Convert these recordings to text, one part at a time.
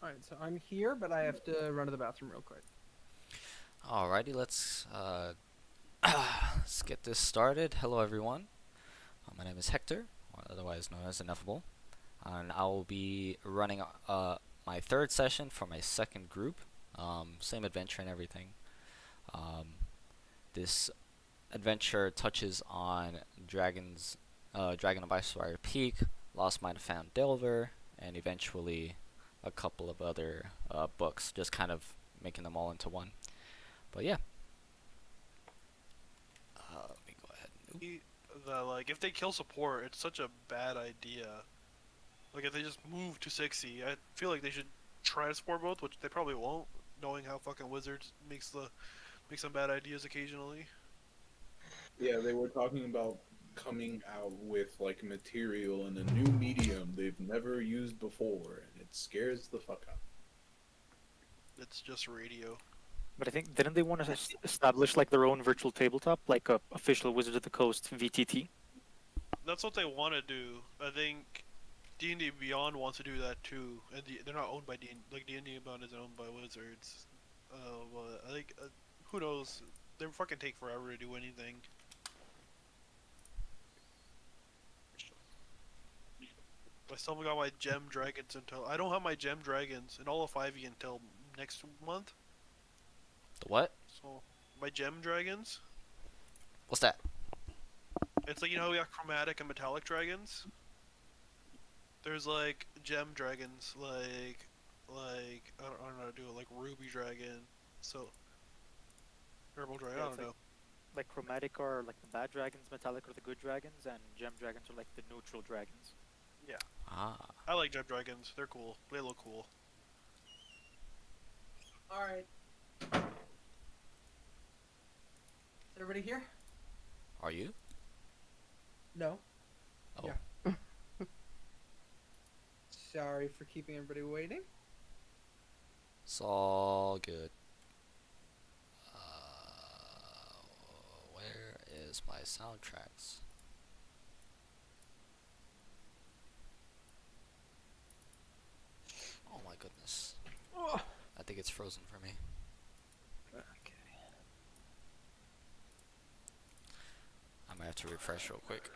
Alright, so I'm here, but I have to run to the bathroom real quick. Alrighty, let's get this started. Hello, everyone. My name is Hector, or otherwise known as Ineffable, and I will be running my third session for my second group. Same adventure and everything. Um, this adventure touches on Dragon of Icewire Peak, Lost Mine of Found Delver, and eventually a couple of other books, just kind of making them all into one. But yeah, let me go ahead. Like if they kill support, it's such a bad idea. Like if they just move to 60, I feel like they should try to support both, which they probably won't, knowing how fucking Wizards makes some bad ideas occasionally. Yeah, they were talking about coming out with like material in a new medium they've never used before, and it scares the fuck out. It's just radio. But I think didn't they want to establish like their own virtual tabletop, like a official Wizard of the Coast VTT? That's what they want to do. I think D&D Beyond wants to do that too, and they're not owned by D&D. Like D&D Beyond is owned by Wizards. But I think who knows? They fucking take forever to do anything. I still haven't got my gem dragons until I don't have my gem dragons in all of 5e until next month. The what? So my gem dragons. What's that? It's like, you know how we got chromatic and metallic dragons? There's like gem dragons, like I don't know how to do it, like ruby dragon, so purple dragon. Yeah, I don't know. Like chromatic are like the bad dragons, metallic are the good dragons, and gem dragons are like the neutral dragons. Yeah, Ah. I like gem dragons. They're cool. They look cool. Alright. Is everybody here? Are you? No. Oh. Yeah. Sorry for keeping everybody waiting. It's all good. Where is my soundtracks? Oh my goodness. Oh. I think it's frozen for me. Okay. I might have to refresh real quick.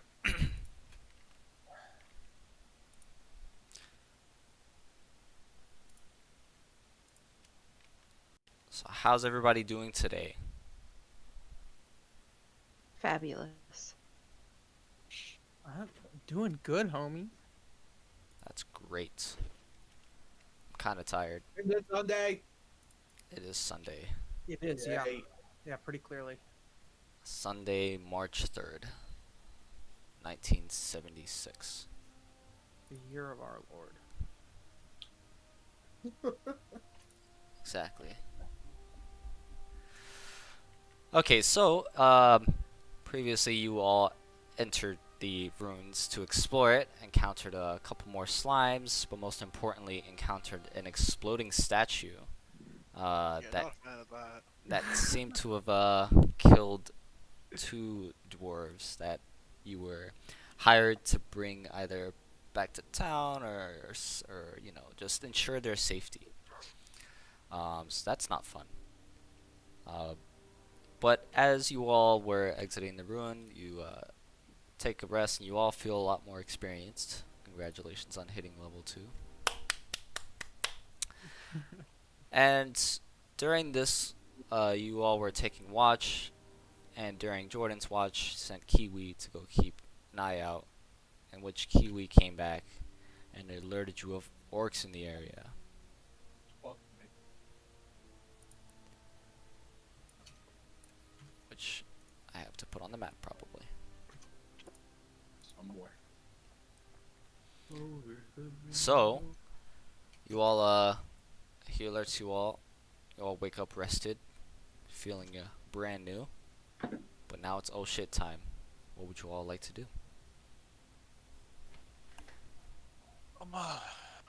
So how's everybody doing today? Fabulous. I'm doing good, homie. That's great. I'm kind of tired. It's Sunday. It is Sunday. It is, yeah. Yay. Yeah, pretty clearly. Sunday, March 3rd, 1976. The year of our Lord. Exactly. Okay, so previously you all entered the ruins to explore it, encountered a couple more slimes, but most importantly encountered an exploding statue Yeah, that not a fan of that. that seemed to have killed two dwarves that you were hired to bring either back to town or you know, just ensure their safety. So that's not fun. Uh, but as you all were exiting the ruin, you take a rest and you all feel a lot more experienced. Congratulations on hitting level 2. And during this, you all were taking watch, and during Jordan's watch, sent Kiwi to go keep an eye out, in which Kiwi came back and alerted you of orcs in the area. Fuck me. Which I have to put on the map probably. Somewhere. So, you all, he alerts you all. You all wake up rested, feeling brand new. But now it's oh shit time. what would you all like to do?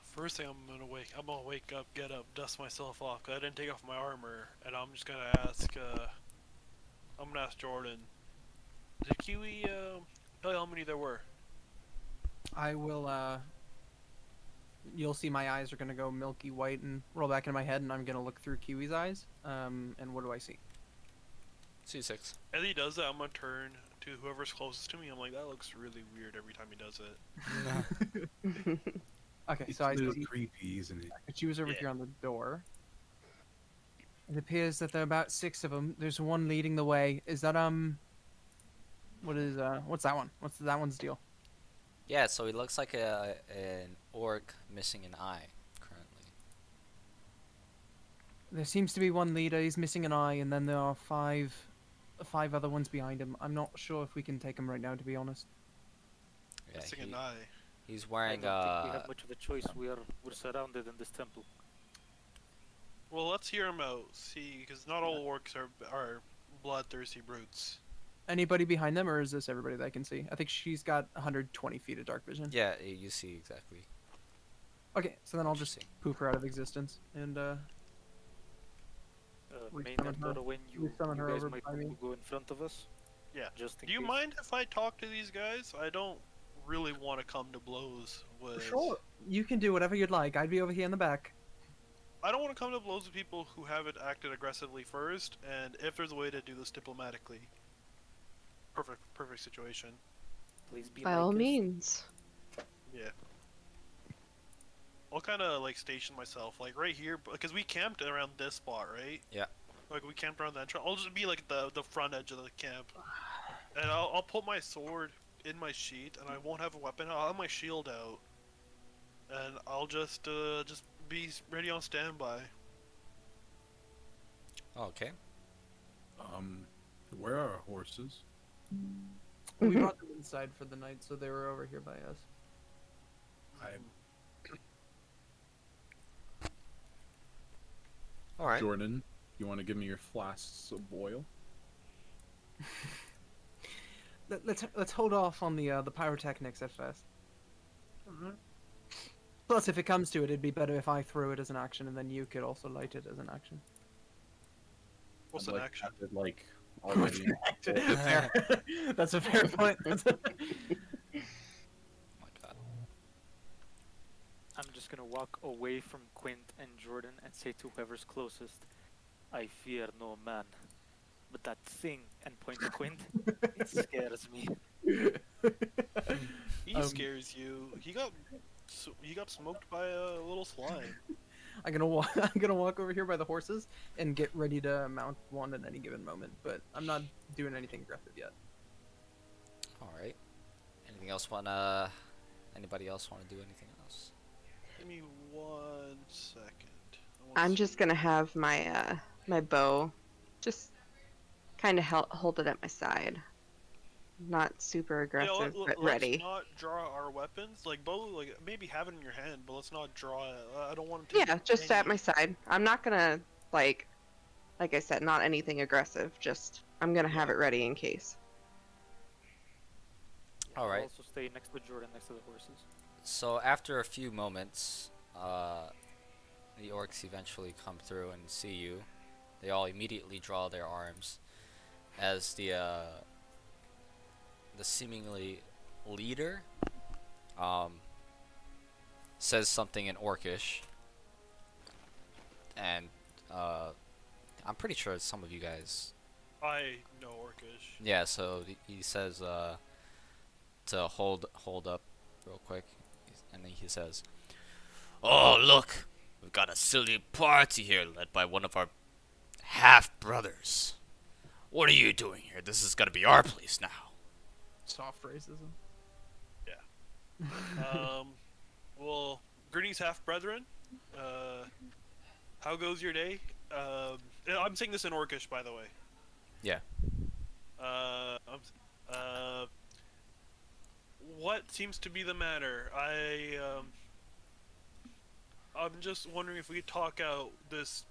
First thing I'm gonna wake up, get up, dust myself off. 'Cause I didn't take off my armor, and I'm just gonna ask. I'm gonna ask Jordan. Did Kiwi tell you how many there were? I will. You'll see my eyes are gonna go milky white and roll back into my head, and I'm gonna look through Kiwi's eyes. And what do I see? C6. As he does that, I'm gonna turn to whoever's closest to me. I'm like, that looks really weird every time he does it. Okay, It's so I a little see creepy, isn't it? she was over Yeah. here on the door. It appears that there are about 6 of them. There's one leading the way. Is that what's that one? What's that one's deal? Yeah, so he looks like an orc missing an eye currently. There seems to be one leader. He's missing an eye, and then there are five other ones behind him. I'm not sure if we can take him right now, to be honest. Yeah, Missing an eye. he's I wearing don't think we have much of a choice. We're surrounded in this temple. Well, let's hear him out. See, because not all orcs are bloodthirsty brutes. Anybody behind them, or is this everybody that I can see? I think she's got 120 feet of dark vision. yeah, you see exactly. Okay, so then I'll what you just see. poof her out of existence, and We Main summon and her- Torril, we summon her guys over might by me. go in front of us. Yeah. Just in Do you case. mind if I talk to these guys? I don't really want to come to blows with. sure, you can do whatever you'd like. I'd be over here in the back. I don't want to come to blows with people who haven't acted aggressively first, and if there's a way to do this diplomatically. Perfect situation. Please be By my all guest. means. Yeah. I'll kind of like station myself like right here because we camped around this spot, right? Yeah. Like we camped around the entrance. I'll just be like the front edge of the camp, and I'll put my sword in my sheath, and I won't have a weapon. I'll have my shield out, and I'll just be ready on standby. Oh, okay. Where are our horses? We brought them inside for the night, so they were over here by us. All right. Jordan, you want to give me your flasks of oil? Let's hold off on the pyrotechnics at first. Plus, if it comes to it, it'd be better if I threw it as an action, and then you could also light it as an action. What's I'd an like action? to have it, like already. Fair. That's a fair point. Oh my god. I'm just gonna walk away from Quint and Jordan and say to whoever's closest, I fear no man. But that thing, and point to Quint, it scares me. He scares you. He got smoked by a little slime. I'm gonna walk over here by the horses and get ready to mount one at any given moment, but I'm not doing anything aggressive yet. All right. Anything else anybody else want to do anything else? Give me 1 second. I'm just gonna have my my bow just kind of hold it at my side. Not super aggressive, but let's ready. not draw our weapons. Like bow, like maybe have it in your hand, but let's not draw it. I don't want to. Yeah, just at my side. I'm not gonna like I said, not anything aggressive. Just I'm gonna have it ready in case. All right. I'll also stay next to Jordan, next to the horses. So after a few moments, the orcs eventually come through and see you. They all immediately draw their arms as the seemingly leader says something in Orcish, and I'm pretty sure some of you guys. I know Orcish. Yeah, so he says to hold up real quick, and then he says, "Oh, look, we've got a silly party here led by one of our half-brothers. What are you doing here? This is gonna be our place now." Soft racism. Well, greetings, half brethren. How goes your day? I'm saying this in Orcish, by the way. Yeah. What seems to be the matter? I'm just wondering if we could talk out this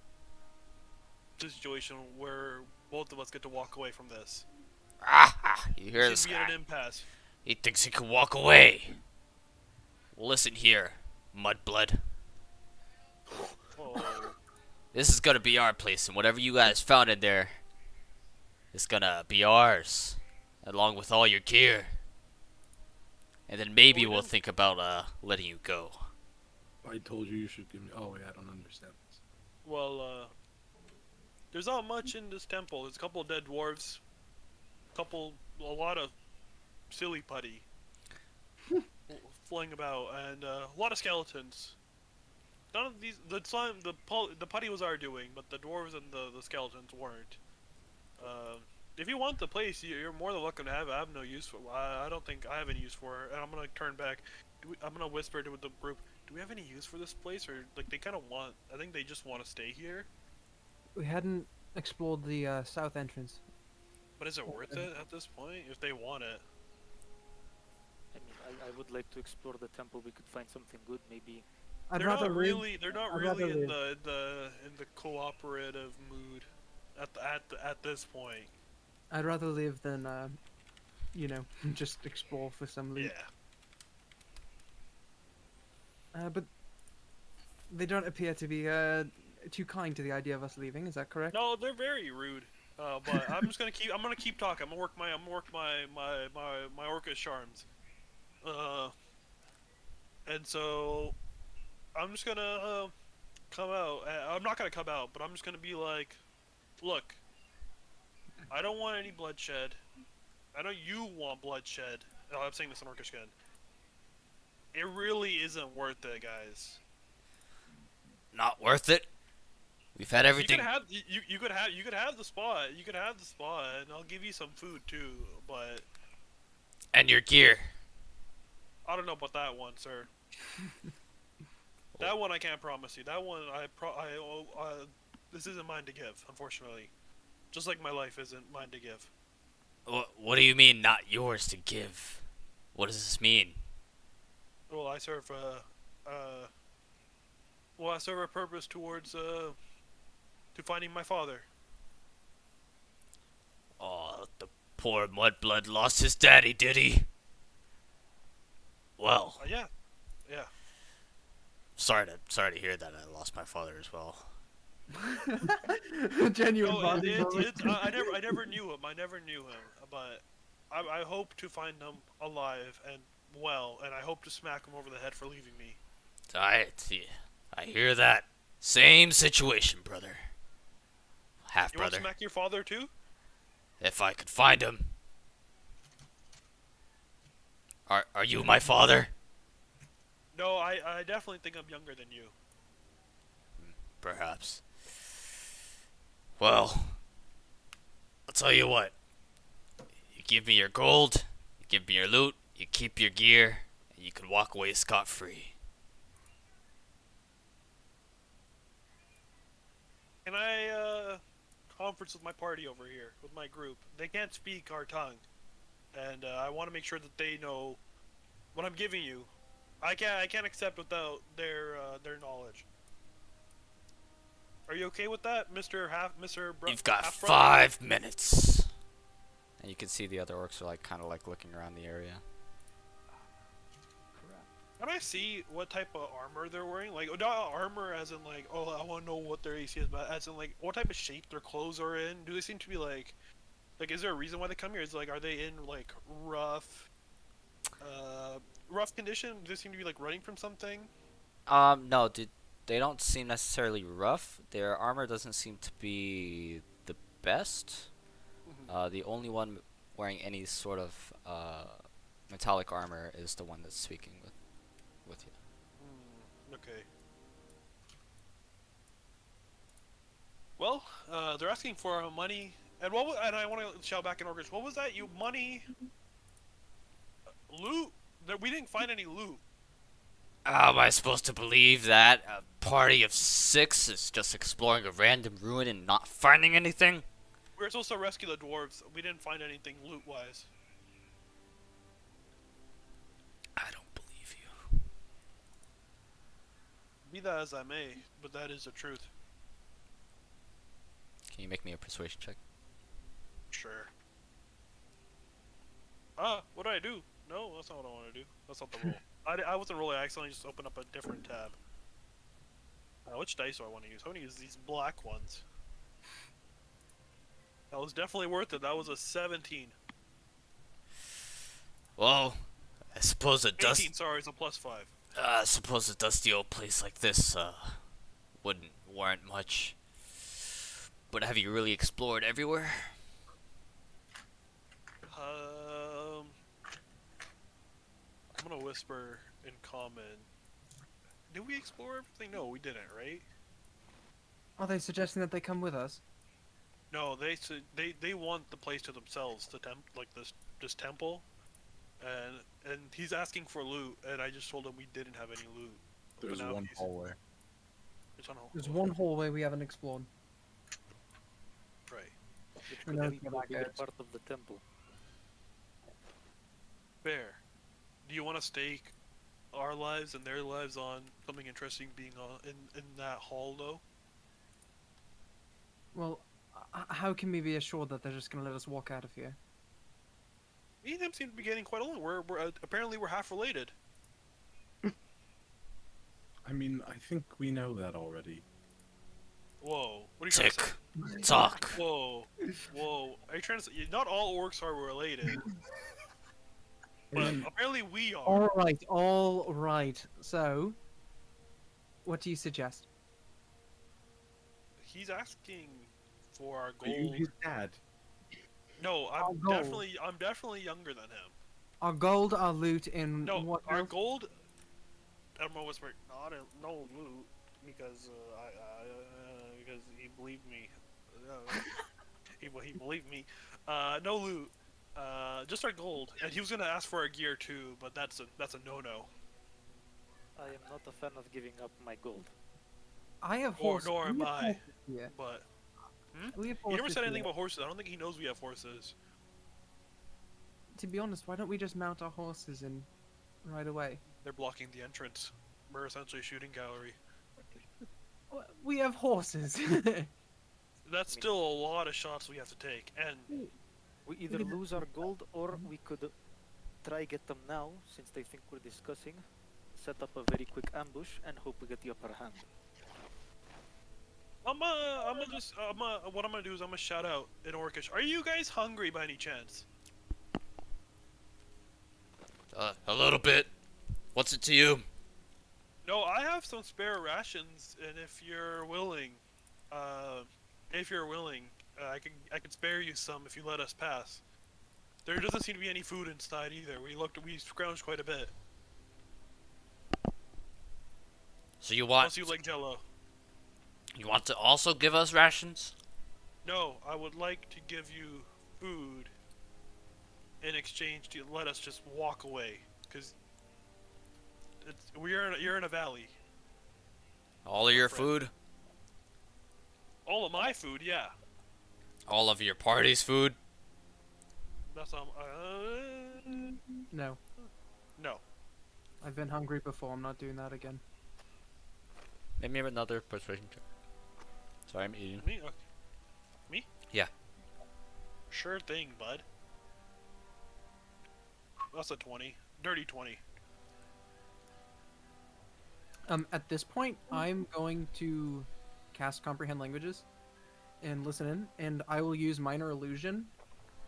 situation where both of us get to walk away from this. Ah, ha, You We hear this should be at guy? an impasse. He thinks he can walk away. Well, listen here, Mudblood. Oh. This is gonna be our place, and whatever you guys found in there is gonna be ours, along with all your gear. And then maybe Well, we we'll didn't- think about letting you go. I told you should give me. Oh wait, I don't understand this. Well, there's not much in this temple. There's a couple dead dwarves, a lot of silly putty flying about, and a lot of skeletons. None of these, the putty was our doing, but the dwarves and the skeletons weren't. If you want the place, you're more than welcome to have it. I have no use for. I don't think I have any use for it, and I'm gonna turn back. I'm gonna whisper to the group. Do we have any use for this place, or like they kind of want? I think they just want to stay here. We hadn't explored the south entrance. But is it worth it at this point if they want it? I mean, I would like to explore the temple. We could find something good, maybe. I'd They're rather not leave. really. They're not I'd rather really in leave. the cooperative mood at this point. I'd rather leave than just explore for some loot. Yeah. But they don't appear to be too kind to the idea of us leaving. Is that correct? No, they're very rude. But I'm just gonna keep. I'm gonna keep talking. I'm gonna work my orcish charms. And so I'm just gonna come out. I'm not gonna come out, but I'm just gonna be like, look. I don't want any bloodshed. I know you want bloodshed. Oh, I'm saying this in orcish again. It really isn't worth it, guys. Not worth it. We've had everything. You could have the spot. You could have the spot, and I'll give you some food too. But And your gear. I don't know about that one, sir. That one I can't promise you. That one this isn't mine to give, unfortunately. Just like my life isn't mine to give. What do you mean, not yours to give? What does this mean? Well, I serve a purpose towards to finding my father. Oh, the poor Mudblood lost his daddy, did he? Well, Yeah. sorry to hear that I lost my father as well. Genuine No, bonding moment. I never knew him. I never knew him, but I hope to find him alive and well, and I hope to smack him over the head for leaving me. I hear that. Same situation, brother. Half You want to brother. smack your father too? If I could find him. Are you my father? No, I definitely think I'm younger than you. Perhaps. Well, I'll tell you what. You give me your gold, you give me your loot, you keep your gear, and you can walk away scot-free. Can I conference with my party over here, with my group? They can't speak our tongue, and I want to make sure that they know what I'm giving you. I can't accept without their knowledge. Are you okay with that, Mr. You've got Half-brother? 5 minutes. And you can see the other orcs are kind of looking around the area. Can I see what type of armor they're wearing? Like, not armor as in oh, I want to know what their AC is, but as in what type of shape their clothes are in. Do they seem to be is there a reason why they come here? Is are they in rough condition? Do they seem to be running from something? No, they don't seem necessarily rough. Their armor doesn't seem to be the best. The only one wearing any sort of metallic armor is the one that's speaking with you. Okay. Well, they're asking for money, and and I want to shout back in Orcish. What was that? You money, loot? We didn't find any loot. How am I supposed to believe that a party of 6 is just exploring a random ruin and not finding anything? We were supposed to rescue the dwarves. We didn't find anything loot-wise. I don't believe you. Be that as I may, but that is the truth. Can you make me a persuasion check? Sure. What did I do? No, that's not what I want to do. That's not the roll. I wasn't rolling. I accidentally just opened up a different tab. Which dice do I want to use? I want to use these black ones. That was definitely worth it. That was a 17. Well, I suppose a 18, dust. sorry, it's a +5. I suppose a dusty old place like this wouldn't warrant much. But have you really explored everywhere? I'm gonna whisper in common. Did we explore everything? No, we didn't, right? Are they suggesting that they come with us? No, they want the place to themselves, this temple, and he's asking for loot, and I just told him we didn't have any loot. But There's now one hallway. There's one hallway we haven't explored. Right. Which I could know be it's a back bigger out. part of the temple. Fair. Do you want to stake our lives and their lives on something interesting being in that hall though? Well, how can we be assured that they're just gonna let us walk out of here? Me and him seem to be getting quite along. We're apparently we're half related. I mean, I think we know that already. Whoa. What are you trying to Tick. say? Talk. Whoa. Whoa. Are you trying to say not all orcs are related? But apparently we are. All right. So, what do you suggest? He's asking for our Are you gold. his dad? No, Our I'm gold. definitely younger than him. Our gold, our loot, in No, what? our else? gold. I'm gonna whisper. No loot because because he believed me. He believed me. No loot. Just our gold, and he was gonna ask for our gear too, but that's a no-no. I am not a fan of giving up my gold. I have Or horses. nor am we have I. horses here. But We have he never horses said anything here. about horses. I don't think he knows we have horses. To be honest, why don't we just mount our horses and ride away? They're blocking the entrance. We're essentially a shooting gallery. We have horses. That's still a lot of shots we have to take, and We either lose our gold or we could try get them now, since they think we're discussing, set up a very quick ambush and hope we get the upper hand. what I'm gonna do is I'm gonna shout out in Orcish. Are you guys hungry by any chance? A little bit. What's it to you? No, I have some spare rations, and if you're willing, I can spare you some if you let us pass. There doesn't seem to be any food inside either. We scrounged quite a bit. So you Unless want you like Jello. to also give us rations? No, I would like to give you food in exchange to let us just walk away, because you're in a valley. All of your Friend. food? All of my food, yeah. All of your party's food? That's No, no. I've been hungry before. I'm not doing that again. Maybe another persuasion check. Sorry, I'm eating. Me? Okay. Me? Yeah. Sure thing, bud. That's a 20. Dirty 20. At this point, I'm going to cast Comprehend Languages and listen in, and I will use Minor Illusion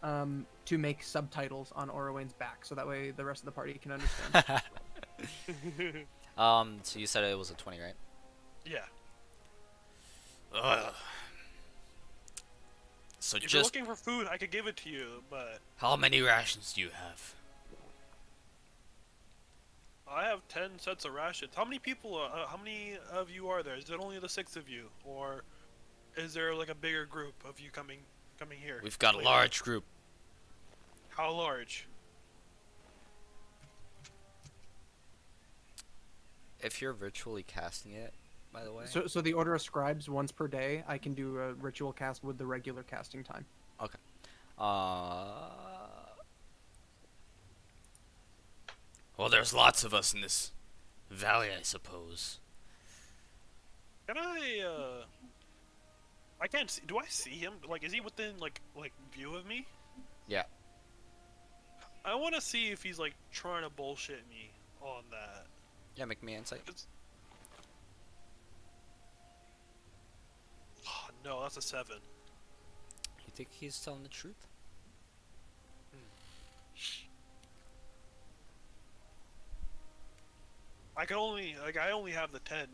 to make subtitles on Orowane's back, so that way the rest of the party can understand. So you said it was a 20, right? Yeah. Ugh. So If you're just looking for food, I could give it to you, but how many rations do you have? I have 10 sets of rations. How many people? How many of you are there? Is it only the 6 of you, or is there like a bigger group of you coming here? We've got a Later? large group. How large? If you're virtually casting it, by the way. So the Order of Scribes, once per day, I can do a ritual cast with the regular casting time. Well, there's lots of us in this valley, I suppose. Can I can't see. Do I see him? Like, is he within like view of me? Yeah. I want to see if he's like trying to bullshit me on that. Yeah, make me insight. Oh, no, that's a 7. You think he's telling the truth? I only have the 10.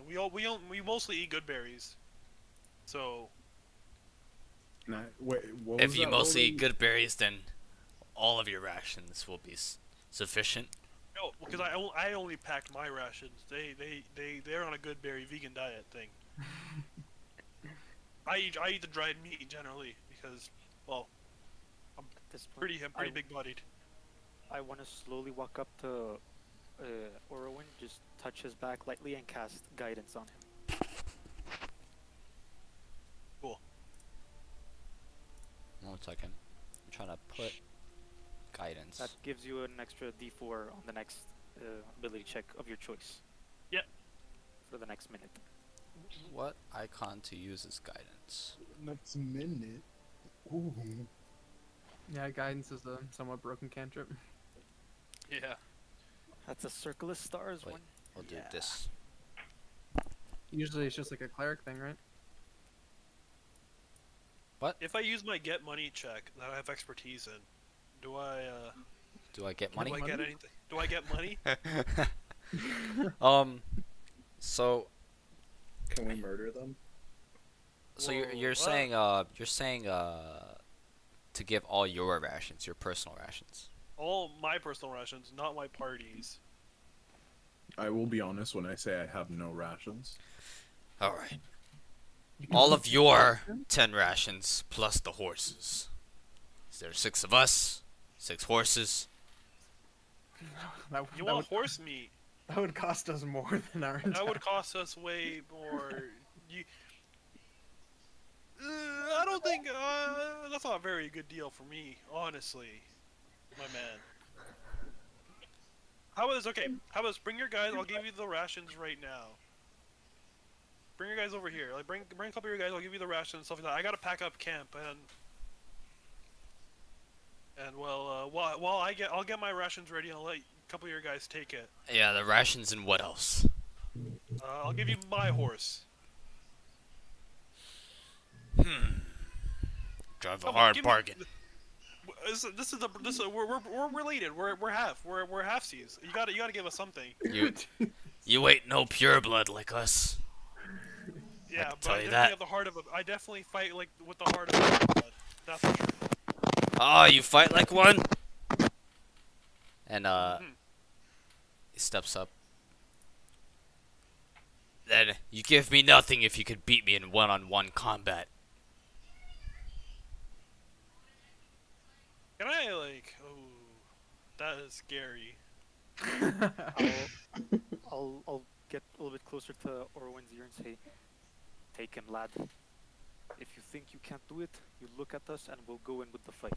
We mostly eat good berries. So Nah, wait, what If was you that mostly roll eat good berries, then all of your rations will be sufficient. no, because I only packed my rations. They're on a good berry vegan diet thing. I eat the dried meat generally because, well, At this point, I'm pretty big bodied. I want to slowly walk up to Orowin, just touch his back lightly, and cast guidance on him. Cool. 1 second. I'm trying to put guidance. That gives you an extra D4 on the next ability check of your choice. Yep. For the next minute. What icon to use as guidance? next minute? Ooh. Yeah, guidance is a somewhat broken cantrip. Yeah. That's a circle of stars Wait. one. We'll do Yeah. this. Usually it's just like a cleric thing, right? If I use my get money check that I have expertise in, do I Do I get money? do I get Money? anything? Do I get money? So Can we murder them? you're Whoa, saying to give all your rations, your personal rations. All my personal rations, not my party's. I will be honest when I say I have no rations. All right. All of your 10 rations plus the horses. So there's 6 of us, 6 horses. That, You that want would, horse meat? that would cost us more than our entire... That would cost us way more. You, I don't think that's not a very good deal for me, honestly, my man. How about this? Okay, how about this? Bring your guys. I'll give you the rations right now. Bring your guys over here. Like bring a couple of your guys. I'll give you the rations and stuff like that. I gotta pack up camp and well, while I'll get my rations ready and I'll let a couple of your guys take it. Yeah, the rations and what else? I'll give you my horse. Drive a Come on, hard give me- bargain. We're related. We're halfsies. You gotta give us something. You ain't no pure blood like us. Yeah, can but tell I you definitely that. have the heart of a. I definitely fight like with the heart of a blood. That's for sure. Oh, you fight like one? And Mhm. he steps up. Then you give me nothing if you could beat me in one-on-one combat. Can I like? Oh, that is scary. I'll get a little bit closer to Orwin's ear and say, "Take him, lad. If you think you can't do it, you look at us and we'll go in with the fight."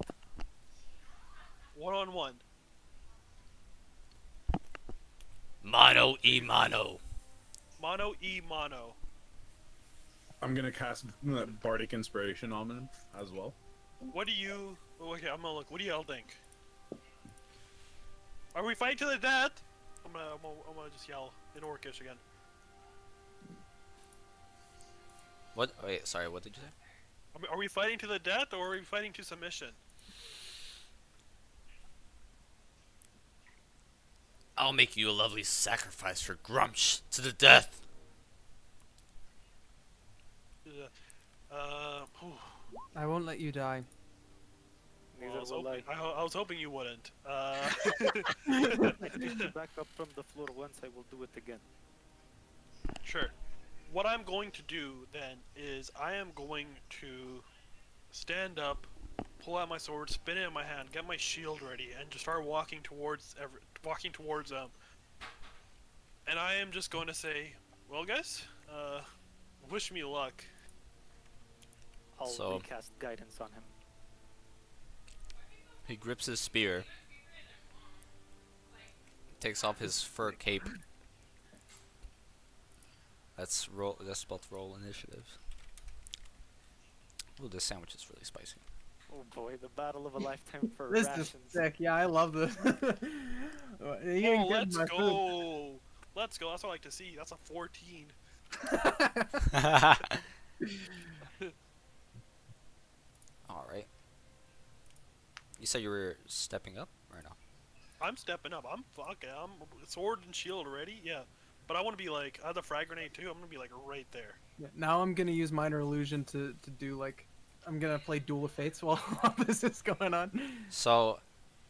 1-on-1. Mano e mano. Mono e mono. I'm gonna cast Bardic Inspiration on him as well. What do you? Oh, okay, I'm gonna look. What do y'all think? Are we fighting to the death? I'm gonna just yell in Orcish again. What? Wait, sorry. What did you say? Are we fighting to the death or are we fighting to submission? I'll make you a lovely sacrifice for Grumsh to the death. Whew. I won't let you die. Neither I was will I. I was hoping you wouldn't. I picked you back up from the floor once. I will do it again. Sure. What I'm going to do then is I am going to stand up, pull out my sword, spin it in my hand, get my shield ready, and just start walking towards them. And I am just going to say, "Well, guys, wish me luck." I'll So- recast guidance on him. He grips his spear. Takes off his fur cape. Let's both roll initiative. Ooh, this sandwich is really spicy. Oh boy, the battle of a lifetime for This rations. is sick. Yeah, I love this. Oh, let's go. Let's go. That's what I like to see. That's a 14. All right. You said you were stepping up or no? I'm stepping up. I'm sword and shield ready. Yeah. But I want to be like, I have the frag grenade too. I'm going to be like right there. Yeah, now I'm gonna use minor illusion to do like, I'm gonna play Duel of Fates while this is going on. So,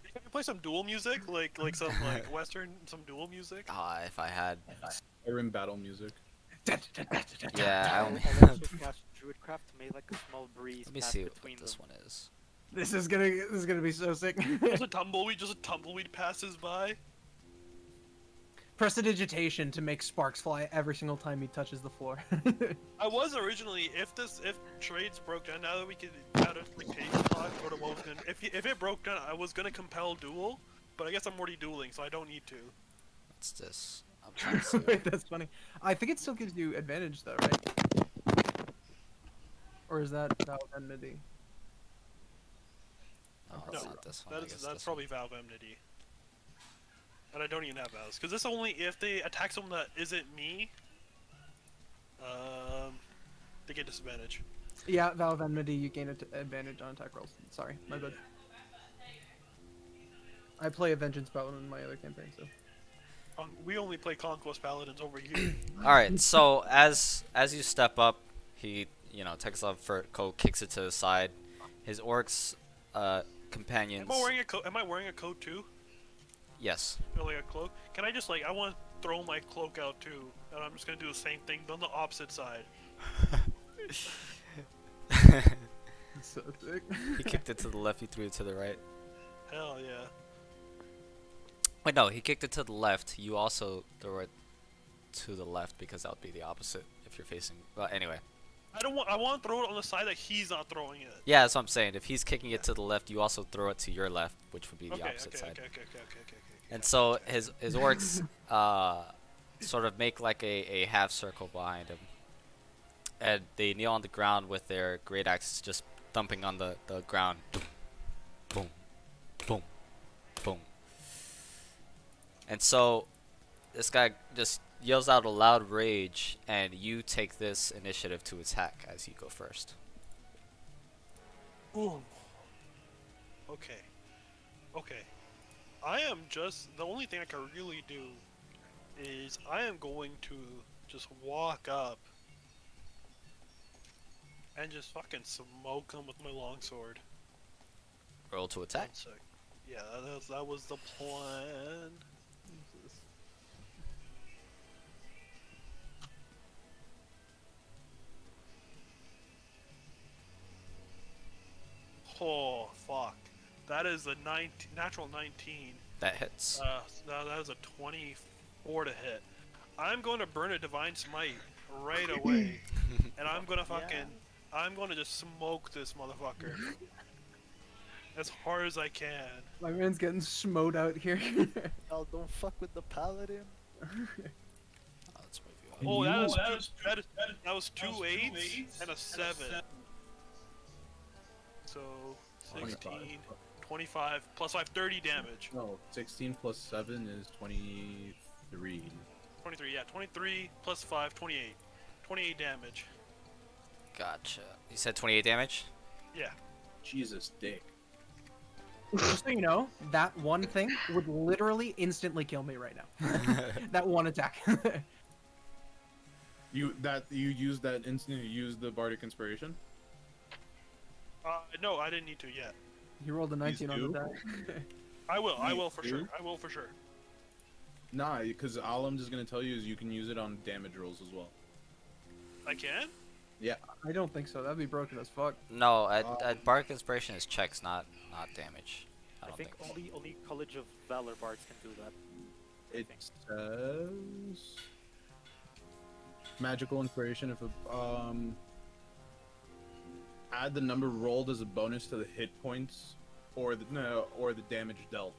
Can you play some duel music? Like some like western, some duel music? if I had, Skyrim battle music. yeah, I I'll only. also cast Druidcraft to make like a small breeze Let me pass see what between this them. one is. This is gonna be so sick. Just a tumbleweed passes by. Prestidigitation to make sparks fly every single time he touches the floor. I was originally, if trades broke down, now that we could out of dictation talk, sort of what was gonna, if it broke down, I was gonna compel duel, but I guess I'm already dueling, so I don't need to. What's this? I'm trying to see. Wait, that's funny. I think it still gives you advantage though, right? Or is that enmity? Oh, No, it's not this one. I guess That's this probably Valve Enmity. And I don't even have Valves, because this only if they attack someone that isn't me, they get disadvantage. Yeah, Valve Enmity, you gain advantage on attack rolls. Sorry, my bad. I play a Vengeance Paladin in my other campaign, so. We only play Conquest Paladins over here. All right. So as you step up, he takes off fur coat, kicks it to the side. His orcs companions. Am I wearing a coat too? Yes. Or like a cloak? Can I just I want to throw my cloak out too, and I'm just gonna do the same thing, but on the opposite side. So sick. He kicked it to the left. He threw it to the right. Hell yeah. Wait, no. He kicked it to the left. You also throw it to the left because that would be the opposite if you're facing. Well, anyway. I want to throw it on the side that he's not throwing it. Yeah, that's what I'm saying. If he's kicking it to the left, you also throw it to your left, which would be the Okay, opposite side. okay. And so his orcs sort of make like a half circle behind him, and they kneel on the ground with their great axes just thumping on the ground. Boom, boom, boom. And so this guy just yells out a loud rage, and you take this initiative to attack as you go first. Boom. Okay. I am just the only thing I can really do is I am going to just walk up and just fucking smoke him with my longsword. Roll to attack. 1 sec. Yeah, that was the plan. Oh fuck! That is a natural 19. That hits. That is a 24 to hit. I'm going to burn a divine smite right away, and I'm gonna I'm gonna just smoke this motherfucker as hard as I can. My man's getting smote out here. Oh, don't fuck with the paladin. Let's move you up. Oh, that was 2 8s and a 7. So 16, 25 plus 5, 30 damage. No, 16 plus 7 is 23. 23, yeah, 23 plus 5, 28. 28 damage. Gotcha. You said 28 damage? Yeah. Jesus, dick. Just so you know, that one thing would literally instantly kill me right now. That one attack. You use that instant. You use the bardic inspiration. No, I didn't need to yet. You rolled a 19 on the do? die. I will for do? sure. I will for sure. Nah, because all I'm just gonna tell you is you can use it on damage rolls as well. I can? I don't think so. That'd be broken as fuck. No, at Bardic Inspiration is checks, not damage. I I don't think only College of Valor bards can do that. It says magical inspiration if add the number rolled as a bonus to the hit points or the damage dealt.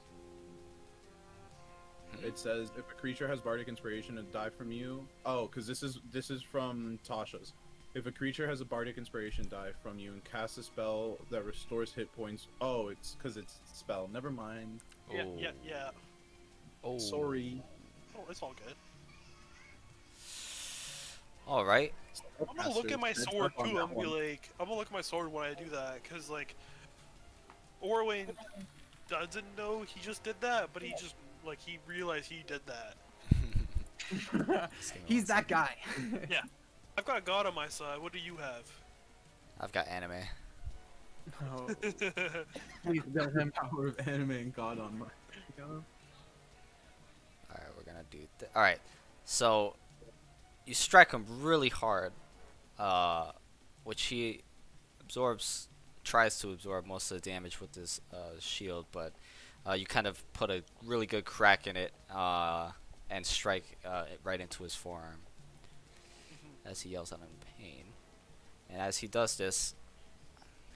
It says if a creature has bardic inspiration, a die from you. Oh, because this is from Tasha's. If a creature has a bardic inspiration die from you and casts a spell that restores hit points, oh, it's because it's a spell. Never mind. Yeah, Oh. yeah. Oh. Sorry. Oh, it's all good. All right. I'm gonna look at my Heads sword up on too. that I'm gonna be one. like, I'm gonna look at my sword when I do that, cause like, Orwayne doesn't know he just did that, but he just like he realized he did that. He's that guy. I've got God on my side. What do you have? I've got anime. Oh, please build him. Power of anime and God on my. All right, we're gonna do. All right, so you strike him really hard, which he tries to absorb most of the damage with his shield, but you kind of put a really good crack in it and strike it right into his forearm as he yells out in pain. And as he does this,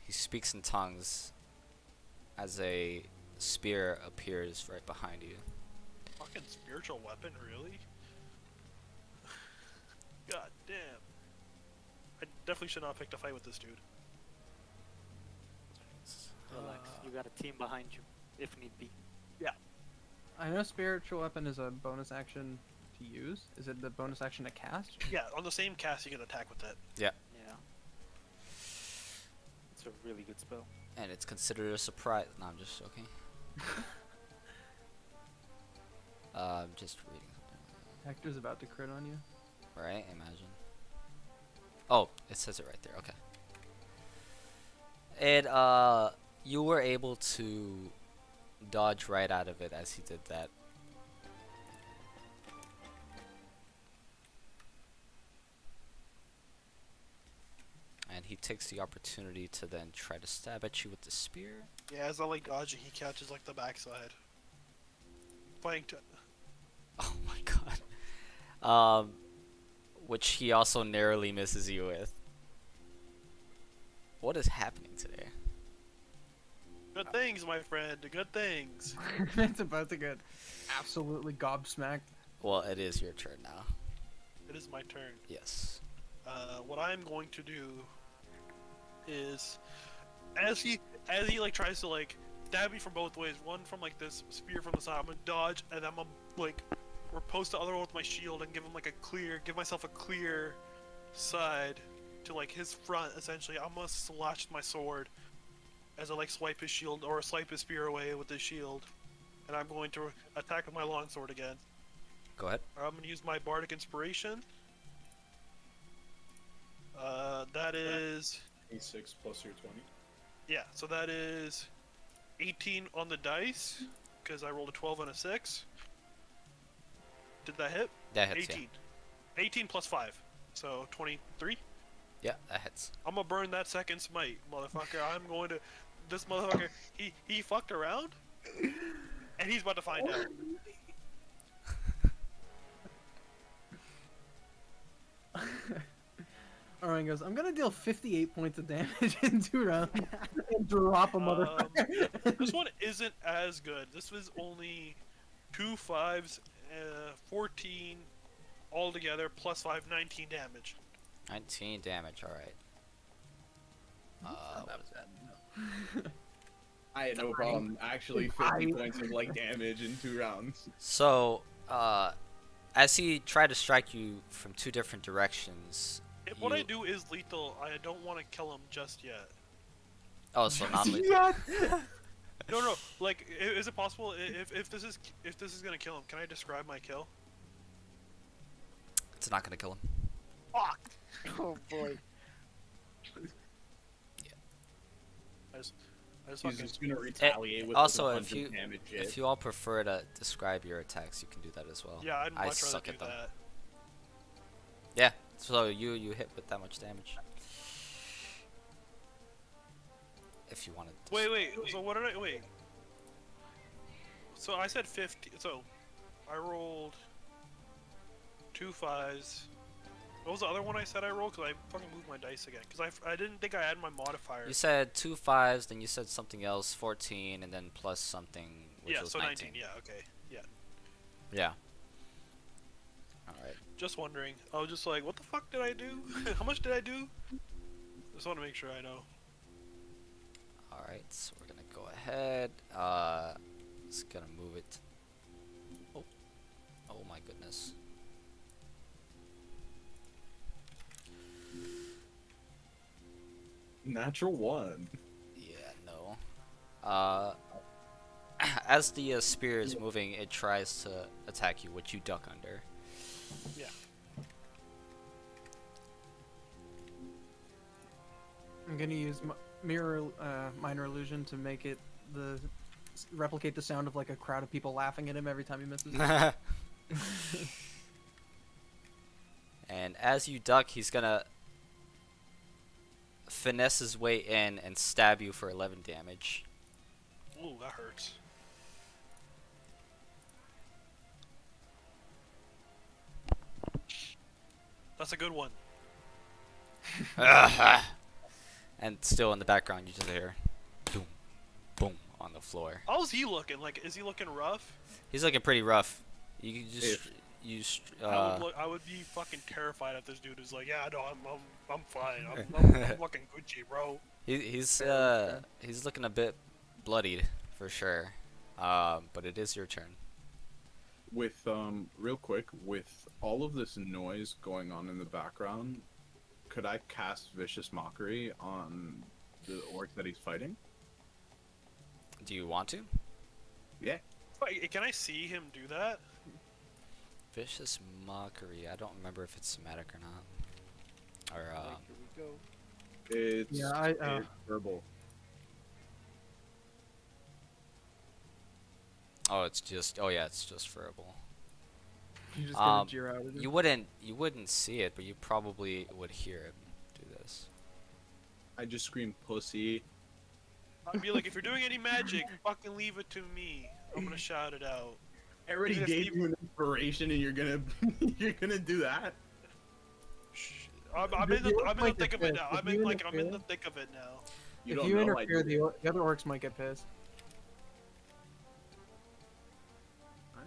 he speaks in tongues as a spear appears right behind you. Fucking spiritual weapon, really? God damn. I definitely should not have picked a fight with this dude. Relax. You got a team behind you, if need be. I know spiritual weapon is a bonus action to use. Is it the bonus action to cast? Yeah, on the same cast you can attack with it. Yeah. It's a really good spell. And it's considered a surprise. No, I'm just joking. I'm just reading something. Hector's about to crit on you. Right? Imagine. Oh, it says it right there. Okay. And you were able to dodge right out of it as he did that. And he takes the opportunity to then try to stab at you with the spear. Yeah, as I like dodging, he catches like the backside. Flanked. Oh my god. Which he also narrowly misses you with. What is happening today? Good things, my friend. Good things. It's about to get absolutely gobsmacked. Well, it is your turn now. It is my turn. Yes. What I'm going to do is, as he like tries to like stab me from both ways, one from like this spear from the side, I'm gonna dodge, and I'm gonna like riposte the other one with my shield and give myself a clear side to like his front. Essentially, I'm gonna slash my sword as I like swipe his shield or swipe his spear away with his shield, and I'm going to attack with my longsword again. Go ahead. I'm gonna use my bardic inspiration. That is A6 plus your 20. yeah. So that is 18 on the dice because I rolled a 12 and a 6. Did that hit? That hits, 18. 18 plus 5, so 23. Yeah, that hits. I'm gonna burn that second smite, motherfucker. I'm going to. This motherfucker, he fucked around, and he's about to find out. Orion goes, I'm gonna deal 58 points of damage in 2 rounds and drop a motherfucker. This one isn't as good. This was only 2 5s, 14 altogether, plus 5, 19 damage. 19 damage, alright. That was bad. I had no problem. Actually, 50 points of like damage in 2 rounds. So, as he tried to strike you from 2 different directions, If what I do is lethal, I don't want to kill him just yet. Oh, so non-lethal. Yeah. No, like, is it possible if this is gonna kill him? Can I describe my kill? It's not gonna kill him. Fuck! Oh boy. I just He's fucking. just gonna retaliate with Also, like if 100 you damage if hit. you all prefer to describe your attacks, you can do that as well. Yeah, I'd I much rather suck do at them. that. Yeah. So you hit with that much damage. If you wanted. To Wait. So what did I wait? So I said 50. So I rolled 2 5s. What was the other one I said I rolled? Because I fucking moved my dice again. Because I didn't think I had my modifier. You said 2 5s, then you said something else, 14, and then plus something, which Yeah, was so 19. 19. Yeah, okay. Yeah. Yeah. All right. Just wondering. I was just like, what the fuck did I do? How much did I do? Just want to make sure I know. Alright, so we're gonna go ahead. Just gonna move it. Oh, oh my goodness. Natural one. Yeah, no. As the spear is moving, it tries to attack you, which you duck under. Yeah. I'm gonna use minor illusion to make it replicate the sound of like a crowd of people laughing at him every time he misses. And as you duck, he's gonna finesse his way in and stab you for 11 damage. Ooh, that hurts. That's a good one. And still in the background, you just hear boom, boom on the floor. How's he looking? Like, is he looking rough? He's looking pretty rough. You can just use. I would be fucking terrified if this dude is like, yeah, no, I'm fine. I'm fucking Gucci, bro. He's looking a bit bloodied for sure. But it is your turn. With real quick, with all of this noise going on in the background, could I cast Vicious Mockery on the orc that he's fighting? Do you want to? Yeah. Wait, can I see him do that? Vicious Mockery. I don't remember if it's somatic or not. Or Here we go. It's, Yeah, it's verbal. oh, it's just. Oh yeah, it's just verbal. You just gonna jeer out at him. You wouldn't see it, but you probably would hear him do this. I just scream pussy. I'd be like, if you're doing any magic, fucking leave it to me. I'm gonna shout it out. I already Even if gave you- you an inspiration, and you're gonna you're gonna do that. Shh. I'm in the thick of it now. I'm in the thick of it now. You If don't you know I interfere, did it. the other orcs might get pissed.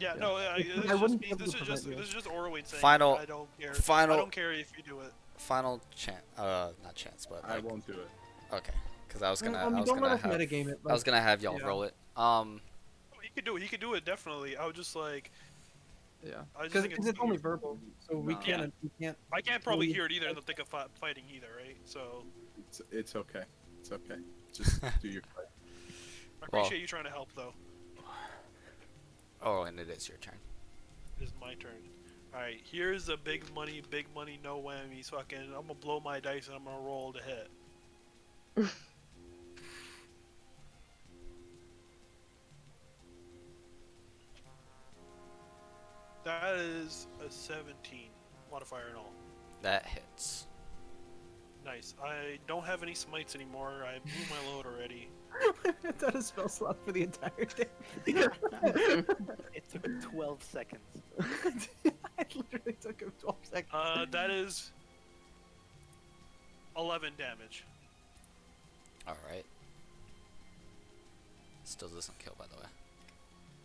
Yeah, no, I wouldn't be able this to is just prevent you. Orwin saying Final- I don't care. final- I don't care if you do it. Final chance. Not chance, but I like, won't do it. okay. Because I was gonna. I mean, I was don't gonna let us have. metagame it. I was gonna have y'all yeah. roll it. He could do it. He could do it definitely. I was just like, Yeah, I just because think it's only verbal, so we Nah. can't. We can't. I can't probably Well, hear it either in the thick of fighting either, right? So It's okay. It's okay. Just do your fight. I Well- appreciate you trying to help though. Oh, and it is your turn. It is my turn. All right, here's a big money, no whammies. Fucking, I'm gonna blow my dice and I'm gonna roll to hit. That is a 17 modifier and all. That hits. Nice. I don't have any smites anymore. I blew my load already. It's out of spell slot for the entire day. It took 12 seconds. It literally took him 12 seconds. That is 11 damage. All right. Still doesn't kill, by the way.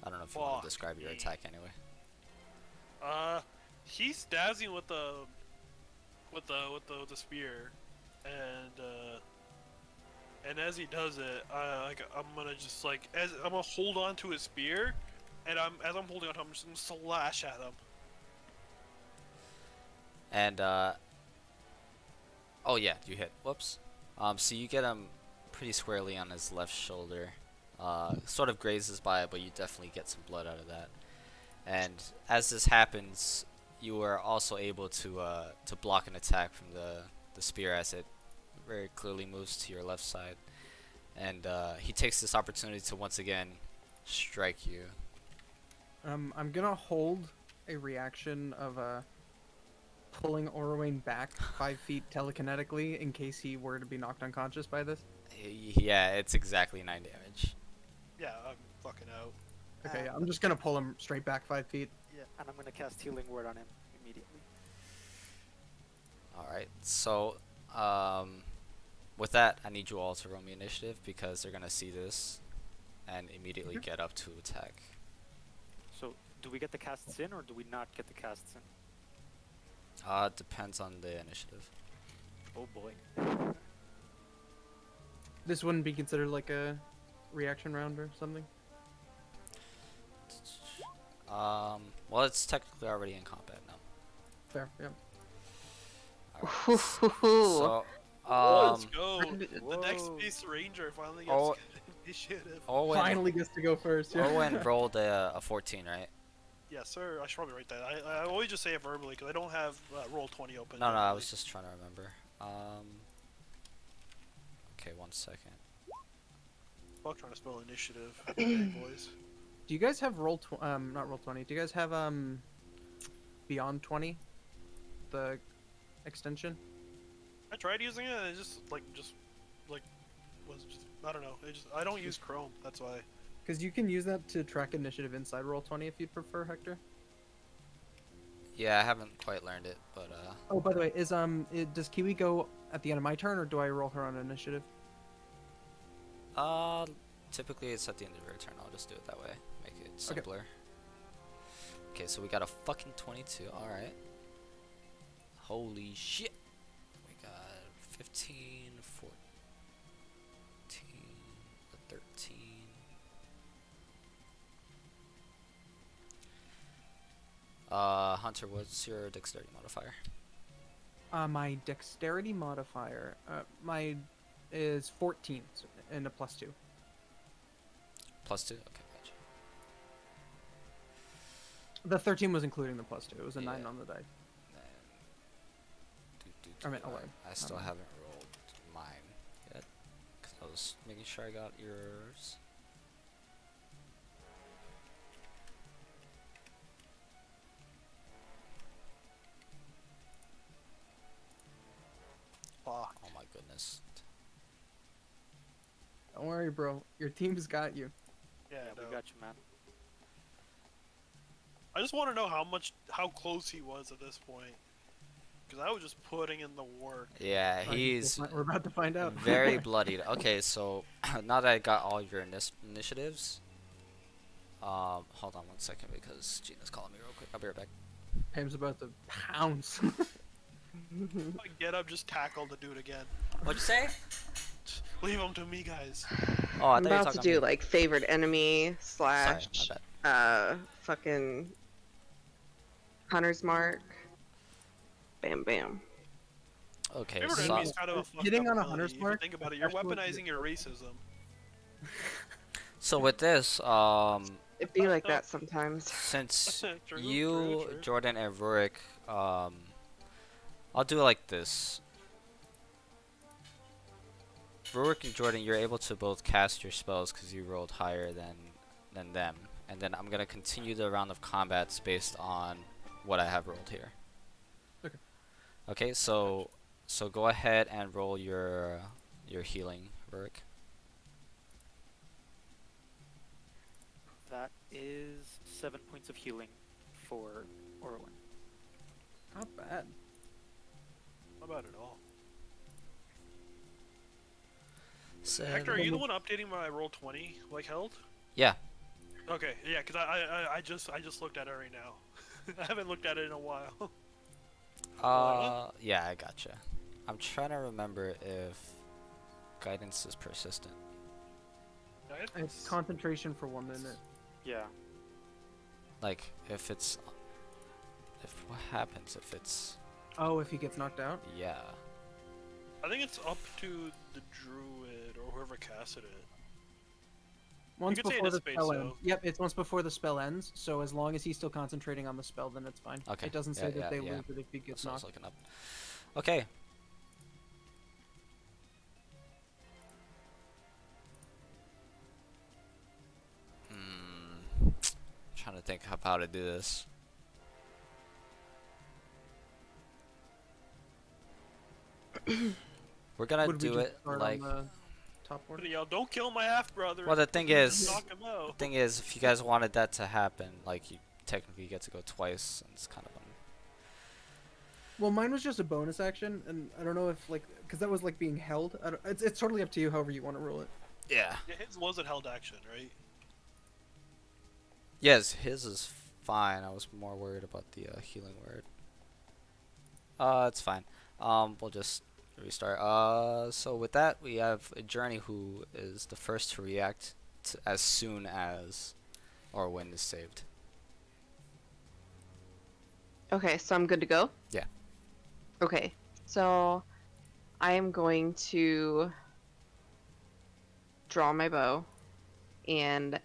I don't know if you want Fuck to describe your me. attack anyway. He stabs him with the spear, and as he does it, I'm gonna just like I'm gonna hold on to his spear, and as I'm holding on to him, I'm just gonna slash at him. And oh yeah, you hit. Whoops. So you get him pretty squarely on his left shoulder. Sort of grazes by it, but you definitely get some blood out of that. And as this happens, you are also able to block an attack from the spear as it very clearly moves to your left side. And he takes this opportunity to once again strike you. I'm gonna hold a reaction of pulling Orwayne back 5 feet telekinetically in case he were to be knocked unconscious by this. Yeah, it's exactly 9 damage. Yeah, I'm fucking out. Okay, yeah, I'm just gonna pull him straight back 5 feet. Yeah, and I'm gonna cast Healing Word on him immediately. Alright, so with that, I need you all to roll me initiative because they're gonna see this and immediately get up to attack. So, do we get the casts in or do we not get the casts in? Depends on the initiative. Oh boy. This wouldn't be considered like a reaction round or something. Well, it's technically already in combat now. Fair, yeah. Alright. So, Let's go. The Whoa. next Space Ranger finally Oh. gets initiative. Owen, Finally gets to go first. Yeah. Owen rolled a 14, right? Yes, sir. I should probably write that. I always just say it verbally because I don't have roll 20 open. No, I manually. was just trying to remember. Okay, 1 second. Fuck trying to spell initiative. Big boys. Do you guys have not roll 20? Do you guys have Beyond 20? The extension? I tried using it. And it just was just I don't know. I don't use Chrome. That's why. Because you can use that to track initiative inside roll 20 if you'd prefer, Hector. Yeah, I haven't quite learned it, but Oh, by the way, does Kiwi go at the end of my turn, or do I roll her on initiative? typically it's at the end of your turn. I'll just do it that way. Make it simpler. Okay, so we got a fucking 22. All right. Holy shit. We got 15, 14, 13. Hunter, what's your dexterity modifier? My dexterity modifier, my is 14 and a +2. +2? Okay, gotcha. The 13 was including the +2. It was a 9 Yeah. on the die. I I meant 11. I still haven't rolled mine yet, because I was making sure I got yours. Fuck. Oh my goodness. Don't worry, bro. Your team's got you. Yeah, Yeah, no. we got you, man. I just want to know how close he was at this point, because I was just putting in the work. Yeah, he's We're about to find out. very bloodied. Okay, so now that I got all your initiatives, hold on 1 second because Gina's calling me real quick. I'll be right back. Pam's about to pounce. I get up, just tackle the dude again. What'd you say? Leave him to me, guys. Oh, I I'm thought you were about to talking do about me. like favorite enemy Sorry, slash my bad. fucking hunter's mark. Bam bam. Okay, Favorite so enemy is kind of a fucked hitting up on a ability, hunter's if you mark, think about it, you're especially with weaponizing your racism. with this, It'd be like that sometimes. since True, you, true. Jordan, and Rurik, I'll do it like this. Rurik and Jordan, you're able to both cast your spells because you rolled higher than them, and then I'm gonna continue the round of combats based on what I have rolled here. Okay. Okay, so go ahead and roll your healing, Rurik. That is 7 points of healing for Orwin. Not bad. Not bad at all. Seven. Hector, are you the one updating my roll 20 like held? Yeah. Okay, yeah, because I just looked at it right now. I haven't looked at it in a while. Yeah, I gotcha. I'm trying to remember if guidance is persistent. It's concentration for 1 minute. Yeah. Like, what happens if it's, Oh, if he gets knocked out? yeah. I think it's up to the druid or whoever casted it. Once could say it before is the space, spell though. ends. Yep, it's once before the spell ends. So as long as he's still concentrating on the spell, then it's fine. Okay, It doesn't yeah, say that yeah, they yeah. lose it if he gets That's what I was knocked. looking up. Okay. Trying to think of how to do this. We're gonna Would we do just it start like. on the top order? Yo, don't kill my half brother. Well, the thing is, knock him out. if you guys wanted that to happen, like you technically get to go twice, and it's kind of Well, mine was just a bonus action, and I don't know if because that was being held. It's totally up to you, however you want to rule it. yeah. Yeah, his wasn't held action, right? Yes, his is fine. I was more worried about the healing word. It's fine. We'll just restart. So with that, we have Journey, who is the first to react as soon as our win is saved. Okay, so I'm good to go? Yeah. Okay, so I am going to draw my bow and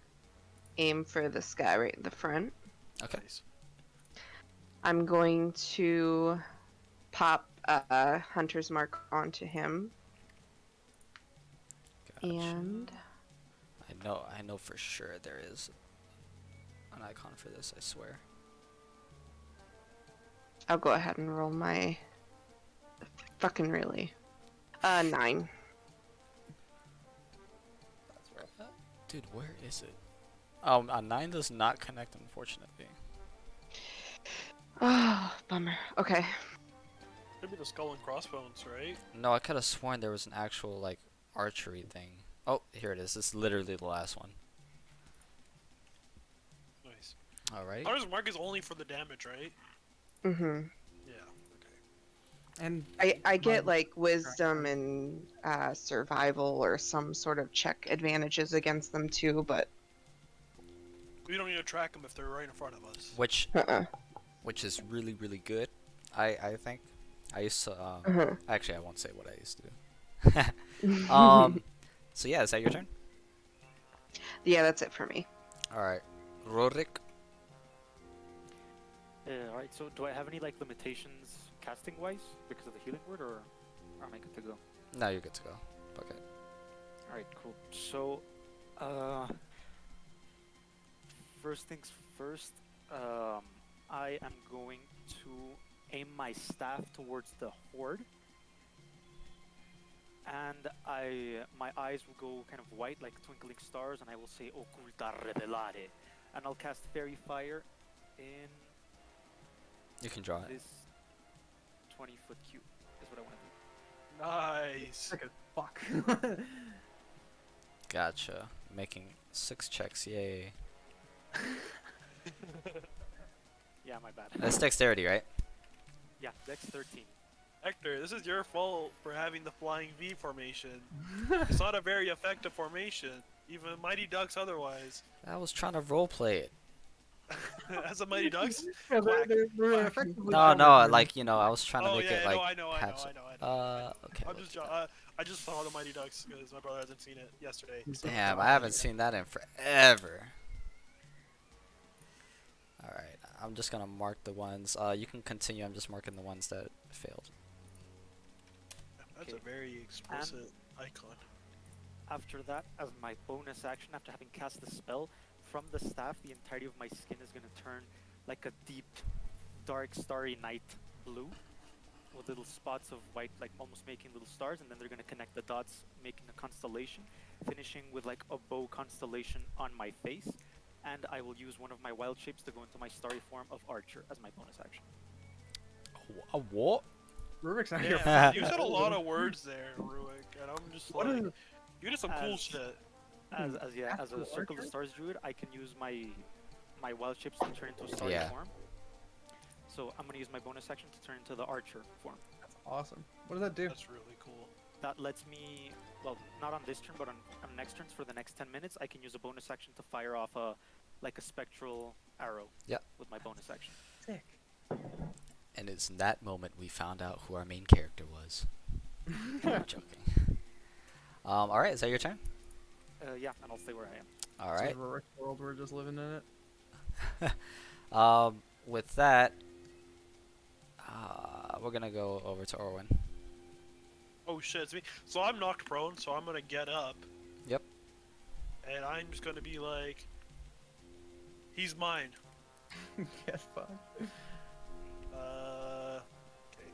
aim for this guy right in the front. Okay. Nice. I'm going to pop a hunter's mark onto him. Gotcha. And I know for sure there is an icon for this, I swear. I'll go ahead and roll my fucking really. 9. Dude, where is it? Oh, 9 does not connect, unfortunately. Oh, bummer. Okay. Should be the skull and crossbones, right? No, I could have sworn there was an actual, like, archery thing. Oh, here it is. This is literally the last one. Nice. Alright. Hunter's mark is only for the damage, right? Mm-hmm. Yeah. Okay. And I get my- like wisdom and survival or some sort of check advantages against them too, but We don't need to track them if they're right in front of us. Which uh-uh. which is really, really good, I think. I used to, Uh-huh. actually, I won't say what I used to do. So yeah, is that your turn? Yeah, that's it for me. Alright. Rorik. Alright, so do I have any like limitations casting wise because of the healing word, or am I good to go? No, you're good to go. Okay. Alright, cool. So, first things first, I am going to aim my staff towards the horde, and my eyes will go kind of white like twinkling stars, and I will say "Occulta revelare," and I'll cast Fairy Fire in You can draw it. this 20-foot cube. Is what I want to do. Nice. Like a fuck. Gotcha. Making 6 checks, yay. Yeah, my bad. That's dexterity, right? Yeah, Dex 13. Hector, this is your fault for having the flying V formation. It's not a very effective formation. Even Mighty Ducks otherwise. I was trying to roleplay it. As a Mighty Ducks? Yeah, Quack. they're effectively No, no, countered. like, you know, I was trying to Oh make yeah, it I like know, I know, I have know, some- I know. okay. I'm we'll just, do that. I just saw the Mighty Ducks because my brother hasn't seen it yesterday. So. Damn, I haven't seen that in forever. Alright, I'm just gonna mark the ones. You can continue, I'm just marking the ones that failed. That's Okay. a very explicit icon. After that, as my bonus action, after having cast the spell, from the staff, the entirety of my skin is going to turn like a deep, dark, starry night blue, with little spots of white, like almost making little stars, and then they're going to connect the dots, making a constellation, finishing with like a bow constellation on my face, and I will use one of my wild shapes to go into my starry form of Archer as my bonus action. A what? Rurik's not here. Yeah, you said a lot of words there, Ruik, and I'm just What like, is you did some cool As- shit. As a Actual Circle of Archer? the Stars druid, I can use my wild shapes to turn into a starry Yeah. form. So I'm gonna use my bonus action to turn into the Archer form. That's awesome. What does that do? That's really cool. That lets me, well, not on this turn, but on next turns for the next 10 minutes, I can use a bonus action to fire off a spectral arrow. Yep. With my bonus action. Sick. And it's in that moment we found out who our main character was. I'm joking. Alright, is that your turn? Yeah, and I'll stay where I am. Alright. Rurik's world, we're just living in it. With that, we're gonna go over to Orwin. Oh shit, it's me. So I'm knocked prone, so I'm gonna get up. Yep. And I'm just gonna be like, he's mine. Get fucked. Okay.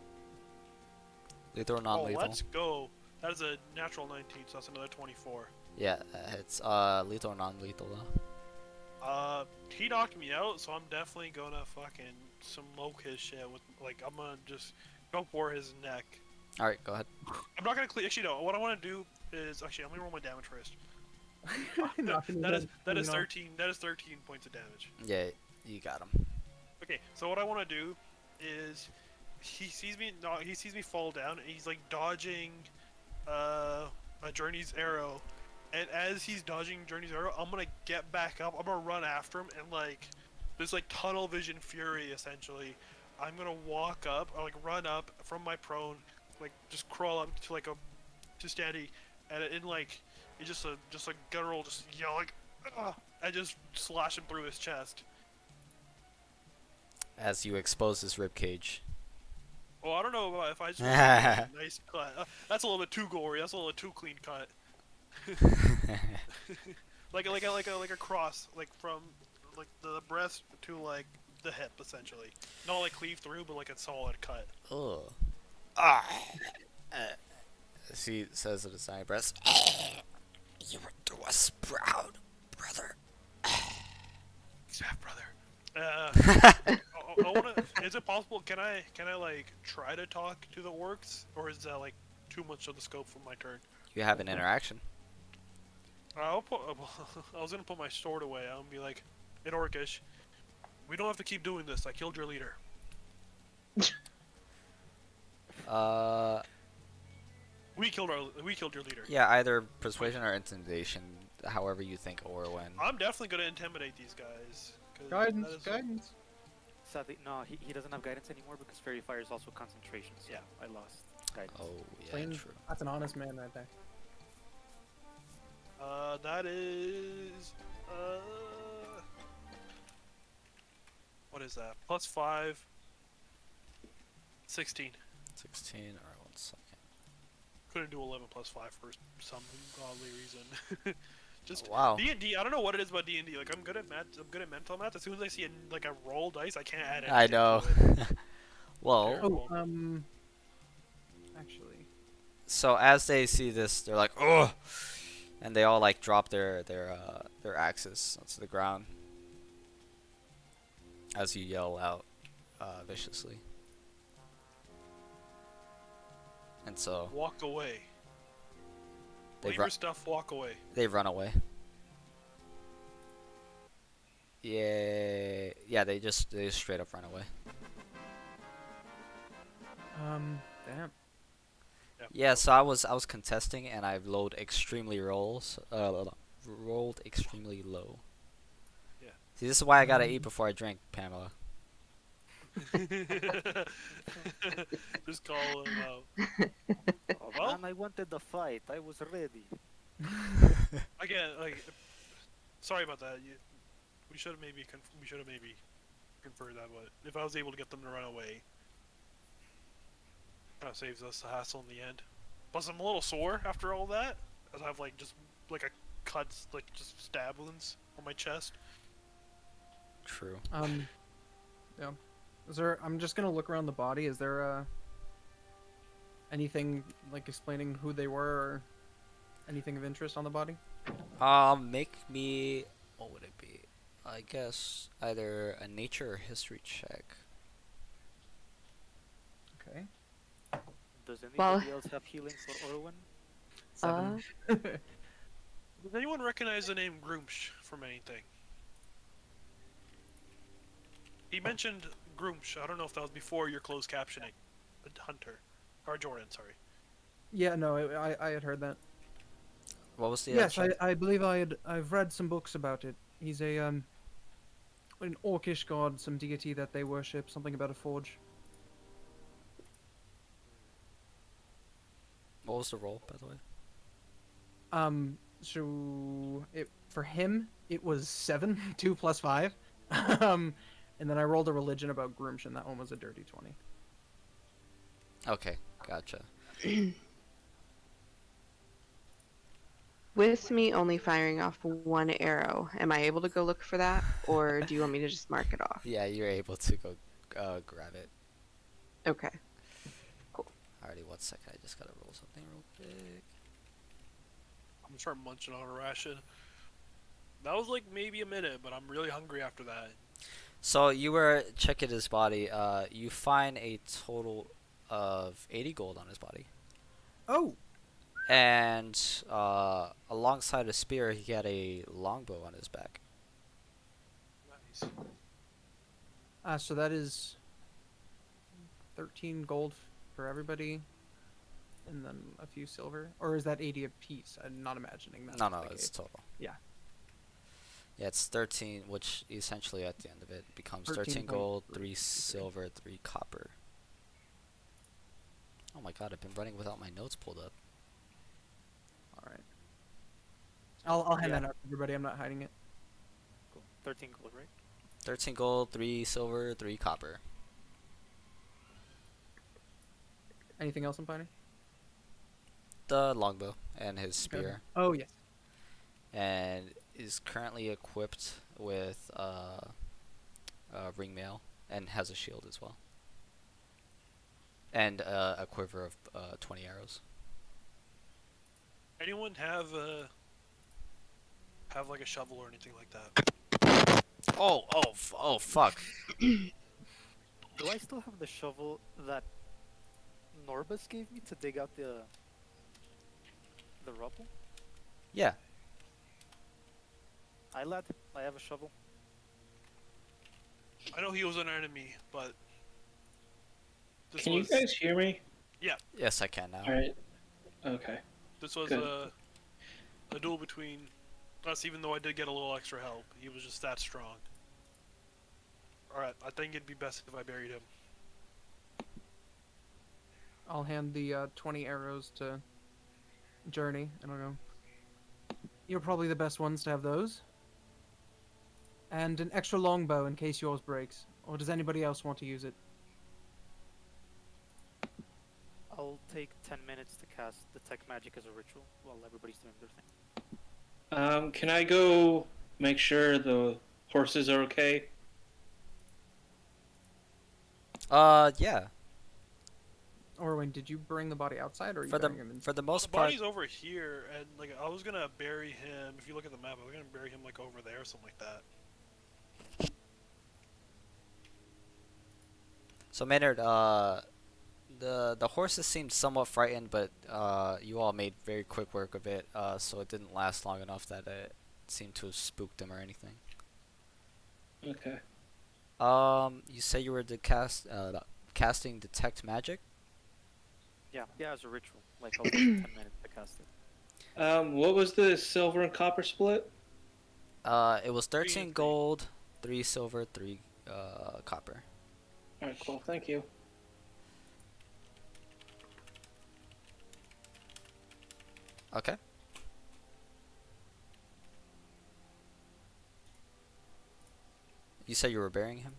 Lethal or Oh, non-lethal? let's go. That is a natural 19, so that's another 24. Yeah, it's lethal or non-lethal though. He knocked me out, so I'm definitely gonna fucking smoke his shit with, like, I'm gonna just go for his neck. Alright, go ahead. I'm not gonna actually, no, what I wanna do is, actually, I'm gonna roll my damage first. Knocking That his is, head that is clean off. 13, that is 13 points of damage. Yeah, you got him. Okay, so what I wanna do is, he sees me. No, he sees me fall down, and he's like dodging, a Journey's arrow. And as he's dodging Journey's arrow, I'm gonna get back up. I'm gonna run after him, and like, this like tunnel vision fury essentially. I'm gonna walk up, or like run up from my prone, like just crawl up to like a to steady, and in like it's just a guttural, just yell like, "Ugh," and just slash him through his chest. As you expose his rib cage. Well, I don't know about if I just want a nice cut. That's a little bit too gory. That's a little bit too clean cut. like a cross, like from like the breast to like the hip, essentially. Not like cleave through, but like a solid cut. Ugh. Ah. She says at his side breast. You were to us proud, brother. Staff brother. I wanna. Is it possible? Can I like try to talk to the orcs, or is that like too much of the scope for my turn? You have an interaction. I'll put. I was gonna put my sword away. I'm gonna be like, in Orcish, we don't have to keep doing this. I killed your leader. We killed your leader. Yeah, either persuasion or intimidation, however you think or when. I'm definitely gonna intimidate these guys. 'Cause Guidance, that is- guidance. Sadly, no, he doesn't have guidance anymore because Fairy Fire is also concentration. So Yeah. I lost guidance. Oh, yeah, Plain- true. That's an honest man right there. That is. What is that? +5. 16. 16, alright, 1 second. Couldn't do 11 +5 for some godly reason. Just Wow. D&D. I don't know what it is about D&D. Like I'm good at math. I'm good at mental math. As soon as I see a roll dice, I can't add anything. I know. To it. Well, Oh, actually, so as they see this, they're like, "Ugh!" And they all like drop their axes onto the ground as you yell out viciously. And so Walk away. they Leave your stuff. Walk away. they run away. Yeah, they just straight up run away. damn. Yeah, so I was contesting and I rolled extremely rolled extremely low. Yeah. See, this is why I gotta eat before I drink, Pamela. Just call him out. Oh, Well- man, I wanted the fight. I was ready. Again, like, sorry about that. We should have maybe conferred that. But if I was able to get them to run away, kind of saves us the hassle in the end. Plus, I'm a little sore after all that, as I have like just like a cuts, like just stab wounds on my chest. True. Yeah. Is there? I'm just gonna look around the body. Is there anything like explaining who they were, or anything of interest on the body? Make me. What would it be? I guess either a nature or history check. Okay. Does anybody Well- else have healing for Orwin? 7. Does anyone recognize the name Groomsh from anything? He mentioned Groomsh. I don't know if that was before your closed captioning. Hunter. Or Jordan, sorry. Yeah, no, I had heard that. What was the? Yes, I believe I've read some books about it. He's an orcish god, some deity that they worship. Something about a forge. What was the roll, by the way? So for him it was 7, 2 plus 5. And then I rolled a religion about Groomsh, and that one was a dirty 20. Okay, gotcha. With me only firing off one arrow, am I able to go look for that, or do you want me to just mark it off? Yeah, you're able to go grab it. Okay. Alrighty, 1 second. I just gotta roll something real quick. I'm gonna start munching on a ration. That was like maybe a minute, but I'm really hungry after that. So you were checking his body. You find a total of 80 gold on his body, Oh, and alongside a spear, he had a longbow on his back. Nice. so that is 13 gold for everybody, and then a few silver. Or is that 80 apiece? I'm not imagining that. No, it's total. Yeah. Yeah, it's 13, which essentially at the end of it becomes 13 13 gold, 3 3 silver, 3 copper. Oh my god, I've been running without my notes pulled up. All right. I'll hand Yeah. that out to everybody. I'm not hiding it. Cool. 13 gold, right? 13 gold, 3 silver, 3 copper. Anything else I'm finding? The longbow and his spear. Oh yes. And is currently equipped with ring mail and has a shield as well. And a quiver of 20 arrows. Anyone have like a shovel or anything like that? Oh, fuck. Do I still have the shovel that Norbus gave me to dig out the rubble? Yeah. Lad, I have a shovel. I know he was an enemy, but this Can you was guys hear me? Yes, I can now. Alright. Okay. this was Good. a duel between us. Even though I did get a little extra help, he was just that strong. All right, I think it'd be best if I buried him. I'll hand the 20 arrows to Journey. I don't know. You're probably the best ones to have those. And an extra longbow in case yours breaks. Or does anybody else want to use it? I'll take 10 minutes to cast Detect Magic as a ritual while everybody's doing their thing. Can I go make sure the horses are okay? Yeah. Orwin, did you bring the body outside, or are you For the burying him in? for the The most part, body's over here, and like I was gonna bury him. If you look at the map, I was gonna bury him like over there, or something like that. so Maynard, the horses seemed somewhat frightened, but you all made very quick work of it, so it didn't last long enough that it seemed to have spooked them or anything. Okay. You say you were casting Detect Magic? Yeah, as a ritual. Like, I'll take 10 minutes to cast it. What was the silver and copper split? It was 13 3. gold, 3 silver, 3 copper. Alright, cool. Thank you. Okay. You said you were burying him?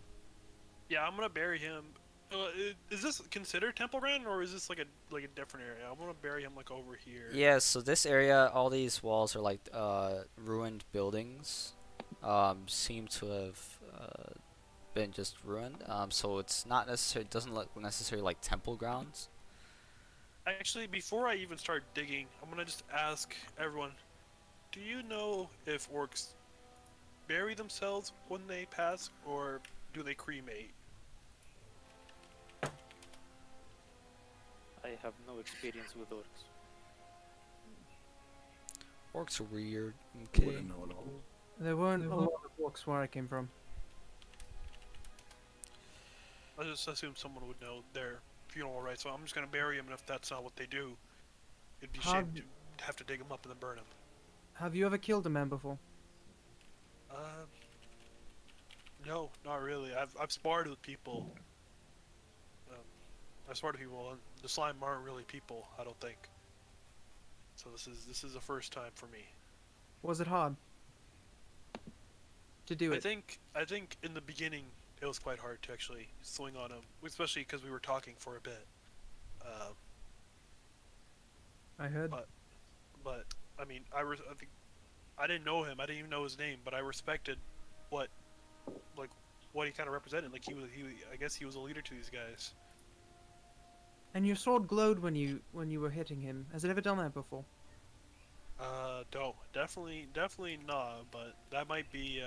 Yeah, I'm gonna bury him. Is this considered temple ground, or is this like a different area? I'm gonna bury him like over here. Yeah, so this area, all these walls are like ruined buildings. Seem to have been just ruined. So it's not necessarily, doesn't look necessarily like temple grounds. Actually, before I even start digging, I'm gonna just ask everyone: do you know if orcs bury themselves when they pass, or do they cremate? I have no experience with orcs. Orcs are weird. Okay. Wouldn't know at all. There weren't a lot of orcs where I came from. I just assume someone would know their funeral rites, so I'm just gonna bury him. And if that's not what they do, it'd be a shame to have to dig him up and then burn him. Have you ever killed a man before? No, not really. I've sparred with people. I've sparred with people, and the slime aren't really people. I don't think. So this is the first time for me. Was it hard to do I it? think in the beginning it was quite hard to actually swing on him, especially because we were talking for a bit. I heard. But I mean, I think I didn't know him. I didn't even know his name, but I respected what he kind of represented. Like he I guess he was a leader to these guys. And your sword glowed when you were hitting him. Has it ever done that before? No, definitely not. But that might be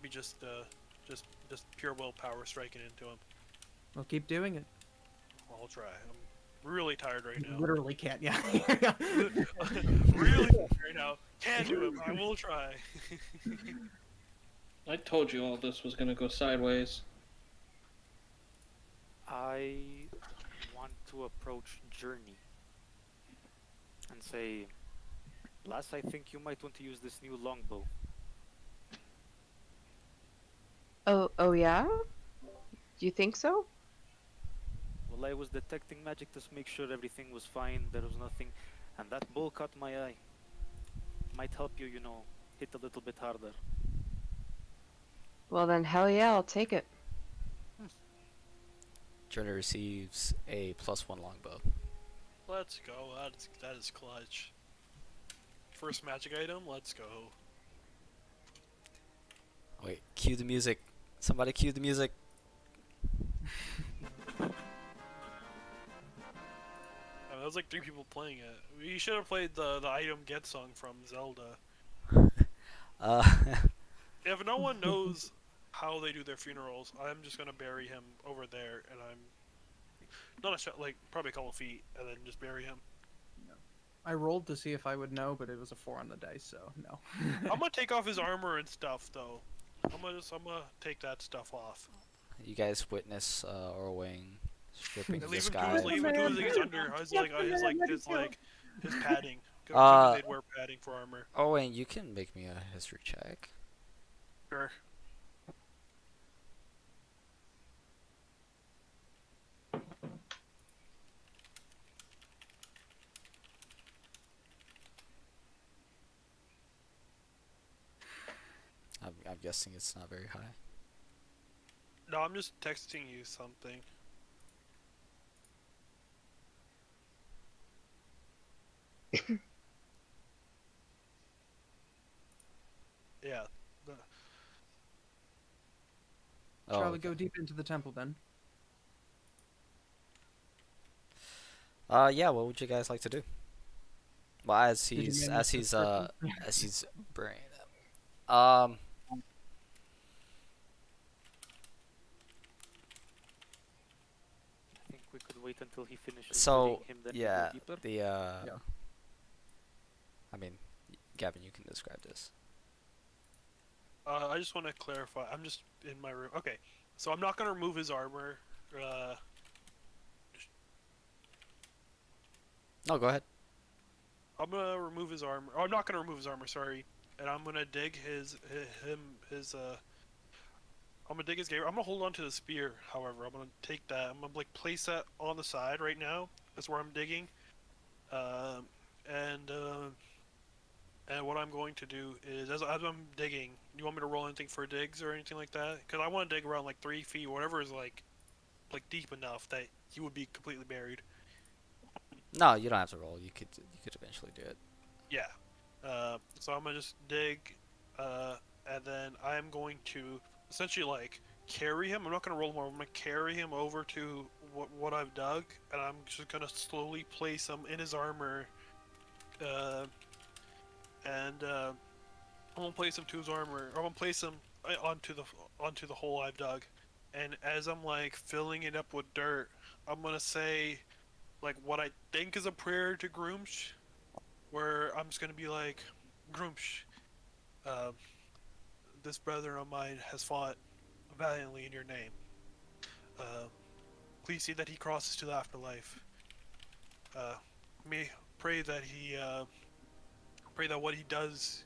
just pure willpower striking into him. Well, keep doing it. I'll try. I'm really tired right You now. literally can't. Yeah. Really tired right now. Can't do it. But I will try. I told you all this was gonna go sideways. I I want to approach Journey and say, Lass, I think you might want to use this new longbow. Oh yeah? Do you think so? Well, I was detecting magic to make sure everything was fine, there was nothing, and that bull caught my eye. Might help you, hit a little bit harder. Well then, hell yeah, I'll take it. Journey receives a +1 longbow. Let's go. That is clutch. First magic item. Let's go. Wait, cue the music. Somebody cue the music. That was like 3 people playing it. We should have played the item get song from Zelda. Uh, If no one knows how they do their funerals, I'm just gonna bury him over there, and I'm not a shot, like probably a couple feet, and then just bury him. I rolled to see if I would know, but it was a 4 on the dice, so no. I'm gonna take off his armor and stuff, though. I'm gonna take that stuff off. you guys witness Orwing stripping And this leave guy. him to his under his padding. 'Cause Uh, they'd wear padding for armor. Orwing, you can make me a history check. Sure. I'm guessing it's not very high. No, I'm just texting you something. Yeah. Oh, Shall we okay. go deep into the temple then? Yeah, what would you guys like to do? Well, as Did you he's manage as to he's circle? as he's bringing them. I think we could wait until he finishes So burying him, then we go yeah, deeper. the Yeah. I mean, Gavin, you can describe this. I just want to clarify. I'm just in my room. Okay, so I'm not gonna remove his armor. No, go ahead. I'm gonna remove his armor. Oh, I'm not gonna remove his armor. Sorry. And I'm gonna dig his I'm gonna dig his game. I'm gonna hold on to the spear. However, I'm gonna take that. I'm gonna like place that on the side right now. That's where I'm digging. And what I'm going to do is, as I'm digging, you want me to roll anything for digs or anything like that? Because I want to dig around like 3 feet, whatever is like deep enough that he would be completely buried. No, you don't have to roll. You could eventually do it. Yeah. So I'm gonna just dig, and then I'm going to essentially like carry him. I'm not gonna roll him over. I'm gonna carry him over to what I've dug, and I'm just gonna slowly place him in his armor. I'm gonna place him to his armor. Or I'm gonna place him onto the hole I've dug, and as I'm like filling it up with dirt, I'm gonna say like what I think is a prayer to Groomsh, where I'm just gonna be like, Groomsh, this brother of mine has fought valiantly in your name. Please see that he crosses to the afterlife. May pray that pray that what he does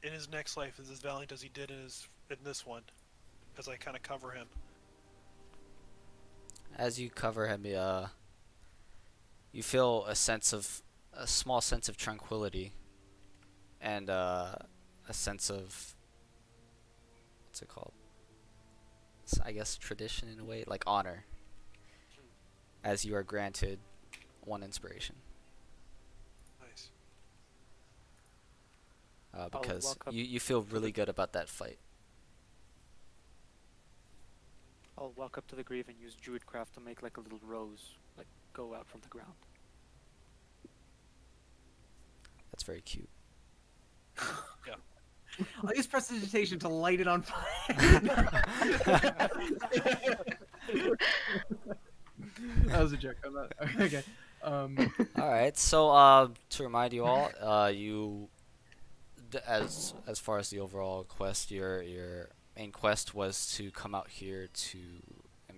in his next life is as valiant as he did in this one, as I kind of cover him. As you cover him, you feel a small sense of tranquility, and a sense of, what's it called? I guess tradition in a way, like honor, as you are granted 1 inspiration. Nice. Because walk up you feel really good about that fight. I'll walk up to the grave and use Druidcraft to make like a little rose, like go out from the ground. That's very cute. I'll use prestidigitation to light it on fire. That was a joke. I'm not okay. All right. So to remind you all, as far as the overall quest, your main quest was to come out here to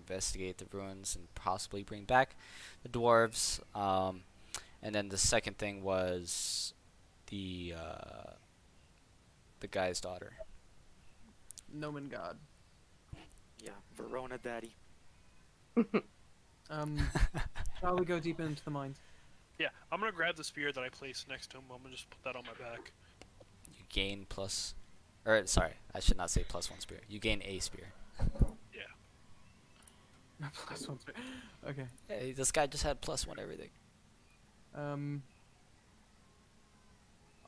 investigate the ruins and possibly bring back the dwarves. And then the second thing was the guy's daughter. Noman God. Yeah, Verona Daddy. Shall we go deep into the mines? Yeah, I'm gonna grab the spear that I placed next to him. I'm gonna just put that on my back. You gain plus, or sorry, I should not say +1 spear. You gain a spear. Yeah. Plus one spear. Okay. Hey, this guy just had +1 everything. I'll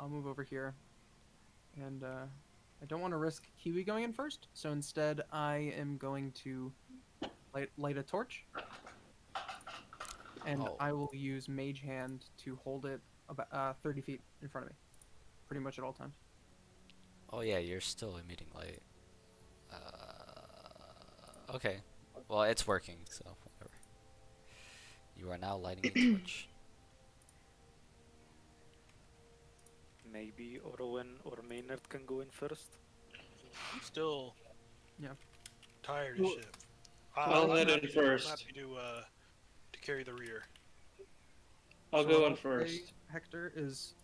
move over here, and I don't want to risk Kiwi going in first, so instead I am going to light a torch, and Oh. I will use Mage Hand to hold it about 30 feet in front of me, pretty much at all times. Oh yeah, you're still emitting light. Okay. Well, it's working, so whatever. You are now lighting a torch. Maybe Orwin or Maynard can go in first. I'm still Yeah. tired as shit. I'll I'm head in happy first. I'm happy to carry the rear. I'll So go what in I'll say, first. Hector, is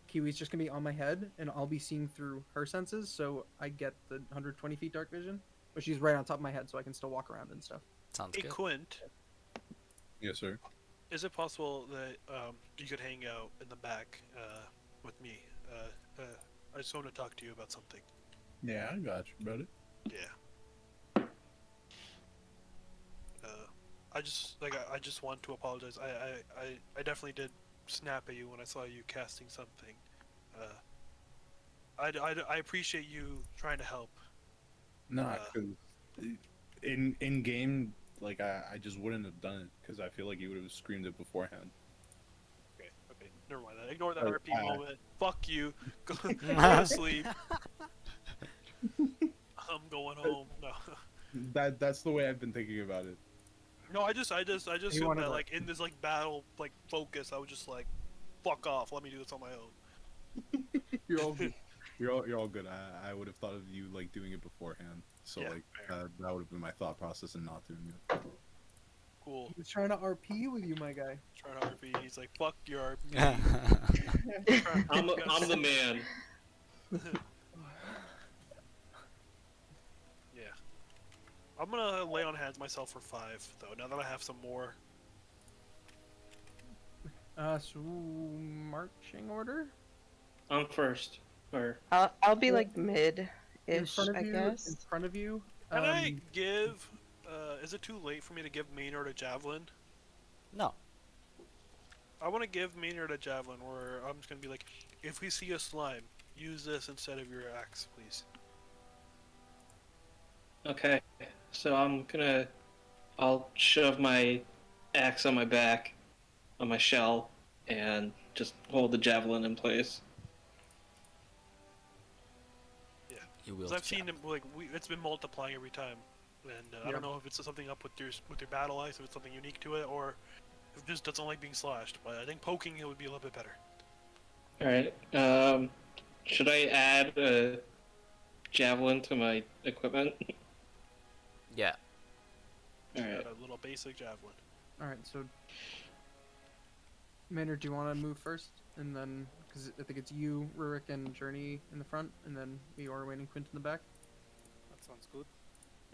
Kiwi's just gonna be on my head, and I'll be seeing through her senses, so I get the 120 feet dark vision. But she's right on top of my head, so I can still walk around and stuff. Sounds Hey good. Quint, Yes, sir. is it possible that you could hang out in the back with me? I just want to talk to you about something. Yeah, I got you, brother. Yeah. I just want to apologize. I definitely did snap at you when I saw you casting something. I appreciate you trying to help. Nah, because in game, like I just wouldn't have done it because I feel like you would have screamed it beforehand. Okay, never mind that. Ignore that Oh, RP moment. Fuck you. Go to sleep. I'm going home. No. That's the way I've been thinking about it. No, I just You assumed wanted that to- like in this like battle like focus, I was just like, fuck off. Let me do this on my own. You're all good. You're all good. I would have thought of you like doing it beforehand. So Yeah, like fair. that would have been my thought process in not doing it. Cool. He was trying to RP with you, my guy. Trying to RP. He's like, fuck your RP. Yeah. I'm the man. Yeah. I'm gonna lay on hands myself for 5 though. Now that I have some more. So marching order. I'm first. Or I'll be Well, like mid-ish, I In guess. front of you. Can I give? Is it too late for me to give Maynard a javelin? No. I want to give Maynard a javelin, or I'm just gonna be like, if we see a slime, use this instead of your axe, please. okay, so I'll shove my axe on my back, on my shell, and just hold the javelin in place. You will. Because I've seen him like it's been multiplying every time, and I Yeah. don't know if it's something up with your battle axe, if it's something unique to it, or if it just doesn't like being slashed. But I think poking it would be a little bit better. All right. Should I add a javelin to my equipment? Yeah. All right. A little basic javelin. All right, so Maynard, do you want to move first, and then because I think it's you, Rurik, and Journey in the front, and then me, Orwin, and Quint in the back. That sounds good.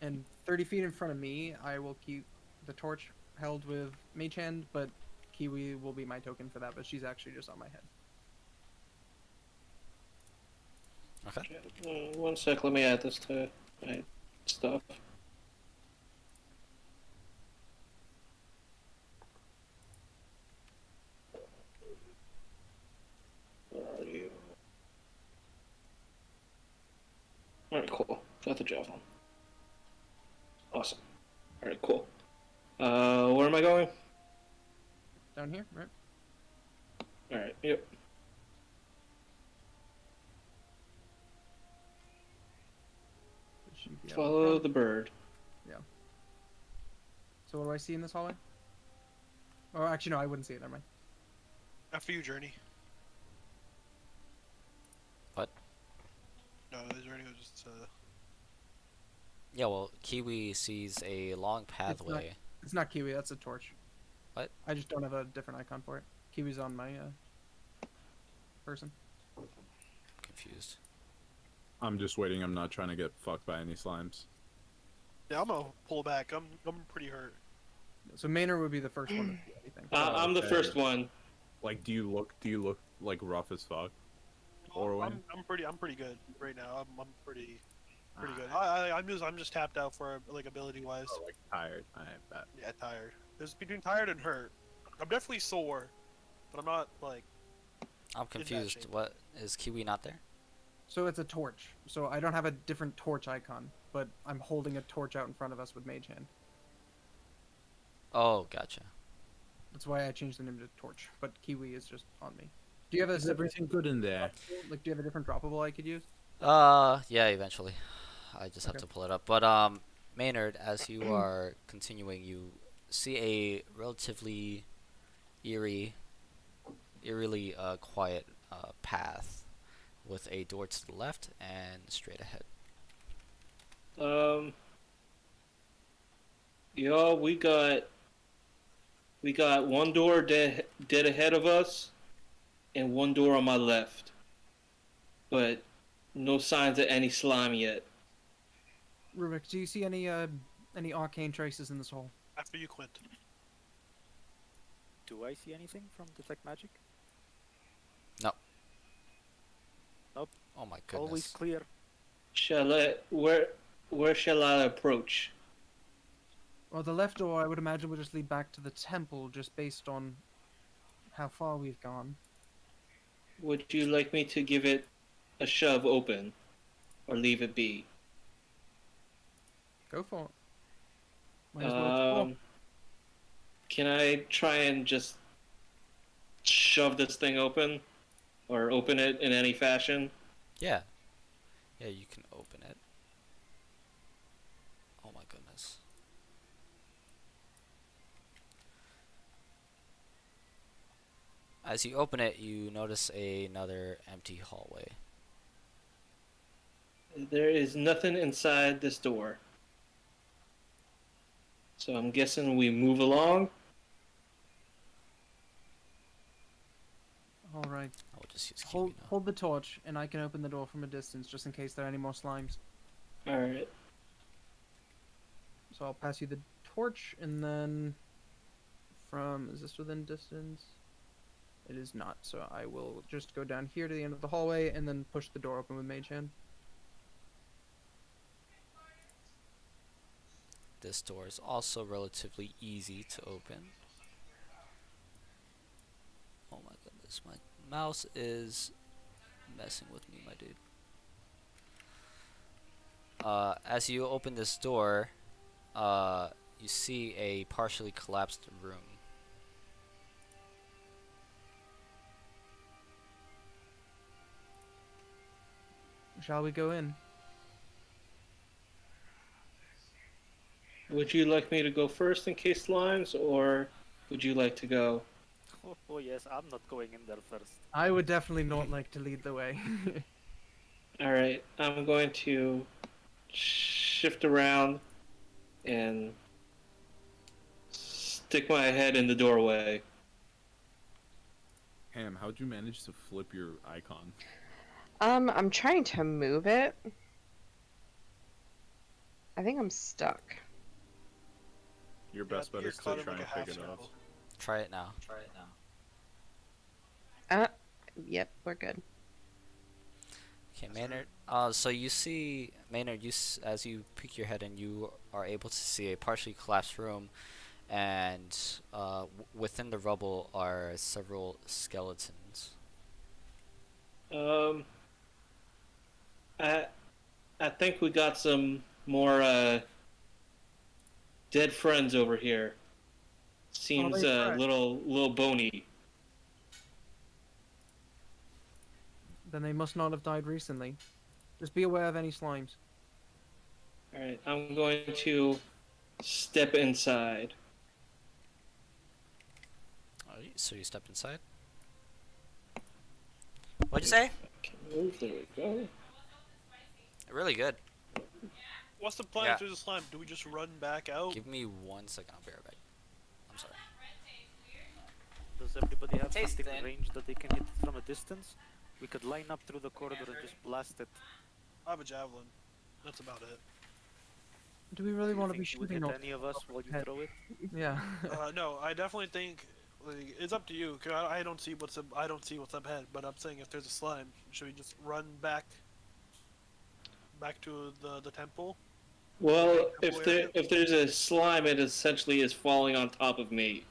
And 30 feet in front of me, I will keep the torch held with Mage Hand, but Kiwi will be my token for that. But she's actually just on my head. Okay. One sec. Let me add this to my stuff. Where are you? Alright, cool. Got the javelin. Awesome. Alright, cool. Where am I going? Down here, right? Alright, yep. It should be out in Follow front. the bird. So what do I see in this hallway? Oh, actually, no, I wouldn't see it. Never mind. After you, Journey. What? No, the Journey was just Yeah, well, Kiwi sees a long pathway. It's not Kiwi. That's a torch. What? I just don't have a different icon for it. Kiwi's on my person. Confused. I'm just waiting. I'm not trying to get fucked by any slimes. Yeah, I'm gonna pull back. I'm pretty hurt. So Maynard would be the first one to do anything. I'm the Okay. first one. Like, do you look like rough as fuck? Orwin? I'm pretty good right now. I'm pretty good. Ah. I'm just tapped out for like ability wise. Oh, like tired. I bet. Yeah, tired. There's between tired and hurt. I'm definitely sore, but I'm not like. I'm confused. shape. What is Kiwi not there? So it's a torch. So I don't have a different torch icon, but I'm holding a torch out in front of us with Mage Hand. Oh, gotcha. That's why I changed the name to Torch. But Kiwi is just on me. Do you have a Is everything good in there? like? Do you have a different droppable I could use? Yeah, eventually. I just have Okay. to pull it up. But Maynard, as you are continuing, you see a relatively eerily quiet path with a door to the left and straight ahead. Yo, we got one door dead ahead of us, and one door on my left, but no signs of any slime yet. Rubik, do you see any arcane traces in this hole? After you, Quint. Do I see anything from detect magic? Oh my goodness. Always clear. Where shall I approach? Well, the left door I would imagine would just lead back to the temple, just based on how far we've gone. Would you like me to give it a shove open, or leave it be? Go for it. Might as well explore. Can I try and just shove this thing open, or open it in any fashion? Yeah. Yeah, you can open it. Oh my goodness. As you open it, you notice another empty hallway. There is nothing inside this door. So I'm guessing we move along. All right. I will just use Kiwi Hold now. hold the torch, and I can open the door from a distance, just in case there are any more slimes. Alright. So I'll pass you the torch, and then is this within distance? It is not, so I will just go down here to the end of the hallway, and then push the door open with Mage Hand. This door is also relatively easy to open. Oh my goodness, my mouse is messing with me, my dude. As you open this door, you see a partially collapsed room. Shall we go in? Would you like me to go first in case slimes, or would you like to go? Oh yes, I'm not going in there first. I would definitely not like to lead the way. Alright, I'm going to shift around and stick my head in the doorway. Ham, how'd you manage to flip your icon? I'm trying to move it. I think I'm stuck. Your best Yeah, bet you're is to caught in, try like, and a half pick it up. circle. Try it now. Yep, we're good. Okay, Maynard. So you see, Maynard, as you peek your head in, you are able to see a partially collapsed room, and within the rubble are several skeletons. I think we got some more dead friends over here. Seems they a fresh? little bony. Then they must not have died recently. Just be aware of any slimes. Alright, I'm going to step inside. Alright, so you step inside. What'd you say? Can move, there we go. Really good. What's the plan Yeah. if there's a slime? Do we just run back out? Give me 1 second. I'll be right back. I'm sorry. Does everybody have Taste something it. ranged that they can hit from a distance? We could line up through the corridor and just blast it. I have a javelin. That's about it. Do we really You want to be think you would shooting hit no? any of us while you head. throw it? Yeah. No, I definitely think like, it's up to you. 'Cause I don't see what's up. I don't see what's up ahead. But I'm saying if there's a slime, should we just run back to the temple? Well, Temple if there's a slime, it essentially is falling on top of me.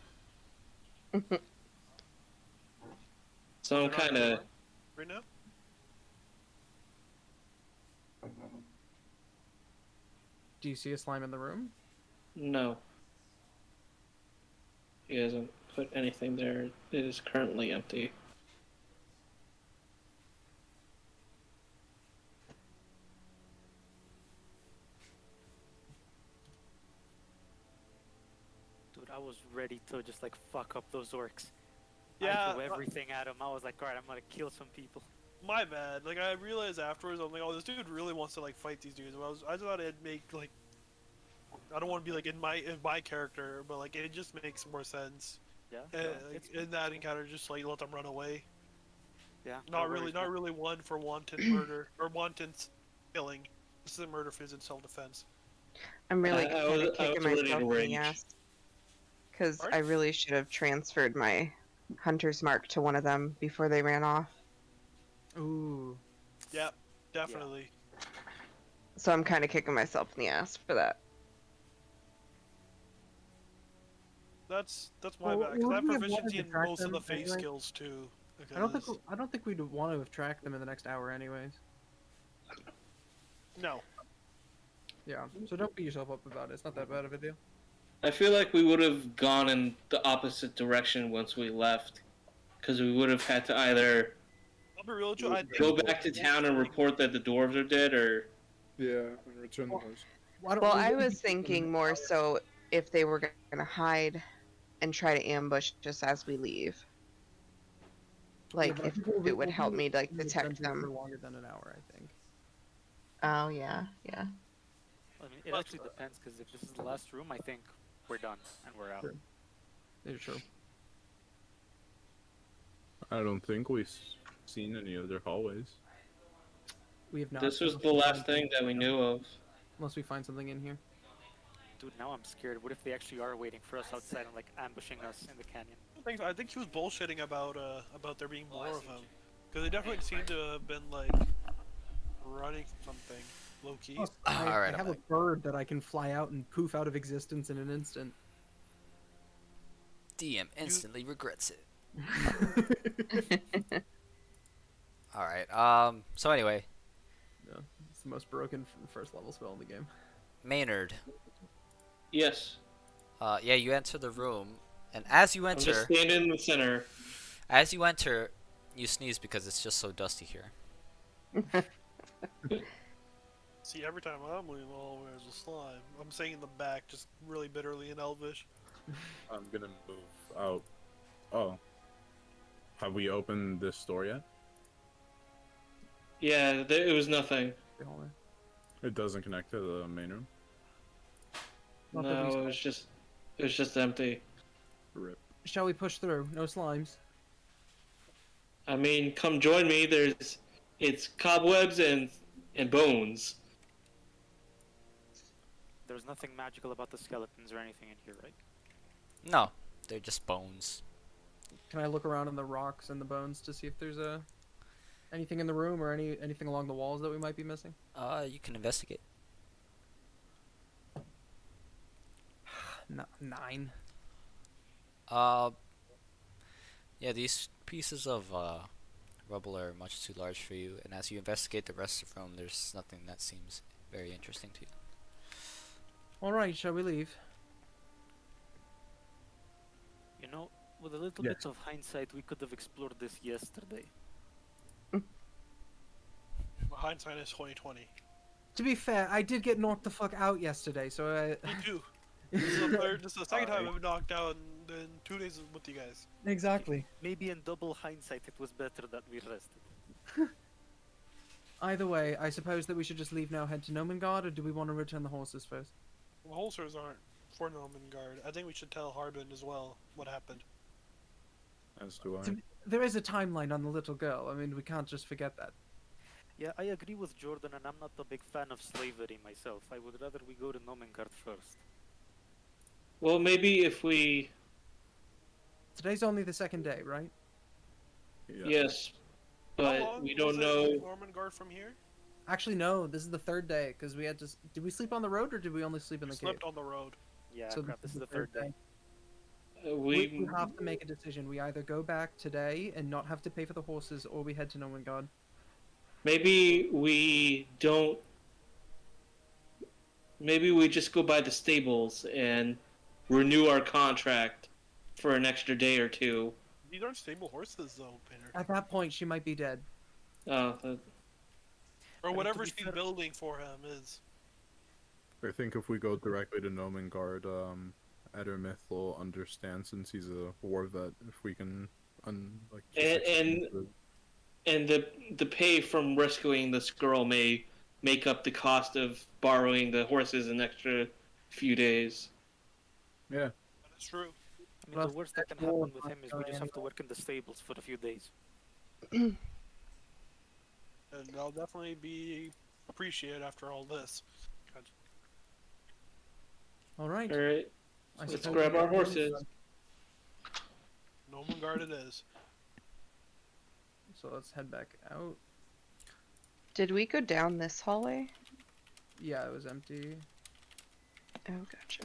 So I'm They're not kind gonna of. run right now. Do you see a slime in the room? No. He hasn't put anything there. It is currently empty. Dude, I was ready to just like fuck up those orcs. Yeah, I threw everything at him. I was like, alright, I'm gonna kill some people. my bad. Like I realized afterwards, I'm like, oh, this dude really wants to like fight these dudes. Well, I thought it'd make like, I don't want to be like in my character, but like it just makes more sense. Yeah. Like, in that encounter, just like let them run away. yeah. Not no really, worries, not man. really one for wanton murder or wanton killing. This is a murder for his in self-defense. I'm really I kind was- of I kicking was ready to myself in the rage. ass. Because Pardon? I really should have transferred my hunter's mark to one of them before they ran off. Ooh. Yeah, definitely. So I'm kind of kicking myself in the ass for that. That's my Well, bad. Because I have wouldn't we have proficiency wanted to in track most of them the face anyway? skills too. I don't because- think we'd want to have tracked them in the next hour, anyways. No. Yeah. So don't beat yourself up about it. It's not that bad of a deal. I feel like we would have gone in the opposite direction once we left, because we would have had to either I'll be real with you. I go think back to town and report that the dwarves are dead, or Yeah, and return the horse. Why don't Well, we I wouldn't was be taking them thinking in more the so if they were going to hide and try to ambush just as we leave. Like, but if we'll- it would we'll help be me to, like, in the detect dungeon them. for longer than an hour, I think. Oh, yeah, yeah. I mean, it actually depends, because if this is the last room, I think we're done and we're out. Sure. Yeah, sure. I don't think we've seen any other hallways. We have not. this was unless the we last find thing that we knew of. Unless we find something in here. Dude, now I'm scared. What if they actually are waiting for us outside and like ambushing us in the canyon? I think he was bullshitting about there being more of him, because they definitely seem to have been like running from something low key. Plus, All I right, have I'm a bird that I can fly out and poof out of existence in an instant. DM instantly regrets it. All right. So anyway, Yeah, it's the most broken first level spell in the game. Maynard. Yes, Yeah, you enter the room, and as you I'm just enter, standing in the center. you sneeze because it's just so dusty here. See, every time I'm leaving the hallway, there's a slime. I'm saying in the back, just really bitterly in Elvish. I'm gonna move out. Oh. Have we opened this door yet? Yeah, it was nothing. The hallway. It doesn't connect to the main room. Not that we No, saw. it was just empty. Rip. Shall we push through? No slimes. I mean, come join me. It's cobwebs and bones. There's nothing magical about the skeletons or anything in here, right? No, they're just bones. Can I look around in the rocks and the bones to see if there's anything in the room or anything along the walls that we might be missing? You can investigate. 9. Yeah, these pieces of rubble are much too large for you, and as you investigate the rest of the room, there's nothing that seems very interesting to you. All right, shall we leave? You know, with a little Yes. bit of hindsight, we could have explored this yesterday. Hindsight is 2020. To be fair, I did get knocked the fuck out yesterday, so Me too. This is the second time I've been knocked out in 2 days with you guys. Exactly. Maybe in double hindsight, it was better that we rested. Either way, I suppose that we should just leave now, head to Nomengard, or do we want to return the horses first? The holsters aren't for Normangard. I think we should tell Harbin as well what happened. As do I. There is a timeline on the little girl. I mean, we can't just forget that. Yeah, I agree with Jordan, and I'm not a big fan of slavery myself. I would rather we go to Nomengard first. Well, maybe if we. Today's only the second day, right? Yeah. Yes, How but long we was don't it know. to Normangard from here? Actually, no. This is the third day because we had to. Did we sleep on the road or did we only sleep in We the cave? slept on the road. Yeah, So crap, this is the third day. We have to make a decision. We either go back today and not have to pay for the horses, or we head to Nomengard. Maybe we don't. Maybe we just go by the stables and renew our contract for an extra day or two. These aren't stable horses, though, Painter. At that point, she might be dead. Uh, Or mean, whatever to be she's fair- building for him is. I think if we go directly to Nomengard, Edermith will understand since he's a war vet. If we can, just And- exchange and the pay from rescuing this girl may make up the cost of borrowing the horses an extra few days. yeah, That's true. I mean, Plus, the worst that can that's happen more with him is we going just have to anyway. work in the stables for a few days. And I'll definitely be appreciated after all this. All right. All right, I let's suppose grab we our go to horses. Nomangard it is. So let's head back out. Did we go down this hallway? Yeah, it was empty. Oh, gotcha.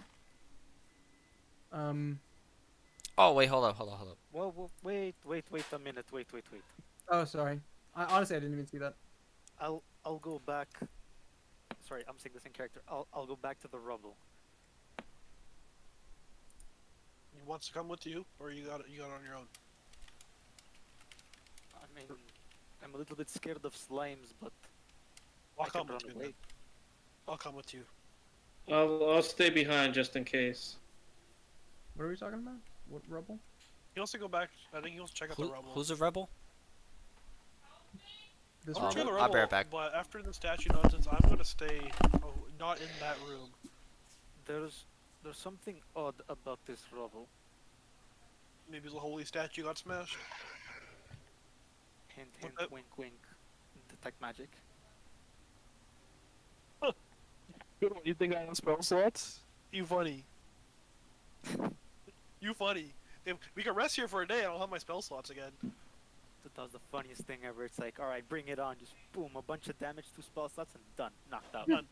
Oh wait, hold up. Well, wait a minute, wait. Oh, sorry. Honestly, I didn't even see that. I'll go back. Sorry, I'm saying the same character. I'll go back to the rubble. He wants to come with you, or you got it on your own. I mean, I'm a little bit scared of slimes, but I'll I can come run with you. away. Then. I'll come with you. I'll stay behind just in case. What are we talking about? What rubble? He wants to go back. I think he wants to check out the rubble. Who's a rebel? This I'm rubble? sure the I'll rubble, bear it back. but after the statue nonsense, I'm gonna stay not in that room. There's something odd about this rubble. Maybe the holy statue got smashed. Hint, What hint, the- wink, wink. Detect magic. Good one. You think I have spell slots? You funny. You funny. If we can rest here for a day, I'll have my spell slots again. That was the funniest thing ever. It's like, alright, bring it on. Just boom, a bunch of damage, 2 spell slots, and done. Knocked out. Done.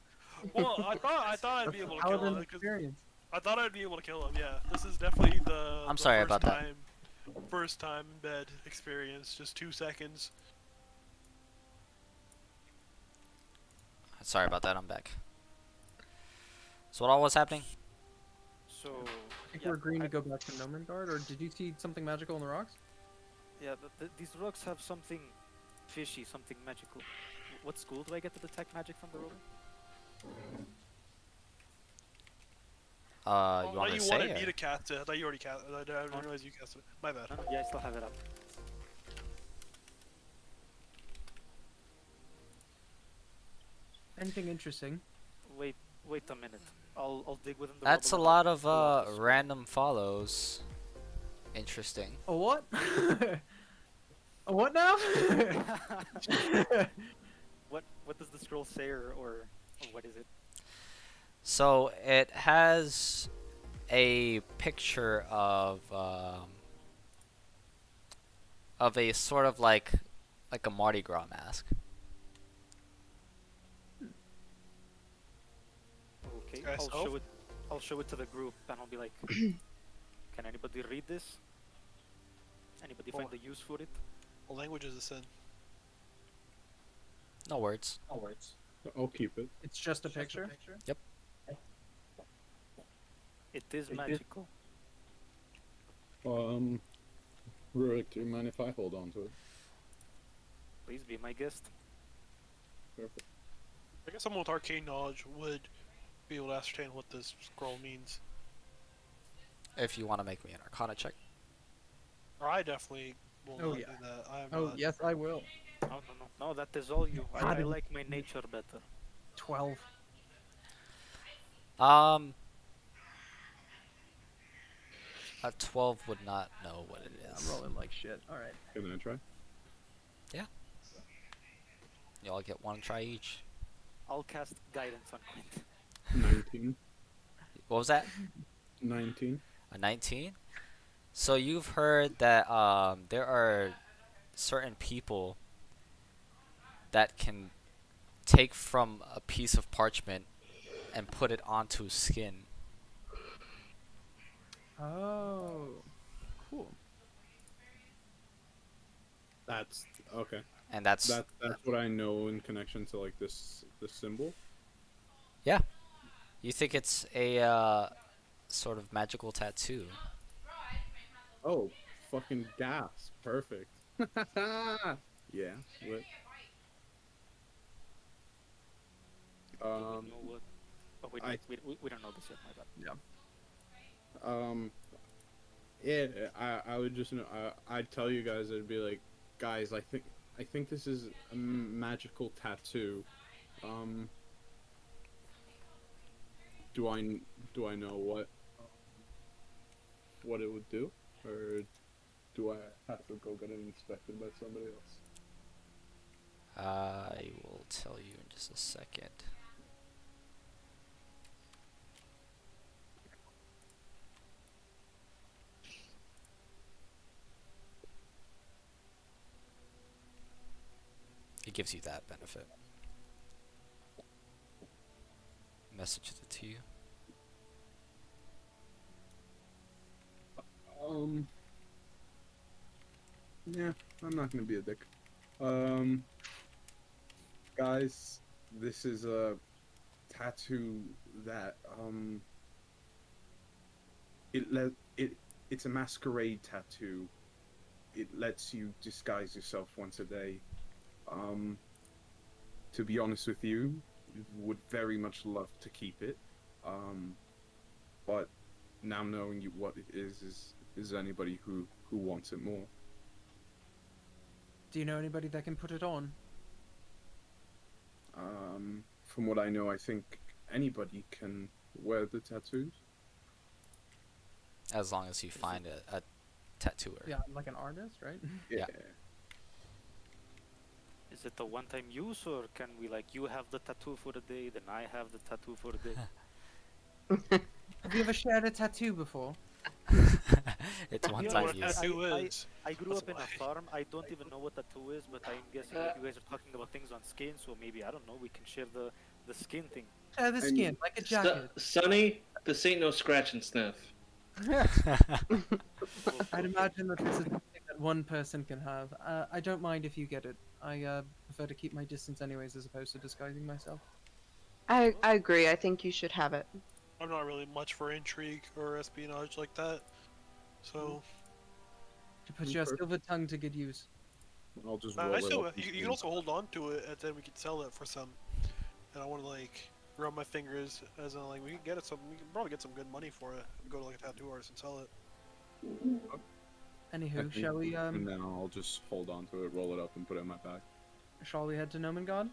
Well, I thought I'd be able to kill Paladin him. 'Cause experience. I thought I'd be able to kill him. Yeah, this is definitely the. I'm the sorry first about that. time, First time in bed experience. Just 2 seconds. Sorry about that. I'm back. So what all was happening? So, I think yeah, we're agreeing to go back to Nomengard, or did you see something magical in the rocks? yeah, these rocks have something fishy, something magical. What school do I get to detect magic from the rubble? You I want me to you say? wanted me or- to cast it. I thought you already cast it. I didn't realize you cast it. My bad. No, yeah, I still have it up. Anything interesting? Wait a minute. I'll dig within the That's a rubble lot and of pull out the random follows. Interesting. A what? A what now? scroll. What does the scroll say, or what is it? So it has a picture of a sort of like a Mardi Gras mask. Okay, Guys, I'll help? show it. I'll show it to the group, and I'll be like, "Can anybody read this? Anybody find Oh. the use for it?" What language is this in? No words. I'll keep it. It's just a picture? It is magical. Rurik, do you mind if I hold on to it? Please be my guest. Perfect. I guess someone with arcane knowledge would be able to ascertain what this scroll means. If you want to make me an Arcana check. Or I definitely will Oh, not yeah. do that. I'm Oh, not. yes, I will. No, no, no, no. That is all you. I Pardon. like my nature better. 12. Um, a 12 would not know what it Yeah, I'm is. rolling like shit. All right. Can I try? Y'all get one try each. I'll cast guidance on Quint. 19. What was that? 19. A 19? So you've heard that there are certain people that can take from a piece of parchment and put it onto skin. Oh, cool. That's okay. And that's That's what I know in connection to like this symbol. you think it's a sort of magical tattoo. Oh, fucking gas. Perfect. Yeah. Lit. Do we know what? Oh, wait, I- we don't know this yet. My bad. Yeah, I would just know. I'd tell you guys. It'd be like, guys, I think this is a magical tattoo. Do I know what it would do, or do I have to go get it inspected by somebody else? I will tell you in just a second. It gives you that benefit. Messages it to you. Yeah, I'm not gonna be a dick. Guys, this is a tattoo that it's a masquerade tattoo. It lets you disguise yourself once a day. To be honest with you, would very much love to keep it. But now knowing you what it is anybody who wants it more. Do you know anybody that can put it on? From what I know, I think anybody can wear the tattoos. As long as you find a tattooer. Yeah, like an artist, right? Yeah. Is it a one-time use, or can we like you have the tattoo for the day, then I have the tattoo for the day? Have you ever shared a tattoo before? It's one Yeah, time what a use. tattoo is. I grew That's up in a why. farm. I don't even know what tattoo is, but I'm guessing like you guys are talking about things on skin, so maybe I don't know. We can share the skin thing. Share the skin, like a jacket. Sonny, this ain't no scratch and sniff. I'd imagine that this is something that one person can have. I don't mind if you get it. I prefer to keep my distance anyways, as opposed to disguising myself. I agree. I think you should have it. I'm not really much for intrigue or espionage like that. So To put your Okay. silver tongue to good use. I'll just I roll it still up and you see. can also hold on to it and then we can sell it for some. And I want to like rub my fingers as in like we can get it some. We can probably get some good money for it. Go to like a tattoo artist and sell it. I Anywho, think shall we for now, I'll just hold on to it, roll it up, and put it in my bag. head to Nomengard?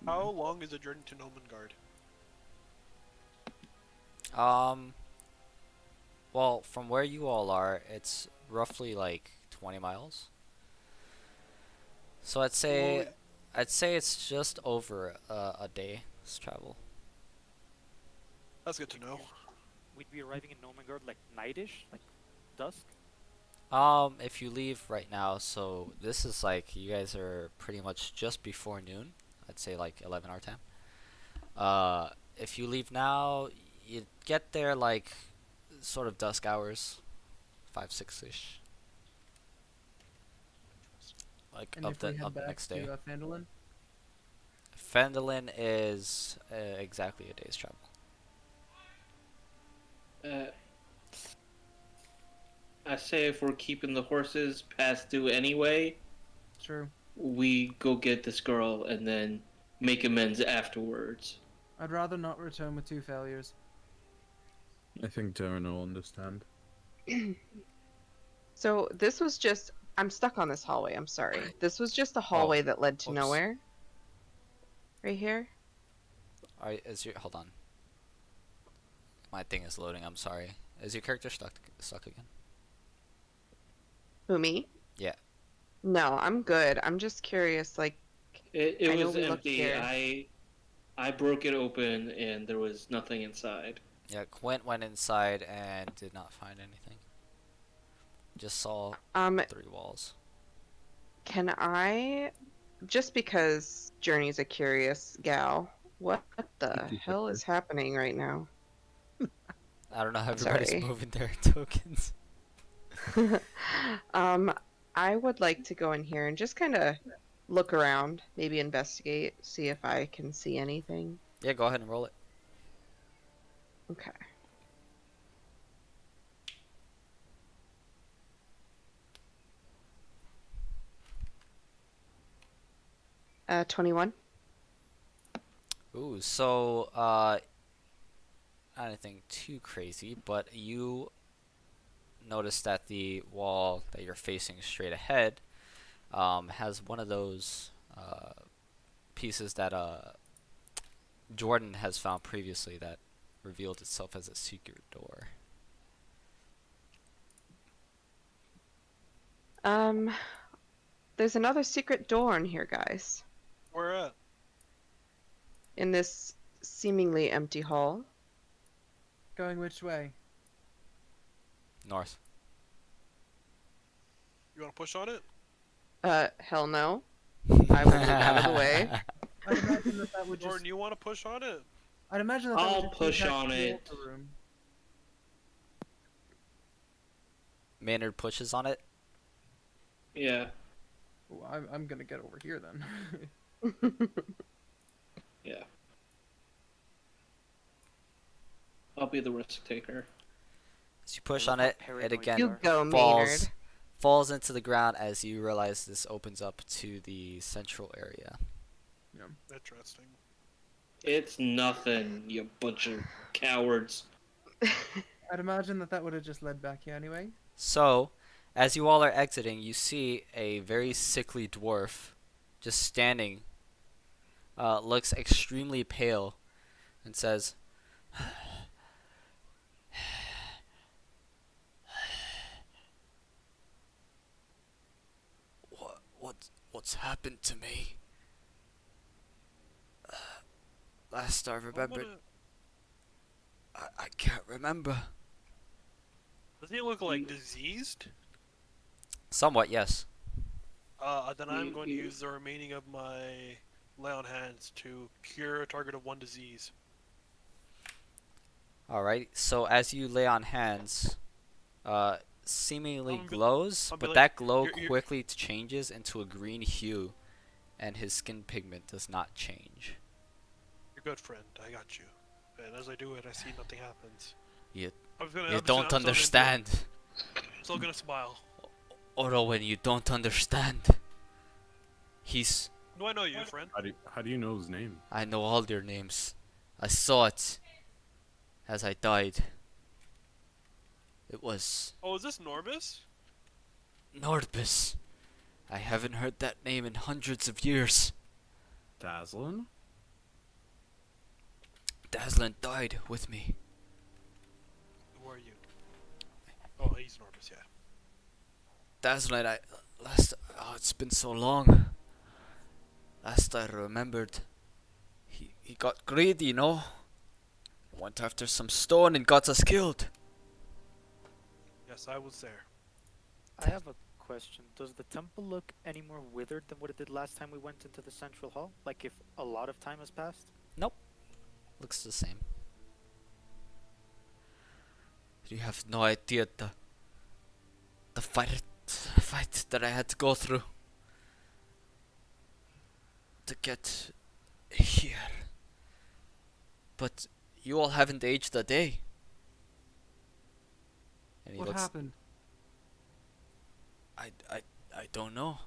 How long is the journey to Nomengard? Well, from where you all are, it's roughly like 20 miles. So I'd say it's just over a day's travel. That's good to know. We'd be arriving in Nomengard like nightish, like dusk. If you leave right now, so this is like you guys are pretty much just before noon. I'd say like 11 our time. If you leave now, you get there like sort of dusk hours, 5, 6-ish. Like And of if we head the back next day. to Phandalin? Phandalin is exactly a day's travel. I say if we're keeping the horses past due anyway, True. we go get this girl and then make amends afterwards. I'd rather not return with 2 failures. I think Darren will understand. So this was just I'm stuck on this hallway. I'm sorry. This was just a Oh, hallway that led to whoops. nowhere. Right here. Alright, hold on. My thing is loading. I'm sorry. Is your character stuck again? Who, me? Yeah. No, I'm good. I'm just curious. Like, It I know was we looked empty. here. I broke it open and there was nothing inside. Yeah, Quint went inside and did not find anything. Just saw 3 walls. Can I, just because Journey's a curious gal, what the hell is happening right now? I don't know. Everybody's Sorry. moving their tokens. I would like to go in here and just kind of look around, maybe investigate, see if I can see anything. Yeah, go ahead and roll it. Okay. 21. Ooh, so not anything too crazy, but you notice that the wall that you're facing straight ahead has one of those pieces that Jordan has found previously that revealed itself as a secret door. There's another secret door in here, guys. Where at? In this seemingly empty hall. Going which way? North. You want to push on it? Hell no. I will move out of the way. I'd imagine that would just. Jordan, you want to push on it? I'd imagine that I'll would just push impact on the it. altar room. Maynard pushes on it. Yeah. Ooh, I'm gonna get over here then. Yeah. I'll be the risk taker. As you push I on love it, how it paranoid again you You are. go, Maynard. falls into the ground as you realize this opens up to the central area. Interesting. It's nothing, you bunch of cowards. I'd imagine that would have just led back here anyway. So, as you all are exiting, you see a very sickly dwarf just standing, looks extremely pale, and says, What's happened to me? Last I remembered, I can't remember. Does he look like diseased? Somewhat, yes. Then I'm going to use the remaining of my lay on hands to cure a target of 1 disease. Alright, so as you lay on hands, seemingly I'm gonna- glows, I'll be but like, that glow "You're- quickly changes into a green hue, and his skin pigment does not change. You're good, friend. I got you. And as I do it, I see nothing happens. You, I'm you I'm don't still gonna- understand. I'm still gonna smile. When you don't understand. He's... Do I know you, friend? How do you know his name? I know all their names. I saw it as I died. It was Oh, is this Norbus? Nordbus. I haven't heard that name in hundreds of years. Dazzlin? Dazzlin died with me. Who are you? Oh, he's Norbus, yeah. Dazzlin, it's been so long. Last I remembered, he got greedy, you know? Went after some stone and got us killed. Yes, I was there. I have a question. Does the temple look any more withered than what it did last time we went into the central hall? Like if a lot of time has passed? Looks the same. You have no idea the fight that I had to go through to get here. But you all haven't aged a day. And he What looks. happened? I don't know.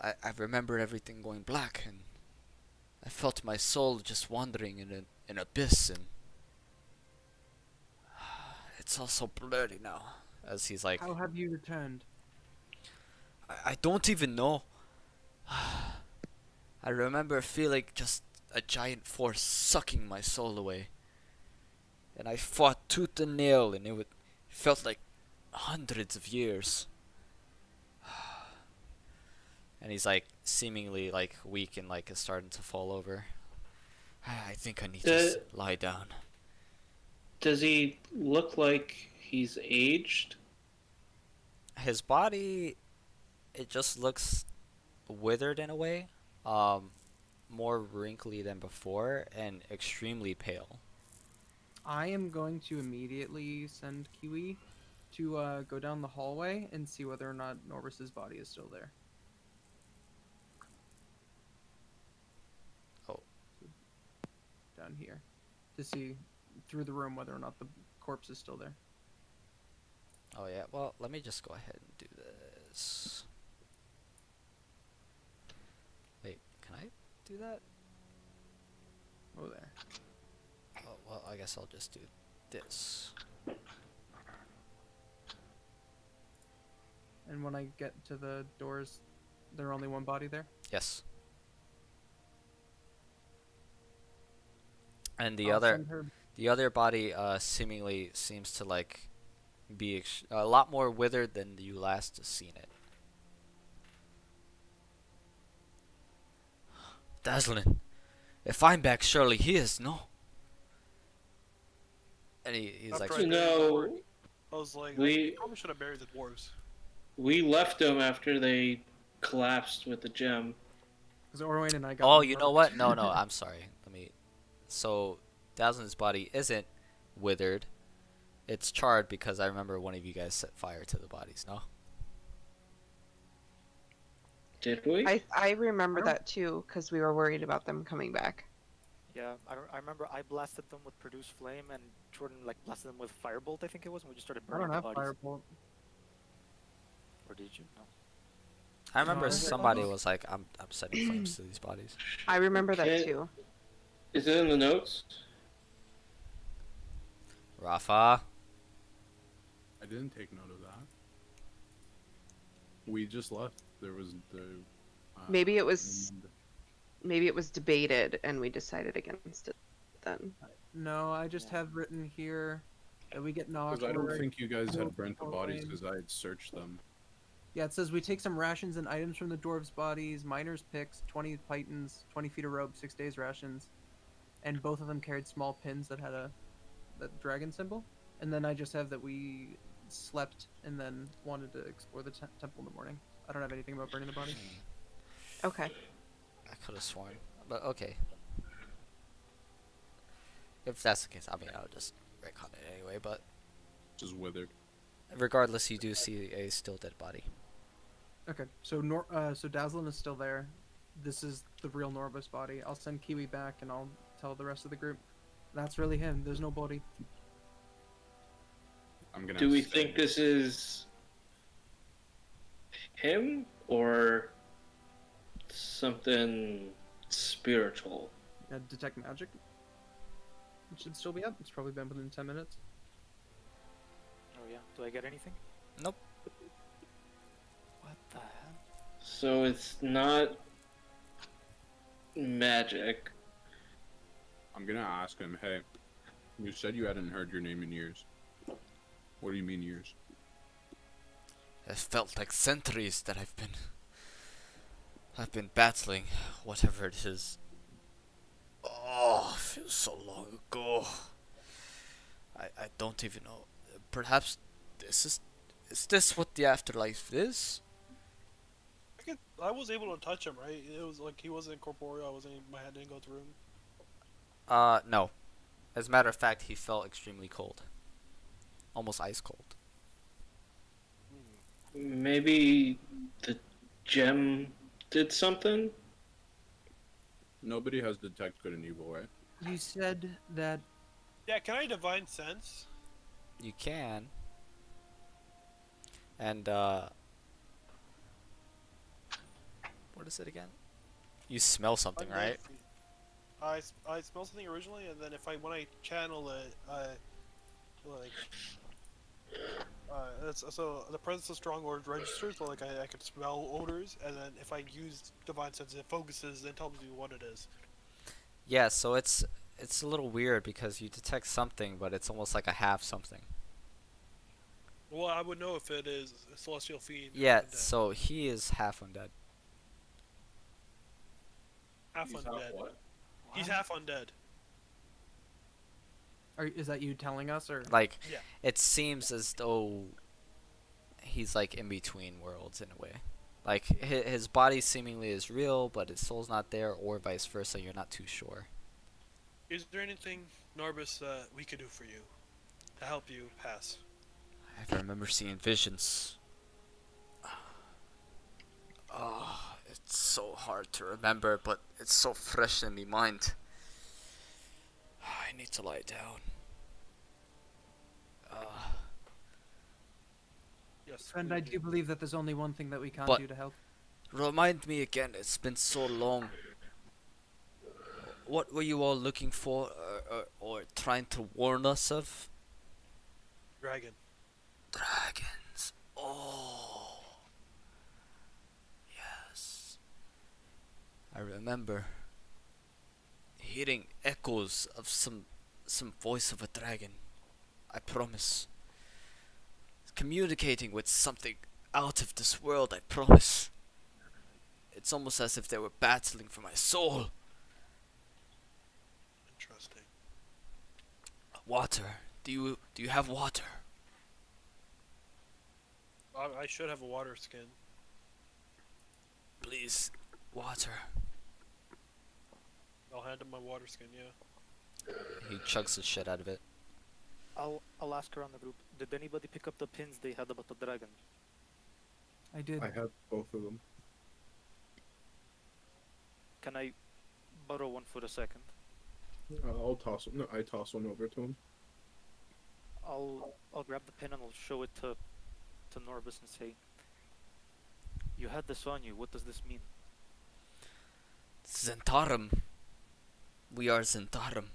I remember everything going black, and I felt my soul just wandering in an abyss, and it's all so blurry now. As he's like, How have you returned? I don't even know. I remember feeling just a giant force sucking my soul away. And I fought tooth and nail, and it felt like hundreds of years. And he's like seemingly like weak and like is starting to fall over. I think I need to lie down. Does he look like he's aged? His body, it just looks withered in a way. More wrinkly than before and extremely pale. I am going to immediately send Kiwi to go down the hallway and see whether or not Norbus's body is still there. Oh. Down here. To see through the room whether or not the corpse is still there. Oh yeah, well, let me just go ahead and do this. Wait, can I do that? Oh, there. Oh, well, I guess I'll just do this. And when I get to the doors, there's only one body there? Yes. And I'll send her. the other body seemingly seems to like be a lot more withered than you last seen it. Dazzling. If I'm back, surely he is, no? And he's After like, I buried the No. orc, I was like, We- I probably should have buried the dwarves. We left him after they collapsed with the gem. Because Orwayne and I got. oh, them you know murdered. what? No, no, I'm sorry. So, Dazzling's body isn't withered. It's charred because I remember one of you guys set fire to the bodies, no? Did we? I remember that too, because we were worried about them coming back. Yeah, I remember I blasted them with produce flame, and Jordan like blasted them with firebolt. I think it was, and we just started I burning don't have the bodies. firebolt. Or did you? No. I remember No. somebody was like, I'm setting flames to these bodies. I remember that Okay. too. Is it in the notes? Rafa? I didn't take note of that. We just left. There was the. Maybe it was debated and we decided against it then. No, I just Yeah. have written here that we get knocked. Because I don't over. think you guys No, had burnt the no bodies way. because I had searched them. Yeah, it says we take some rations and items from the dwarves' bodies, miners' picks, 20 pythons, 20 feet of rope, 6 days rations, and both of them carried small pins that had that dragon symbol. And then I just have that we slept and then wanted to explore the temple in the morning. I don't have anything about burning the bodies. Okay. I could have sworn. But okay. If that's the case, I mean, I'll just retcon it anyway. But Just withered. regardless, you do see a still dead body. Okay, so so Dazzlin is still there. This is the real Norbus body. I'll send Kiwi back and I'll tell the rest of the group. That's really him. There's no body. I'm gonna. Do we say- think this is him or something spiritual? Detect magic. It should still be up. It's probably been within 10 minutes. Oh yeah. Do I get anything? Nope. What the hell? So it's not magic. I'm gonna ask him. Hey, you said you hadn't heard your name in years. What do you mean years? It felt like centuries that I've been battling whatever it is. Oh, it feels so long ago. I don't even know. Perhaps is this what the afterlife is? I was able to touch him, right? It was like he wasn't corporeal. My hand didn't go through him. No. As a matter of fact, he felt extremely cold. Almost ice cold. Maybe the gem did something? Nobody has detect good and evil, right? You said that. Yeah, can I divine sense? You can. And what is it again? You smell something, right? I smell something originally, and then when I channel it, like So the presence of strong odors registers, so like I can smell odors, and then if I use divine sense, it focuses and tells me what it is. Yeah, so it's a little weird because you detect something, but it's almost like a half something. Well, I would know if it is a celestial fiend or Yeah, undead. so he is half undead. Half He's undead. half what? He's half undead. Is that you telling us, or Like, Yeah. it seems as though he's like in between worlds in a way. Like his body seemingly is real, but his soul's not there, or vice versa. You're not too sure. Is there anything, Norbus, we could do for you to help you pass? I remember seeing visions. Oh, it's so hard to remember, but it's so fresh in my mind. I need to lie down. Yes. friend? we I do. do believe that there's only one thing that we can't But- do to help. Remind me again, it's been so long. What were you all looking for, or trying to warn us of? Dragon. Dragons. Oh. Yes. I remember hearing echoes of some voice of a dragon. I promise. Communicating with something out of this world, I promise. It's almost as if they were battling for my soul. Interesting. Water. Do you have water? I should have a water skin. Please, water. I'll hand him my water skin. Yeah. He chugs the shit out of it. I'll ask around the group. Did anybody pick up the pins they had about the dragon? I did. I have both of them. Can I borrow one for a second? I'll toss. No, I toss one over to him. I'll grab the pin and I'll show it to Norbus and say, "You had this on you. What does this mean?" Zentarum. We are Zentarum.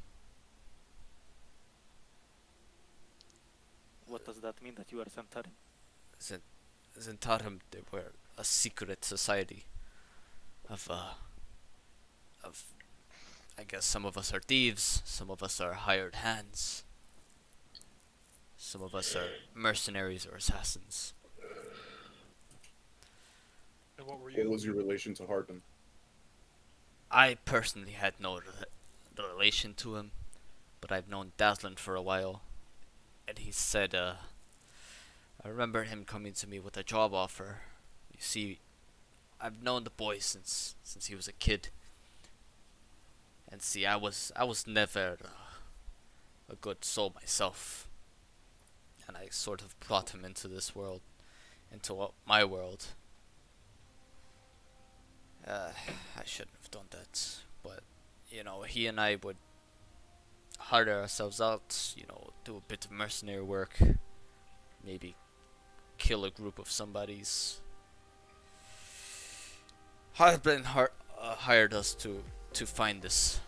What does that mean that you are Santarin? Zentarum, they were a secret society of I guess some of us are thieves, some of us are hired hands, some of us are mercenaries or assassins. And what were What you? was your relation to Hardin? I personally had no relation to him, but I've known Daslin for a while, and he said, I remember him coming to me with a job offer. You see, I've known the boy since he was a kid. And see, I was never a good soul myself, and I sort of brought him into this world, into my world. I shouldn't have done that, but you know, he and I would harder ourselves out. You know, do a bit of mercenary work, maybe kill a group of somebodies. Harbin hired us to find this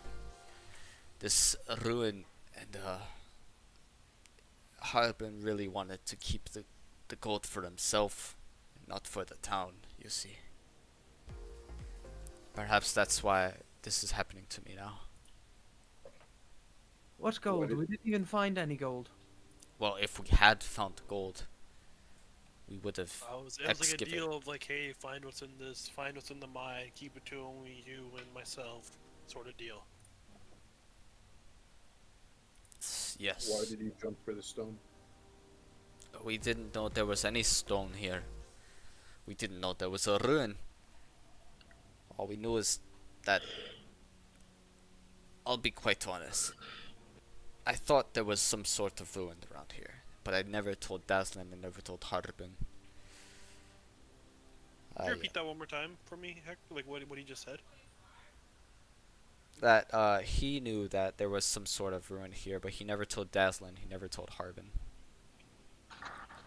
ruin, and Harbin really wanted to keep the gold for himself, not for the town, you see. Perhaps that's why this is happening to me now. What gold? did- We didn't even find any gold. Well, if we had found the gold, we would have It was like a excavated. deal of like, hey, find what's in this, find what's in the mine, keep it to only you and myself, sort of deal. Yes. Why did you jump for the stone? We didn't know there was any stone here. We didn't know there was a ruin. All we knew is that, I'll be quite honest, I thought there was some sort of ruin around here, but I never told Daslin and never told Harbin. Can you repeat that one more time for me, Hector? Like what he just said? That he knew that there was some sort of ruin here, but he never told Daslin, he never told Harbin.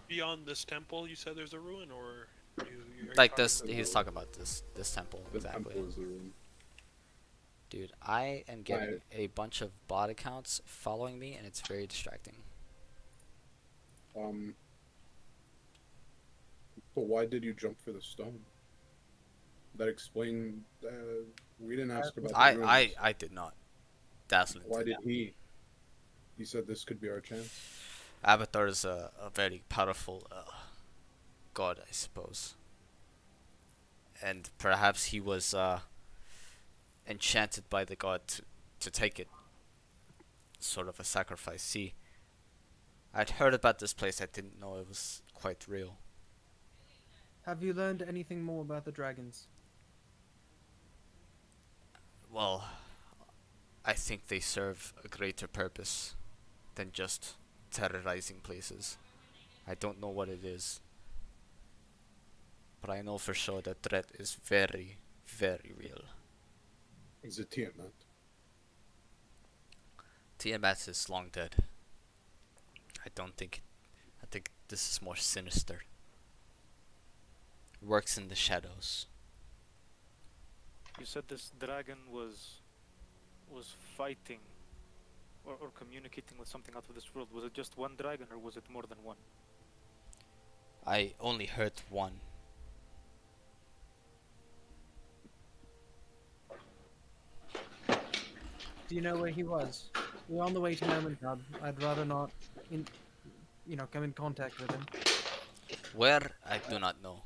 Beyond this temple, you said there's a ruin, or you're Like talking this, about- he's talking about this temple, The exactly. temple is the room. Dude, I am getting a bunch of bot accounts following me, and it's very distracting. But why did you jump for the stone? That explained. We didn't ask about the ruins. I did not. Dazzling. Why did. did he? He said this could be our chance. Avatar is a very powerful god, I suppose. And perhaps he was enchanted by the god to take it. Sort of a sacrifice. See, I'd heard about this place, I didn't know it was quite real. Have you learned anything more about the dragons? Well, I think they serve a greater purpose than just terrorizing places. I don't know what it is, but I know for sure that threat is very, very real. Is it Tiamat? Tiamat is long dead. I don't think. I think this is more sinister. Works in the shadows. You said this dragon was fighting or communicating with something out of this world. Was it just one dragon or was it more than one? I only heard one. Do you know where he was? We're on the way to Nomentab. I'd rather not, come in contact with him. Where? I do not know.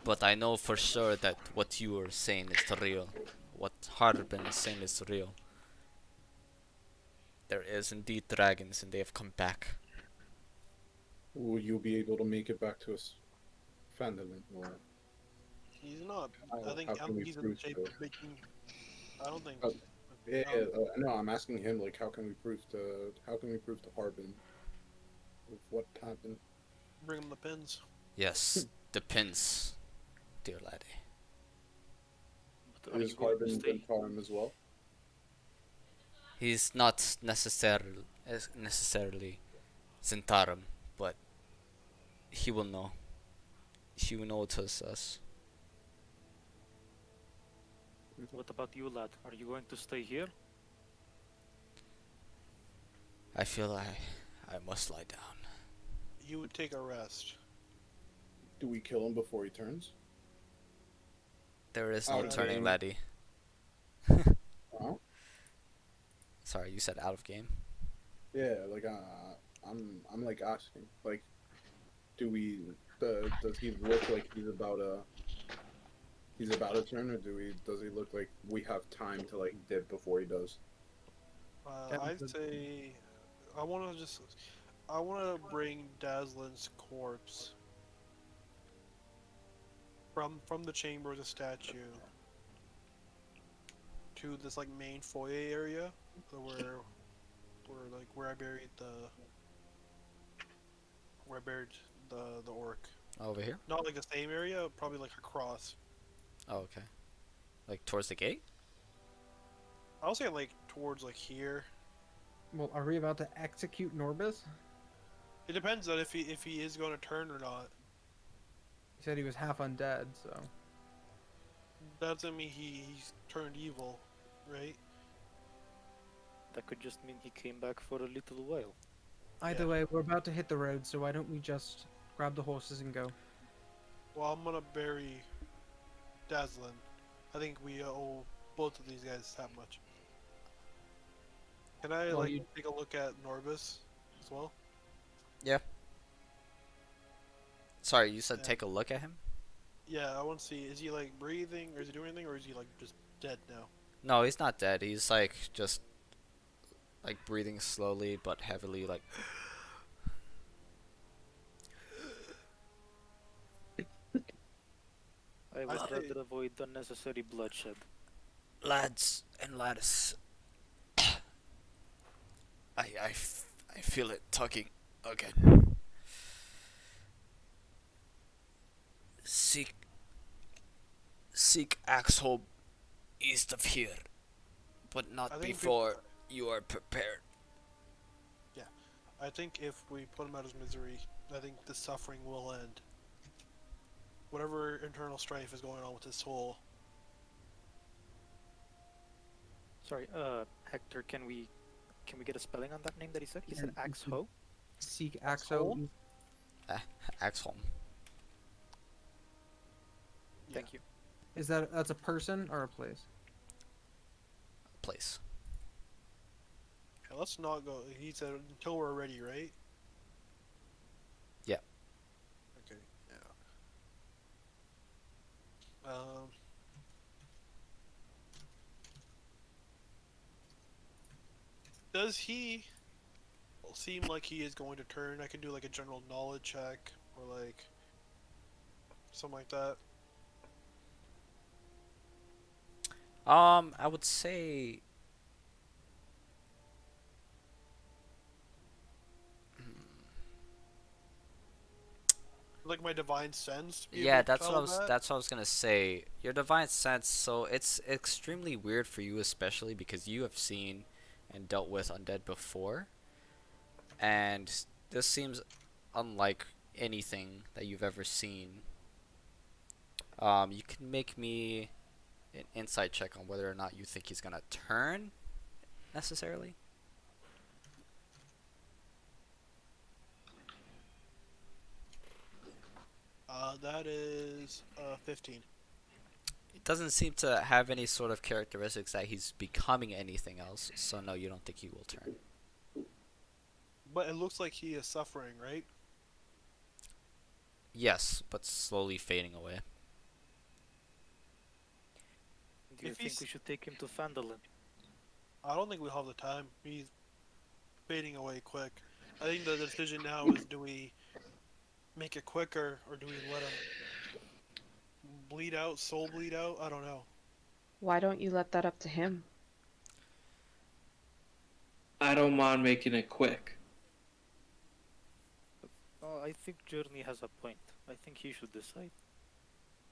But I know for sure that what you are saying is real. What Harbin is saying is real. There is indeed dragons and they have come back. Will you be able to make it back to us, Fandolin? Or He's not. How- I think how can we he's in the prove shape so? of making. I don't think. Oh, no, I'm asking him like, how can we prove to Harbin of what happened? Bring him the pins. Yes, the pins, dear laddie. But are Is you going to Harbin stay? Benfarm as well? He's not necessarily Zentarum, but he will know. He will know it is us. What about you, lad? Are you going to stay here? I feel I must lie down. You would take a rest. Do we kill him before he turns? There is no Out of turning, game. laddie. Huh? Sorry, you said out of game? Yeah, like I'm like asking, like, do we? Does he look like he's about a turn, or does he look like we have time to like dip before he does? I'd say I want to bring Dazlin's corpse from the chamber of the statue to this like main foyer area, where I buried the orc. Over here? Not like the same area, probably like across. Oh, okay. Like towards the gate? I'll say like towards like here. Well, are we about to execute Norbis? It depends on if he is going to turn or not. He said he was half undead, so. That doesn't mean he's turned evil, right? That could just mean he came back for a little while. Either Yeah. way, we're about to hit the road, so why don't we just grab the horses and go? Well, I'm gonna bury Dazlin. I think we owe both of these guys that much. Can I Well, you- take a look at Norbis as well? Sorry, you said Yeah. take a look at him? Yeah, I want to see. Is he like breathing, or is he doing anything, or is he like just dead now? No, he's not dead. He's like just like breathing slowly but heavily, like I would say- rather avoid unnecessary bloodshed. lads and laddies. I feel it tugging again. Seek Axholm east of here, but I not think we- before you are prepared. I think if we put him out of his misery, I think the suffering will end. Whatever internal strife is going on with his soul. Sorry, Hector, can we get a spelling on that name that he said? He said Axe Ho? Seek Axel? Axo. Axholm. Thank you. That's a person or a place? Place. Okay, let's not go. He said until we're ready, right? Yeah. Okay. Yeah. Does he seem like he is going to turn? I can do like a general knowledge check or like something like that. I would say. Like my divine sense. Be Yeah, able to tell that? that's what I was gonna say. Your divine sense, so it's extremely weird for you, especially because you have seen and dealt with undead before, and this seems unlike anything that you've ever seen. You can make me an insight check on whether or not you think he's gonna turn necessarily. That is 15. It doesn't seem to have any sort of characteristics that he's becoming anything else, so no, you don't think he will turn. But it looks like he is suffering, right? Yes, but slowly fading away. Do you If think he's- we should take him to Phandalin? I don't think we'll have the time. He's fading away quick. I think the decision now is, do we make it quicker or do we let him bleed out, soul bleed out? I don't know. Why don't you let that up to him? I don't mind making it quick. I think Journey has a point. I think he should decide.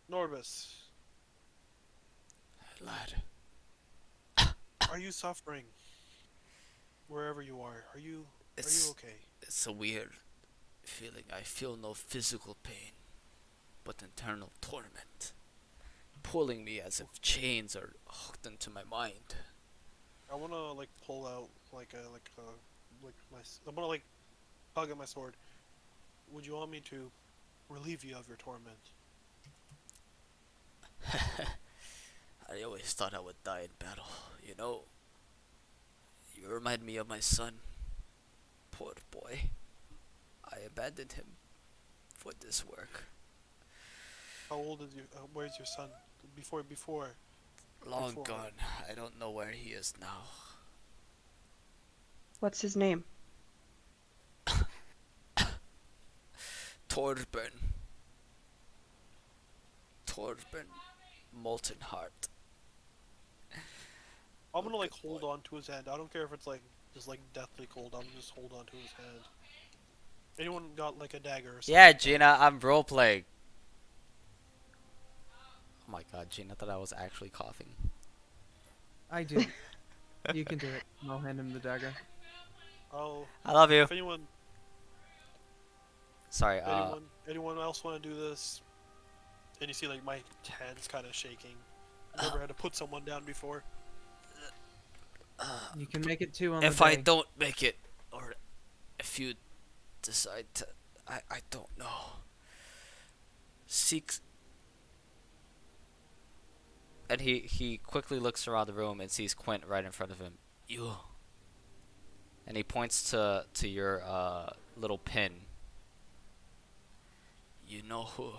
Norbus, Lad. are you suffering? Wherever you are, are you okay? It's a weird feeling. I feel no physical pain, but internal torment, pulling me as if chains are hooked into my mind. I wanna like pull out I'm gonna like tug at my sword. Would you want me to relieve you of your torment? I always thought I would die in battle, you know? You remind me of my son. Poor boy. I abandoned him for this work. How old is you? Where's your son? Before. Long Before. gone. I don't know where he is now. What's his name? Torben. Molten Heart. I'm gonna like Good hold boy. on to his hand. I don't care if it's like just like deathly cold. I'm gonna just hold on to his hand. Anyone got like a dagger or something? Yeah, Gina, I'm roleplaying. Oh my god, Gina, I thought I was actually coughing. I do. You can do it. I'll hand him the dagger. Oh, I love you. if anyone Sorry, anyone else want to do this? And you see like my hand's kind of shaking. Never had to put someone down before. You can make it 2 on if the I day. don't make it, or if you decide to, I don't know. Seek. And he quickly looks around the room and sees Quint right in front of him. You. And he points to your little pin. You know who?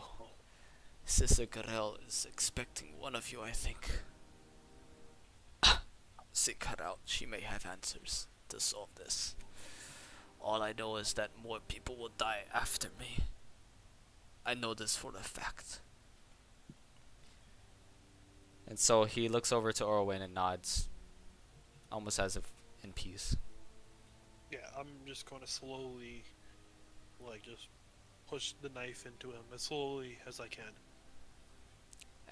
Sister Garel is expecting one of you, I think. Seek her out. She may have answers to solve this. All I know is that more people will die after me. I know this for a fact. And so he looks over to Orwin and nods, almost as if in peace. Yeah, I'm just going to slowly, like, just push the knife into him as slowly as I can.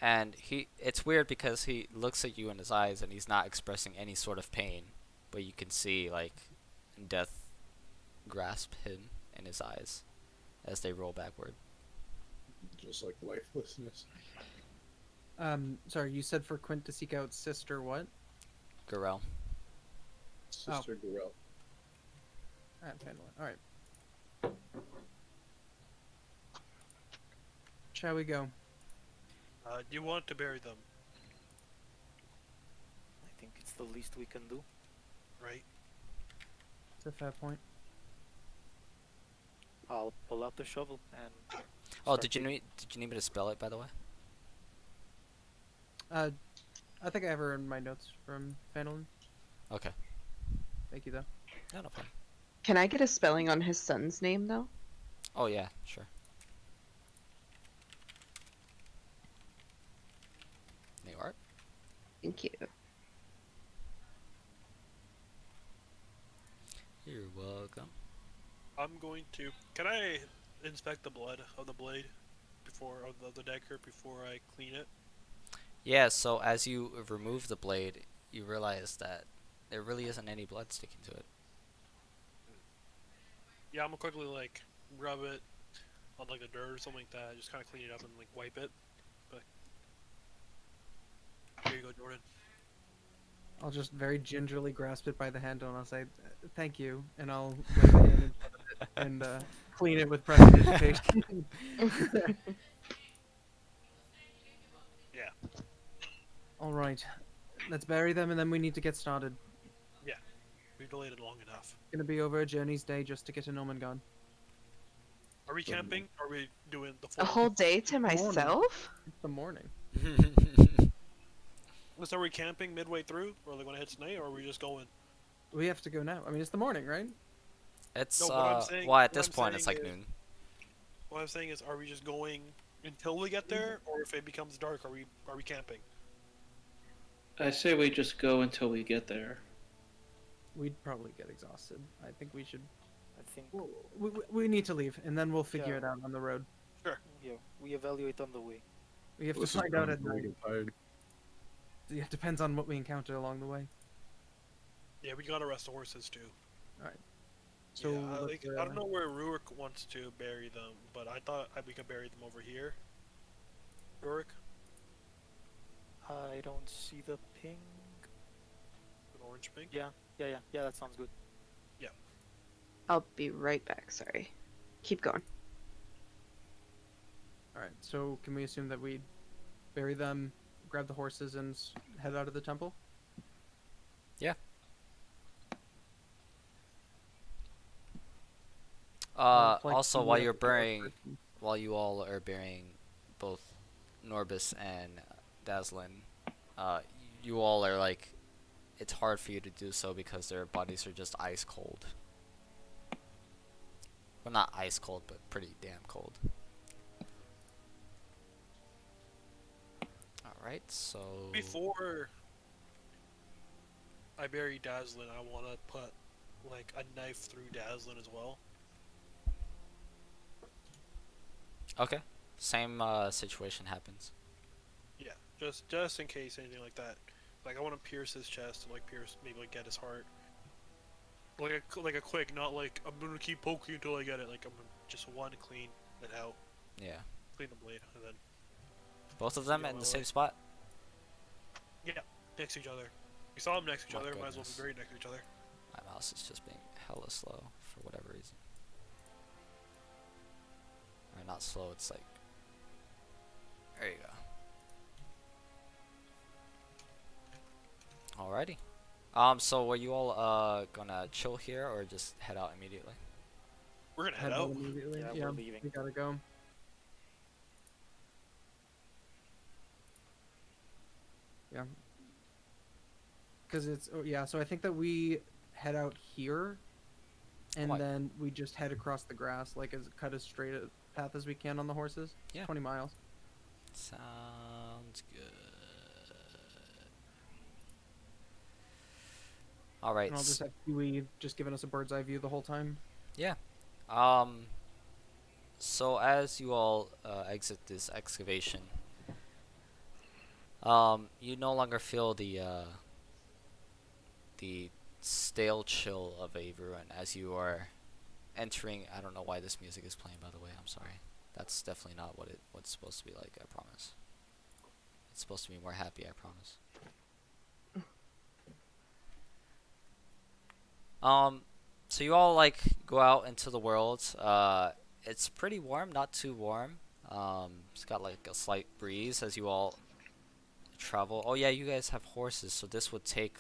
And it's weird because he looks at you in his eyes and he's not expressing any sort of pain, but you can see like death grasp him in his eyes as they roll backward. Just like lifelessness. Sorry, you said for Quint to seek out sister what? Garel. Sister Gorel. Alright, Phandalin. Alright. shall we go? You want to bury them, I think it's the least we can do. right? It's a fair point. I'll pull out the shovel and. Oh, start did you need me to spell it, by the way? I think I have her in my notes from Fandolin. Okay. Thank you, though. No, no problem. Can I get a spelling on his son's name though? Oh yeah, sure. There you are. Thank you. You're welcome. I'm going to. Can I inspect the blood of the blade of the dagger before I clean it? Yeah, so as you remove the blade, you realize that there really isn't any blood sticking to it. Yeah, I'm gonna quickly like rub it on like the dirt or something like that. Just kind of clean it up and like wipe it. But here you go, Jordan. I'll just very gingerly grasp it by the handle and I'll say, thank you, and I'll wave it in and clean it with prestidigitation. Yeah. All right, let's bury them, and then we need to get started. We delayed it long enough. Gonna be over a journey's day just to get to Nomengon. Are we camping? Or are we doing the A full? whole day to Morning. myself? It's the morning. So are we camping midway through, or like when it hits night, or are we just going? We have to go now. I mean, it's the morning, right? It's No, what I'm saying- well, at what this I'm point it's saying like is- noon. What I'm saying is, are we just going until we get there, or if it becomes dark, are we camping? I say we just go until we get there. We'd probably get exhausted. I think we should. I think. We need to leave, and then we'll figure Yeah. it out on the road. Yeah, we evaluate on the way. We have to Listen, find out at I'm gonna night. get tired. It depends on what we encounter along the way. Yeah, we gotta rest the horses too. So Yeah, let's, I don't know where Rurik wants to bury them, but I thought we could bury them over here. Rurik, I don't see the ping. an orange pink. Yeah, that sounds good. I'll be right back, sorry. Keep going. All right. So can we assume that we bury them, grab the horses, and head out of the temple? Like Also, the, while uh, you're the burying, person. while you all are burying both Norbis and Daslin, you all are like, it's hard for you to do so because their bodies are just ice cold. Well, not ice cold, but pretty damn cold. Alright, so... Before I bury Dazzlin, I want to put like a knife through Dazzlin as well. Okay. Same situation happens. Yeah, just in case anything like that. Like I want to pierce his chest and like maybe like get his heart. Like a quick, not like I'm gonna keep poking until I get it. Like I'm gonna just one clean it out, Yeah. clean the blade, and then Both of them Yeah, in my the same way. spot? next to each other. We saw them next to each My other. Might as well be goodness. buried next to each other. My mouse is just being hella slow for whatever reason. Or not slow, it's like... There you go. Alrighty. So were you all gonna chill here or just head out immediately? We're gonna head Head out out. immediately. Yeah, we're leaving. We gotta go. Yeah. Because it's so I think that we head out here, and Why? then we just head across the grass, like cut as straight a path as we can on the horses. Yeah. 20 miles. Sounds good. Alright. And I'll just have Huey just giving us a bird's eye view the whole time. So as you all exit this excavation, you no longer feel the stale chill of a ruin as you are entering. I don't know why this music is playing, by the way. I'm sorry. That's definitely not what's supposed to be like. I promise. It's supposed to be more happy. I promise. So you all like go out into the world. It's pretty warm, not too warm. It's got like a slight breeze as you all travel. Oh yeah, you guys have horses, so this would take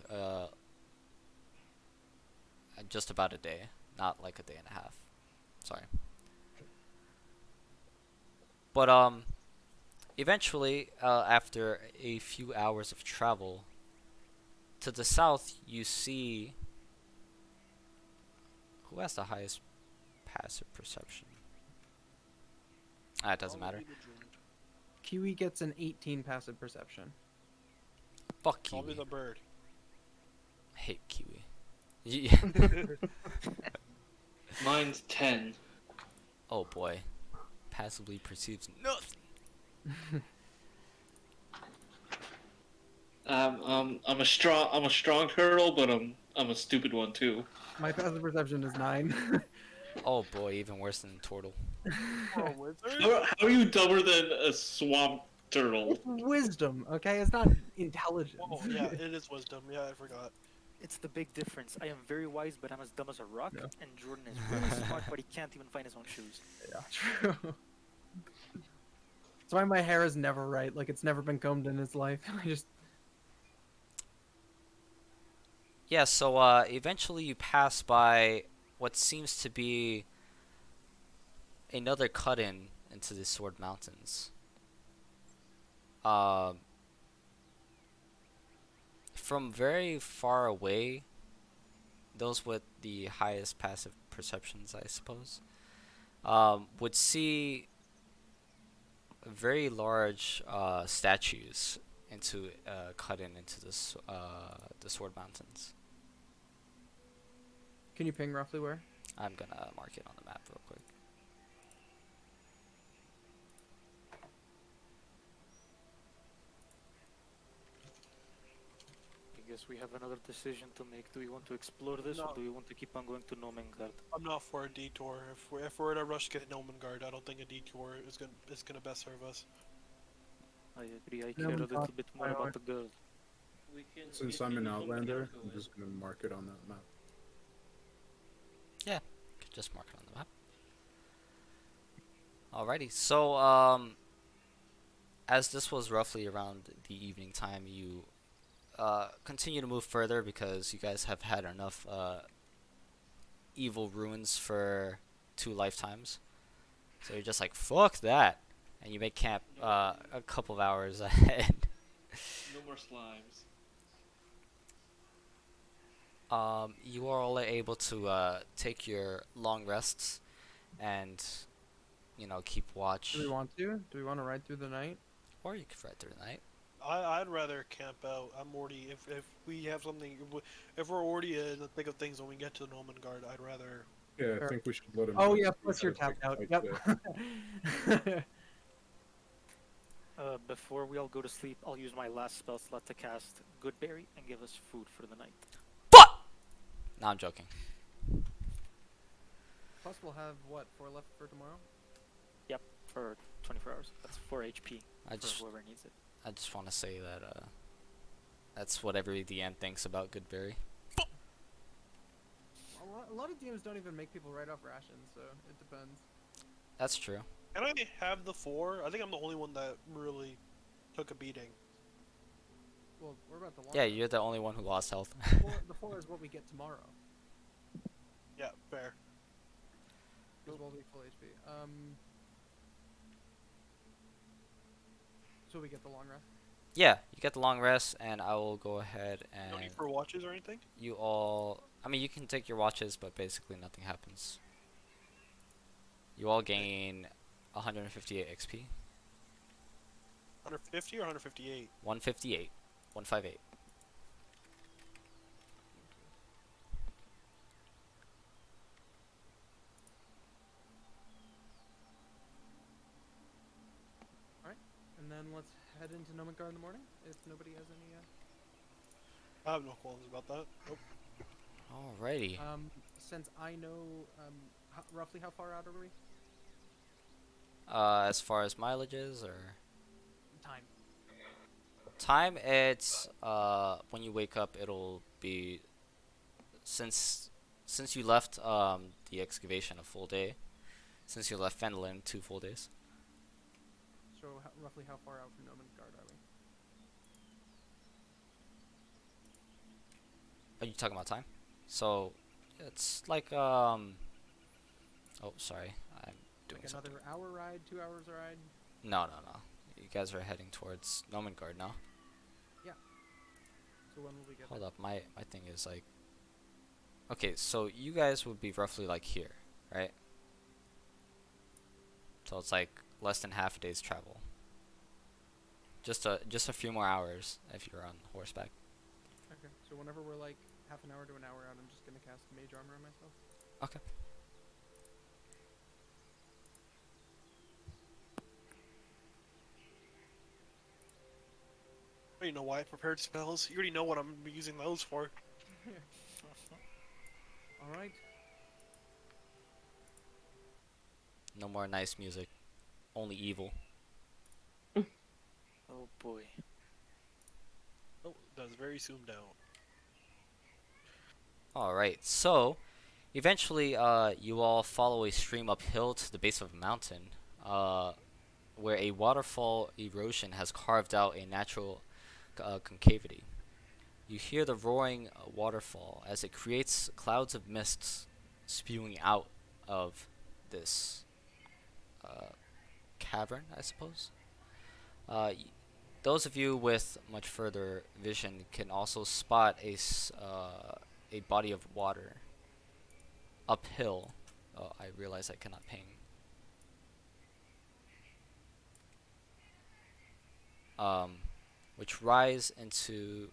just about a day, not like a day and a half. Sorry. But eventually, after a few hours of travel, to the south you see who has the highest passive perception. Ah, it doesn't matter. Kiwi gets an 18 passive perception. Fuck Probably Kiwi. the bird. I hate Kiwi. Mine's 10. Oh boy. Passively perceives nothing. I'm a strong turtle, but I'm a stupid one too. My passive perception is 9. Oh boy, even worse than Torril. Oh, wizard? How are you dumber than a swamp turtle? It's wisdom, okay? It's not intelligence. Oh, yeah, it is wisdom. Yeah, I forgot. It's the big difference. I am very wise, but I'm as dumb as a rock, Yeah. and Jordan is really smart, but he can't even find his own shoes. Yeah, true. That's why my hair is never right. Like, it's never been combed in his life. I just... Yeah, so eventually you pass by what seems to be another cut-in into the Sword Mountains. From very far away, those with the highest passive perceptions, I suppose, would see very large statues cut into this the Sword Mountains. Can you ping roughly where? I'm gonna mark it on the map real quick. I guess we have another decision to make. Do we want to explore this, No. or do we want to keep on going to Nomengard? I'm not for a detour. If we're in a rush to get to Nomengard, I don't think a detour is gonna best serve us. I agree. I care a little bit more about the girl. Since I'm an Outlander, I'm just gonna mark it on that map. Could just mark it on the map. Alrighty, so as this was roughly around the evening time, you continue to move further because you guys have had enough evil ruins for 2 lifetimes. So you're just like, fuck that, and you make camp a couple of hours ahead. No more slimes. You are all able to take your long rests and, you know, keep watch. Do we want to? Do we want to ride through the night? Or you could ride through the night. I'd rather camp out. I'm already if we have something, if we're already in the thick of things when we get to Nomengard, I'd rather. Yeah, I Sure. think we should let him. Oh rest. yeah, He's plus you're gotta tapped take out. a fight Yep. Before we all go to sleep, I'll use my last spell slot to cast Goodberry and give us food for the night. No, I'm joking. Plus we'll have what, 4 left for tomorrow? For 24 hours. That's 4 HP I for just whoever needs it. want to say that that's what every DM thinks about Goodberry. A lot of DMs don't even make people write off rations, so it depends. That's true. Can I have the 4? I think I'm the only one that really took a beating. Well, we're about to launch. Yeah, you're the only one who lost health. The 4 is what we get tomorrow. Yeah, fair. Because we'll be full HP. So we get the long rest. Yeah, you get the long rest, and I will go ahead No and need for watches or anything. you all. I mean, you can take your watches, but basically nothing happens. You all gain 158 XP. 150 or 158. 158. 158. And then let's head into Nomengard in the morning, if nobody has any, I have no qualms about that. Nope. Alrighty. since I know, roughly how far out are we? As far as mileages or Time. time, it's when you wake up, it'll be since you left the excavation a full day. Since you left Fenelon 2 full days. So roughly how far out from Nomengard are we? Are you talking about time? So it's like Oh, sorry. I'm doing Like something. another hour ride, 2 hours ride? No, no, no. You guys are heading towards Nomengard now. So when will we get Hold there? up, my thing is like. Okay, so you guys would be roughly like here, right? So it's like less than half a day's travel. Just a few more hours if you're on horseback. Okay, so whenever we're like half an hour to an hour out, I'm just gonna cast Mage Armor on myself. Okay. I already know why I prepared spells. You already know what I'm using those for. All right. No more nice music. Only evil. Oh boy. Oh, that's very zoomed out. Alright, so eventually you all follow a stream uphill to the base of a mountain, where a waterfall erosion has carved out a natural concavity. You hear the roaring waterfall as it creates clouds of mist spewing out of this cavern, I suppose. Those of you with much further vision can also spot a body of water uphill. Oh, I realize I cannot ping. Which rises into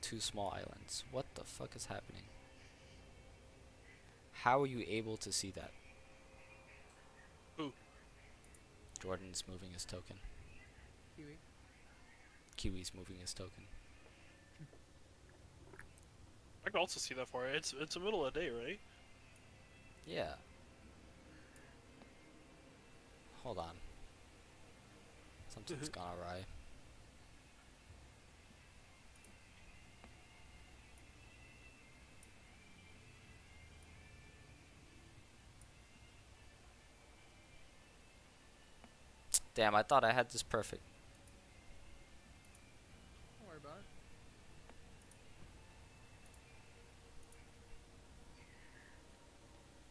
two small islands. What the fuck is happening? How are you able to see that? Who? Jordan's moving his token. Kiwi. Kiwi's moving his token. I can also see that far. It's the middle of the day, right? Yeah. Hold on. Something's gone awry. Damn, I thought I had this perfect. Don't worry about it.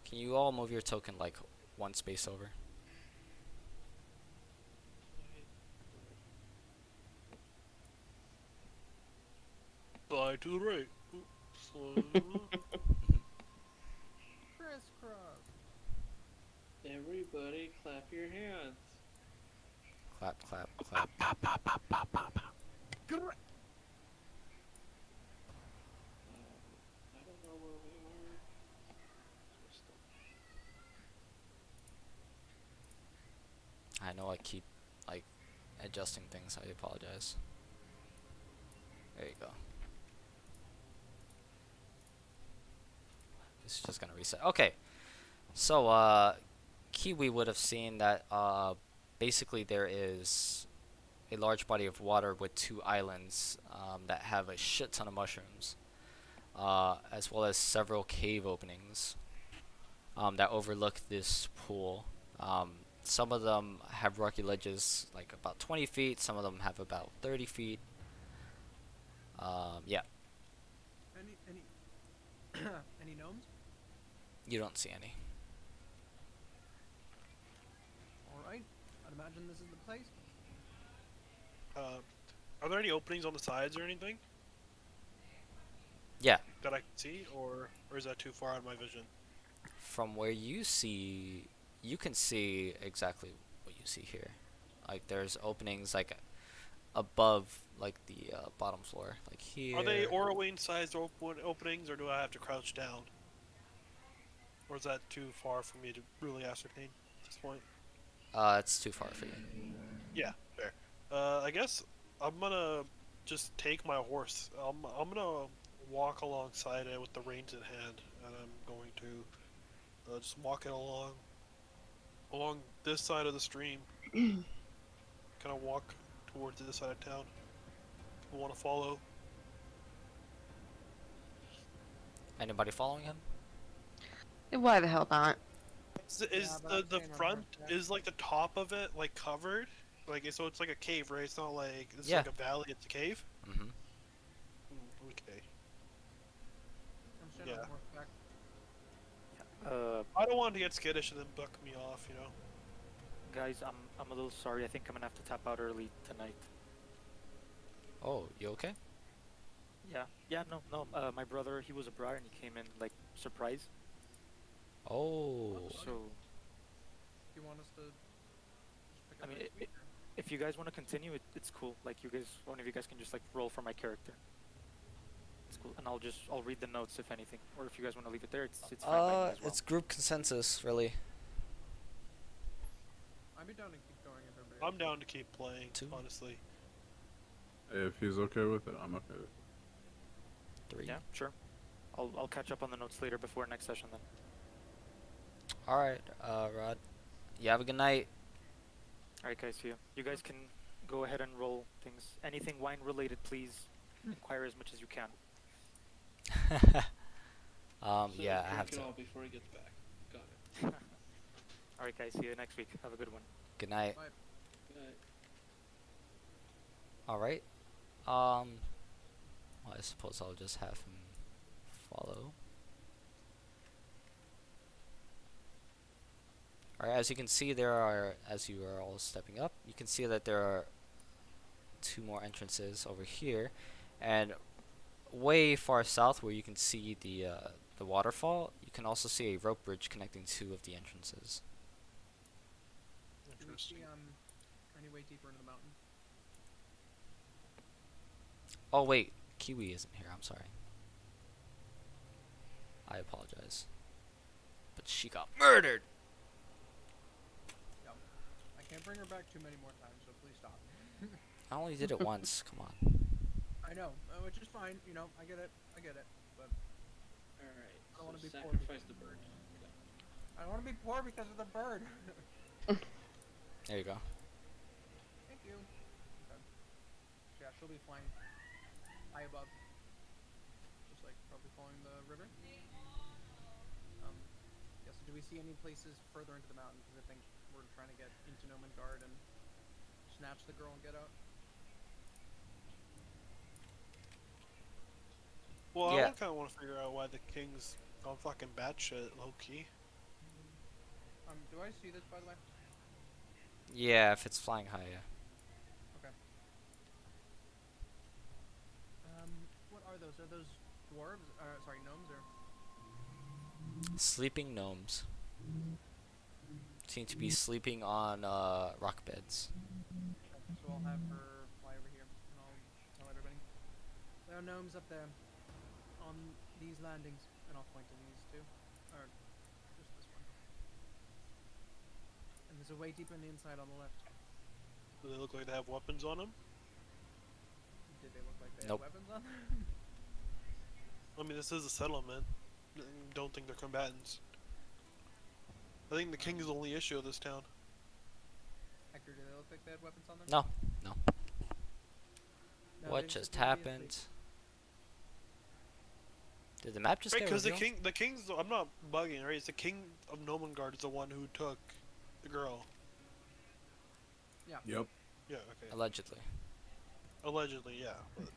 Can you all move your token like one space over? Slide to the right. Slide. Crisscross. Everybody clap your hands. Clap, clap, clap. I don't know where we are. I know I keep like adjusting things. I apologize. There you go. It's just gonna reset. Okay. So Kiwi would have seen that basically there is a large body of water with two islands that have a shit ton of mushrooms, as well as several cave openings that overlook this pool. Some of them have rocky ledges like about 20 feet, some of them have about 30 feet. Yeah, Any any gnomes? you don't see any. All right. I'd imagine this is the place. Are there any openings on the sides or anything Yeah, that I can see, or is that too far out of my vision? from where you see, you can see exactly what you see here. Like there's openings like above like the bottom floor, like here. Are they Orowayne-sized openings, or do I have to crouch down? Or is that too far for me to really ascertain at this point? It's too far for you. Yeah, fair. I guess I'm gonna just take my horse. I'm gonna walk alongside it with the reins in hand, and I'm going to just walk it along this side of the stream. Kind of walk towards this side of town. People want to follow. Anybody following him? Why the hell not? Is but I'm the staying on front horseback. is like the top of it like covered? Like so it's like a cave, right? It's not like it's Yeah. like a valley. It's a cave. Mm-hmm. Okay. I'm staying Yeah. on horseback. I don't want to get skittish and then buck me off, you know. Guys, I'm a little sorry. I think I'm gonna have to tap out early tonight. Oh, you okay? Yeah, no. My brother, he was abroad and he came in like surprise. Oh. So, Do you want us to just pick I up mean, next week? if you guys want to continue, it's cool. Like you guys, one of you guys can just like roll for my character. It's cool, and I'll read the notes if anything, or if you guys want to leave it there, it's fine by me as well. It's group consensus, really. I'd be down to keep going if everybody I'm else down to keep playing, Two. honestly. If he's okay with it, I'm okay with it. 3. Yeah, sure. I'll catch up on the notes later before next session then. All right, Rod. You have a good night. All right, guys. See you. You guys can go ahead and roll things. Anything wine related, please inquire as much as you can. So Yeah, I have drink it to. all before he gets back. Got it. All right, guys. See you next week. Have a good one. Good night. Good night. All right. Well, I suppose I'll just have him follow. All right. As you can see, as you are all stepping up, you can see that there are 2 more entrances over here, and way far south, where you can see the waterfall, you can also see a rope bridge connecting 2 of the entrances. Do we see any way deeper into the mountain? Oh wait, Kiwi isn't here. I'm sorry. I apologize. But she got murdered. Yep. I can't bring her back too many more times, so please stop. I only did it once. Come on. I know, which is fine. You know, I get it. But All right. I don't wanna So be poor sacrifice the bird. I don't want to be poor because of the bird. There you go. Thank you. Okay. So yeah, she'll be flying high above, just like probably following the river. Yeah. So do we see any places further into the mountain? Because I think we're trying to get into Nomengard and snatch the girl and get out. Well, Yeah. I kind of want to figure out why the king's on fucking batshit, low key. Do I see this by the way? Yeah, if it's flying high, yeah. Okay. What are those? Are those dwarves? Sorry, gnomes or? Sleeping gnomes seem to be sleeping on rock beds. Okay, so I'll have her fly over here, and I'll tell everybody. There are gnomes up there, on these landings, and I'll point to these 2, or just this one. And there's a way deeper in the inside on the left. Do they look like they have weapons on them? Did they look like they Nope. had weapons on them? I mean, this is a settlement. Don't think they're combatants. I think the king is the only issue of this town. Hector, do they look like they had weapons on them? No, no. No, What they just said previously. happened? Did the map just Right, get because revealed? the king's. I'm not bugging, right? It's the king of Nomengard is the one who took the girl. Yep. Yeah. Okay. Allegedly. Allegedly, yeah. But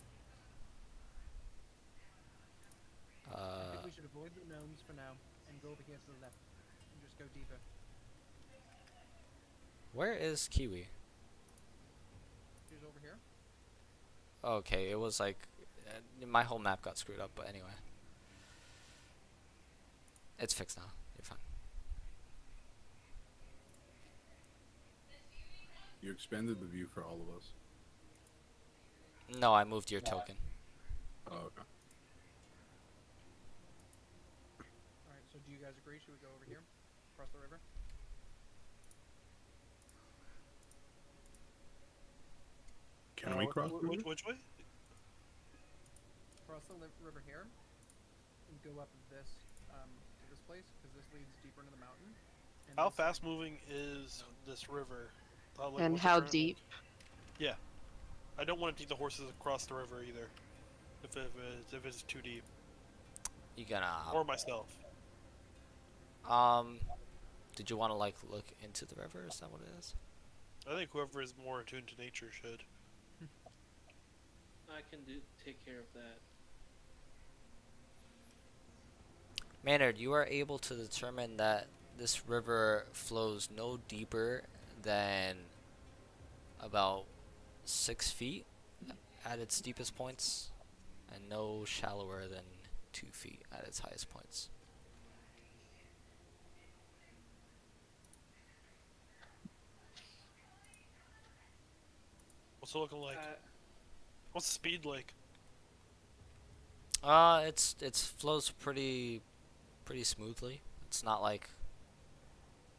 I think we should avoid the gnomes for now, and go over here to the left, and just go deeper. Where is Kiwi? She's over here. Okay, it was like my whole map got screwed up, but anyway. It's fixed now. You're fine. You expanded the view for all of us. No, I moved your token. Oh, okay. Alright, so do you guys agree? Should we go over here? Across the river? Can we cross the river? which way? Cross the river here, and go up this, to this place, because this leads deeper into the mountain. And How this fast side- moving is this river? Like, And what's the how current- deep? Yeah. I don't want to take the horses across the river either. If it's too deep. You gonna Or myself. Did you want to like look into the river? Is that what it is? I think whoever is more attuned to nature should. I can take care of that. Maynard, you are able to determine that this river flows no deeper than about 6 feet at its deepest points, and no shallower than 2 feet at its highest points. What's it looking like? What's the speed like? It's flows pretty smoothly. It's not like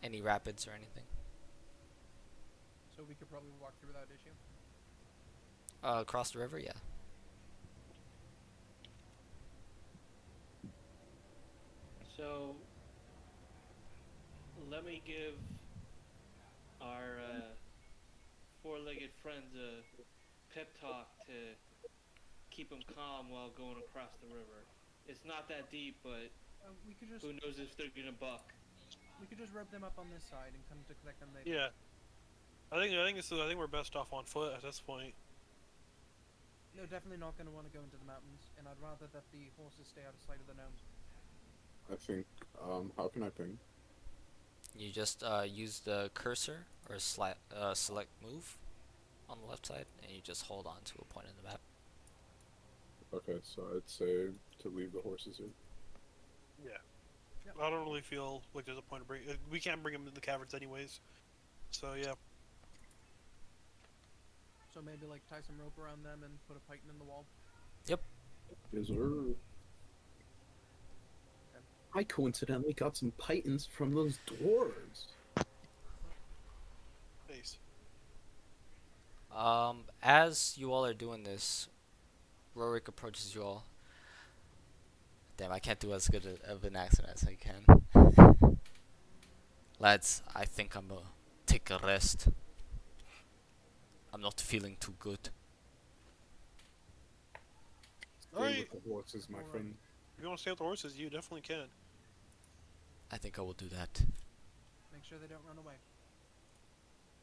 any rapids or anything. So we could probably walk through without issue. Across the river, yeah. So, let me give our four-legged friends a pep talk to keep them calm while going across the river. It's not that deep, but We could just who knows if they're gonna buck. rope them up on this side and come to collect them later. Yeah. I think we're best off on foot at this point. No, definitely not going to want to go into the mountains, and I'd rather that the horses stay out of sight of the gnomes. I think. How can I ping? You just use the cursor or select move on the left side, and you just hold on to a point in the map. Okay, so I'd say to leave the horses here. Yeah. Yep. I don't really feel like there's a point of we can't bring them to the caverns anyways. So yeah. So maybe like tie some rope around them and put a python in the wall. Yes, sir. I coincidentally got some pythons from those dwarves. Nice. As you all are doing this, Rorik approaches you all. Damn, I can't do as good of an accent as I can. Lads, I think I'm gonna take a rest. I'm not feeling too good. Stay Alright. with the horses, my friend. If you want to stay with the horses, you definitely can. I think I will do that. Make sure they don't run away.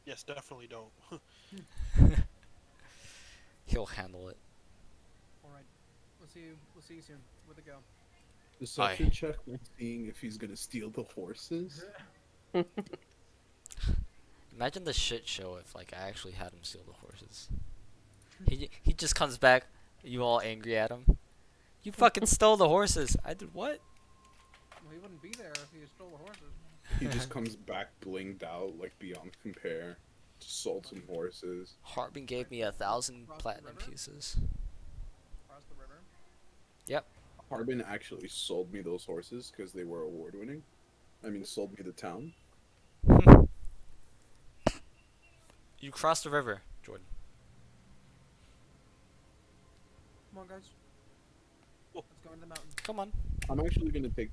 Yes, definitely don't. He'll handle it. All right. We'll see you soon. Where'd they go? Deception check when seeing if he's gonna steal the horses. Imagine the shit show if like I actually had him steal the horses. He just comes back, you all angry at him. You fucking stole the horses. I did what? Well, he wouldn't be there if he stole the horses. He just comes back blinged out like beyond compare. Sold some horses. Harbin gave me 1,000 Across the platinum river? pieces. Across the river. Yep. Harbin actually sold me those horses because they were award winning. I mean, sold me the town. You crossed the river, Jordan. Come on, guys. Oh. Let's go into the mountains. Come on. I'm actually gonna take.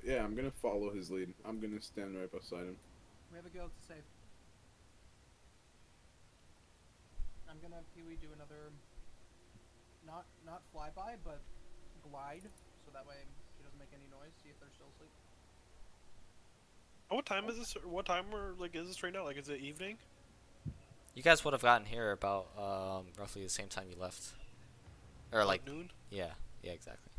Yeah, I'm gonna follow his lead. I'm gonna stand right beside him. We have a girl to save. I'm gonna have Kiwi do another, not flyby, but glide, so that way she doesn't make any noise. See if they're still asleep. What time is this? What time is this right now? Like, is it evening? You guys would have gotten here about roughly the same time you left. Or like noon? yeah, exactly.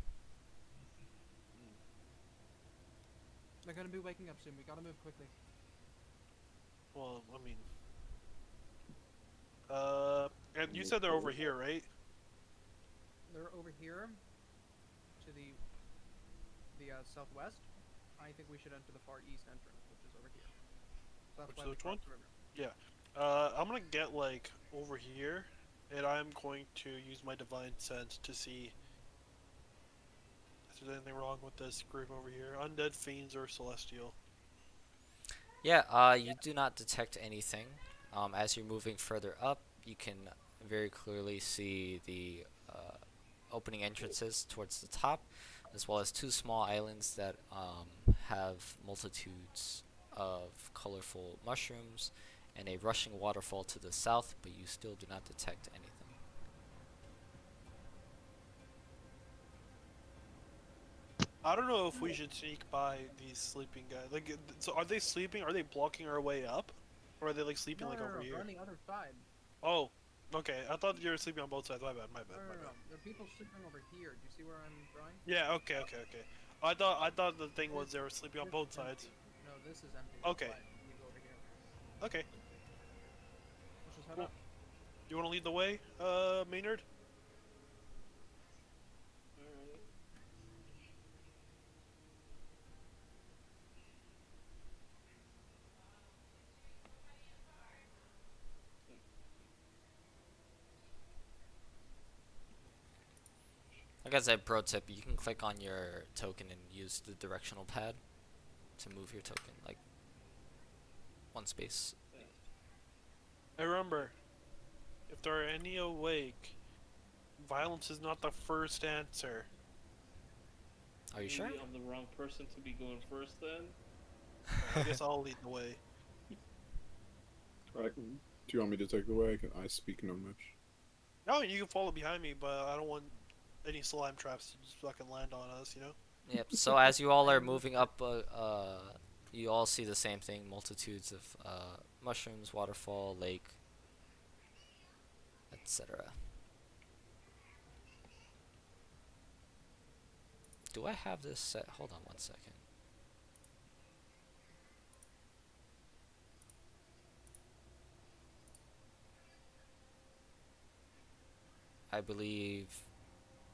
They're gonna be waking up soon. We gotta move quickly. Well, I mean, and you said they're over here, right? They're over here, to the southwest. I think we should enter the far east entrance, which is over here. So that's why we Which one? crossed the river. I'm gonna get like over here, and I'm going to use my divine sense to see if there's anything wrong with this group over here. Undead, fiends, or celestial. Yeah, you do not detect anything. As you're moving further up, you can very clearly see the opening entrances towards the top, as well as 2 small islands that have multitudes of colorful mushrooms and a rushing waterfall to the south, but you still do not detect anything. I don't know if we should sneak by these sleeping guys. Like, so are they sleeping? Are they blocking our way up, or are they like sleeping like over They're here? on the other side. Oh, okay. I thought you were sleeping on both sides. My bad. My bad. No, My no, no. bad. There are people sleeping over here. Do you see where I'm drawing? Yeah. Okay. Okay. Okay. I thought the thing was they were sleeping on This both is sides. empty. No, this is empty. That's Okay. why you go over here. Okay. Let's just head Cool. up. You want to lead the way, Maynard? Alright. Like I said, pro tip, you can click on your token and use the directional pad to move your token, like one space. And remember, if there are any awake, violence is not the first answer. Are you Maybe sure? I'm the wrong person to be going first then. I guess I'll lead the way. Right. Do you want me to take the way? I speak no much. No, you can follow behind me, but I don't want any slime traps to just fucking land on us, you know? Yep. So as you all are moving up, you all see the same thing: multitudes of mushrooms, waterfall, lake, etc. Do I have this set? Hold on one second. I believe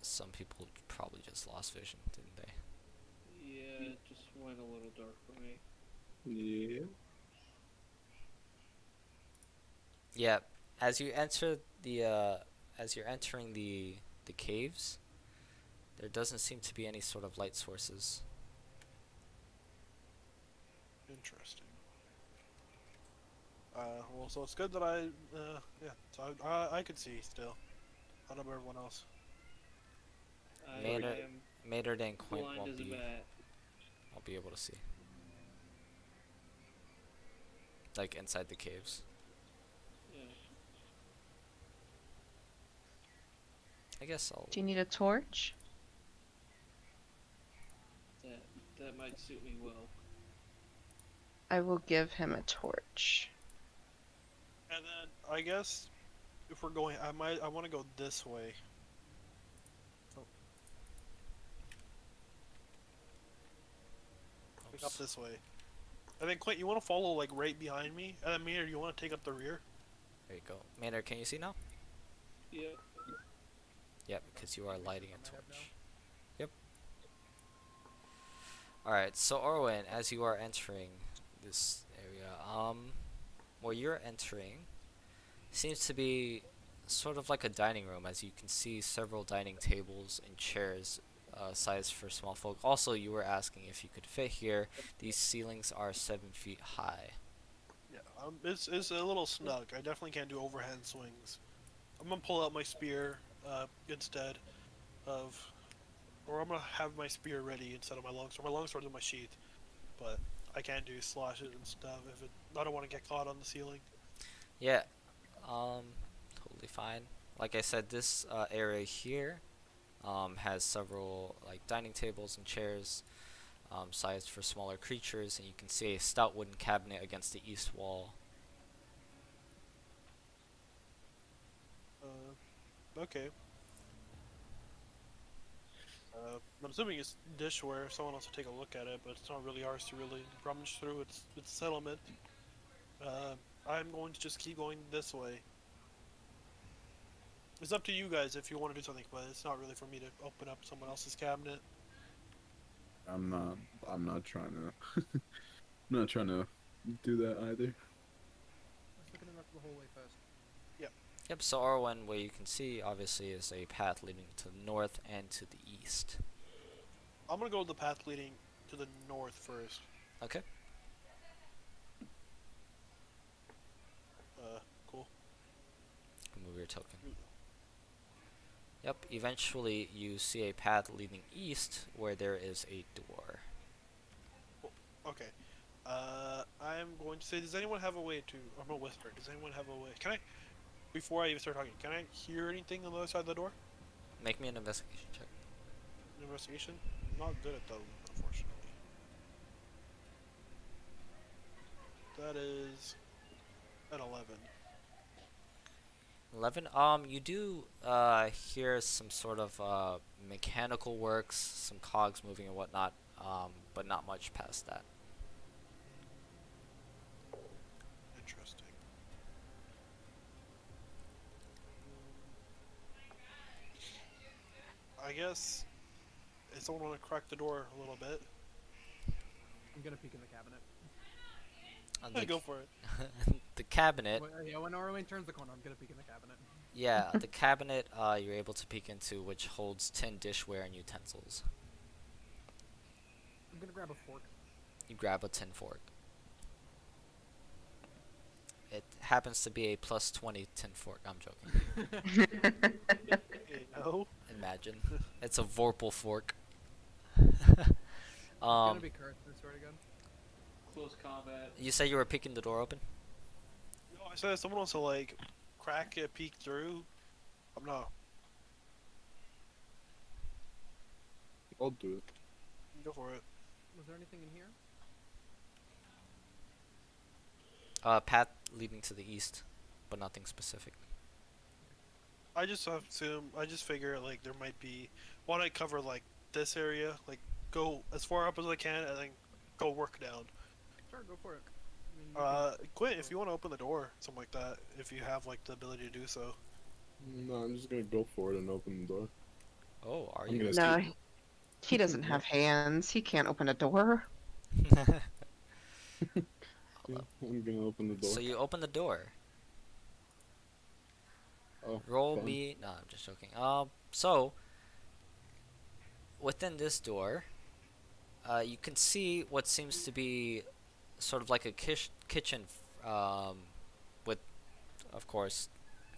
some people probably just lost vision, didn't they? Yeah, it just went a little dark for me. Yeah. Yeah. As you enter as you're entering the caves, there doesn't seem to be any sort of light sources. Interesting. Well, so it's good that yeah, so I could see still. Out of everyone else. I Maynard, am Maynard and Quint blind won't as a be bat. able to see. Like inside the caves. Yeah. I guess I'll. Do you need a torch? That might suit me well. I will give him a torch. And then I guess if we're going, I want to go this way. Pick up this way. And then Clint, you want to follow like right behind me, and then Maynard, you want to take up the rear. There you go. Maynard, can you see now? Yeah. Yep, because you are lighting a I have torch. Yep. Alright, so Orwin, as you are entering this area, where you're entering seems to be sort of like a dining room, as you can see several dining tables and chairs sized for small folk. Also, you were asking if you could fit here. These ceilings are 7 feet high. Yeah, it's a little snug. I definitely can't do overhand swings. I'm gonna pull out my spear instead of, or I'm gonna have my spear ready instead of my longsword. My longsword's in my sheath, but I can't do slashes and stuff if it. I don't want to get caught on the ceiling. Yeah, totally fine. Like I said, this area here has several like dining tables and chairs sized for smaller creatures, and you can see a stout wooden cabinet against the east wall. Okay. I'm assuming it's dishware. Someone else will take a look at it, but it's not really ours to really rummage through. It's settlement. I'm going to just keep going this way. It's up to you guys if you want to do something, but it's not really for me to open up someone else's cabinet. I'm not trying to. I'm not trying to do that either. Let's look at the rest of the hallway first. Yep, so Orwin, where you can see, obviously, is a path leading to the north and to the east. I'm gonna go the path leading to the north first. Okay. Cool. Move your token. Yep, eventually you see a path leading east where there is a door. Okay. I'm going to say, does anyone have a way to? I'm gonna whisper. Does anyone have a way? Can I? Before I even start talking, can I hear anything on the other side of the door? Make me an investigation check. Investigation? Not good at those, unfortunately. That is an 11. 11. You do hear some sort of mechanical works, some cogs moving and whatnot, but not much past that. Interesting. I guess if someone want to crack the door a little bit, I'm gonna peek in the cabinet. yeah, go for it. The cabinet. Yeah, when Orwin turns the corner, I'm gonna peek in the cabinet. Yeah, the cabinet you're able to peek into, which holds tin dishware and utensils. I'm gonna grab a fork. You grab a tin fork. It happens to be a plus 20 tin fork. I'm joking. Hey, no. Imagine. It's a Vorpal fork. It's gonna be cursed, I swear to God. Close combat. You say you were picking the door open? No, I said if someone wants to like crack it, peek through. I'm not. I'll do it. Go for it. Was there anything in here? Path leading to the east, but nothing specific. I just assume. I just figure like there might be. Why don't I cover like this area? Like go as far up as I can, and then go work down. Sure, go for it. I mean, Quit if you want to open the door, something like that. If you have like the ability to do so. No, I'm just gonna go for it and open the door. Oh, are I'm you? gonna No, he doesn't have hands. He can't open a door. Yeah, I'm gonna open the door. So you open the door. Oh, Roll fun. me. No, I'm just joking. So within this door, you can see what seems to be sort of like a kitchen, with, of course,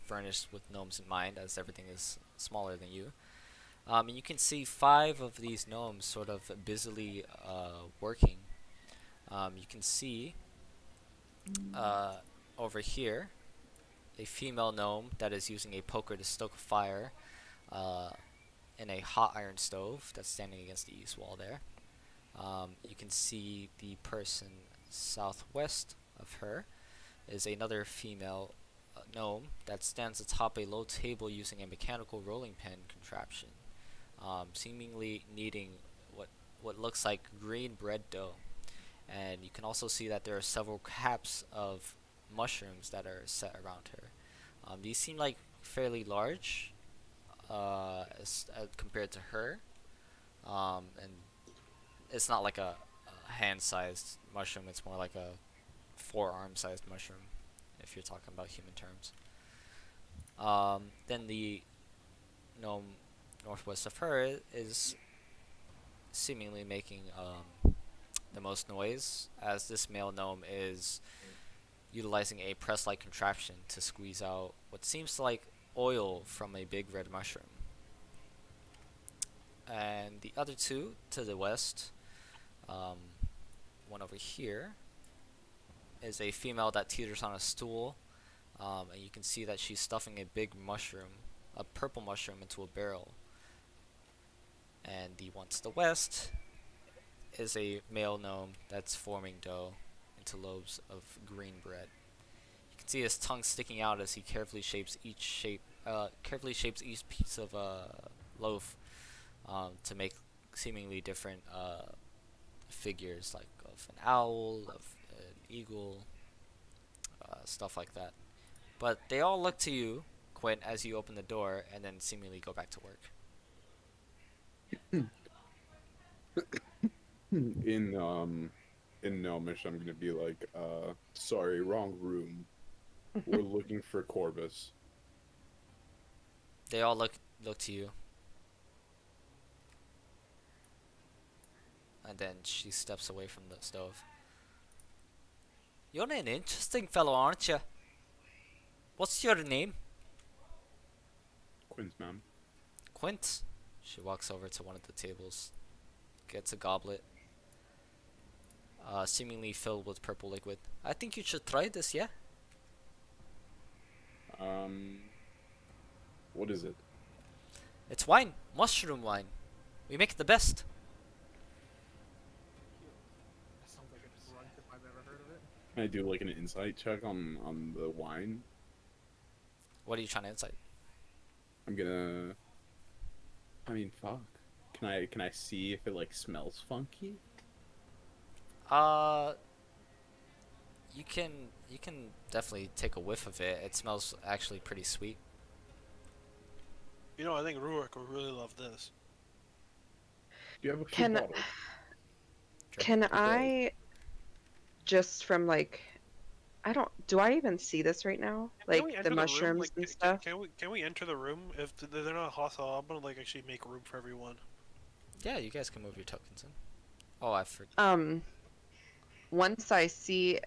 furnished with gnomes in mind, as everything is smaller than you. And you can see 5 of these gnomes sort of busily working. You can see over here a female gnome that is using a poker to stoke a fire in a hot iron stove that's standing against the east wall there. You can see the person southwest of her is another female gnome that stands atop a low table using a mechanical rolling pin contraption, seemingly kneading what looks like green bread dough. And you can also see that there are several caps of mushrooms that are set around her. These seem like fairly large as compared to her, and it's not like a hand-sized mushroom. It's more like a forearm-sized mushroom, if you're talking about human terms. Then the gnome northwest of her is seemingly making the most noise, as this male gnome is utilizing a press-like contraption to squeeze out what seems like oil from a big red mushroom. And the other two to the west, one over here, is a female that teeters on a stool, and you can see that she's stuffing a big mushroom, a purple mushroom, into a barrel. And the one to the west is a male gnome that's forming dough into loaves of green bread. You can see his tongue sticking out as he carefully shapes each piece of loaf to make seemingly different figures, like of an owl, of an eagle, stuff like that. But they all look to you, Quinn, as you open the door and then seemingly go back to work. In Gnomish, I'm gonna be like, sorry, wrong room. We're looking for Corvus. They all look to you. And then she steps away from the stove. You're an interesting fellow, aren't you? What's your name? Quince, ma'am. Quint. She walks over to one of the tables, gets a goblet, seemingly filled with purple liquid. I think you should try this, yeah? What is it? It's wine. Mushroom wine. We make it the best. That sounds like a drug if I've ever heard of it. Can I do like an insight check on the wine? What are you trying to insight? I'm gonna. I mean, fuck. Can I see if it like smells funky? Uh, you can definitely take a whiff of it. It smells actually pretty sweet. You know, I think Rurik would really love this. Do you have a few Can bottles? can I just from like I don't do I even see this right now? Can we Like enter the room? mushrooms Like, and can- stuff? Can we enter the room? If they're not hostile, I'm gonna like actually make room for everyone. Yeah, you guys can move your tokens in. Oh, I forgot. Once I see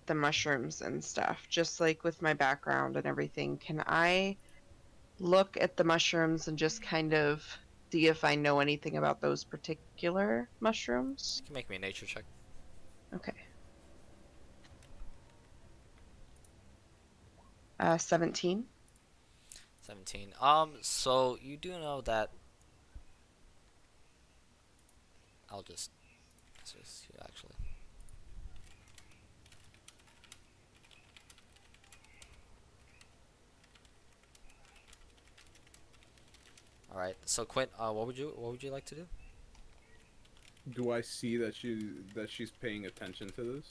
the mushrooms and stuff, just like with my background and everything, can I look at the mushrooms and just kind of see if I know anything about those particular mushrooms? You can make me a nature check. Okay. 17. 17. So you do know that. I'll just actually. All right. So Quint, what would you like to do? Do I see that she's paying attention to this?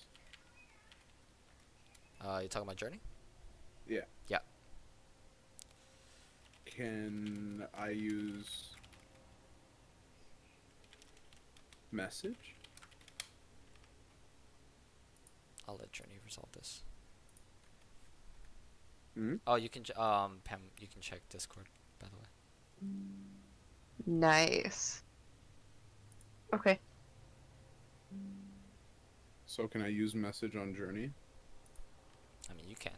You talking about journey? Yeah. Yeah. Can I use message? I'll let journey resolve this. Hmm? Oh, you can Pam, you can check Discord, by the way. Nice. Okay. So can I use message on Journey? I mean, you can.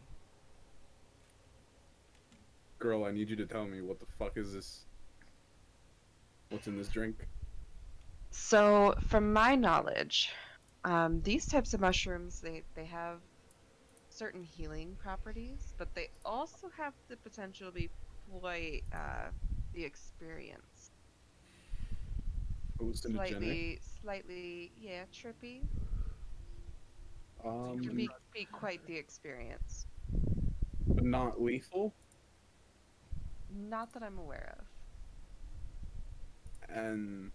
Girl, I need you to tell me what the fuck is this? What's in this drink? So, from my knowledge, these types of mushrooms, they have certain healing properties, but they also have the potential to be quite the experience. Hallucinogenic? Slightly, yeah, trippy. Um, Can be quite the experience. but not lethal? Not that I'm aware of. And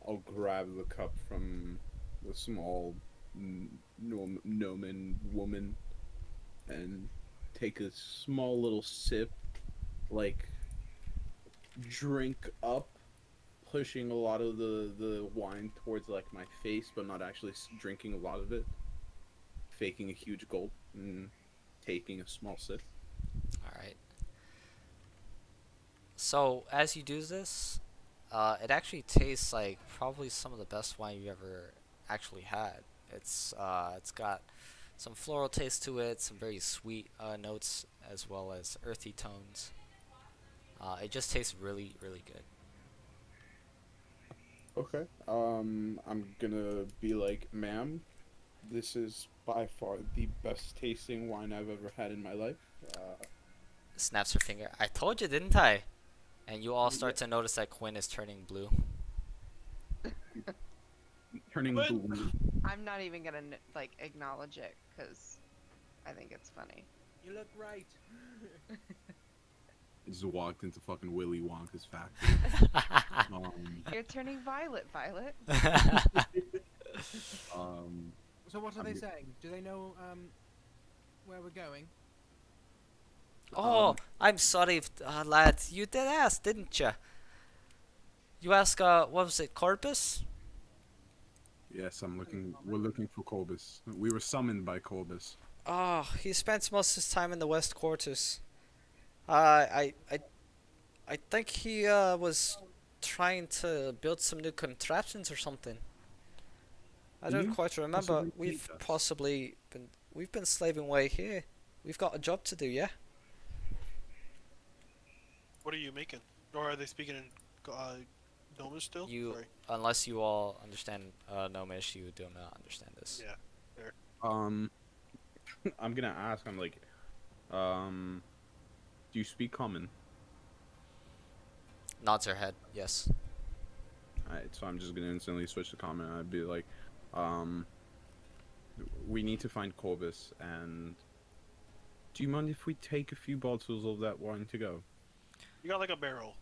I'll grab the cup from the small gnomon woman and take a small little sip, like drink up, pushing a lot of the wine towards like my face, but not actually drinking a lot of it, faking a huge gulp and taking a small sip. All right. So as you do this, it actually tastes like probably some of the best wine you ever actually had. It's got some floral taste to it, some very sweet notes as well as earthy tones. It just tastes really, really good. Okay. I'm gonna be like, ma'am, this is by far the best tasting wine I've ever had in my life. Snaps her finger. I told you, didn't I? And you all start to notice that Quinn is turning blue. Turning What? blue. I'm not even gonna like acknowledge it because I think it's funny. You look right. Just walked into fucking Willy Wonka's factory. You're turning violet, Violet. So what are they I'm- saying? Do they know where we're going? Oh, I'm sorry, lad. You did ask, didn't you? You asked, what was it, Corpus? Yes, we're looking for Colbus. We were summoned by Colbus. Oh, he spends most of his time in the West Quarters. I think he was trying to build some new contraptions or something. I Can don't you quite remember. possibly We've teach us? we've been slaving away here. We've got a job to do, yeah. What are you making? Or are they speaking in Gnomish still? You, Sorry. unless you all understand Gnomish, you do not understand this. Yeah. I'm gonna ask. I'm like, do you speak common? Nods her head. Yes. right? So I'm just gonna instantly switch the comment. I'd be like, um, we need to find Corbus, and do you mind if we take a few bottles of that wine to go? You got like a barrel.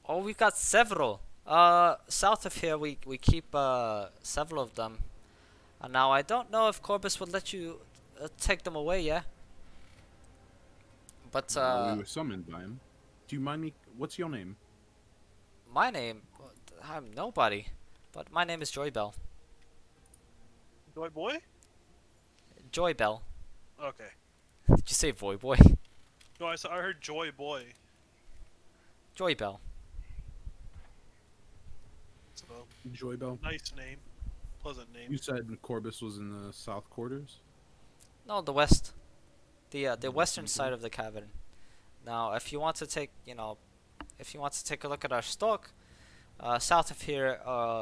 Oh, we've got several. South of here, we keep several of them. And now I don't know if Corbus would let you take them away, yeah. But We were summoned by him. Do you mind me? What's your name? my name, I'm nobody. But my name is Joybell. Joy boy? Joybell. Okay. Did you say Voy Boy? No, I heard Joy boy. Joybell. So Joybell. nice name, pleasant name. You said Corbus was in the south quarters. No, the west. The western side of the cavern. Now, if you want to take, if you want to take a look at our stock, south of here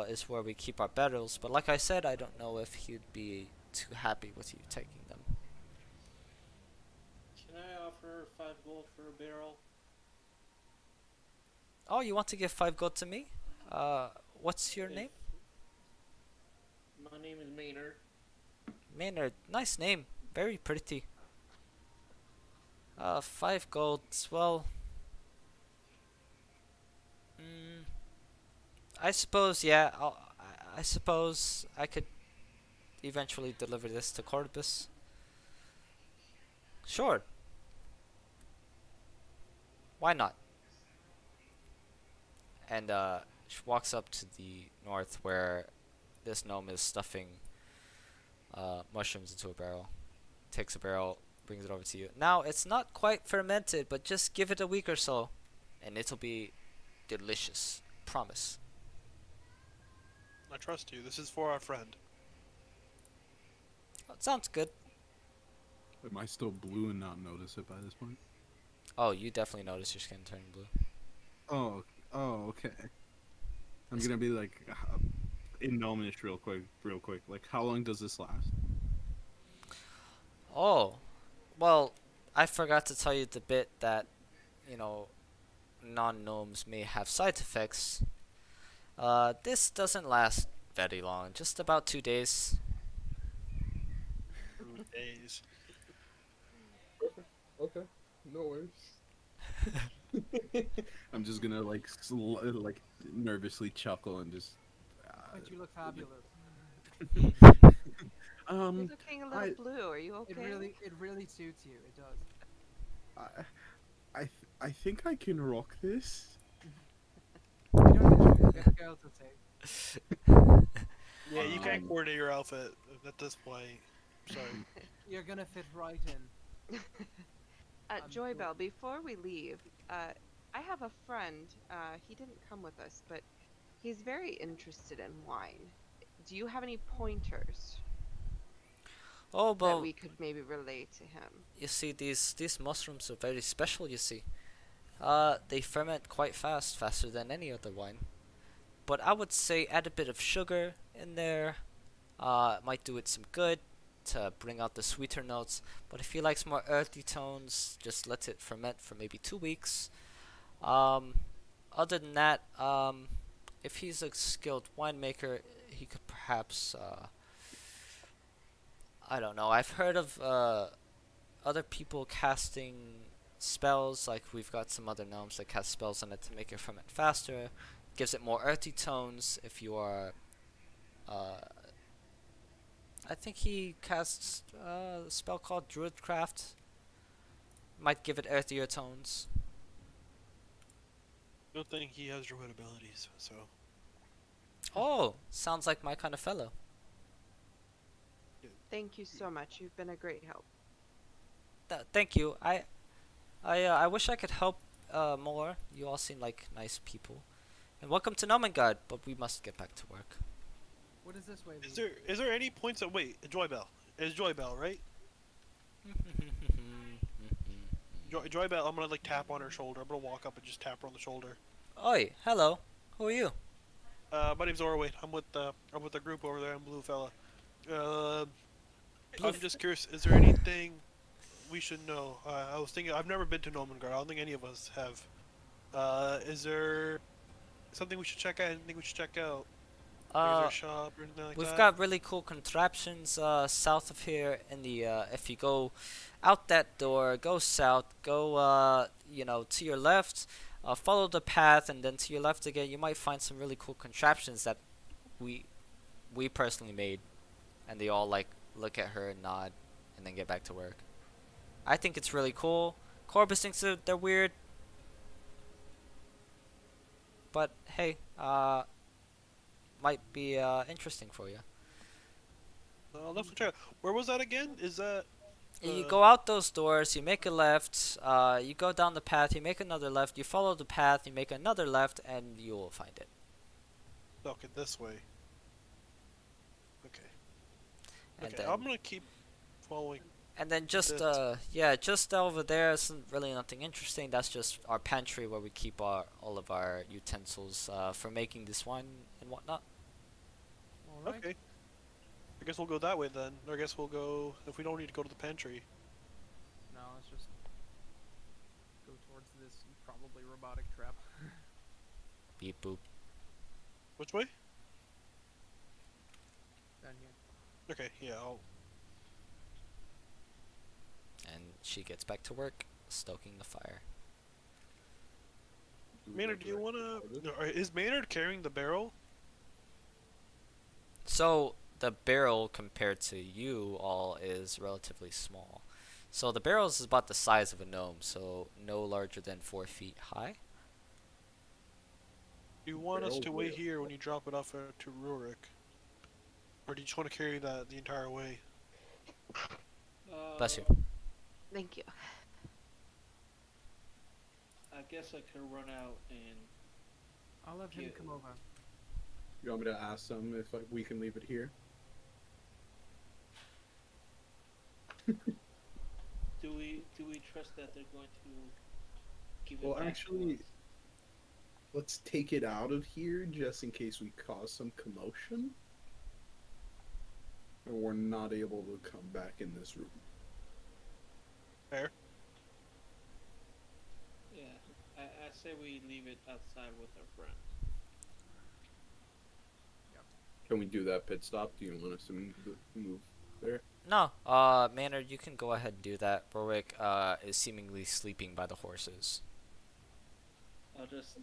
is where we keep our barrels. But like I said, I don't know if he'd be too happy with you taking them. Can I offer 5 gold for a barrel? Oh, you want to give 5 gold to me? What's your If- name? My name is Maynard. Maynard. Nice name. Very pretty. 5 golds. Well, I suppose, yeah. I suppose I could eventually deliver this to Corbus. Sure. Why not? And she walks up to the north where this gnome is stuffing mushrooms into a barrel. Takes a barrel, brings it over to you. Now, it's not quite fermented, but just give it a week or so, and it'll be delicious. Promise. I trust you. This is for our friend. Oh, sounds good. Am I still blue and not notice it by this point? Oh, you definitely notice your skin turning blue. Oh, okay. I'm gonna be like, in Gnomish real quick. Like, how long does this last? Oh, well, I forgot to tell you the bit that, non-gnomes may have side effects. This doesn't last very long, just about 2 days. 2 days. Okay, no worries. I'm just gonna like nervously chuckle and just. But you look fabulous. You're looking a little blue. Are you okay? It really suits you. It does. I think I can rock this. You don't need to go to say. Yeah, you can't coordinate your outfit at this point. Sorry. You're gonna fit right in. Joybell, before we leave, I have a friend. He didn't come with us, but he's very interested in wine. Do you have any pointers Oh, that well, we could maybe relay to him? you see, these mushrooms are very special, you see. They ferment quite fast, faster than any other wine. But I would say add a bit of sugar in there. Might do it some good to bring out the sweeter notes. But if he likes more earthy tones, just let it ferment for maybe 2 weeks. Other than that, if he's a skilled winemaker, he could perhaps, I don't know. I've heard of other people casting spells. Like we've got some other gnomes that cast spells on it to make it ferment faster. Gives it more earthy tones. If you are, I think he casts a spell called Druidcraft. Might give it earthier tones. Good thing he has druid abilities, so. Oh, sounds like my kind of fellow. Thank you so much. You've been a great help. Thank you. I wish I could help more. You all seem like nice people. And welcome to Nomengard, but we must get back to work. What is this way? Is there any points of wait, Joybell. It's Joybell, right? Joybell, I'm gonna like tap on her shoulder. I'm gonna walk up and just tap her on the shoulder. Oi, hello. Who are you? My name's Orwait. I'm with the group over there. I'm Blue Fella. I'm just curious. Is there anything we should know? I was thinking. I've never been to Nomengard. I don't think any of us have. Is there something we should check out? Anything we should check out? Like, is there a shop or anything like We've that? got really cool contraptions south of here in the if you go out that door, go south, go you know, to your left, follow the path, and then to your left again, you might find some really cool contraptions that we personally made, and they all like look at her and nod and then get back to work. I think it's really cool. Corbus thinks they're weird, but hey, might be interesting for you. I'll definitely check. Where was that again? Is that? You go out those doors, you make a left, you go down the path, you make another left, you follow the path, you make another left, and you will find it. Okay, this way. Okay. And Okay, then, I'm gonna keep following. and then just this. yeah, just over there isn't really nothing interesting. That's just our pantry where we keep all of our utensils for making this wine and whatnot. All right. Okay. I guess we'll go that way then. Or I guess we'll go if we don't need to go to the pantry. Now let's just go towards this probably robotic trap. Beep boop. Which way? Down here. Okay, yeah. And she gets back to work, stoking the fire. Maynard, do you wanna? Is Maynard carrying the barrel? So the barrel compared to you all is relatively small. So the barrel is about the size of a gnome, so no larger than 4 feet high. Do you want us Barrel to wait wheel. here when you drop it off to Rurik? Or do you just want to carry that the entire way? Bless you. Thank you. I guess I could run out and I'll have him Yeah. come over. You want me to ask them if we can leave it here? do we trust that they're going to give it Well, back to actually, us? let's take it out of here just in case we cause some commotion. And we're not able to come back in this room. Fair. Yeah, I say we leave it outside with our friends. Can we do that pit stop? Do you want us to move there? No, Maynard, you can go ahead and do that. Berwick is seemingly sleeping by the horses. I'll just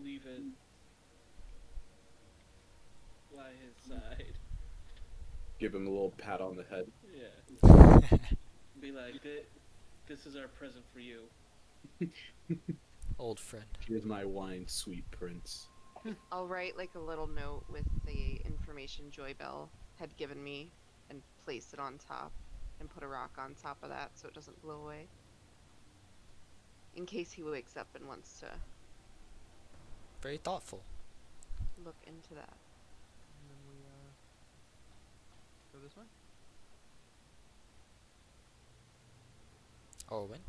leave it by his side. Give him a little pat on the head. Yeah. Be like, this is our present for you. Old friend. Here's my wine, sweet prince. I'll write like a little note with the information Joy Bell had given me and place it on top and put a rock on top of that so it doesn't blow away. In case he wakes up and wants to Very thoughtful. look into that. And then we go this way. Orwin,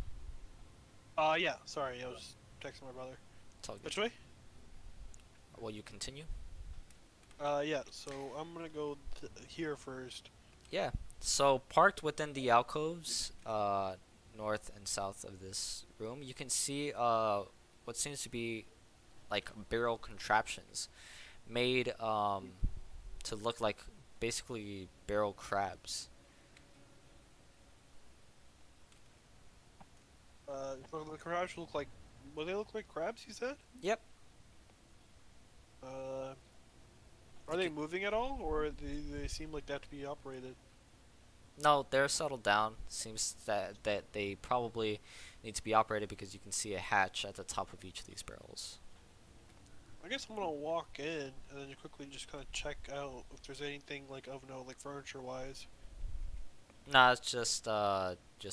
Yeah. Sorry, I was just texting my brother. it's all good. Which way? Will you continue? Yeah. So I'm gonna go here first. Yeah. So parked within the alcoves, north and south of this room, you can see what seems to be like barrel contraptions made to look like basically barrel crabs. The crabs look like. Will they look like crabs? You said. Yep. Are they moving at all, or they seem like they have to be operated? No, they're settled down. Seems that they probably need to be operated because you can see a hatch at the top of each of these barrels. I guess I'm gonna walk in and then quickly just kind of check out if there's anything like of note, like furniture-wise. Nah, it's just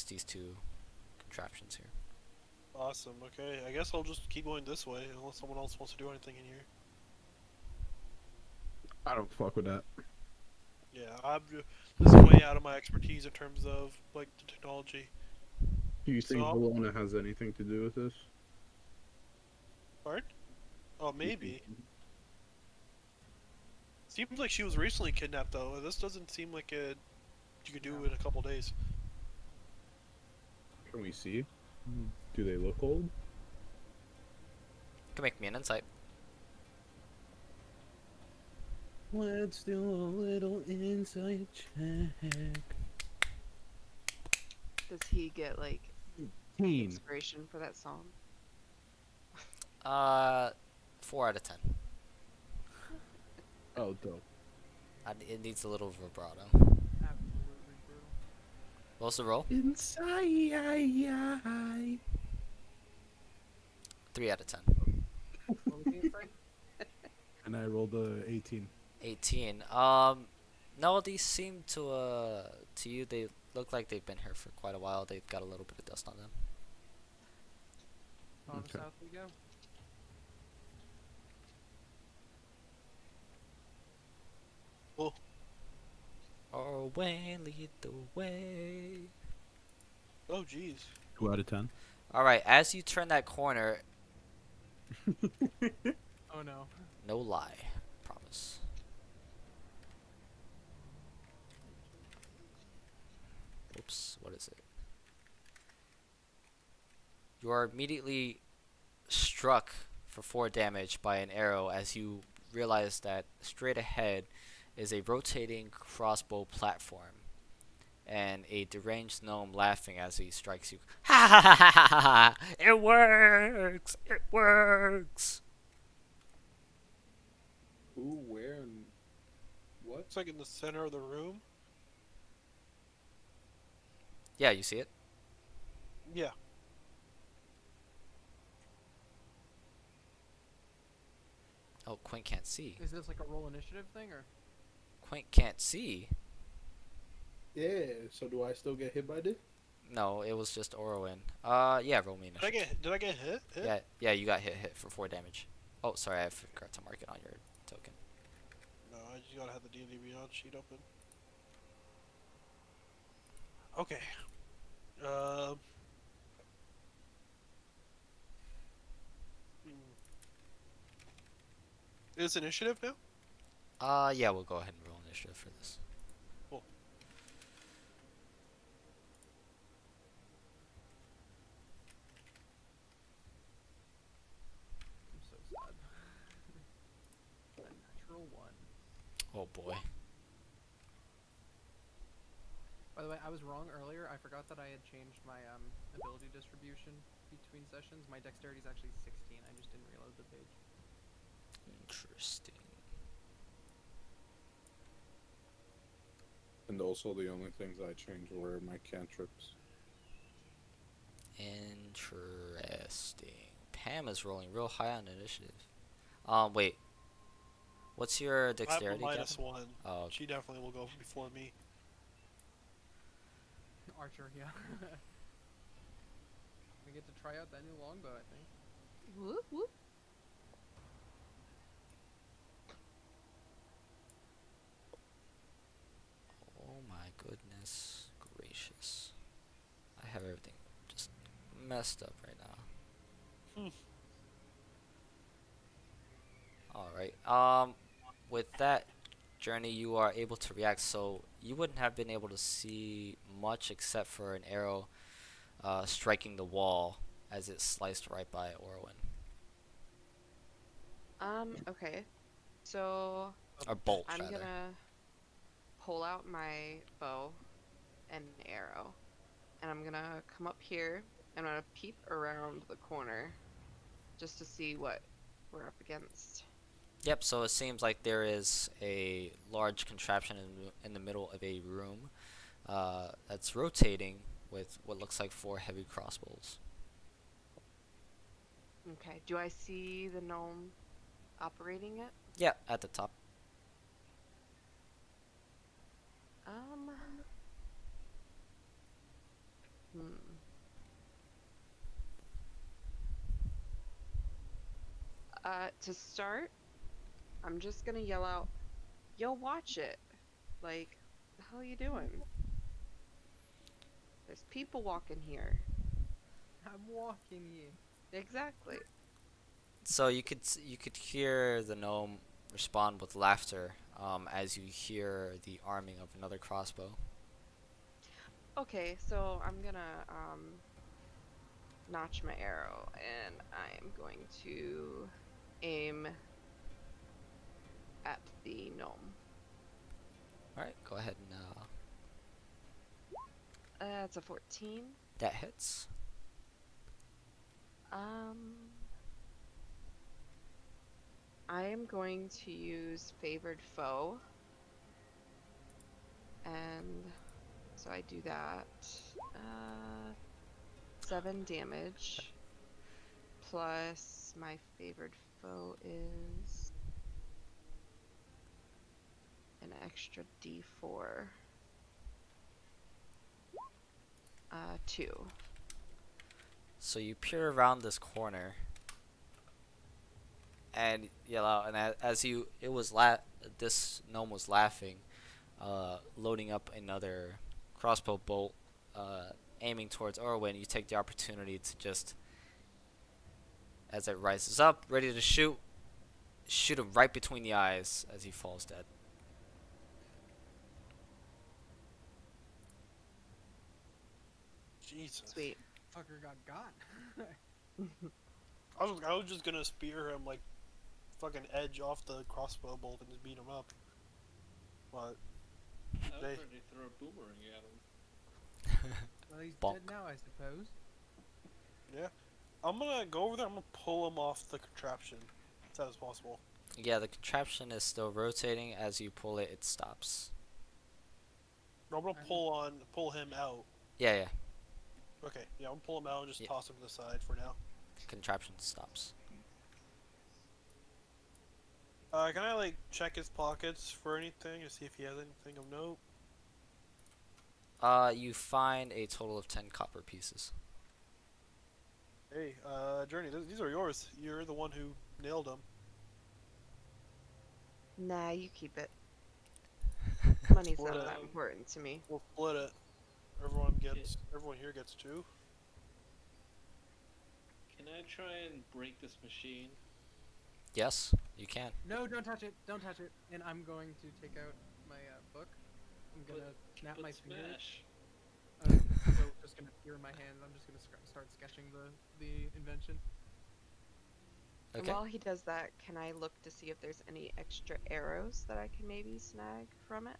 these two contraptions here. Awesome. Okay, I guess I'll just keep going this way unless someone else wants to do anything in here. I don't fuck with that. Yeah, this is way out of my expertise in terms of like the technology. Do you think So- Bologna has anything to do with this? Pardon? Oh, maybe. Seems like she was recently kidnapped though. This doesn't seem like you could do in a couple days. Can we see? Do they look old? can make me an insight. Let's do a little insight check. Does he get like Teen. inspiration for that song? 4 out of 10. Oh, dope. It needs a little vibrato. Absolutely brutal. What's the roll? Inside. 3 out of 10. What was the insight? And I rolled a 18. 18. No, these seem to you they look like they've been here for quite a while. They've got a little bit of dust on them. On Okay. south we go. Well, Our way, lead the way. oh jeez. 2 out of 10. All right, as you turn that corner, Oh no. no lie, promise. Oops, what is it? You are immediately struck for 4 damage by an arrow as you realize that straight ahead is a rotating crossbow platform and a deranged gnome laughing as he strikes you. Ha ha ha ha ha ha! It works! It works! Who, where, and what? It's like in the center of the room. Yeah, you see it? Yeah. Oh, Quint can't see. Is this like a roll initiative thing or? Quint can't see? Yeah. So do I still get hit by this? No, it was just Orwin. Yeah, roll me Did I initiative. get hit? Yeah, you got hit for 4 damage. Oh, sorry, I forgot to mark it on your token. No, I just gotta have the D&D Beyond sheet open. Okay. Is initiative now? Yeah, we'll go ahead and roll initiative for this. Cool. I'm so sad. A natural 1. Oh boy. By the way, I was wrong earlier. I forgot that I had changed my ability distribution between sessions. My dexterity is actually 16. I just didn't reload the page. Interesting. And also the only things I changed were my cantrips. Interesting. Pam is rolling real high on initiative. Wait. What's your I dexterity? have a Gavin? -1. Oh, okay. She definitely will go before me. Archer, yeah. We get to try out that new longbow, I think. Whoop whoop. Oh my goodness gracious. I have everything just messed up right now. Alright, with that journey you are able to react, so you wouldn't have been able to see much except for an arrow striking the wall as it sliced right by Orwin. Okay. So Or bolt, I'm rather. gonna pull out my bow and an arrow, and I'm gonna come up here and I'm gonna peep around the corner just to see what we're up against. Yep, so it seems like there is a large contraption in the middle of a room that's rotating with what looks like 4 heavy crossbows. Okay. Do I see the gnome operating it? Yeah, at the top. Hmm. To start, I'm just gonna yell out, "Yo, watch it!" Like, the hell you doing? There's people walking here. I'm walking you. Exactly. So you could hear the gnome respond with laughter as you hear the arming of another crossbow. Okay, so I'm gonna notch my arrow, and I am going to aim at the gnome. Alright, go ahead and That's a 14. that hits. I am going to use Favored Foe. And so I do that. 7 damage. Plus my Favored Foe is an extra d4. 2. So you peer around this corner and yell out, and as this gnome was laughing, loading up another crossbow bolt, aiming towards Orwin. You take the opportunity to just, as it rises up, ready to shoot him right between the eyes as he falls dead. Jesus. Sweet. Fucker got. I was just gonna spear him like fucking edge off the crossbow bolt and just beat him up. But I was They- ready to throw a boomerang at him. Well, he's Bonk. dead now, I suppose. I'm gonna go over there. I'm gonna pull him off the contraption as fast as possible. Yeah, the contraption is still rotating. As you pull it, it stops. No, I'm gonna pull him out. Yeah. Okay, yeah, I'm gonna pull him out and just Yeah. toss him to the side for now. Contraption stops. Can I like check his pockets for anything to see if he has anything of note? You find a total of 10 copper pieces. Hey, Journey, these are yours. You're the one who nailed him. Nah, you keep it. Money's What not a- that important to me. We'll split it. Everyone here gets 2. Can I try and break this machine? Yes, you can. No, don't touch it. Don't touch it. And I'm going to take out my book. I'm gonna snap But my fingers. smash. So just gonna appear in my hand. I'm just gonna start sketching the invention. And Okay. while he does that, can I look to see if there's any extra arrows that I can maybe snag from it?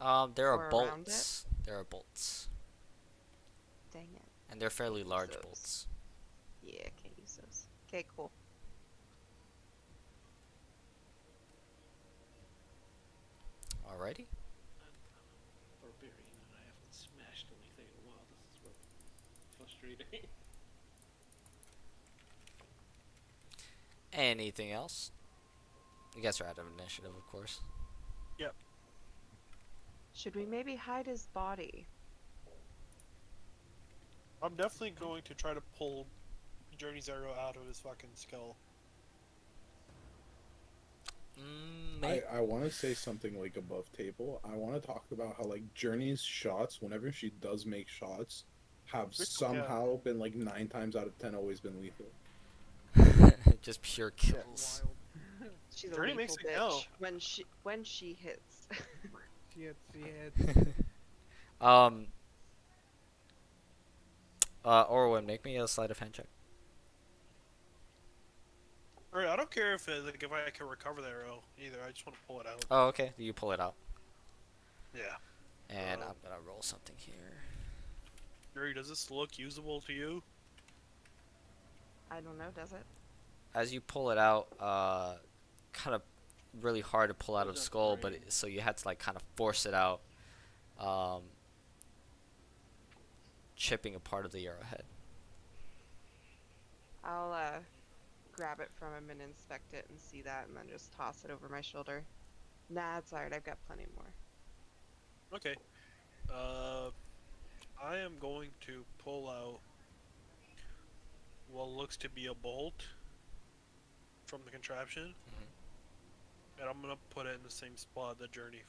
There or are around bolts. There are bolts, Dang it. and they're fairly Use large those. bolts. Yeah, can't use those. Okay, cool. Alrighty. I'm a barbarian and I haven't smashed anything in a while. This is frustrating. Anything else? You guys are out of initiative, of course. Should we maybe hide his body? I'm definitely going to try to pull Journey's arrow out of his fucking skull. I want to say something like above table. I want to talk about how like Journey's shots, whenever she does make shots, have Yeah. somehow been like 9 times out of 10 always been lethal. Just pure kills. Wild. She's a Journey lethal makes it bitch go. when she hits. She hits. Orwin, make me a sleight of hand check. Alright, I don't care if if I can recover the arrow either. I just want to pull it out. Oh, okay. You pull it out, Yeah. and I'm gonna roll something here. Journey, does this look usable to you? I don't know, does it? As you pull it out, kind of really hard to pull out of That's skull, but great. so you had to like kind of force it out, chipping a part of the arrowhead. I'll grab it from him and inspect it and see that and then just toss it over my shoulder. Nah, it's alright, I've got plenty more. Okay. I am going to pull out what looks to be a bolt from the contraption, and I'm gonna put it in the same spot that Journey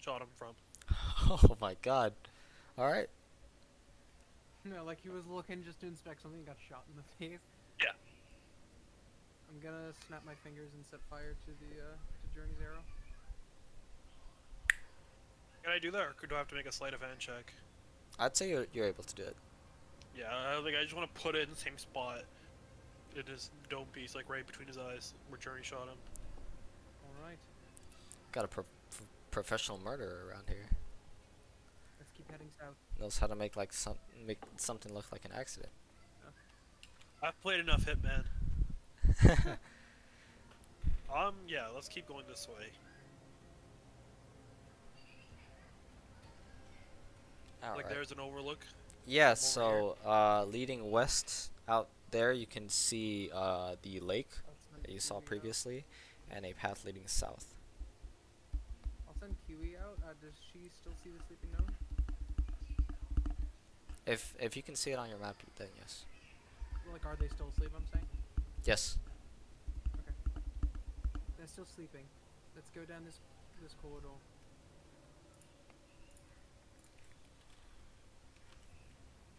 shot him from. Oh my god. Alright. No, like he was looking just to inspect something and got shot in the face. Yeah. I'm gonna snap my fingers and set fire to the to Journey's arrow. Can I do that, or do I have to make a sleight of hand check? I'd say you're able to do it. Yeah, I just want to put it in the same spot. In his dome piece, like right between his eyes, where Journey shot him. All right, Got a professional murderer around here. let's keep heading south. Knows how to make make something look like an accident. I've played enough Hitman. Yeah, let's keep going this way. All Like right. there's an overlook. Yeah, over so leading west out there, you can see the lake I'll send that you saw Kiwi out. previously, and a path leading south. I'll send Kiwi out. Does she still see the sleeping gnome? If you can see it on your map, then yes. Like, are they still asleep? I'm saying. Yes. They're still sleeping. Let's go down this corridor.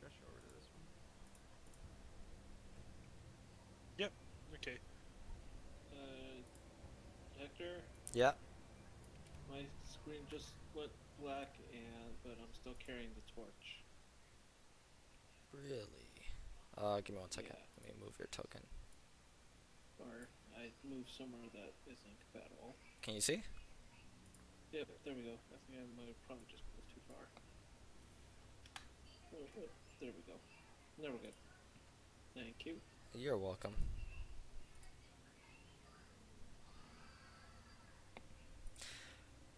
Just over to this one. Okay. Hector, Yeah. my screen just went black, but I'm still carrying the torch. Really? Give me one second. Yeah. Let me move your token. Or I moved somewhere that isn't compatible. Can you see? Yep, there we go. I think I might have probably just moved too far. Oh, there we go. There we go. Thank you. You're welcome.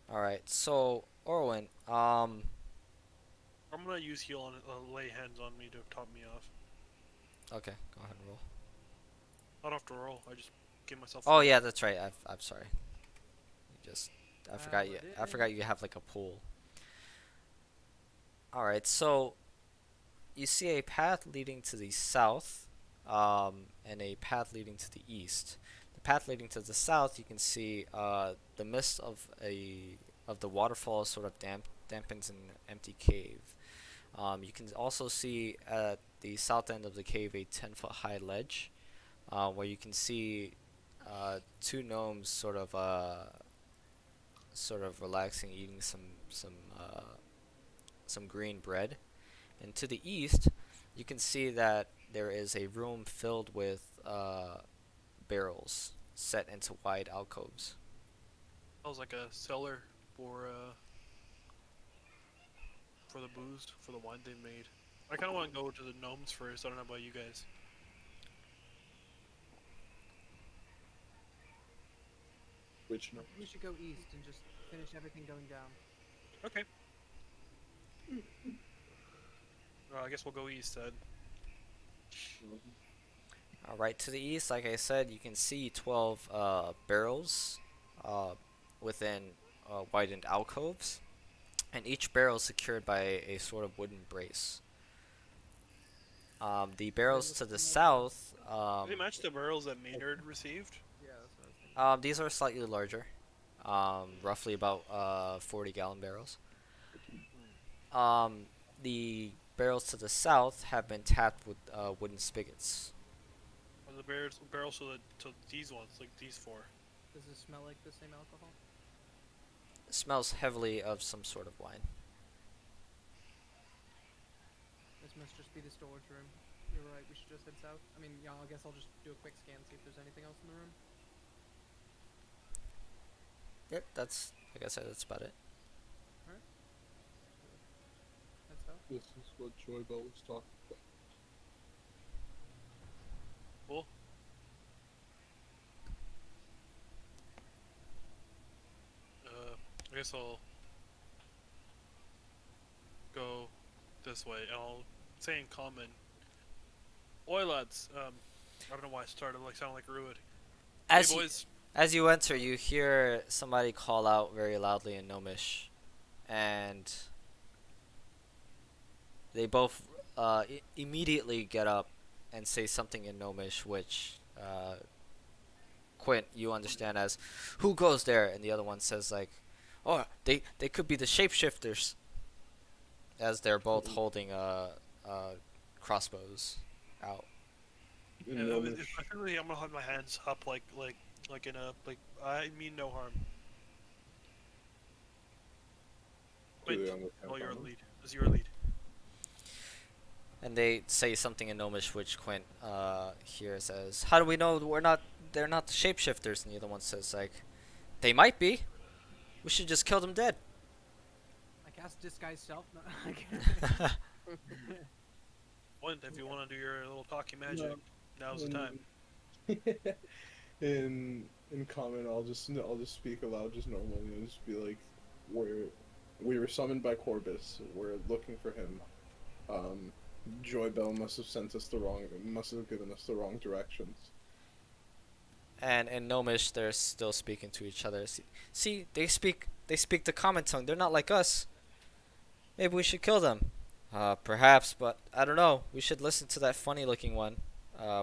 All right. So, Orwin, I'm gonna use heal on lay hands on me to top me off. okay, go ahead and roll. I don't have to roll. I just give myself. Oh yeah, that's right. I'm sorry. You just I forgot Well, you. it I forgot you have like a pool. All right. So you see a path leading to the south, and a path leading to the east. The path leading to the south, you can see the mist of the waterfall sort of dampens an empty cave. You can also see at the south end of the cave a 10-foot high ledge, where you can see two gnomes sort of relaxing, eating some green bread. And to the east, you can see that there is a room filled with barrels set into wide alcoves. That was like a cellar for the booze, for the wine they made. I kind of want to go to the gnomes first. I don't know about you guys. Which I no? think we should go east and just finish everything going down. Okay. I guess we'll go east then. Right to the east, like I said, you can see 12 barrels within widened alcoves, and each barrel is secured by a sort of wooden brace. The barrels to the south, Do they match the barrels that Maynard received? Yeah, that's what I was thinking. these are slightly larger, roughly about 40-gallon barrels. The barrels to the south have been tapped with wooden spigots. Or the barrels to these ones, like these four. Does it smell like the same alcohol? It smells heavily of some sort of wine. This must just be the storage room. You're right, we should just head south. I mean, yeah, I guess I'll just do a quick scan, see if there's anything else in the room. Yep, that's, like I said, that's about it. Head south. This is what Joybell was talking about. Cool. I guess I'll go this way, and I'll say in common. Oi, lads. I don't know why I started like sounding like Ruid. As Hey, you, boys. as you enter, you hear somebody call out very loudly in Gnomish, and they both immediately get up and say something in Gnomish, which Quint, you understand as, "Who goes there?" And the other one says like, "Oh, they could be the shapeshifters," as they're both holding crossbows out. Yeah, definitely, I'm gonna hold my hands up like in a like. I mean no harm. Do they Wait, understand well, your common? lead. Is your lead? And they say something in Gnomish, which Quint here says, "How do we know we're not? They're not the shapeshifters." And the other one says, like, "They might be. We should just kill them dead." I cast disguise self. No, Point if you want to do your little talking magic, now's the time. In common, I'll just speak aloud, just normally, and just be like, we were summoned by Corbus. We're looking for him. Joybell must have given us the wrong directions. And in Gnomish, they're still speaking to each other. See, they speak the common tongue. They're not like us. Maybe we should kill them. Perhaps, but I don't know. We should listen to that funny-looking one,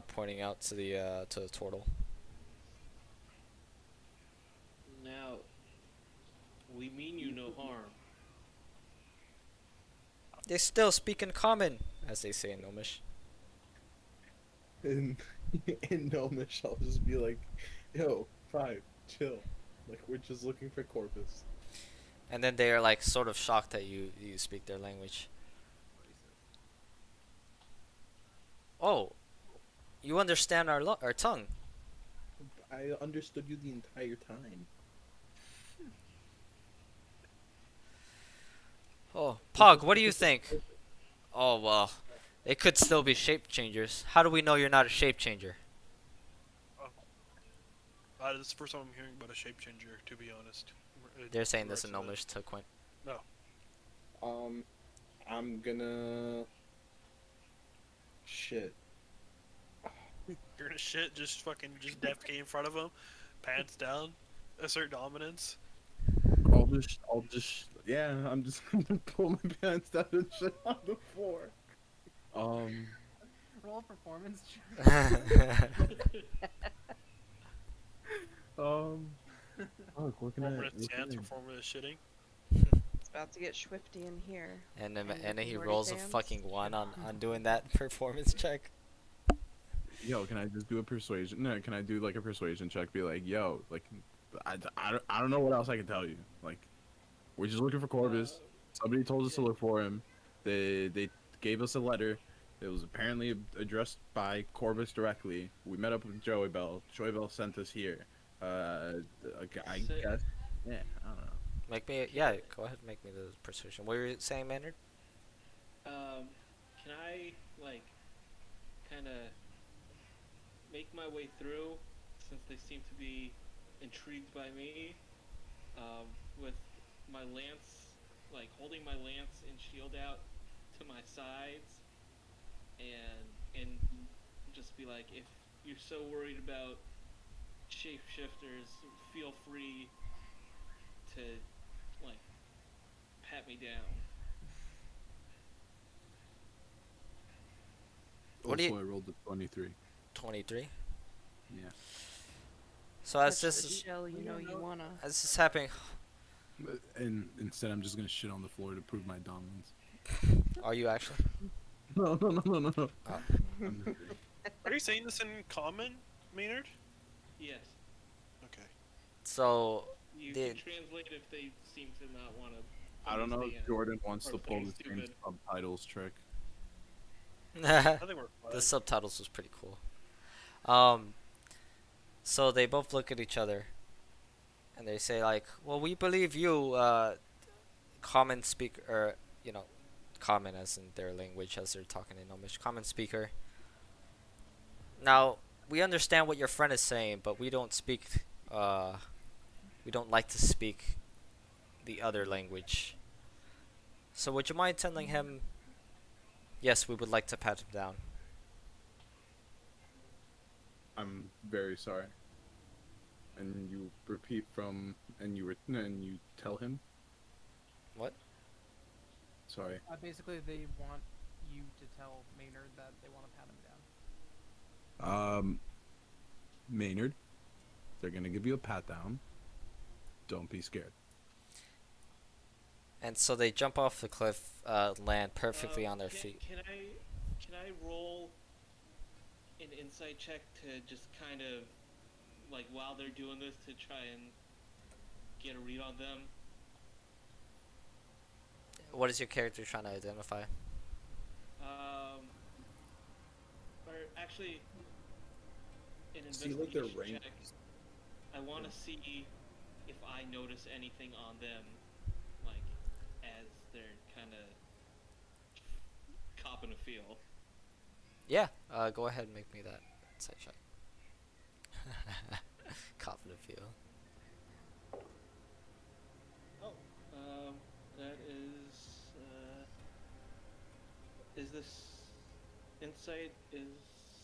pointing out to the Torril. Now, we mean you no harm. They still speak in common, as they say in Gnomish. In Gnomish, I'll just be like, yo, Five, chill. Like, we're just looking for Corpus. And then they are like sort of shocked that you speak their language. Oh, you understand our tongue. I understood you the entire time. Oh, Pog, what do you think? Oh, well, they could still be shape changers. How do we know you're not a shape changer? This is the first time I'm hearing about a shape changer, to be honest. They're saying this in Gnomish to Quint. No. I'm gonna... Shit. You're gonna shit, just defecate in front of him, pants down, assert dominance. Yeah, I'm just gonna pull my pants down and shit on the floor. Roll performance. Fuck, what can Performance stance, performance shitting. It's about to get swifty in here. And then And he Morty rolls a fans. fucking 1 on doing that performance check. Yo, can I just do a persuasion? No, can I do like a persuasion check? Be like, yo, like, I don't know what else I can tell you. Like, we're just looking for Corvus. Somebody told us to look for him. They gave us a letter. It was apparently addressed by Corvus directly. We met up with Joey Bell. Joey Bell sent us here. I So- guess. Yeah, I don't know. Go ahead and make me the persuasion. What were you saying, Maynard? Can I, like, kind of make my way through, since they seem to be intrigued by me, with my lance, like, holding my lance and shield out to my sides, and just be like, if you're so worried about shapeshifters, feel free to, like, pat me down. What do Also, you- I rolled a 23. 23. Yeah. So as Touch this the is shell, you know you wanna. as this is happening, And instead, I'm just gonna shit on the floor to prove my dominance. are you actually? No. Oh. I'm just kidding. Are you saying this in common, Maynard? Yes. Okay. So You Did- can translate if they seem to not want to. I don't know if Jordan wants Or to pull the playing same stupid. subtitles trick. I think we're fine. the subtitles was pretty cool. So they both look at each other, and they say like, "Well, we believe you, common speaker, or common as in their language, as they're talking in Gnomish, common speaker. Now we understand what your friend is saying, but we don't speak. We don't like to speak the other language. So would you mind telling him? Yes, we would like to pat him down." I'm very sorry. And you repeat and you tell him. What? Sorry. Basically, they want you to tell Maynard that they want to pat him down. Maynard, they're gonna give you a pat down. Don't be scared. And so they jump off the cliff, land perfectly on their feet. Can I roll an insight check to just kind of, like, while they're doing this, to try and get a read on them? What is your character trying to identify? actually, an See, like, their investigation rank. check. I want to see if I notice anything on them, like as they're kind of copping a feel. Yeah, go ahead and make me that insight check. Confident feel. Oh, that is this insight is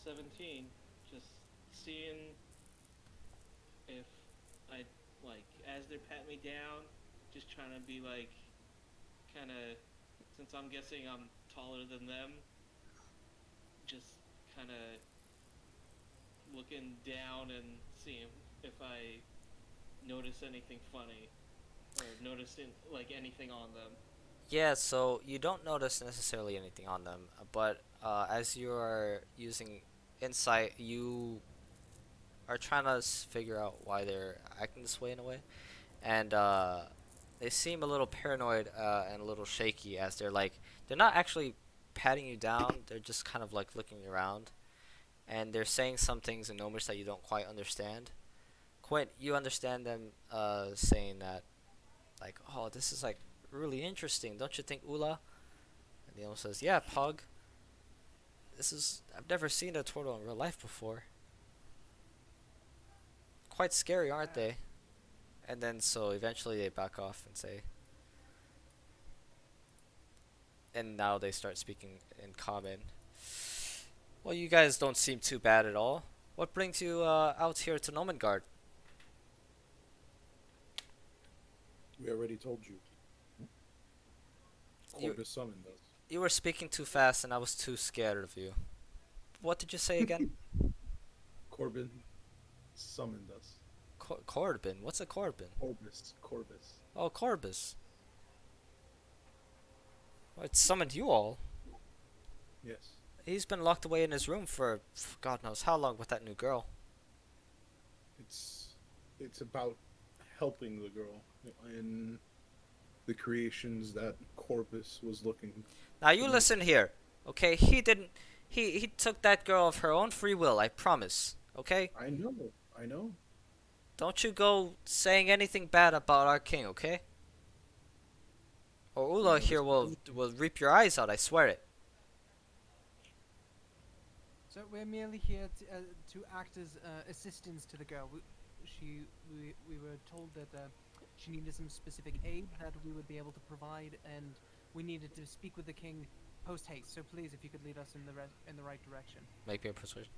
17. Just seeing if I like as they're patting me down, just trying to be like, kind of, since I'm guessing I'm taller than them, just kind of looking down and seeing if I notice anything funny or noticing like anything on them. Yeah, so you don't notice necessarily anything on them, but as you are using insight, you are trying to figure out why they're acting this way in a way, and they seem a little paranoid and a little shaky as they're not actually patting you down, they're just kind of like looking around, and they're saying some things in Gnomish that you don't quite understand. Quint, you understand them saying that, like, oh, this is like really interesting, don't you think, Ula? And the gnome says, yeah, Pug. I've never seen a turtle in real life before. Quite scary, aren't they? And then so eventually they back off and say, and now they start speaking in common. Well, you guys don't seem too bad at all. What brings you out here to Nomengard? We already told you. Corvus summoned us. You were speaking too fast and I was too scared of you. What did you say again? Corbin summoned us. Corbin? What's a Corbin? Corvus. Oh, Corbus. Well, it summoned you all. Yes. He's been locked away in his room for God knows how long with that new girl. It's about helping the girl in the creations that Corvus was looking. Now you listen here, okay? He didn't. He took that girl of her own free will. I promise. Okay? I know. Don't you go saying anything bad about our king, okay? Or Ula here will rip your eyes out. I swear it. So we're merely here to act as assistants to the girl. We were told that she needed some specific aid that we would be able to provide, and we needed to speak with the king post haste. So please, if you could lead us in the right direction. Make me a persuasion.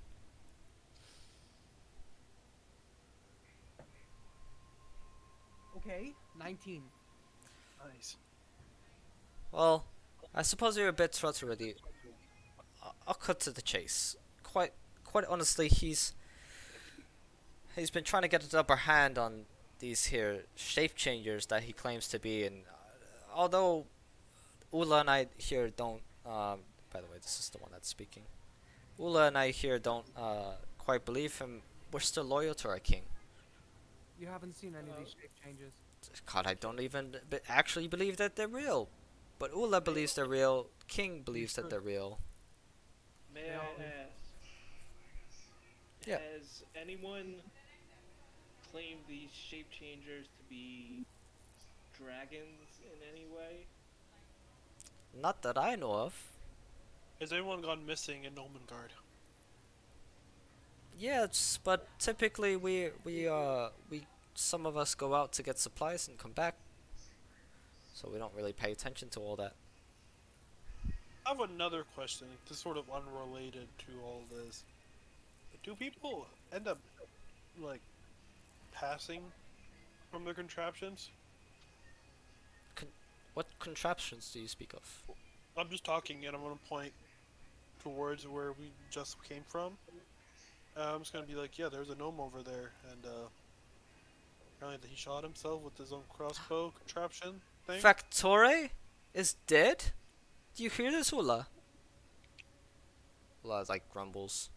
Okay, 19. Nice. Well, I suppose you're a bit trustworthy. I'll cut to the chase. Quite honestly, he's been trying to get the upper hand on these here shape changers that he claims to be, and although Ula and I here don't, by the way, this is the one that's speaking. Ula and I here don't quite believe him. We're still loyal to our king. You haven't seen any of these shape changes. God, I don't even actually believe that they're real. But Ula believes they're real. King believes that they're real. May I ask? Yeah. Has anyone claimed these shape changers to be dragons in any way? Not that I know of. Has anyone gone missing in Nomengard? Yes, but typically we some of us go out to get supplies and come back. So we don't really pay attention to all that. I have another question, just sort of unrelated to all this. Do people end up, like, passing from their contraptions? What contraptions do you speak of? I'm just talking, and I'm gonna point towards where we just came from. I'm just gonna be like, yeah, there's a gnome over there, and apparently he shot himself with his own crossbow contraption thing. Factore is dead? Do you hear this, Ula? Ula like grumbles.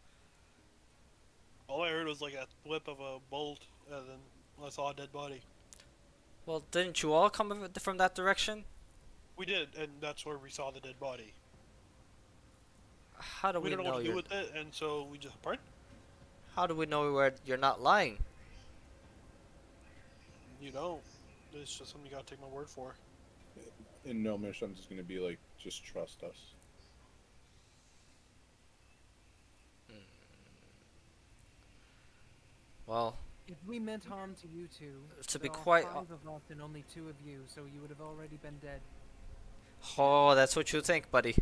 All I heard was like a whip of a bolt, and then I saw a dead body. Well, didn't you all come from that direction? We did, and that's where we saw the dead body. How do We we don't know know what to do you're? with it, and so we just pardon? How do we know you're not lying? You don't. It's just something you gotta take my word for. In Gnomish, I'm just gonna be like, just trust us. Well, If we meant harm to you two, to be there are quite. 5 of us and only 2 of you, so you would have already been dead. Oh, that's what you think, buddy.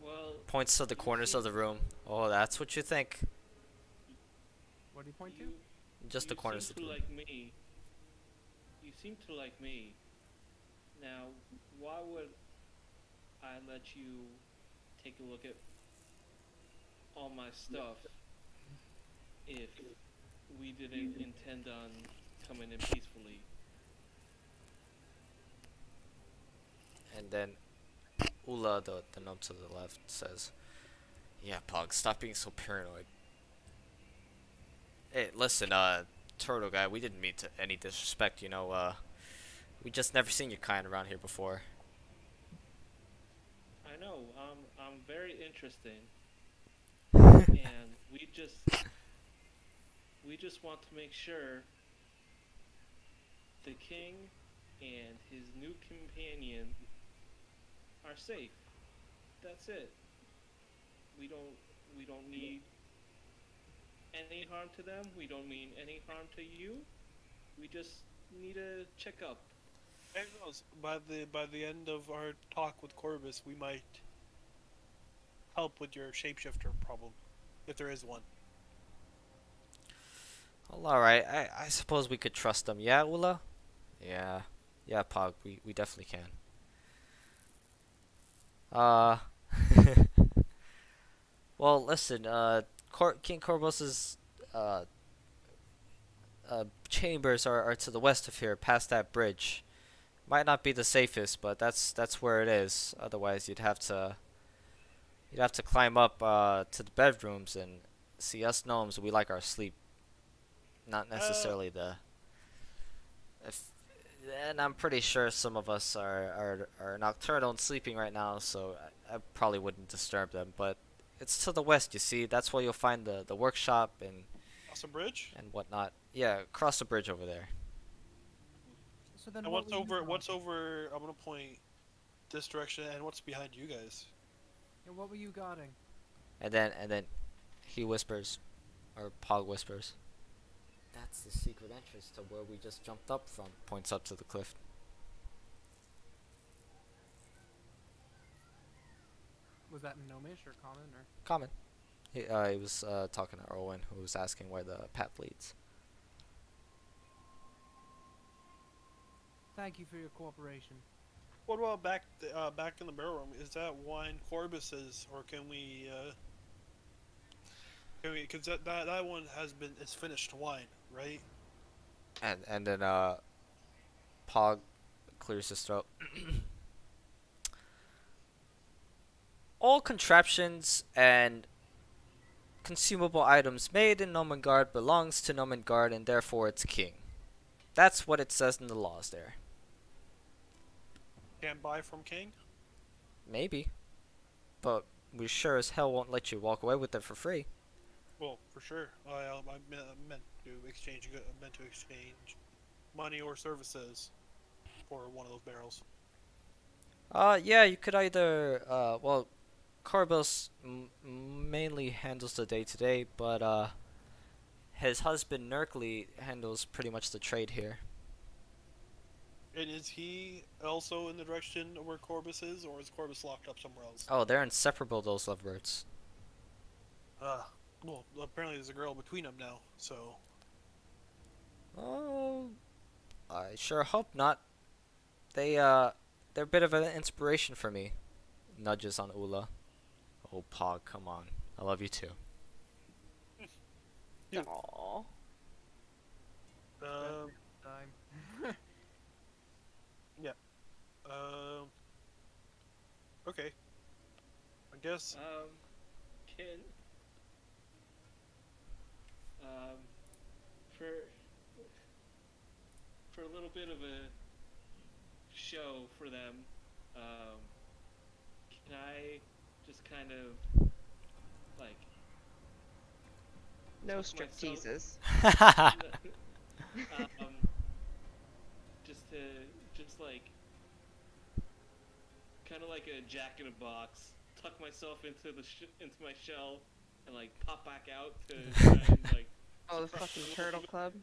Well, Points to the you corners of seem- the room. Oh, that's what you think. What do you point to? you, Just the you corners seem of the to room. like me. You seem to like me. Now, why would I let you take a look at all my stuff if we didn't intend on coming in peacefully? And then Ula, the gnome to the left, says, "Yeah, Pog, stop being so paranoid. Hey, listen, turtle guy, we didn't mean to any disrespect, you know. We just never seen your kind around here before." I know, I'm very interesting, and we just want to make sure the king and his new companion are safe. That's it. We don't we don't need any harm to them. We don't mean any harm to you. We just need a checkup. And who knows? By the end of our talk with Corvus, we might help with your shapeshifter problem, if there is one. Well, alright, I suppose we could trust them. Yeah, Ula? Yeah. Yeah, Pog, we definitely can. Uh... Well, listen, King Corvus's, chambers are to the west of here, past that bridge. Might not be the safest, but that's where it is. Otherwise, you'd have to climb up to the bedrooms, and see, us gnomes, we like our sleep. Not necessarily the. If, and I'm pretty sure some of us are nocturnal and sleeping right now, so I probably wouldn't disturb them. But it's to the west, you see. That's where you'll find the workshop Across the bridge? and whatnot. Yeah, across the bridge over there. So then And what what's were you over? What's guarding? over? I'm gonna point this direction, and what's behind you guys? Yeah, what were you guarding? And then he whispers, or Pog whispers, "That's the secret entrance to where we just jumped up from." Points up to the cliff. Was that in Gnomish or Common or? Common. He was talking to Erwin, who was asking where the path leads. Thank you for your cooperation. What about back in the barrel room? Is that wine Corbus's, or can we? Because that one it's finished wine, right? And then Pog clears his throat. All contraptions and consumable items made in Nomengard belongs to Nomengard, and therefore its king. That's what it says in the laws there. Can't buy from King. Maybe. But we sure as hell won't let you walk away with it for free. Well, for sure. I meant to exchange money or services for one of those barrels. Yeah, you could either, well, Corbus mainly handles the day-to-day, but, his husband Nerkly handles pretty much the trade here. And is he also in the direction where Corbus is, or is Corbus locked up somewhere else? Oh, they're inseparable, those lovebirds. Well, apparently there's a girl between them now, so. Oh, I sure hope not. They're a bit of an inspiration for me. Nudges on Ula. Oh, Pog, come on. I love you too. Yeah. Aww. Time. Okay. I guess. Ken, um, for a little bit of a show for them, can I just kind of like No tuck strip myself. teases. um, just to just like kind of like a jack in a box, tuck myself into into my shell, and like pop back out to try and like. Oh, the surprise fucking them a turtle little bit. club.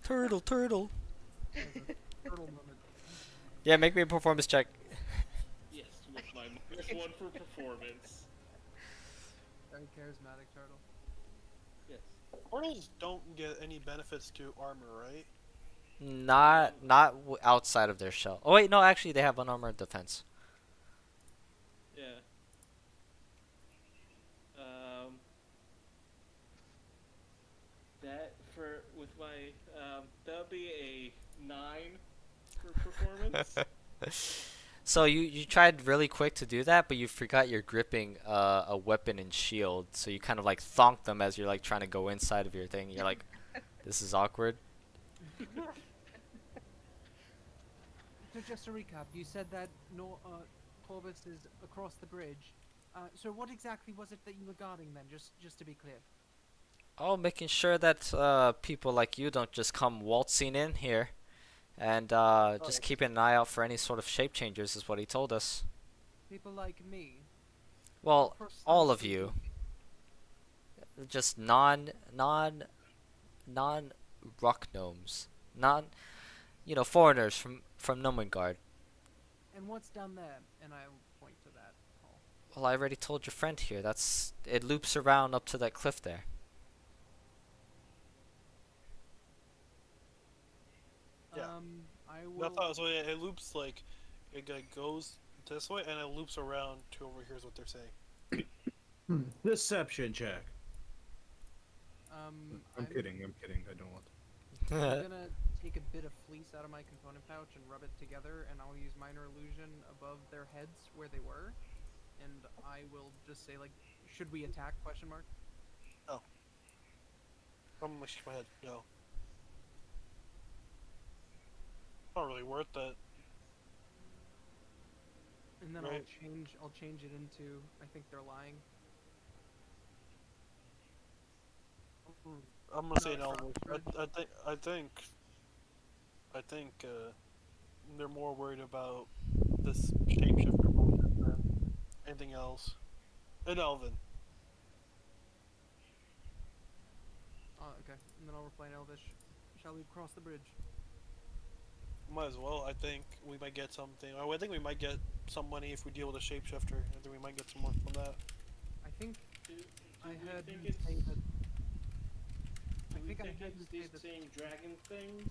Turtle, turtle. There's a turtle moment. Yeah, make me a performance check. Yes, with my -1 for performance. Very charismatic turtle. Yes. Portals don't get any benefits to armor, right? Not outside of their shell. Oh wait, no, actually they have unarmored defense. Yeah. That for with my that would be a 9 for performance. So you tried really quick to do that, but you forgot you're gripping a weapon and shield. So you kind of like thonk them as you're like trying to go inside of your thing. You're like, this is awkward. So just to recap, you said that Corvus is across the bridge. So what exactly was it that you were guarding then? Just to be clear. Oh, making sure that people like you don't just come waltzing in here, and just keeping an eye out for any sort of shape changers is what he told us. People like me. Well, What all of precisely you. do Just non rock gnomes, foreigners from Nomengard. And what's down there? And I will point to that hall. Well, I already told your friend here. It loops around up to that cliff there. Yeah. I I will. thought so. It loops like it goes this way and it loops around to over here. Is what they're saying. Deception check. I'm I'm kidding. I don't want. I'm gonna take a bit of fleece out of my component pouch and rub it together, and I'll use minor illusion above their heads where they were, and I will just say like, should we attack? Question mark. I'm gonna shake my head. No. Not really worth it. And then Right. I'll change it into I think they're lying. I'm gonna say No, no. it's I think they're more worried about this shapeshifter bullshit than anything else. And Elvin. Oh, okay. And then I'll reply in Elvish. Shall we cross the bridge? Might as well. I think we might get something. I think we might get some money if we deal with a shapeshifter. I think we might get some more from that. I think Do I we heard think him it's, say that. do I we think I think heard it's him say these that. same dragon things?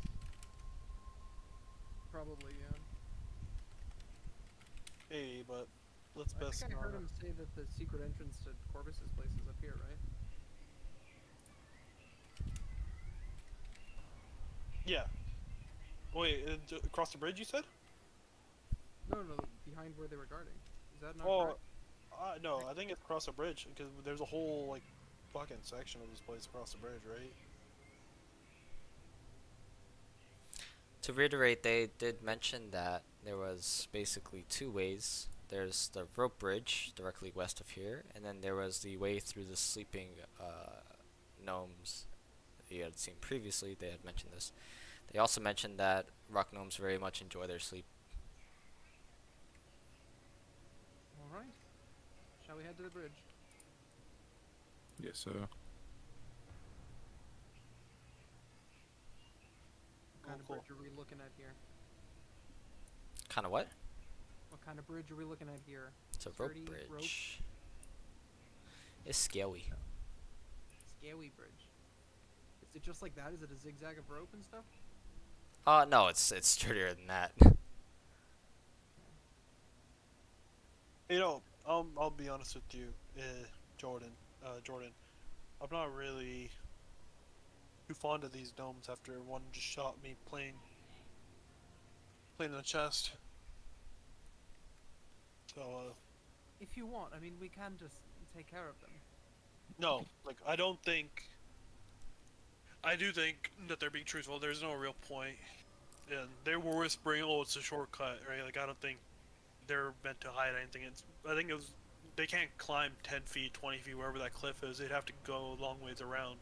Probably, yeah. Hey, but let's I best think I not. heard him say that the secret entrance to Corvus's place is up here, right? Yeah. Wait, across the bridge you said? No, behind where they were guarding. Is that not Oh, correct? no, I think it's across the bridge because there's a whole like fucking section of this place across the bridge, right? To reiterate, they did mention that there was basically two ways. There's the rope bridge directly west of here, and then there was the way through the sleeping gnomes that you had seen previously. They had mentioned this. They also mentioned that rock gnomes very much enjoy their sleep. All right. Shall we head to the bridge? Yes, sir. What kind of cool. bridge are we looking at here? Kind of what? What kind of bridge are we looking at here? It's a rope Sturdy bridge. rope? It's scary. Scary bridge. Is it just like that? Is it a zigzag of rope and stuff? No, it's sturdier than that. You know, I'll be honest with you, Jordan. I'm not really too fond of these gnomes after one just shot me plain in the chest. So, If you want, I mean, we can just take care of them. no, like I don't think. I do think that they're being truthful. There's no real point, and they were whispering, "Oh, it's a shortcut," right? Like I don't think they're meant to hide anything. I think it was they can't climb 10 feet, 20 feet, wherever that cliff is. They'd have to go a long ways around.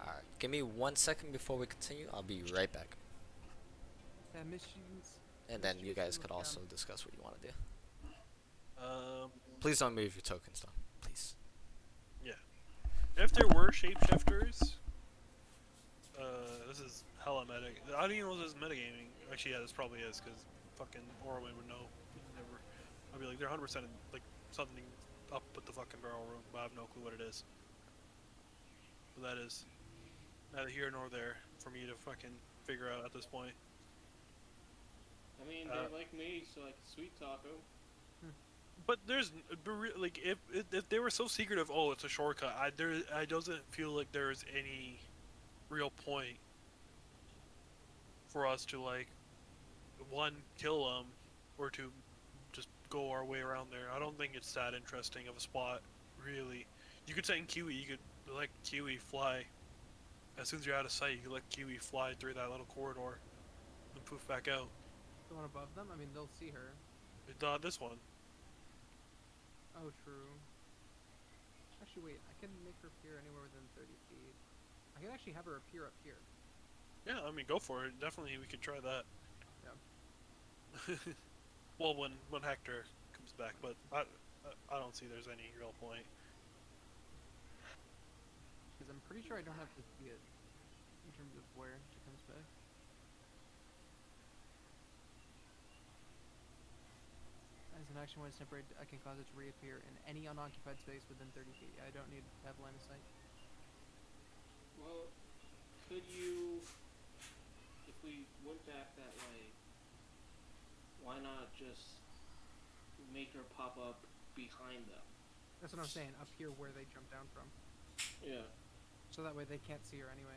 Alright, give me 1 second before we continue. I'll be right back. Missions. And then you Mysteries guys to could look also down. discuss what you want to do. Um, Please don't move your tokens though. Please. if there were shapeshifters, this is hella meta. I don't even know if this is metagaming. Actually, yeah, this probably is, because fucking Orwin would know. Never. I'd be like, they're 100% like something up with the fucking barrel room, but I have no clue what it is. But that is neither here nor there for me to fucking figure out at this point. I mean, they like me, so I can sweet talk them. But there's like if they were so secretive, oh, it's a shortcut. I doesn't feel like there's any real point for us to like one kill them or to just go our way around there. I don't think it's that interesting of a spot, really. You could send Kiwi. You could let Kiwi fly. As soon as you're out of sight, you could let Kiwi fly through that little corridor and poof back out. The one above them? I mean, they'll see her. This one. Oh, true. Actually, wait. I can make her appear anywhere within 30 feet. I can actually have her appear up here. Yeah, I mean, go for it. Definitely, we could try that. Yeah. Well, when Hector comes back, but I don't see there's any real point. Because I'm pretty sure I don't have to see it in terms of where she comes back. As an action when it's temporary, I can cause it to reappear in any unoccupied space within 30 feet. I don't need to have line of sight. Well, could you, if we went back that way, why not just make her pop up behind them? That's what I'm saying, up here where they jump down from. Yeah. So that way they can't see her anyway.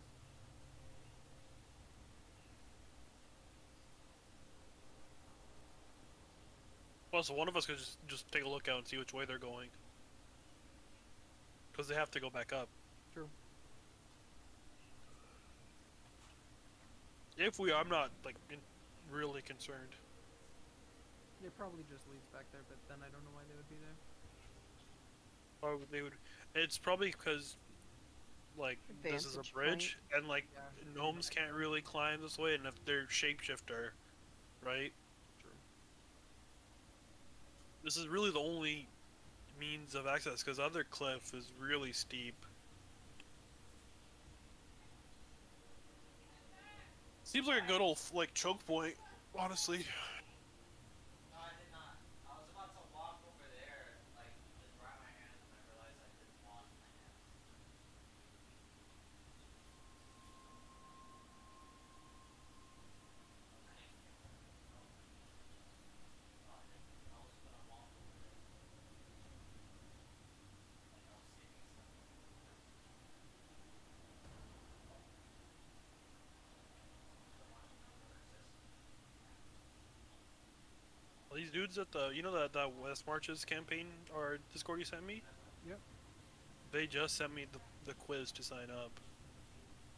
Well, so one of us could just take a look out and see which way they're going. Because they have to go back up. True. If we, I'm not like really concerned. It probably just leads back there, but then I don't know why they would be there. Or they would. It's probably because like this is a Vantage bridge, and like Yeah. gnomes can't really climb this way, and if they're shapeshifter, right? True. This is really the only means of access, because other cliff is really steep. Seems like a good old like choke point, honestly. No, I did not. I was about to walk over there, like just dry my hands, and I realized I didn't wash my hands. These dudes at the, that West Marches campaign or Discord you sent me? Yep. They just sent me the quiz to sign up.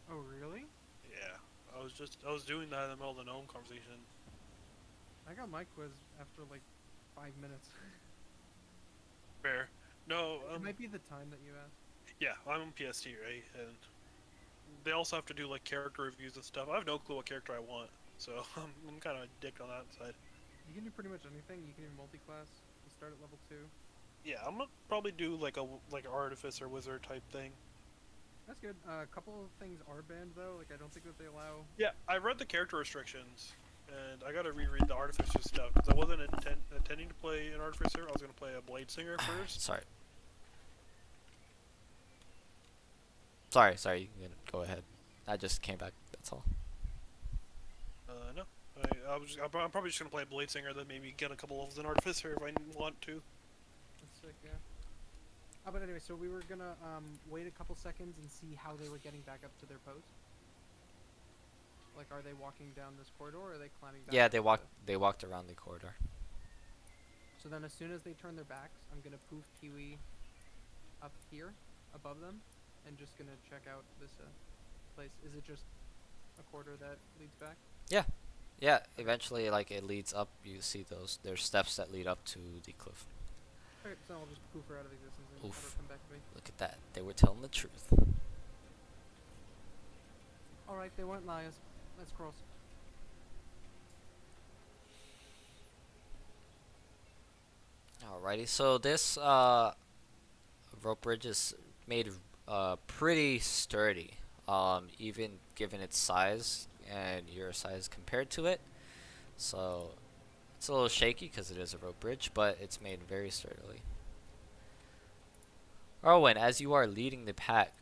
Oh, really? Yeah, I was doing that in the middle of the gnome conversation. I got my quiz after like 5 minutes. Fair. No, It might be the time that you asked. yeah, I'm on PST, right? And they also have to do like character reviews and stuff. I have no clue what character I want, so I'm kind of a dick on that side. You can do pretty much anything. You can do multi-class. You start at level 2. Yeah, I'm gonna probably do like an artificer wizard type thing. That's good. A couple of things are banned though. Like I don't think that they allow. Yeah, I read the character restrictions, and I gotta reread the artificer stuff because I wasn't intending to play an artificer. I was gonna play a blade singer first. Sorry, you can go ahead. I just came back, that's all. No, I'm probably just gonna play a blade singer, then maybe get a couple levels in artificer if I want to. That's sick, yeah. But anyway, so we were gonna wait a couple seconds and see how they were getting back up to their post. Like, are they walking down this corridor, or are they climbing back? Yeah, up they walked around the corridor. So then, as soon as they turn their backs, I'm gonna poof Kiwi up here, above them, and just gonna check out this place. Is it just a corridor that leads back? Yeah. Yeah, eventually, like, it leads up. You see those. There's steps that lead up to the cliff. Alright, so I'll just poof her out of existence and have her Oof. come back to me. Look at that. They were telling the truth. Alright, they weren't liars. Let's cross. Alrighty, so this rope bridge is made pretty sturdy, even given its size and your size compared to it. So it's a little shaky because it is a rope bridge, but it's made very sturdily. Arwen, as you are leading the pack,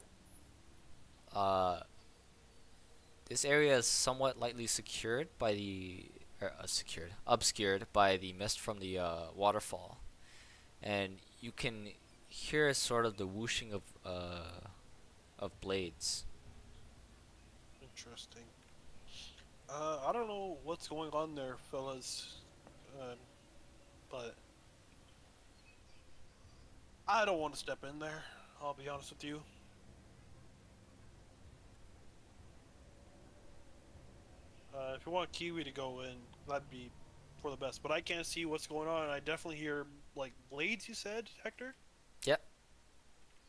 this area is somewhat lightly secured by the obscured by the mist from the waterfall, and you can hear sort of the whooshing of blades. Interesting. I don't know what's going on there, fellas, but I don't want to step in there. I'll be honest with you. If you want Kiwi to go in, that'd be for the best. But I can't see what's going on. And I definitely hear like blades. You said, Hector? Yep.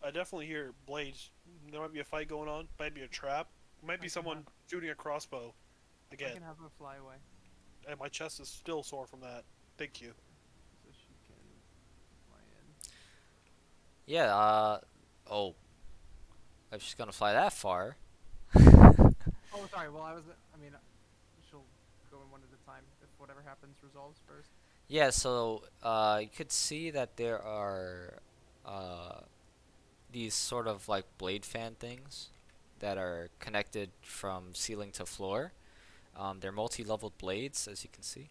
I definitely hear blades. There might be a fight going on. Might be a trap. Might be I can someone have- shooting a crossbow. I Again, can have her fly away. and my chest is still sore from that. Thank you. So she can fly in. Yeah. Oh, if she's gonna fly that far. Oh, sorry. Well, I mean, she'll go in one at a time if whatever happens resolves first. Yeah. So you could see that there are these sort of like blade fan things that are connected from ceiling to floor. They're multi-leveled blades, as you can see.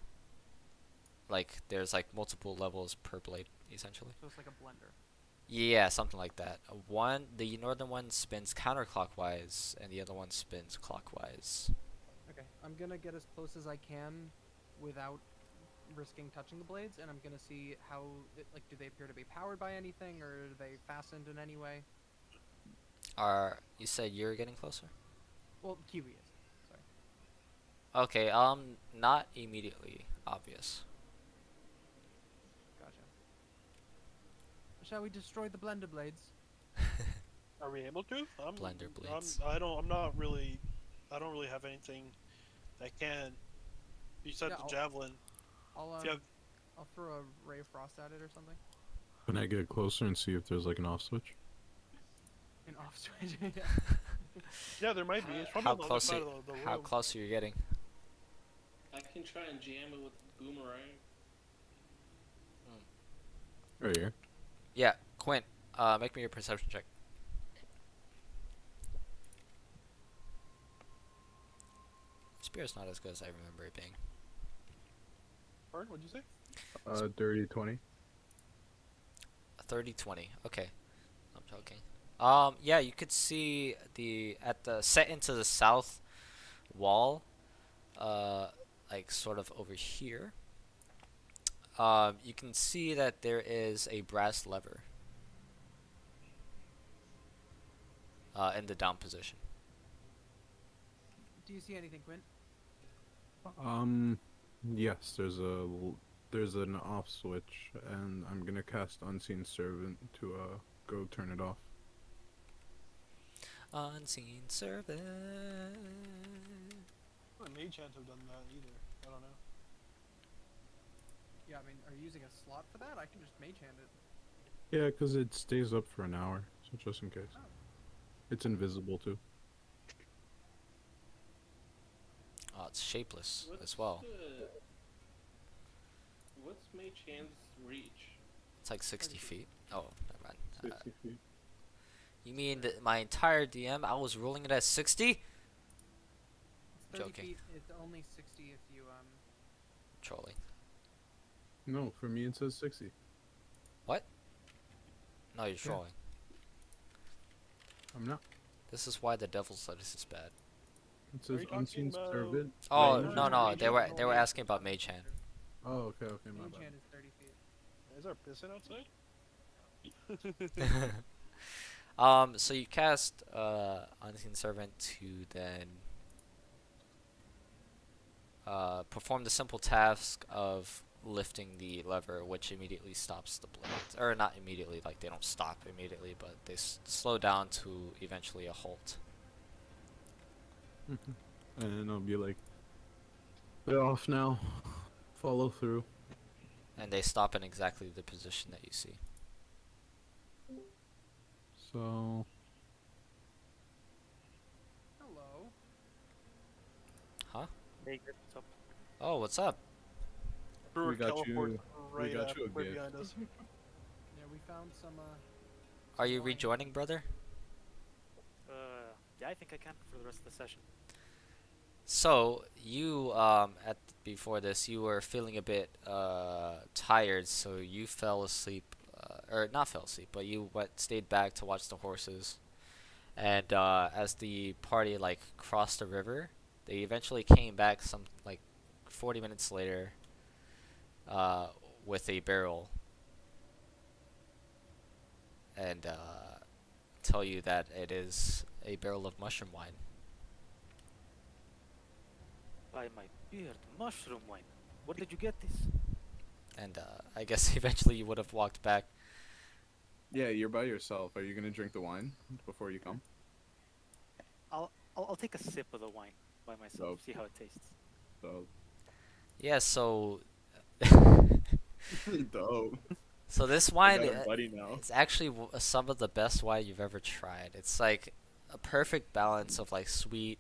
Like there's like multiple levels per blade, essentially. So it's like a blender. Yeah, something like that. The northern one spins counterclockwise, and the other one spins clockwise. Okay, I'm gonna get as close as I can without risking touching the blades, and I'm gonna see how, like, do they appear to be powered by anything, or are they fastened in any way? You said you're getting closer? Well, Kiwi is. Sorry. Okay, not immediately obvious. Gotcha. Shall we destroy the blender blades? Are we able to? Blender blades. I don't really have anything that can. Besides Yeah, the I'll- javelin. I'll If you have, I'll throw a ray of frost at it or something. Can I get closer and see if there's like an off switch? An off switch. Yeah. yeah, there might be. It's probably How on the other close? side of the How room. close are you getting? I can try and jam it with the boomerang. Right here. Yeah, Quint. Make me a perception check. Spear's not as good as I remember it being. Pardon, what'd you say? Dirty 20. 30-20. Okay. I'm joking. Yeah, you could see set into the south wall, like sort of over here. You can see that there is a brass lever in the down position. Do you see anything, Quint? Yes, there's an off switch, and I'm gonna cast Unseen Servant to go turn it off. Unseen servant. Well, mage hands have done that either. I don't know. Yeah, I mean, are you using a slot for that? I can just mage hand it. Yeah, 'cause it stays up for an hour, so just in case. Oh. It's invisible too. Oh, it's shapeless as well. What's Mage Hand's reach? It's like 60 feet. Oh, never mind. 60 feet. You mean that my entire DM, I was rolling it at 60? It's 30 Joking. feet. It's only 60 if you Trolling. No, for me it says 60. No, you're trolling. I'm not. This is why the devil's lettuce is bad. It Are says you talking Unseen about- Servant. Oh, range. no, they were Mage asking about Mage Hand. Oh, okay, my mage bad. hand is 30 feet. Is there pissing outside? So you cast, Unseen Servant to then, perform the simple task of lifting the lever, which immediately stops the blades. Or not immediately, like they don't stop immediately, but they slow down to eventually a halt. And I'll be like, "They're off now. Follow through." And they stop in exactly the position that you see. So Hello. Huh? Hey, good. What's up? Oh, what's up? Brewer got teleports you- right, got you a right gift. behind us. Yeah, we found some. Are you wine. rejoining, brother? Yeah, I think I can for the rest of the session. So you at before this you were feeling a bit tired, so you fell asleep, or not fell asleep, but you stayed back to watch the horses. And as the party like crossed the river, they eventually came back some like 40 minutes later with a barrel and tell you that it is a barrel of mushroom wine. By my beard, mushroom wine. Where did you get this? And I guess eventually you would have walked back. yeah, you're by yourself. Are you gonna drink the wine before you come? I'll take a sip of the wine by myself. Dope. See how it tastes. So Yeah, so dope. so this I wine, got a buddy now. it's actually some of the best wine you've ever tried. It's like a perfect balance of like sweet,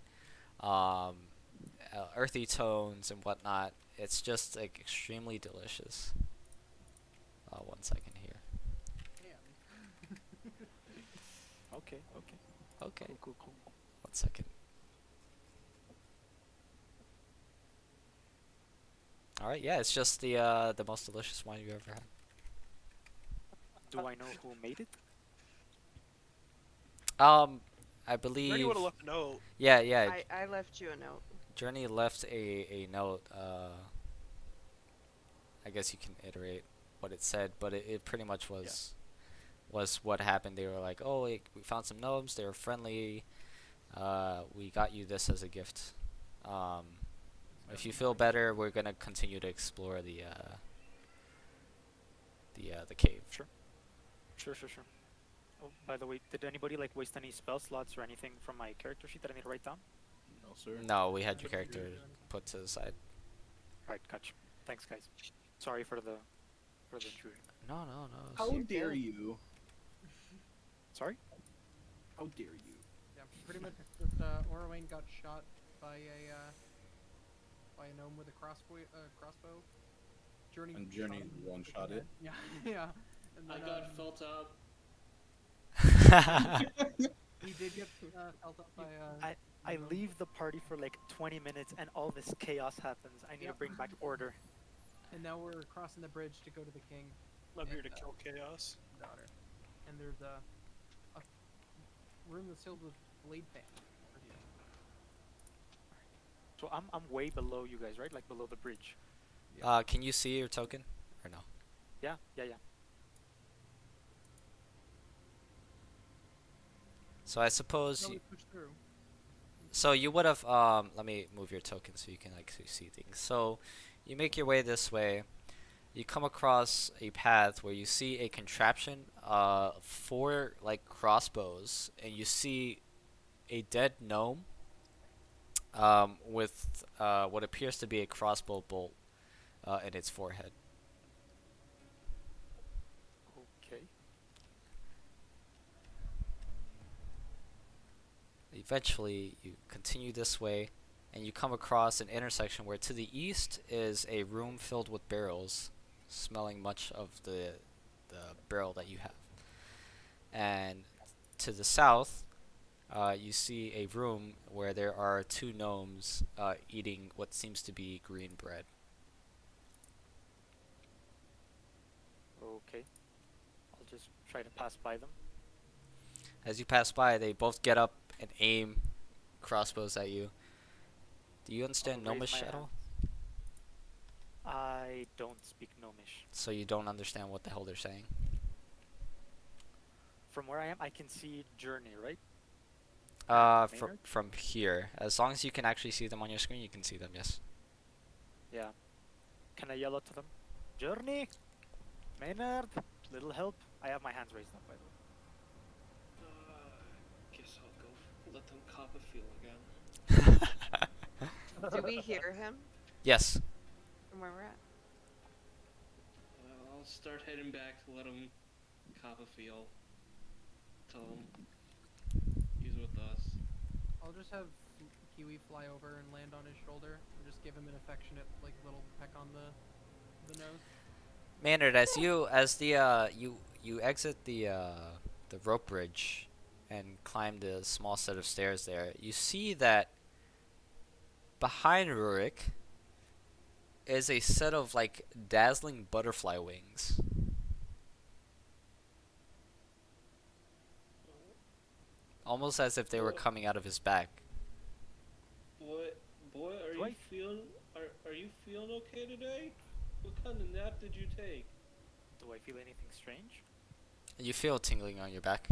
earthy tones and whatnot. It's just like extremely delicious. 1 second here. Damn. Okay. Okay, Cool. 1 second. All right, yeah, it's just the most delicious wine you've ever had. Do I know who made it? I Journey believe. would have left a note. Yeah. I left you a note. Journey left a note. I guess you can iterate what it said, but it pretty much was what happened. They were like, oh, like, we found some gnomes. They were friendly. We got you this as a gift. If you feel better, we're gonna continue to explore the cave. Sure. Oh, by the way, did anybody like waste any spell slots or anything from my character sheet that I need to write down? No, sir. No, we had your Nobody character did. put to the side. Alright, gotcha. Thanks, guys. Sorry for the intrusion. No. How You're dare good. you? Sorry? How dare you? Yeah, pretty much just Orwayne got shot by a gnome with a crossbow. Journey. And Journey shot him in the one-shotted? head. Yeah, yeah. And I then, got felt up. He did get held up by I gnome. leave the party for like 20 minutes and all this chaos happens. I need to Yep. bring back order. And now we're crossing the bridge to go to the king I'm here to And, kill chaos. daughter. And there's a room that's filled with blade fans over here. So I'm way below you guys, right? Like below the bridge. Can you see your token or no? Yeah. So I suppose No, you, we pushed through. so you would have let me move your token so you can actually see things. So you make your way this way. You come across a path where you see a contraption, 4 like crossbows, and you see a dead gnome with what appears to be a crossbow bolt in its forehead. Okay. Eventually, you continue this way, and you come across an intersection where to the east is a room filled with barrels, smelling much of the barrel that you have. And to the south, you see a room where there are 2 gnomes eating what seems to be green bread. Okay. I'll just try to pass by them. As you pass by, they both get up and aim crossbows at you. Do you understand I'll raise Gnomish my at all? I don't speak Gnomish. So you don't understand what the hell they're saying? From where I am, I can see Journey, right? From Maynard? from here, as long as you can actually see them on your screen, you can see them. Yes. Yeah. Can I yell out to them? Journey? Maynard? Little help? I have my hands raised up, by the way. Guess I'll go let them cop a feel again. Do we hear him Yes. from where we're at? I'll start heading back to let them cop a feel. Tell them he's with us. I'll just have Kiwi fly over and land on his shoulder and just give him an affectionate, like, little peck on the nose. Maynard, as you exit the rope bridge and climb the small set of stairs there, you see that behind Rurik is a set of like dazzling butterfly wings. Almost as if they were coming out of his back. Boy, are What? you feeling okay today? What kind of nap did you take? Do I feel anything strange? You feel tingling on your back.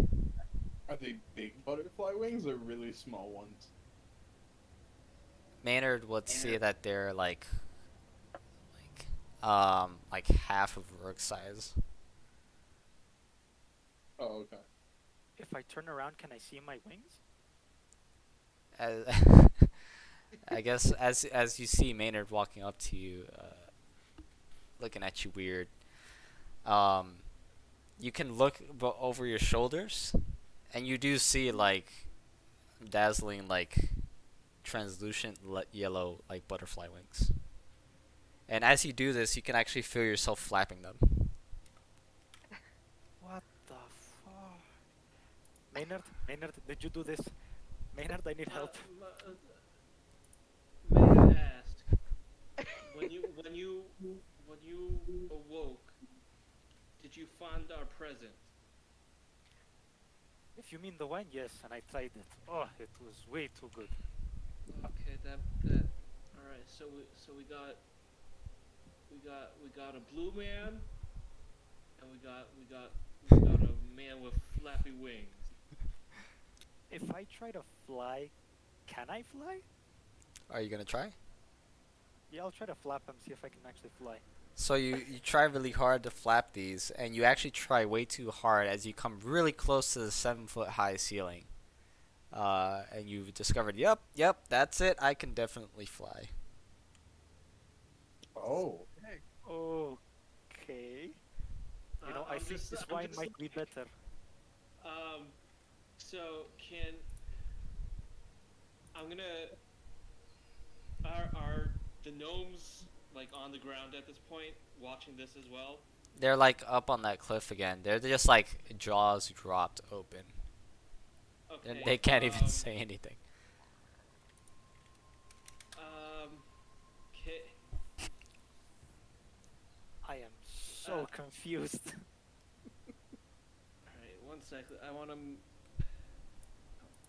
Are they big butterfly wings or really small ones? Maynard would say that they're like half of Rook's size. Oh, okay. If I turn around, can I see my wings? I guess as you see Maynard walking up to you, looking at you weird, you can look over your shoulders, and you do see like dazzling, like translucent yellow, like butterfly wings. And as you do this, you can actually feel yourself flapping them. What the fuck? Maynard, did you do this? Maynard, I need help. May I ask, when you awoke, did you find our present? If you mean the wine, yes, and I tried it. Oh, it was way too good. Okay, that. All right, so we got a blue man, and we got a man with flappy wings. If I try to fly, can I fly? Are you gonna try? Yeah, I'll try to flap them, see if I can actually fly. So you try really hard to flap these, and you actually try way too hard as you come really close to the 7-foot high ceiling. And you've discovered, yep, that's it. I can definitely fly. Oh. Okay. You know, I think this wine might be better. So are the gnomes like on the ground at this point, watching this as well? They're like up on that cliff again. They're just like jaws dropped open. Okay. They can't even say anything. Okay. I am so confused. Alright, one sec. I want to.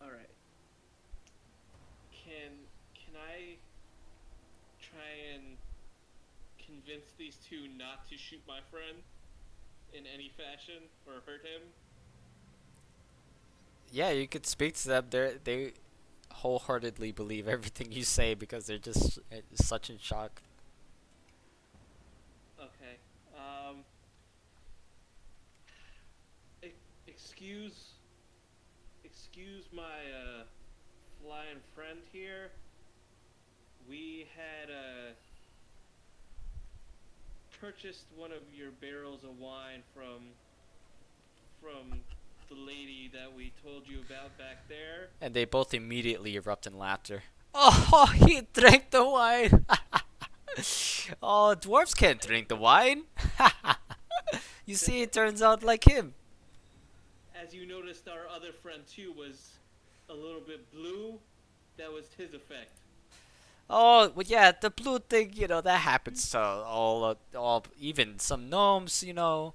Alright. Can I try and convince these two not to shoot my friend in any fashion or hurt him? Yeah, you could speak to them. They wholeheartedly believe everything you say because they're just such in shock. Okay. Excuse my flying friend here. We had purchased one of your barrels of wine from the lady that we told you about back there. And they both immediately erupt in laughter. Oh, he drank the wine! Oh, dwarves can't drink the wine! You see, it turns out like him. As you noticed, our other friend too was a little bit blue. That was his effect. Oh, well, yeah, the blue thing, you know, that happens to all, even some gnomes, you know.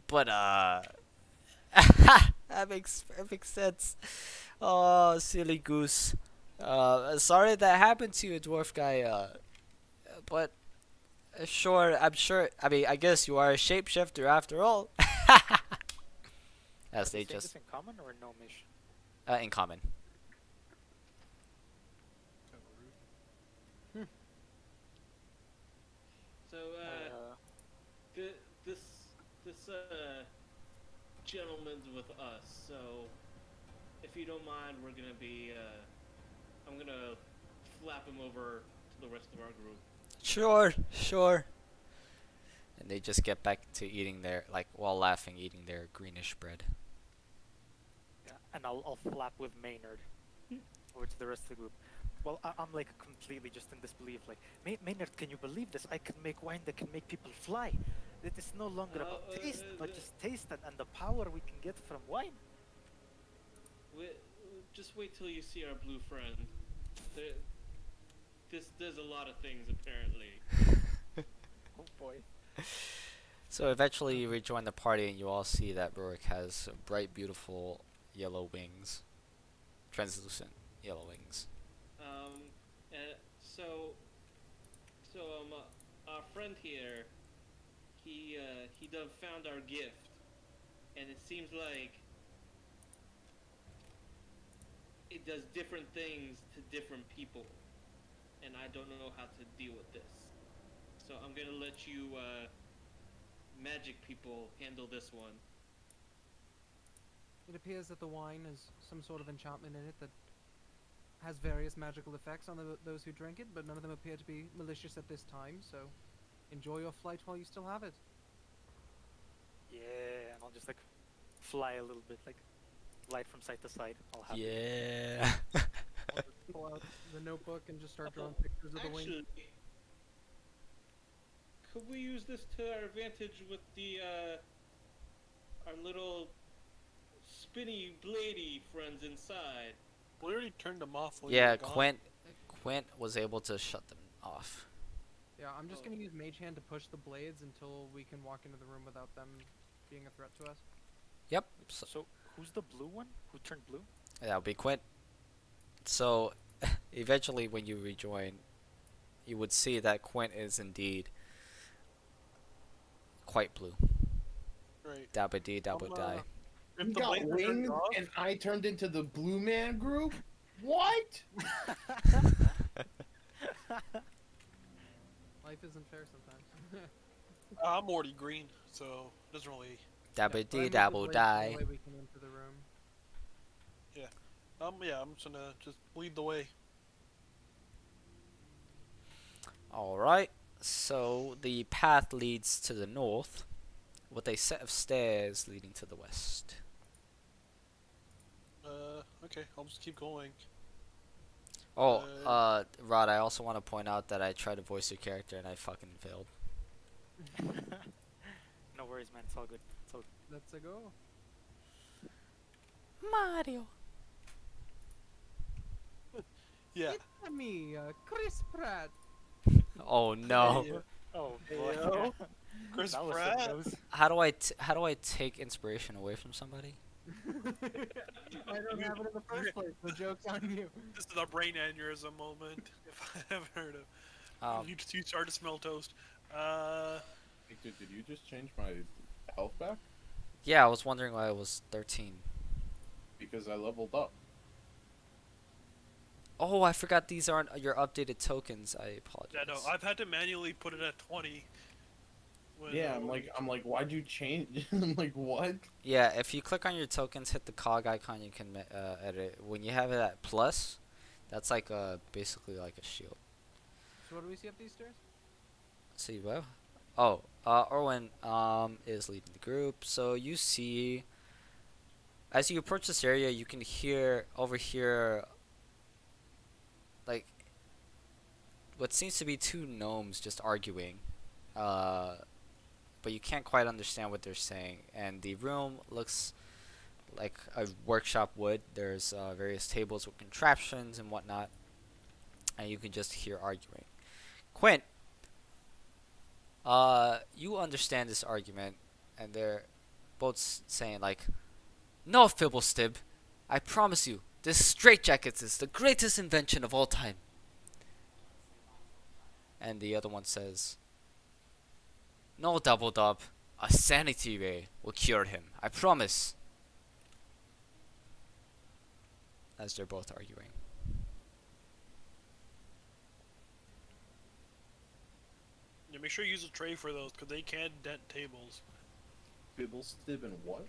But, that makes perfect sense. Oh, silly goose. Sorry that happened to you, dwarf guy. But sure, I'm sure. I mean, I guess you are a shapeshifter after all. As they Is this just in common or gnomish? in common. th- this this gentleman's with us. So, if you don't mind, we're gonna be. I'm gonna flap him over to the rest of our group. Sure, sure. And they just get back to eating their, like, while laughing, eating their greenish bread. Yeah, and I'll flap with Maynard over to the rest of the group. Well, I'm like completely just in disbelief. Like, Maynard, can you believe this? I can make wine that can make people fly. It is no longer about taste, but just taste and the power we can get from wine. Just wait till you see our blue friend. This does a lot of things, apparently. Oh boy. So eventually you rejoin the party and you all see that Rorik has bright, beautiful yellow wings. Translucent yellow wings. And so our friend here, he done found our gift, and it seems like it does different things to different people, and I don't know how to deal with this. So I'm gonna let you magic people handle this one. It appears that the wine has some sort of enchantment in it that has various magical effects on those who drink it, but none of them appear to be malicious at this time, so enjoy your flight while you still have it. Yeah, and I'll just like fly a little bit, like light from side to side. I'll have it. Yeah. I'll just pull out the notebook and just start drawing pictures of the wing. Actually, could we use this to our advantage with the our little spinny bladey friends inside? We already turned them off. While you Yeah, were gone. Quint was able to shut them off. Yeah, I'm just gonna use Mage Hand to push the blades until we can walk into the room without them being a threat to us. Yep. So who's the blue one? Who turned blue? That'll be Quint. So eventually when you rejoin, you would see that Quint is indeed quite blue. Right. Dabba dee dabba die. If You the got blades are turned wings, off, and I turned into the Blue Man Group. What? Life isn't fair sometimes. I'm already green, so it doesn't really. Dabba But I dee moved the dabba blades so die. that way we can enter the room. Yeah, I'm just gonna lead the way. Alright, so the path leads to the north, with a set of stairs leading to the west. Okay, I'll just keep going. Oh, Rod, I also want to point out that I tried to voice your character and I fucking failed. No worries, man. It's all good. It's all Let's go. Mario. Yeah. It's me, Chris Pratt. Oh no. Hey, Oh Hey, boy. yo. Chris That was Pratt. some news. How do I take inspiration away from somebody? I don't have it in the first place. The joke's on you. This is a brain aneurysm moment. If I haven't heard of. You start to smell toast. Hey, dude, did you just change my health back? Yeah, I was wondering why it was 13. Because I leveled up. Oh, I forgot these aren't your updated tokens. I apologize. Yeah, no, I've had to manually put it at 20. When, Yeah, I'm like, why'd you change? I'm like, what? Yeah, if you click on your tokens, hit the cog icon, you can edit. When you have it at plus, that's like basically like a shield. So what do we see up these stairs? See what? Oh, Erwin is leading the group. So you see, as you approach this area, you can overhear like what seems to be two gnomes just arguing. But you can't quite understand what they're saying. And the room looks like a workshop would. There's various tables with contraptions and whatnot, and you can just hear arguing. Quint, you understand this argument, and they're both saying like, "No, Fibblestib, I promise you, this straitjacket is the greatest invention of all time." And the other one says, "No, Double Dub, a sanity ray will cure him. I promise." As they're both arguing. Yeah, make sure you use a tray for those, because they can dent tables. Bibble stib and what?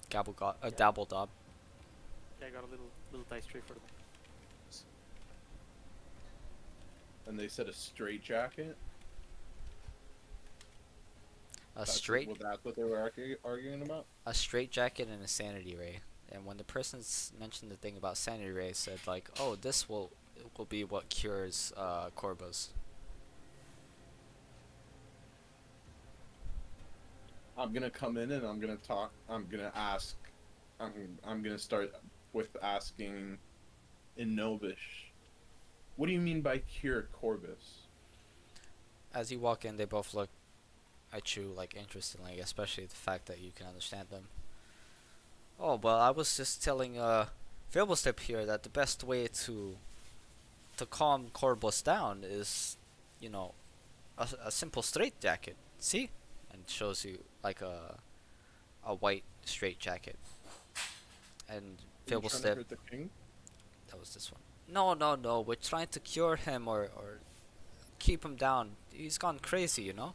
Dabble dob. Yeah, I got a little dice tray for them. And they said a straight jacket. That's what they were arguing about. A straight jacket and a sanity ray. And when the person mentioned the thing about sanity ray, said like, "Oh, this will be what cures Korbos." I'm gonna come in and I'm gonna talk. I'm gonna ask. I'm gonna start with asking in Novish. What do you mean by cure Corbus? As you walk in, they both look at you like interestedly, especially the fact that you can understand them. Oh, well, I was just telling Fable-Step here that the best way to calm Corbus down is, you know, a simple straight jacket. See? And shows you like a white straight jacket. And Fable-Step, The king? that was this one. No, we're trying to cure him or keep him down. He's gone crazy, you know?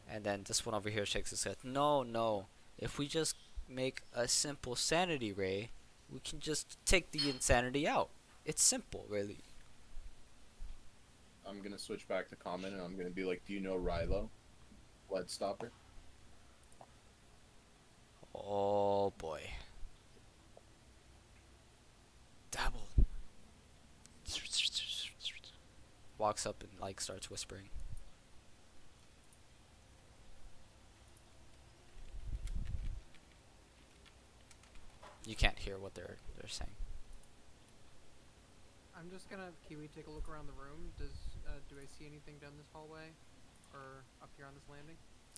And then this one over here shakes his head. No. If we just make a simple sanity ray, we can just take the insanity out. It's simple, really. I'm gonna switch back to common and I'm gonna be like, do you know Rilo? Lead stopper? Oh boy. Dabble. Walks up and like starts whispering. You can't hear what they're saying. I'm just gonna have Kiwi take a look around the room. Do I see anything down this hallway, or up here on this landing?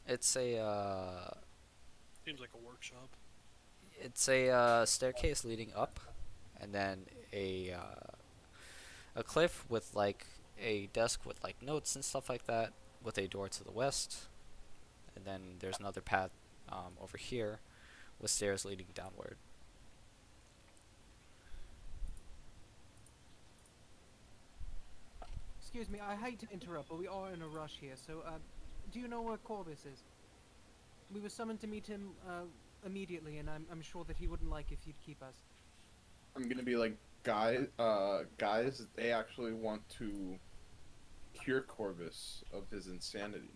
It's a Seems like a workshop. staircase leading up, and then a cliff with like a desk with like notes and stuff like that, with a door to the west, and then there's another path over here with stairs leading downward. Excuse me, I hate to interrupt, but we are in a rush here. So, do you know where Corbus is? We were summoned to meet him immediately, and I'm sure that he wouldn't like if he'd keep us. I'm gonna be like, guys, they actually want to cure Corbus of his insanity.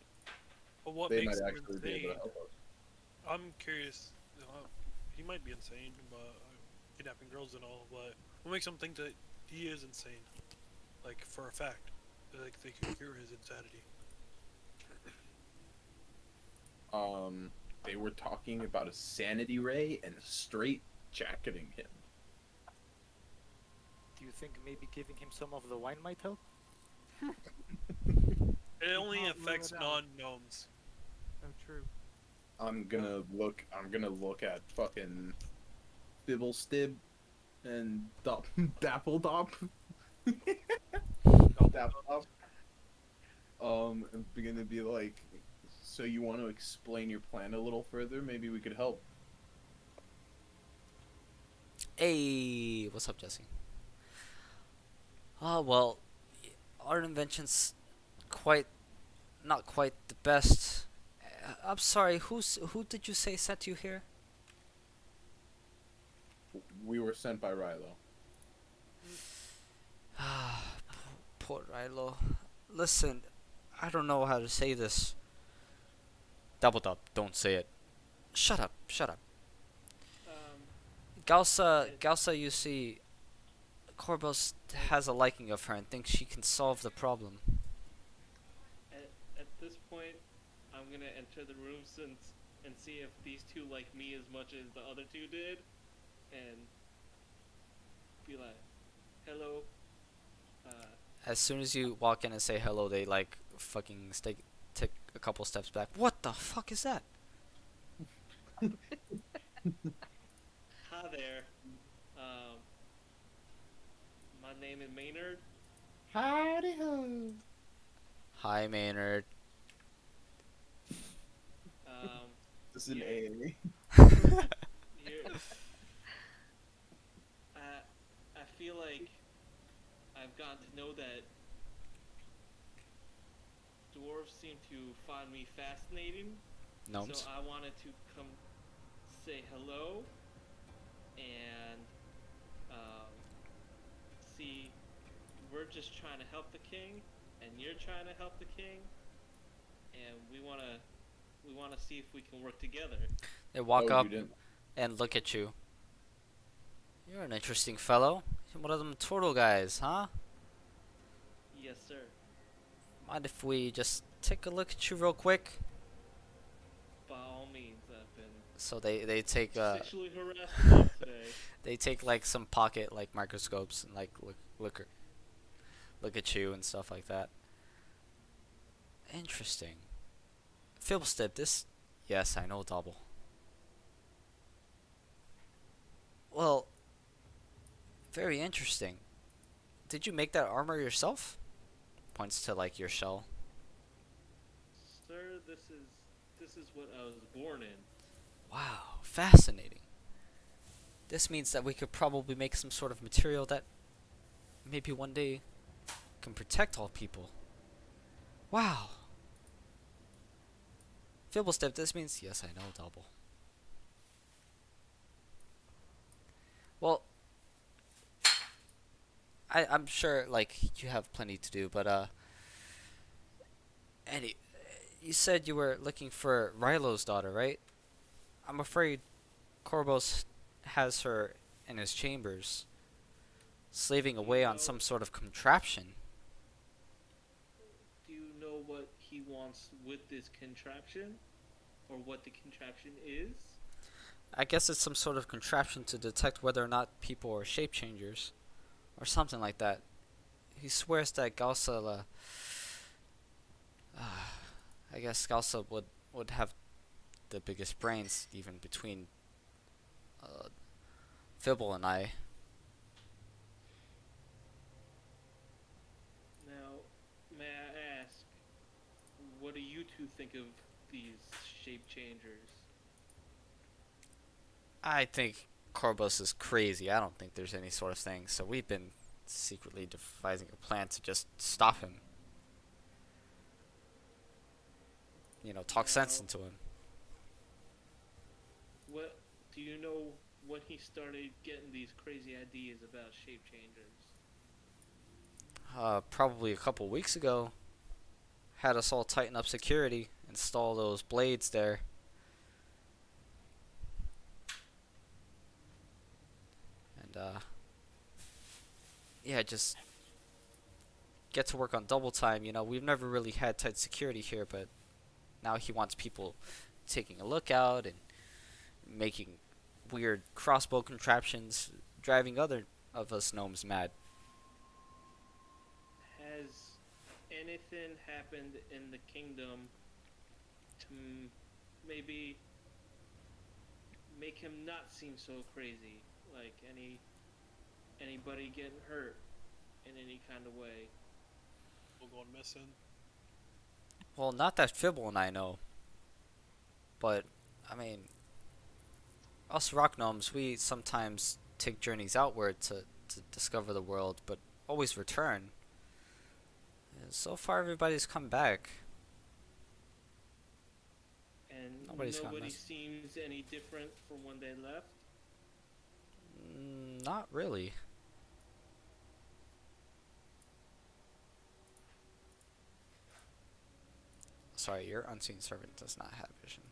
But what They makes might him actually be insane? able to help us. I'm curious. He might be insane, but kidnapping girls and all. But what makes him think that he is insane? Like for a fact, like they can cure his insanity. They were talking about a sanity ray and straight jacketing him. Do you think maybe giving him some of the wine might help? It only Not rule affects it out. non-gnomes. Oh, true. I'm gonna look at fucking Bibblestib and Dappledop. Dappledop. I'm gonna be like, so you want to explain your plan a little further? Maybe we could help. Hey, what's up, Jesse? Well, our invention's not quite the best. I'm sorry, who did you say sent you here? We were sent by Rilo. Poor Rilo. Listen, I don't know how to say this. Double dub, don't say it. Shut up. Gausa, you see, Korbos has a liking of her and thinks she can solve the problem. At this point, I'm gonna enter the room and see if these two like me as much as the other two did, and be like, "Hello." As soon as you walk in and say hello, they like fucking take a couple steps back. What the fuck is that? Hi there. My name is Maynard. Howdy ho. Hi, Maynard. This is an Yeah. A. Here. I feel like I've gotten to know that dwarves seem to find me fascinating. Gnomes. So I wanted to come say hello and um, see. We're just trying to help the king, and you're trying to help the king, and we wanna see if we can work together. They walk Oh, up you didn't. and look at you. You're an interesting fellow. You're one of them turtle guys, huh? Yes, sir. Mind if we just take a look at you real quick? By all means, I've been So they take sexually harassed enough today. they take like some pocket like microscopes and like look at you and stuff like that. Interesting. Fiddlestep, this. Yes, I know double. Well, very interesting. Did you make that armor yourself? Points to like your shell. Sir, this is what I was born in. Wow, fascinating. This means that we could probably make some sort of material that maybe one day can protect all people. Wow. Fibblestep, this means yes, I know double. Well, I'm sure like you have plenty to do, but Eddie, you said you were looking for Rilo's daughter, right? I'm afraid Corvos has her in his chambers, slaving away on some sort of contraption. Do you know what he wants with this contraption? Or what the contraption is? I guess it's some sort of contraption to detect whether or not people are shape changers, or something like that. He swears that Galsa, I guess Galsa would have the biggest brains, even between Fibble and I. Now, may I ask, what do you two think of these shape changers? I think Corvus is crazy. I don't think there's any sort of thing. So we've been secretly devising a plan to just stop him. You know, talk sense Now, into him. what do you know when he started getting these crazy ideas about shape changers? Probably a couple weeks ago. Had us all tighten up security, install those blades there. And yeah, just get to work on double time. You know, we've never really had tight security here, but now he wants people taking a look out and making weird crossbow contraptions, driving other of us gnomes mad. Has anything happened in the kingdom to maybe make him not seem so crazy? Like anybody getting hurt in any kind of way? People going missing. Well, not that Fibble and I know, but I mean, us rock gnomes, we sometimes take journeys outward to discover the world, but always return. And so far, everybody's come back. And Nobody's gone nobody missing. seems any different from when they left? Not really. Sorry, your unseen servant does not have vision.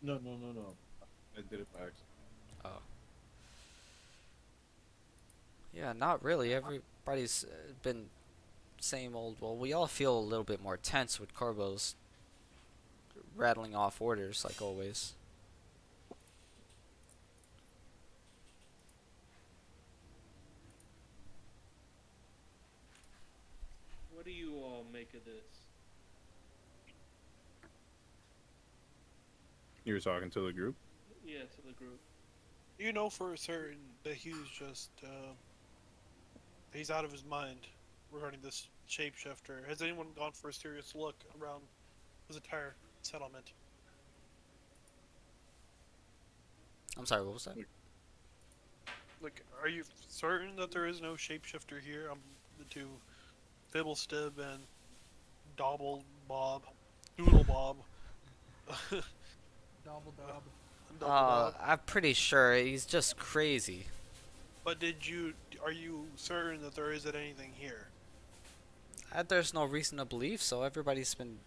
No. I did it by accident. Oh. Yeah, not really. Everybody's been same old. Well, we all feel a little bit more tense with Corbo's rattling off orders like always. What do you all make of this? You were talking to the group? Yeah, to the group. You know for certain that he's just he's out of his mind regarding this shapeshifter. Has anyone gone for a serious look around his entire settlement? I'm sorry, what was that? Like, are you certain that there is no shapeshifter here? The two Fibblestib and Dobble Bob, Doodle Bob, Dobble dob. Double Bob. I'm pretty sure he's just crazy. But are you certain that there isn't anything here? There's no reason to believe so. Everybody's been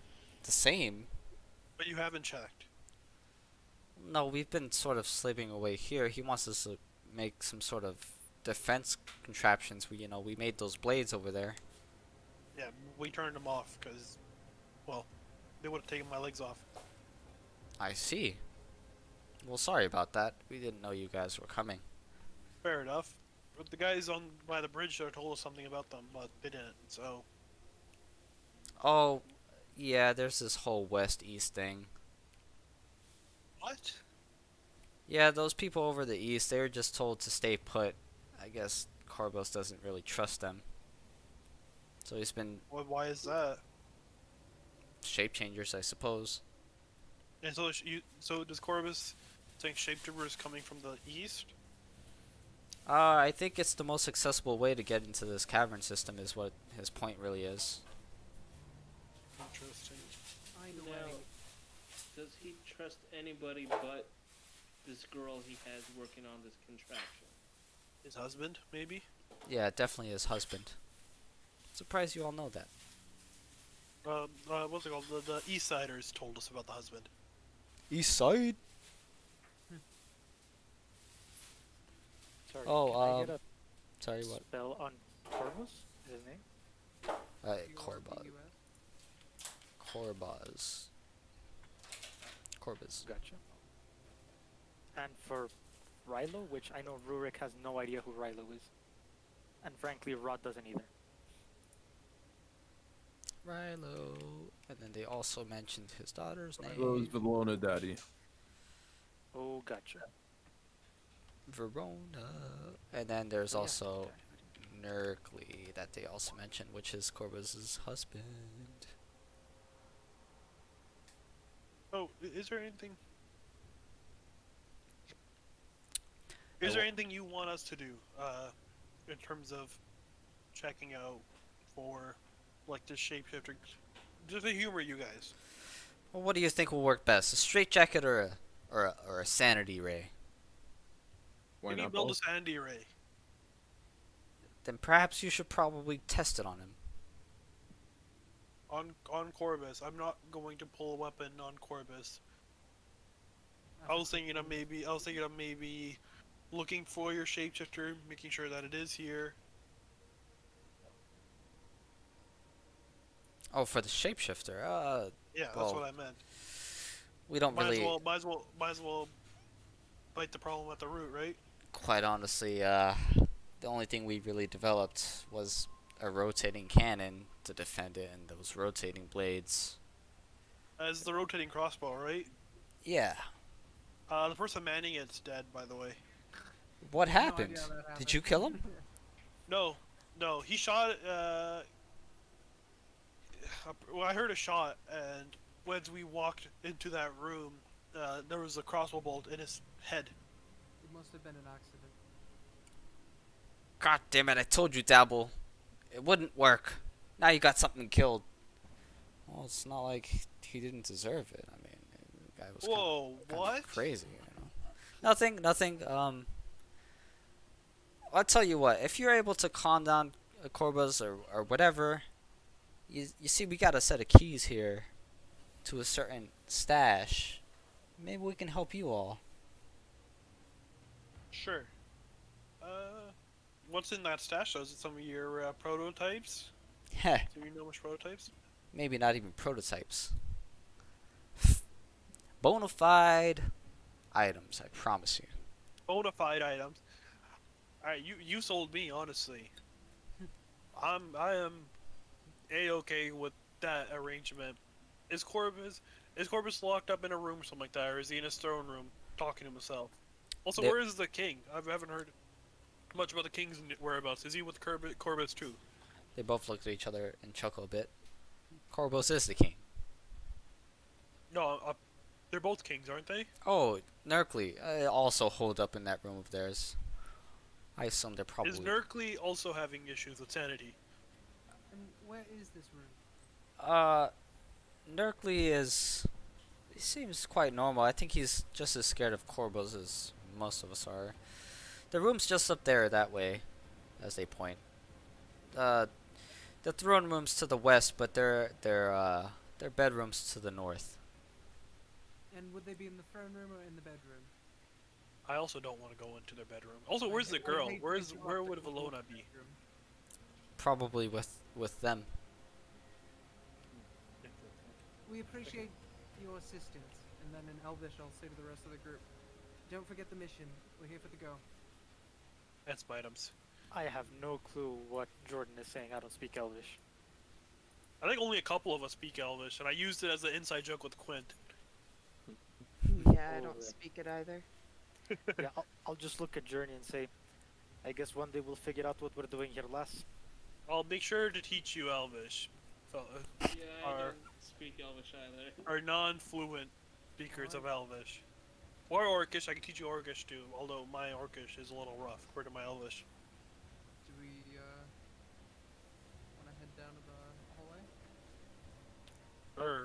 the same. But you haven't checked. No, we've been sort of slaving away here. He wants us to make some sort of defense contraptions. We made those blades over there. Yeah, we turned them off because, well, they would have taken my legs off. I see. Well, sorry about that. We didn't know you guys were coming. Fair enough. But the guys on by the bridge there told us something about them, but they didn't. So Oh, yeah, there's this whole west-east thing. what? Yeah, those people over the east, they were just told to stay put. I guess Corbos doesn't really trust them. So he's been Why is that? shape changers, I suppose. And so does Corvus think shapeshifter is coming from the east? I think it's the most accessible way to get into this cavern system is what his point really is. Interesting. Either Now, way, does he trust anybody but this girl he has working on this contraption? His husband, maybe? Yeah, definitely his husband. Surprised you all know that. What's it called? The East Siders told us about the husband. East side? Sorry, Oh, can I get a Sorry, what? spell on Corvus? Is his name? Corbaz. Corbaz. Corbaz. Gotcha. And for Rilo, which I know Rurik has no idea who Rilo is. And frankly, Rod doesn't either. Rilo. And then they also mentioned his daughter's name. Rose Valona Daddy. Oh, gotcha. Verona. And then there's Yeah, also okay. Nerkly that they also mentioned, which is Corbaz's husband. Oh, is there anything? Is there anything you want us to do, in terms of checking out for, like, this shapeshifter? Just to humor you guys. Well, what do you think will work best? A straight jacket or a sanity ray? Why Can you not build both? a sandy ray? Then perhaps you should probably test it on him. On Corvus. I'm not going to pull a weapon on Corvus. I was thinking of maybe looking for your shapeshifter, making sure that it is here. Oh, for the shapeshifter. Yeah, that's Well, what I meant. We don't Might really, as well bite the problem at the root, right? quite honestly, the only thing we really developed was a rotating cannon to defend it and those rotating blades. As the rotating crossbow, right? Yeah. The person manning it's dead, by the way. What no happened? idea how that Did happened. you kill him? No, he shot. Well, I heard a shot, and when we walked into that room, there was a crossbow bolt in his head. It must have been an accident. God damn it, I told you, Dabble. It wouldn't work. Now you got something killed. Well, it's not like he didn't deserve it. I mean, the guy was Whoa, kinda what? crazy, Nothing. I'll tell you what, if you're able to calm down Corbas or whatever, you see we got a set of keys here to a certain stash. Maybe we can help you all. Sure. What's in that stash? Though? Is it some of your prototypes? Heh, Do you know much prototypes? maybe not even prototypes. Bonafide items, I promise you. Bona fide items. Alright, you sold me, honestly. I am a-okay with that arrangement. Is Corbus locked up in a room or something like that, or is he in his throne room talking to himself? Also, There- where is the king? I haven't heard much about the king's whereabouts. Is he with Corbus too? They both look at each other and chuckle a bit. Corbos is the king. No, they're both kings, aren't they? Oh, Nerkly also holed up in that room of theirs. I assume they're probably... Is Nerkly also having issues with sanity? And where is this room? Uh, Nurkly is. He seems quite normal. I think he's just as scared of Korbos as most of us are. The room's just up there that way, as they point. Uh, the throne room's to the west, but their bedrooms to the north. And would they be in the throne room or in the bedroom? I also don't want to go into their bedroom. Also, I where's the hate- I girl? hate Where to would interrupt the Valona be? bedroom. Probably with them. We appreciate your assistance. And then in Elvish, I'll say to the rest of the group, don't forget the mission. We're here for the go. That's items. I have no clue what Jordan is saying. I don't speak Elvish. I think only a couple of us speak Elvish, and I used it as an inside joke with Quint. Yeah, I Oh, don't yeah. speak it either. Yeah, I'll just look at Journey and say, I guess one day we'll figure out what we're doing here, lass. I'll make sure to teach you Elvish, fella. Yeah, I Are- don't speak Elvish either. Are non-fluent speakers of Elvish. Or Orcish, I can teach you Orcish too, although my Orcish is a little rough compared to my Elvish. Do we, want to head down to the hallway?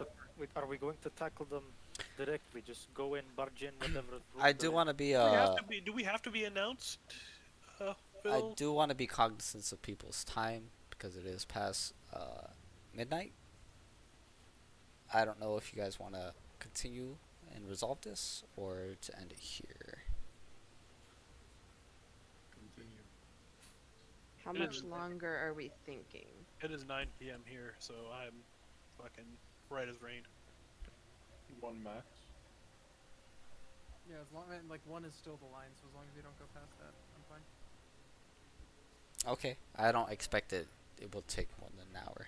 Or Wait, are we going to tackle them directly? Just go in, barge in, whatever. I do want to be do we have to be announced? I Phil? do want to be cognizant of people's time because it is past midnight. I don't know if you guys want to continue and resolve this or to end it here. Continue. How It much is- longer are we thinking? It is 9 p.m. here, so I'm fucking right as rain. One max. Yeah, as long like one is still the line, so as long as you don't go past that, I'm fine. Okay, I don't expect it. It will take more than an hour.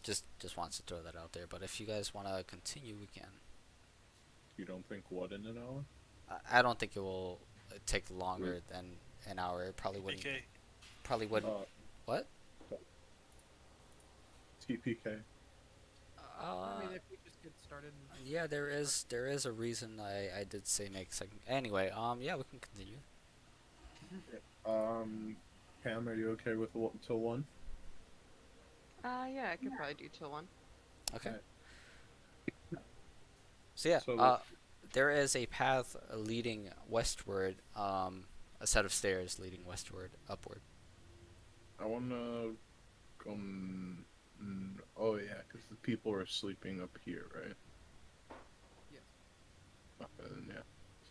Just wants to throw that out there. But if you guys want to continue, we can. You don't think what in an hour? I don't think it will take longer than an hour. It probably wouldn't. AK. Probably wouldn't. What? TPK. I mean, if we just get started. Yeah, there is a reason I did say make second. Anyway, yeah, we can continue. Pam, are you okay with till 1? Yeah, I could probably do till 1. Okay. Alright. So yeah, So- there is a path leading westward. A set of stairs leading westward, upward. I wanna go. Oh yeah, because the people are sleeping up here, right? Yes. Okay, then yeah.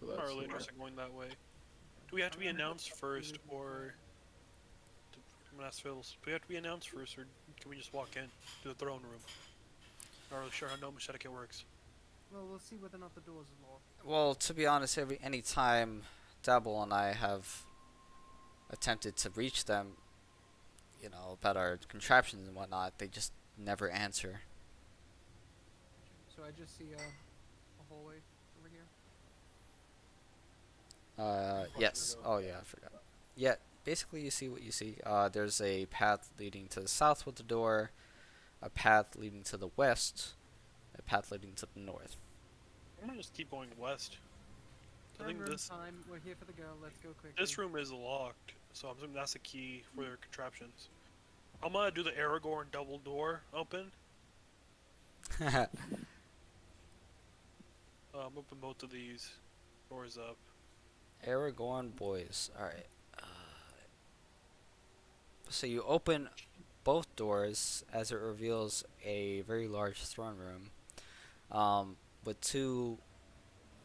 So that's Our the leaders way. are going that way. Do we have to be announced first, or... I'm gonna ask Phil, do we have to be announced first, or can we just walk in to the throne room? Not really sure how Gnome etiquette works. Well, we'll see whether or not the doors are locked. Well, to be honest, any time Dabble and I have attempted to reach them, you know, about our contraptions and whatnot, they just never answer. So I just see a hallway over here. Yes. Oh yeah, I forgot. Yeah, basically you see what you see. There's a path leading to the south with the door, a path leading to the west, a path leading to the north. I'm gonna just keep going west. I Throne think room this time. We're here for the go. Let's go quickly. this room is locked, so I'm assuming that's the key for their contraptions. I'm gonna do the Aragorn double door open. Open both of these doors up. Aragorn boys. Alright. So you open both doors as it reveals a very large throne room with two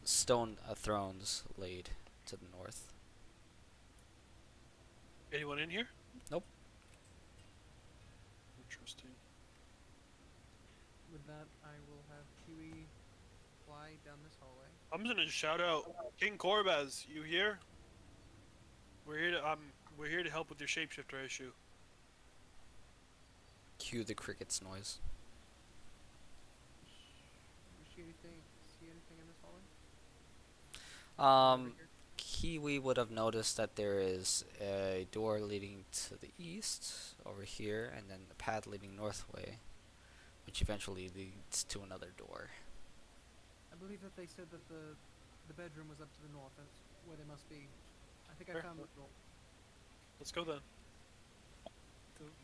stone thrones laid to the north. Anyone in here? Nope. Interesting. With that, I will have Huey fly down this hallway. I'm just gonna shout out, King Corbaz, you here? We're here to help with your shapeshifter issue. Cue the crickets noise. Do you see anything in this hallway? Um, Over here? Kiwi would have noticed that there is a door leading to the east over here, and then a path leading northway, which eventually leads to another door. I believe that they said that the bedroom was up to the north. That's where they must be. I think I Sure. found the door. Let's go then.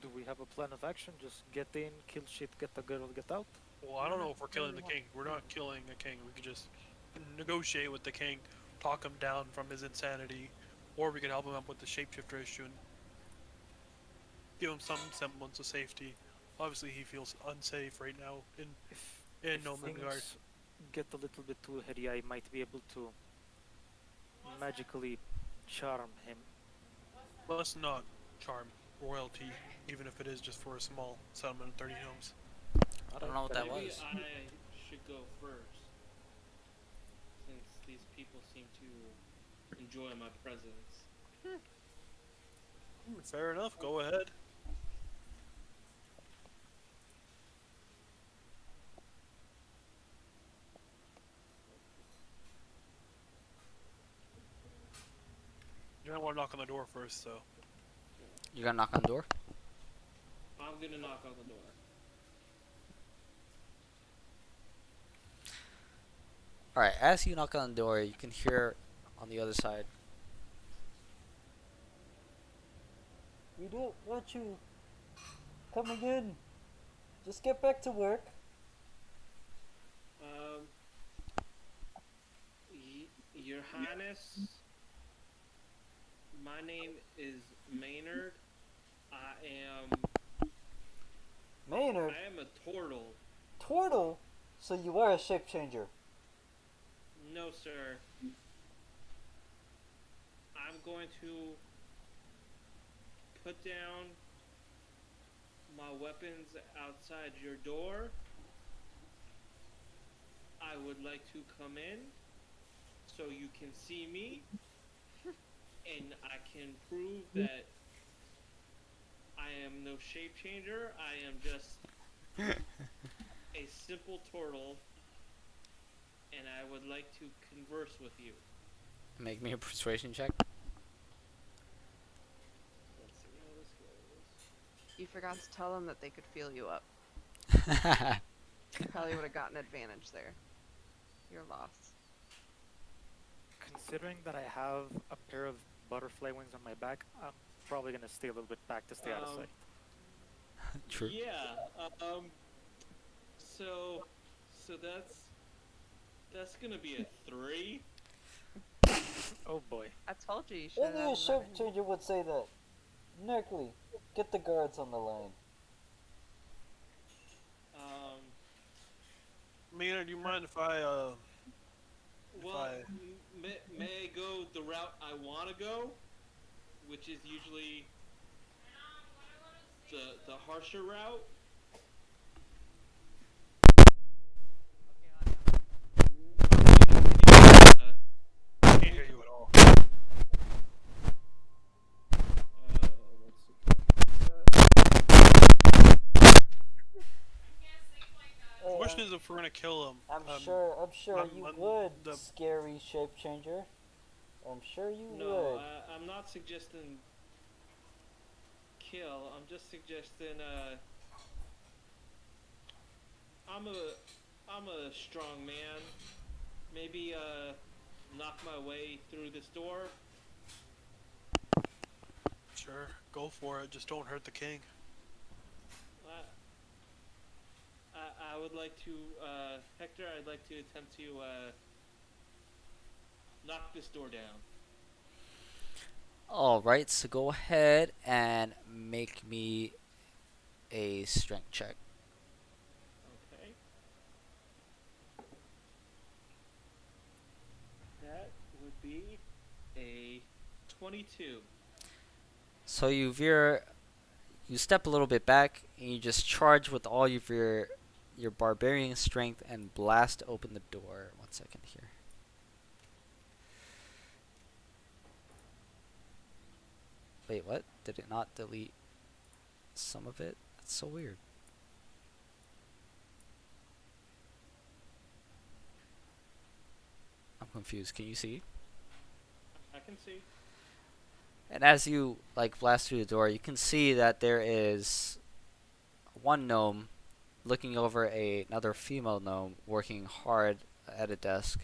Do we have a plan of action? Just get in, kill shit, get the girl, get out? Well, I don't know if we're killing the king. We're not killing a king. We could just negotiate with the king, talk him down from his insanity, or we could help him up with the shapeshifter issue and give him some semblance of safety. Obviously, he feels unsafe right now in If No Man's Guard. things get a little bit too heady, I might be able to magically charm him. Let's not charm royalty, even if it is just for a small settlement of 30 homes. I don't know what that Maybe was. I should go first, since these people seem to enjoy my presence. Fair enough. Go ahead. You're gonna want to knock on the door first, so. You gonna knock on the door? I'm gonna knock on the door. Alright, as you knock on the door, you can hear on the other side. We don't want you coming in. Just get back to work. Your Highness, my name is Maynard. Maynard, I am a Torril. Torril. So you are a shape changer. No, sir. I'm going to put down my weapons outside your door. I would like to come in so you can see me and I can prove that I am no shape changer. I am just a simple turtle and I would like to converse with you. Make me a persuasion check. Let's see how this goes. You forgot to tell them that they could feel you up. Probably would have gotten advantage there. Your loss. Considering that I have a pair of butterfly wings on my back, I'm probably gonna stay a little bit back to stay out of sight. True. Yeah. So that's gonna be a 3. Oh boy. I told you you should have. Only a shape changer would say that. Neckley, get the guards on the line. Mina, do you mind if I Well, may I go the route I want to go, which is usually the harsher route? I can't hear you at all. The question is if we're gonna kill him. I'm sure you would, the- scary shape changer. I'm sure you No, would. I'm not suggesting kill. I'm just suggesting I'm a strong man. Maybe knock my way through this door. Sure, go for it. Just don't hurt the king. I would like to, Hector, I'd like to attempt to knock this door down. Alright, so go ahead and make me a strength check. Okay. That would be a 22. So you step a little bit back and you just charge with all of your barbarian strength and blast open the door. 1 second here. Wait, what? Did it not delete some of it? That's so weird. I'm confused. Can you see? I can see. And as you blast through the door, you can see that there is one gnome looking over another female gnome working hard at a desk,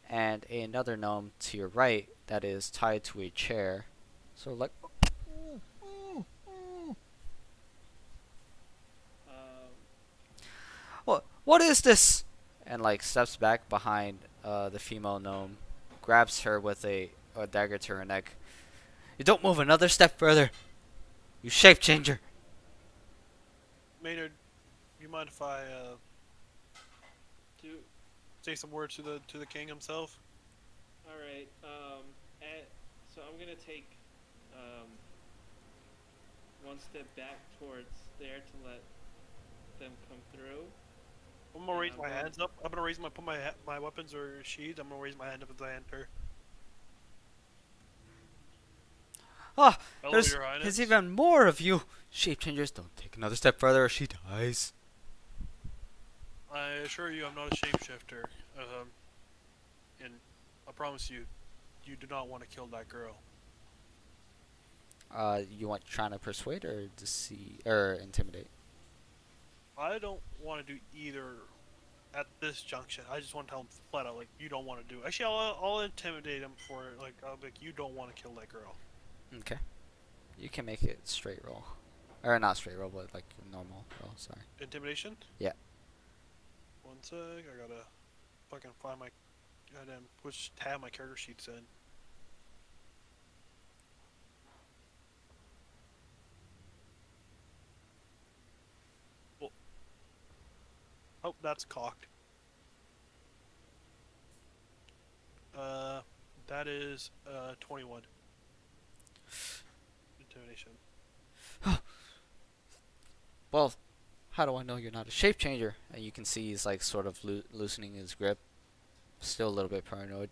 and another gnome to your right that is tied to a chair. So What is this? And like steps back behind the female gnome, grabs her with a dagger to her neck. You don't move another step further, you shape changer. Maynard, you mind if I Do say some words to the king himself? all right. So I'm gonna take one step back towards there to let them come through. I'm gonna raise I'm my going- hands up. I'm gonna raise my put my weapons or sheath. I'm gonna raise my hand up as I enter. Ah, Hello, there's Your Highness. there's even more of you. Shape changers, don't take another step further or she dies. I assure you, I'm not a shapeshifter. And I promise you, you do not want to kill that girl. You want trying to persuade or deceive or intimidate? I don't want to do either at this junction. I just want to tell him flat out, like, you don't want to do it. Actually, I'll intimidate him for it. Like, I'll be like, you don't want to kill that girl. Okay. You can make it straight roll. Or not straight roll, but like normal roll, sorry. Intimidation? Yeah. One sec, I gotta fucking find my goddamn which tab my character sheet's in. Well, oh, that's cocked. That is 21. Intimidation. Well, how do I know you're not a shape changer? And you can see he's like sort of loosening his grip. Still a little bit paranoid.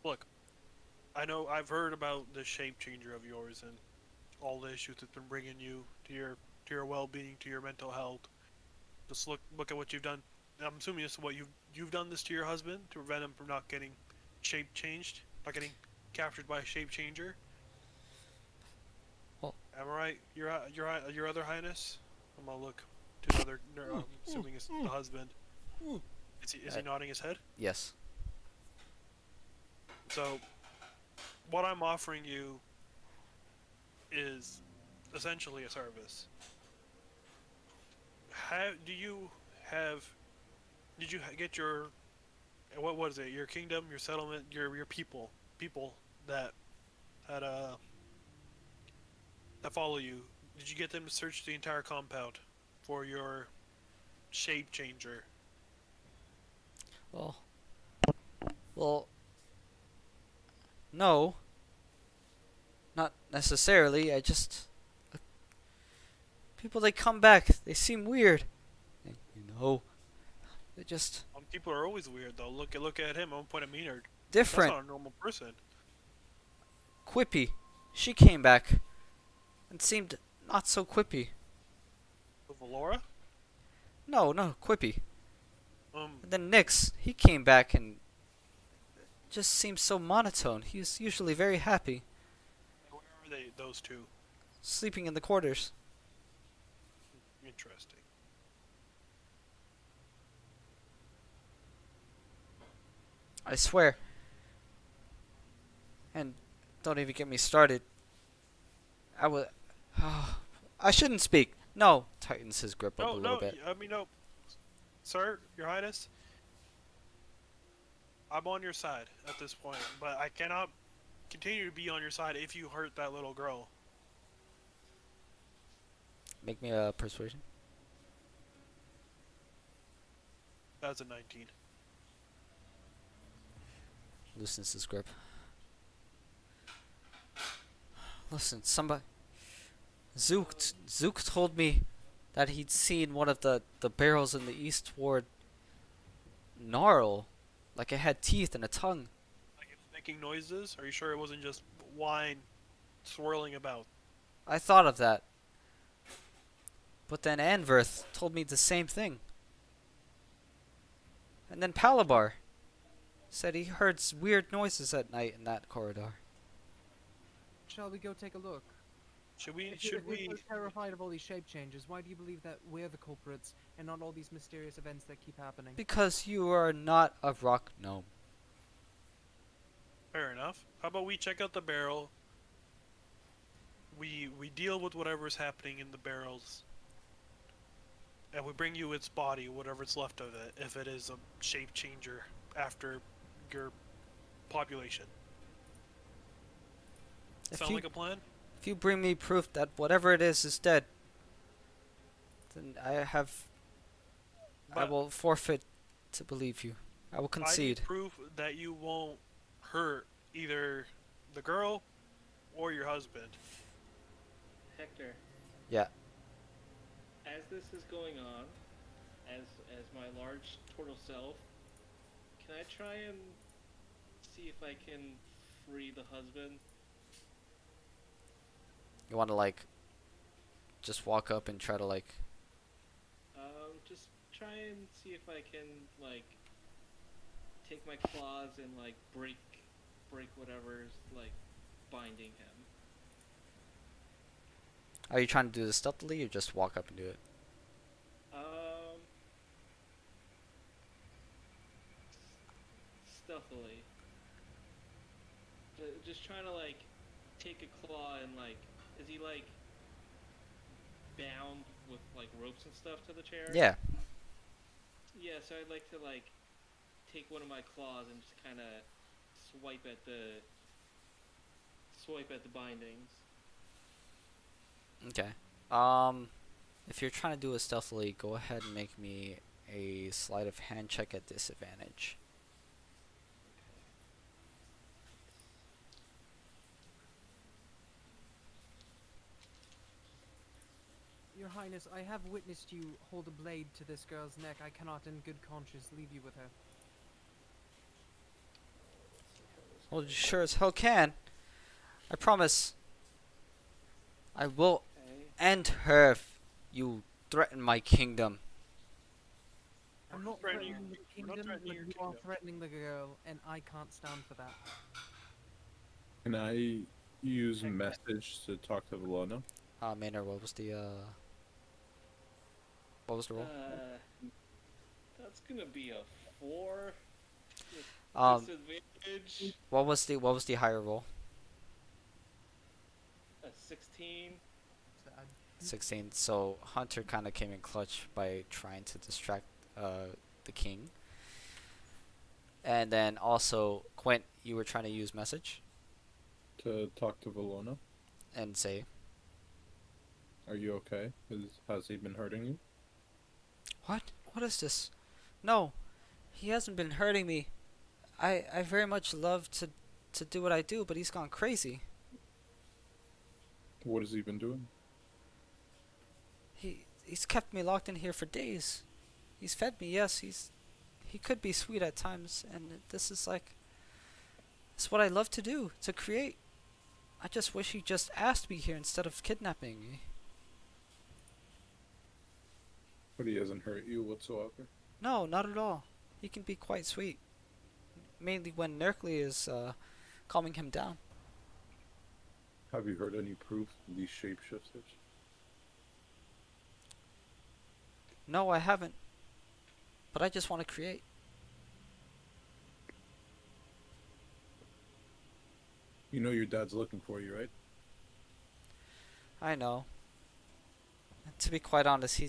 Look, I know I've heard about the shape changer of yours and all the issues it's been bringing you to your well-being, to your mental health. Just look at what you've done. I'm assuming this is what you've done this to your husband to prevent him from not getting shape changed, not getting captured by a shape changer. Well, am I right? Your other highness. I'm gonna look to the other. I'm assuming it's the husband. Is he nodding his head? Yes. So, what I'm offering you is essentially a service. Did you get your, what was it? Your kingdom, your settlement, your people that that follow you. Did you get them to search the entire compound for your shape changer? Well, no. Not necessarily. I just people, they come back. They seem weird. You know, they just People are always weird though. Look at him. I'm gonna point at Maynard. different. That's not a normal person. Quippy. She came back and seemed not so quippy. Valora? No, quippy. And then Nyx, he came back and just seemed so monotone. He was usually very happy, Where are they? Those two. sleeping in the quarters. Interesting. I swear. And don't even get me started. I shouldn't speak. No, tightens his grip up a little bit. No. Sir, Your Highness, I'm on your side at this point, but I cannot continue to be on your side if you hurt that little girl. Make me a persuasion. That's a 19. Loosens his grip. Listen, somebody. Zook told me that he'd seen one of the barrels in the east toward Gnarl. Like it had teeth and a tongue. Like it's making noises? Are you sure it wasn't just wine swirling about? I thought of that. But then Anverth told me the same thing. And then Palabar said he heard weird noises at night in that corridor. Shall we go take a look? Should we? If you're so terrified of all these shape changes, why do you believe that we're the culprits and not all these mysterious events that keep happening? Because you are not a rock gnome. Fair enough. How about we check out the barrel? We deal with whatever's happening in the barrels. and we bring you its body, whatever's left of it, if it is a shape changer after your population. If Sound you like a plan? if you bring me proof that whatever it is dead, then I But will forfeit to believe you. I will I need concede. proof that you won't hurt either the girl or your husband. Hector, Yeah. as this is going on, as my large turtle self, can I try and see if I can free the husband? You want to like just walk up and try to like. Just try and see if I can like take my claws and like break whatever's like binding him. Are you trying to do this stealthily or just walk up and do it? Stealthily. Just trying to like take a claw and like, is he like bound with like ropes and stuff to the chair? Yeah. Yeah, so I'd like to like take one of my claws and just kind of swipe at the bindings. Okay. If you're trying to do it stealthily, go ahead and make me a sleight of hand check at disadvantage. Your Highness, I have witnessed you hold a blade to this girl's neck. I cannot in good conscience leave you with her. Well, you sure as hell can. I promise. I will Okay. end her if you threaten my kingdom. I'm not threatening threatening the we're not kingdom, threatening but your you are kingdom. threatening the girl, and I can't stand for that. Can I use message to talk to Valona? Maynard, what was the roll? That's gonna be a 4 with disadvantage. What was the higher roll? A 16. Sad. 16. So Hunter kind of came in clutch by trying to distract the king. And then also Quint, you were trying to use message To talk to Valona? and say, Are you okay? Has he been hurting you? "What? What is this? No, he hasn't been hurting me. I very much love to do what I do, but he's gone crazy. What has he been doing? He's kept me locked in here for days. He's fed me, yes, he could be sweet at times, and this is like it's what I love to do, to create. I just wish he just asked me here instead of kidnapping me." But he hasn't hurt you whatsoever? No, not at all. He can be quite sweet. Mainly when Nerkly is calming him down. Have you heard any proof of these shapeshifters? No, I haven't. But I just want to create. You know your dad's looking for you, right? I know. And to be quite honest, he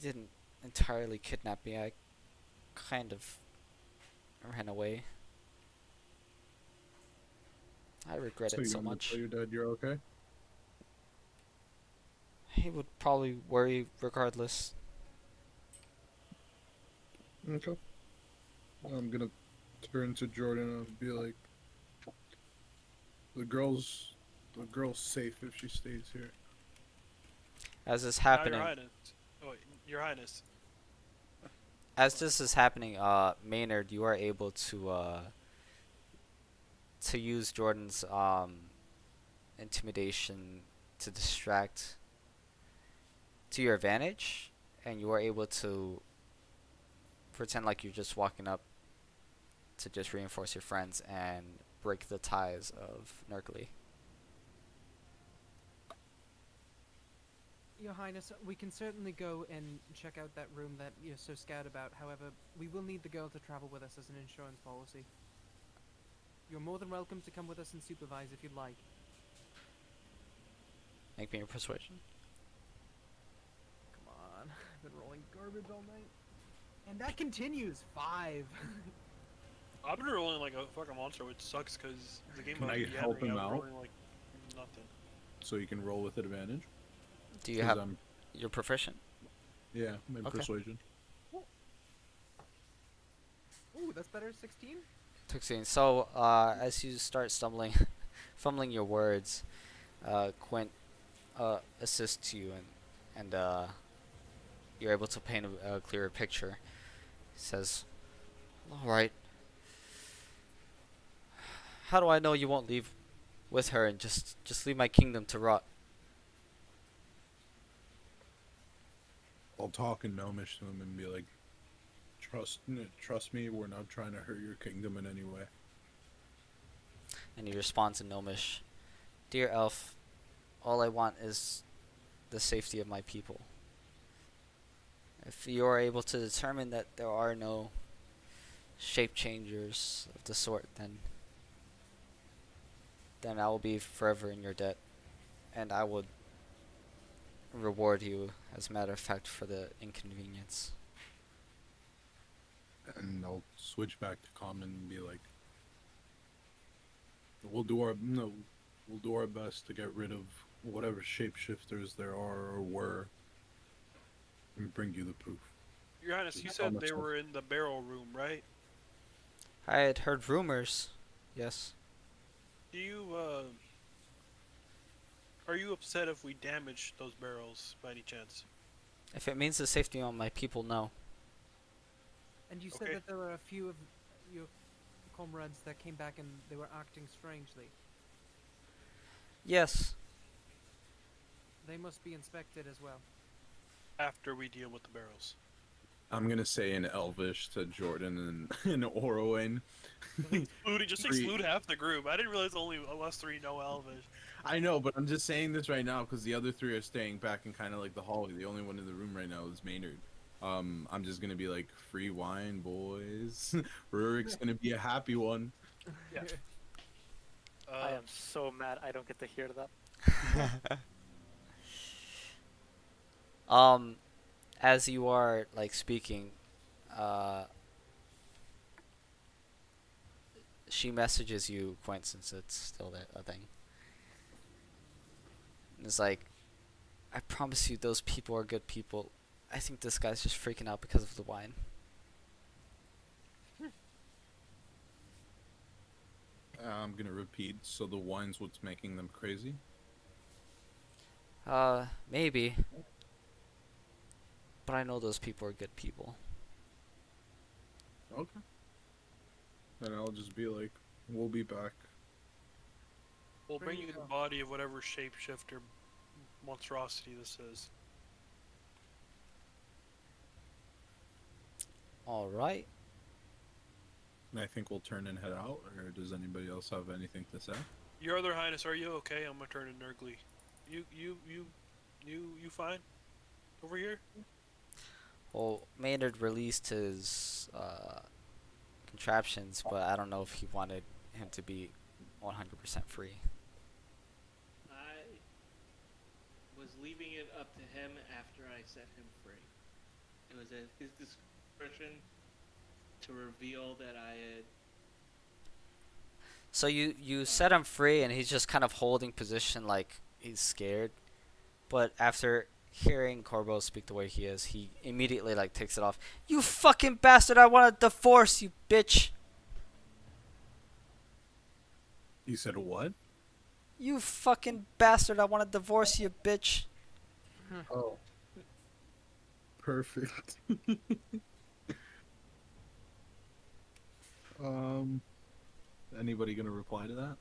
didn't entirely kidnap me. I kind of ran away. I regret So it you're so gonna much. tell your dad you're okay? He would probably worry regardless. Okay. I'm gonna turn to Jordan and be like, the girl's safe if she stays here. As this Now, happening, Your Highness. Oh, Your Highness. as this is happening, Maynard, you are able to use Jordan's intimidation to distract to your advantage, and you are able to pretend like you're just walking up to just reinforce your friends and break the ties of Nerkly. Your Highness, we can certainly go and check out that room that you're so scared about. However, we will need the girl to travel with us as an insurance policy. You're more than welcome to come with us and supervise if you'd like. Make me a persuasion. Come on. been rolling garbage all night. And that continues. 5. I've been rolling like a fucking monster, which sucks because the game Can of I help him out? rolling like nothing. So you can roll with advantage. Do you 'Cause have I'm your proficient? yeah, maybe Okay. persuasion. Ooh, that's better. 16. 16. So, as you start stumbling, fumbling your words, Quint assists you, and you're able to paint a clearer picture. He says, "All right. How do I know you won't leave with her and just leave my kingdom to rot?" I'll talk in Gnomish to him and be like, trust me, we're not trying to hurt your kingdom in any way. And he responds in Gnomish, "Dear elf, all I want is the safety of my people. If you are able to determine that there are no shape changers of the sort, then I will be forever in your debt, and I would reward you, as a matter of fact, for the inconvenience." And I'll switch back to common and be like, we'll do our best to get rid of whatever shapeshifters there are or were, and bring you the proof. Your Highness, you How said much they of- were in the barrel room, right? I had heard rumors. Yes. Do you are you upset if we damage those barrels by any chance? If it means the safety of my people, no. And you said Okay. that there were a few of your comrades that came back and they were acting strangely. Yes. They must be inspected as well. After we deal with the barrels. I'm gonna say in Elvish to Jordan and in Orwin. Just Three- exclude half the group. I didn't realize only us 3 know Elvish. I know, but I'm just saying this right now because the other 3 are staying back in kind of like the hallway. The only one in the room right now is Maynard. I'm just gonna be like, free wine, boys. Rurik's gonna be a happy one. Yeah. I am so mad I don't get to hear that. As you are like speaking, she messages you, Quint, since it's still a thing. And it's like, "I promise you, those people are good people. I think this guy's just freaking out because of the wine." I'm gonna repeat. So the wine's what's making them crazy. Maybe. But I know those people are good people. Okay. Then I'll just be like, we'll be back. We'll bring Bring you it the on. body of whatever shapeshifter monstrosity this is. All right. And I think we'll turn and head out. Or does anybody else have anything to say? Your Other Highness, are you okay? I'm gonna turn to Nurgly. You fine? Over here? Well, Maynard released his contraptions, but I don't know if he wanted him to be 100% free. I was leaving it up to him after I set him free. It was at his discretion to reveal that I had. So you set him free, and he's just kind of holding position like he's scared. But after hearing Corbo speak the way he is, he immediately like takes it off. "You fucking bastard! I want a divorce, you bitch! You said what? You fucking bastard! I want a divorce, you bitch!" Oh. Perfect. Anybody gonna reply to that?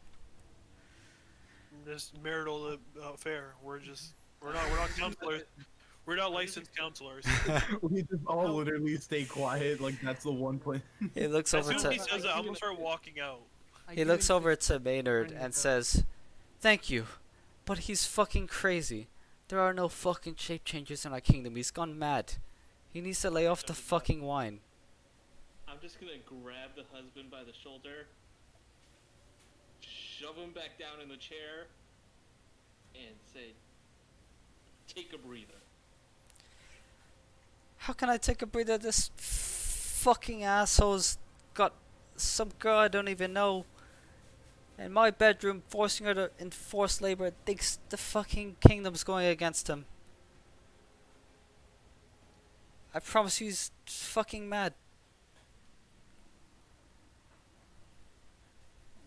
This marital affair. We're not counselors. We're not licensed counselors. We just all literally stay quiet. Like that's the one point. He looks As over soon as he to says that, I'm gonna start walking out. he looks over to Maynard and says, "Thank you, but he's fucking crazy. There are no fucking shape changes in our kingdom. He's gone mad. He needs to lay off the fucking wine." I'm just gonna grab the husband by the shoulder, shove him back down in the chair, and say, "Take a breather." How can I take a breather? This fucking asshole's got some girl I don't even know in my bedroom, forcing her to enforce labor. Thinks the fucking kingdom's going against him. I promise you, he's fucking mad.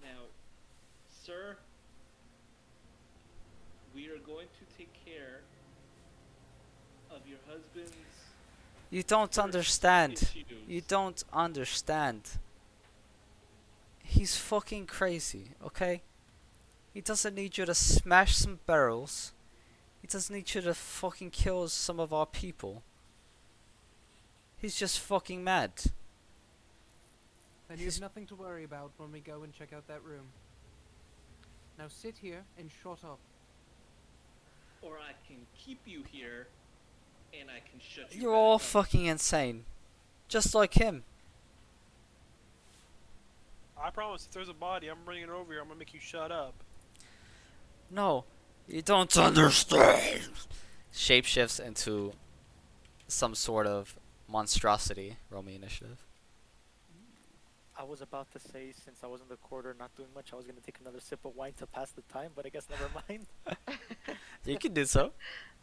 Now, sir, we are going to take care of your husband's You don't first understand. issues. You don't understand. He's fucking crazy, okay? He doesn't need you to smash some barrels. He doesn't need you to fucking kill some of our people. He's just fucking mad. Then you have nothing to worry about when we go and check out that room. Now sit here and shut up. Or I can keep you here, and I can shut you You're back all up. fucking insane. Just like him. I promise, if there's a body, I'm bringing it over here. I'm gonna make you shut up. No, you don't understand. Shapeshifts into some sort of monstrosity. Roll me initiative. I was about to say, since I was in the corridor not doing much, I was gonna take another sip of wine to pass the time, but I guess never mind. You can do so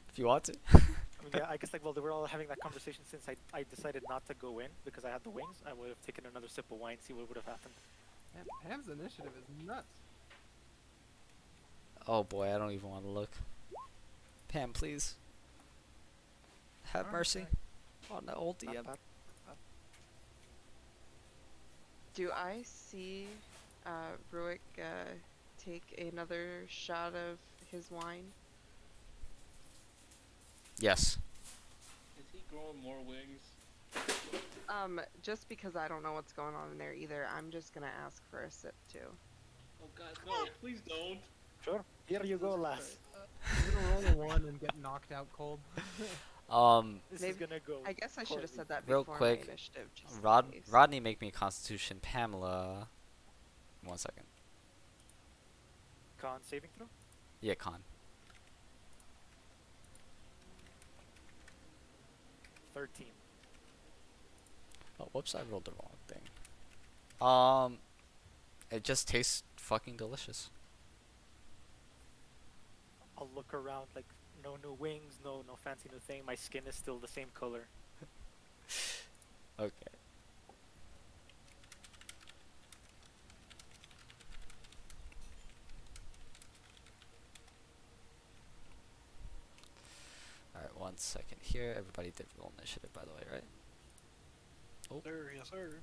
if you want to. I mean, yeah, I guess like, well, they were all having that conversation since I decided not to go in because I had the wings. I would have taken another sip of wine, see what would have happened. Man, Pam's initiative is nuts. Oh boy, I don't even want to look. Pam, please. Have Alright, mercy on the old Not DM. bad. Do I see Ruick take another shot of his wine? Yes. Is he growing more wings? Just because I don't know what's going on in there either, I'm just gonna ask for a sip too. Oh god, no, please don't. Sure. Here you go, lass. I'm gonna roll a 1 and get knocked out cold. This is Maybe- gonna go. I guess I should have poorly. said that Real before quick, my initiative. Just in case. Rodney, make me a Constitution. Pamela. 1 second. Con saving throw. Yeah, con. 13. Oh, whoops! I rolled the wrong thing. It just tastes fucking delicious. I'll look around like no new wings, no fancy new thing. My skin is still the same color. Okay. Alright, 1 second here. Everybody did roll initiative, by the way, right? Oh. Sir, yes, sir.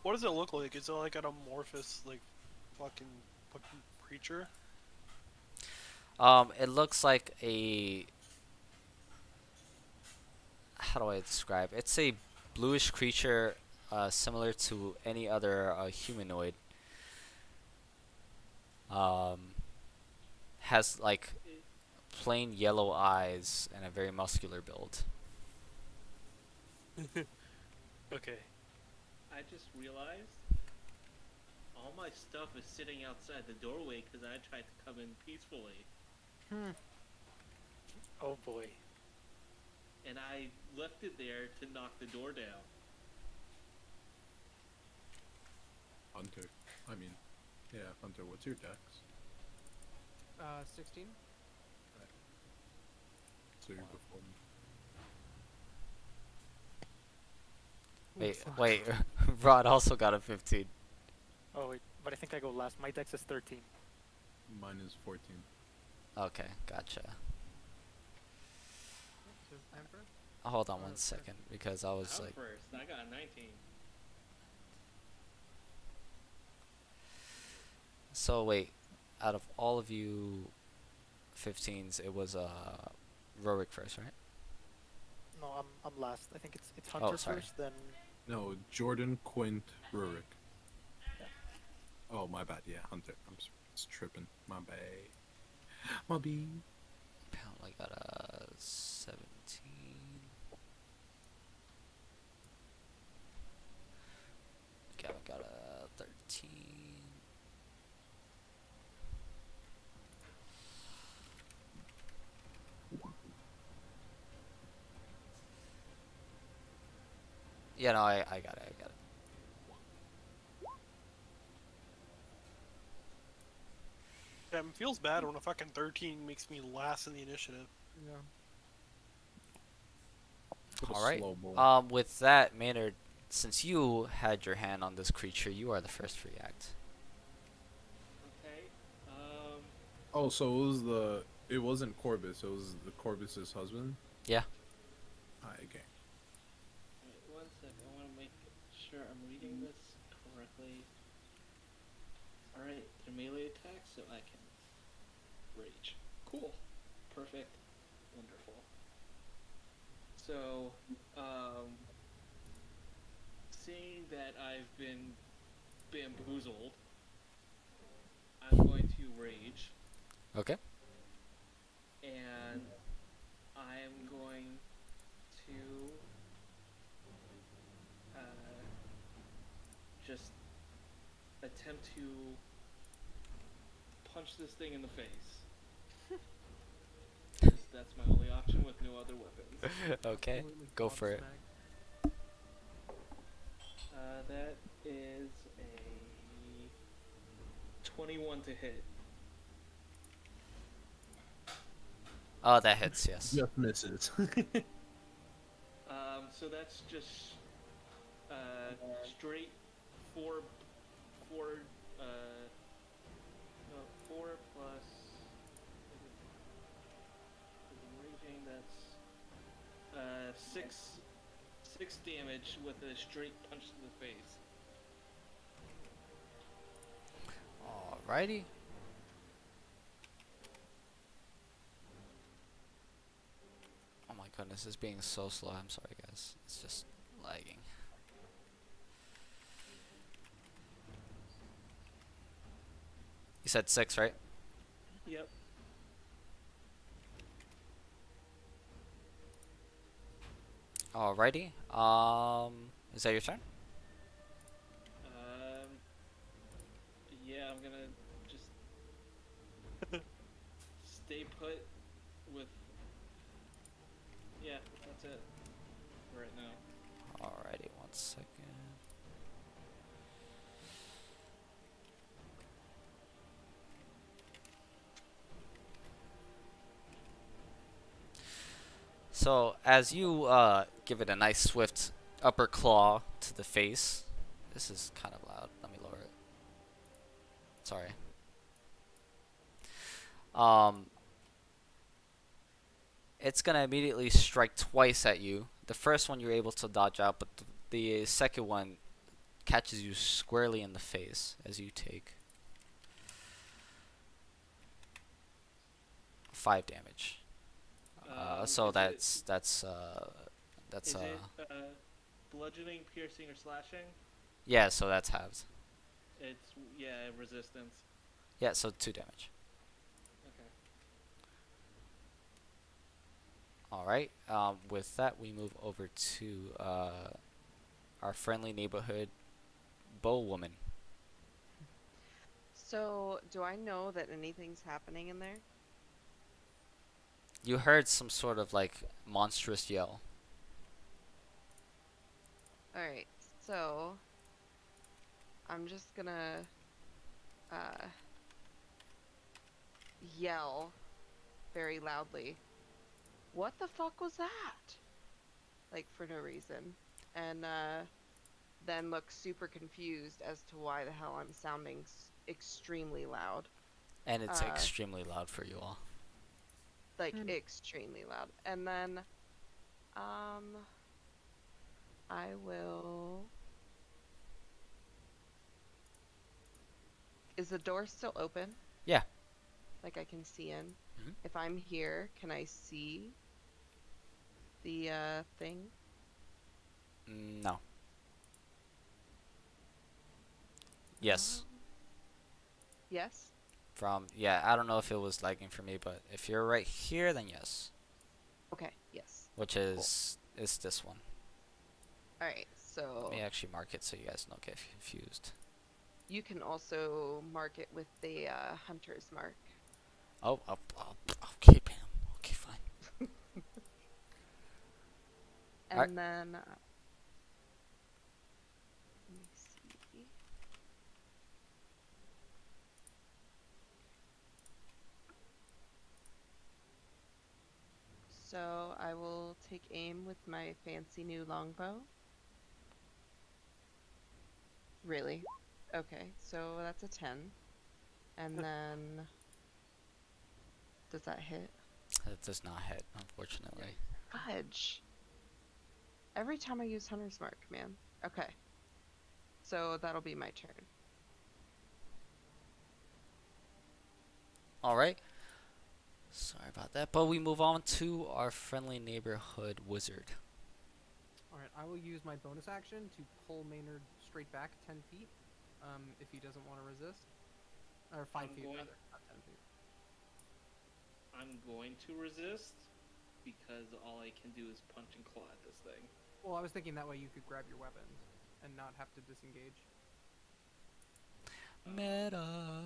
What does it look like? Is it like an amorphous, like, fucking creature? It looks like a... How do I describe? It's a bluish creature, similar to any other humanoid. Has like plain yellow eyes and a very muscular build. Okay. I just realized all my stuff is sitting outside the doorway because I tried to come in peacefully. Oh boy. And I left it there to knock the door down. Hunter. I mean, yeah, Hunter, what's your dex? 16. So you're before me. Wait, Rod also got a 15. Oh wait, but I think I go last. My dex is 13. Mine is 14. Okay, gotcha. So it's time for it? Hold on Oh, one that's second, because I was I'm like, first. I got a 19. so wait, out of all of you 15s, it was Rorik first, right? No, I'm last. I think it's Hunter sorry. first, then No, Jordan, Quint, Rurik. Yeah. Oh, my bad. Yeah, Hunter. I'm tripping. My bad. My bad. I got a 17. Gavin got a 13. Yeah, no, I got it. I got it. Yeah, it feels bad when a fucking 13 makes me last in the initiative. Yeah. What a All right. slow boy. With that, Maynard, since you had your hand on this creature, you are the first to react. Okay. Oh, so it wasn't Corbus. It was the Corbus's husband. Yeah. Alright, okay. Wait, one sec. I want to make sure I'm reading this correctly. Alright, they're melee attacks, so I can rage. Cool. Perfect. Wonderful. So, seeing that I've been bamboozled, I'm going to rage, Okay. and I am going to just attempt to punch this thing in the face. 'Cause that's my only option with no other weapons. Okay. Absolutely Go for it. gobsmacked. That is a 21 to hit. Oh, that hits. Yes. Just misses. So that's just straight four, no, 4 plus raging. That's six damage with a straight punch to the face. Alrighty. Oh my goodness, it's being so slow. I'm sorry, guys. It's just lagging. You said 6, right? Yep. Alrighty. Is that your turn? Yeah, I'm gonna just stay put with. Yeah, that's it. For right now. Alrighty, 1 second. So, as you give it a nice swift upper claw to the face, this is kind of loud. Let me lower it. Sorry. It's gonna immediately strike twice at you. The first one you're able to dodge out, but the second one catches you squarely in the face as you take 5 damage. So Is that's Is it bludgeoning, piercing, or slashing? yeah. So that's halved. It's yeah, resistance. Yeah. So 2 damage. Okay. All right. With that, we move over to our friendly neighborhood bow woman. So, do I know that anything's happening in there? You heard some sort of like monstrous yell. Alright, so I'm just gonna yell very loudly, "What the fuck was that?" Like, for no reason. And then look super confused as to why the hell I'm sounding extremely loud. And it's Uh, extremely loud for you all. Like, extremely loud. And then, I will... Is the door still open? Yeah. Like, I can see in? Mhm. If I'm here, can I see the, thing? No. Yes. Yes? Yeah, I don't know if it was lagging for me, but if you're right here, then yes. Okay, yes. Which is this one. Alright, so Let me actually mark it so you guys don't get confused. you can also mark it with the hunter's mark. Oh, okay, Pam. Okay, fine. And Alright. then I will take aim with my fancy new longbow. Really? Okay, so that's a 10. And then does that hit? It does not hit, unfortunately. Fudge. Every time I use Hunter's Mark, man. Okay. So that'll be my turn. Alright. Sorry about that. But we move on to our friendly neighborhood wizard. Alright, I will use my bonus action to pull Maynard straight back 10 feet, if he doesn't want to resist. Or 5 feet, rather, not 10 feet. I'm going to resist because all I can do is punch and claw at this thing. Well, I was thinking that way you could grab your weapons and not have to disengage. Meta.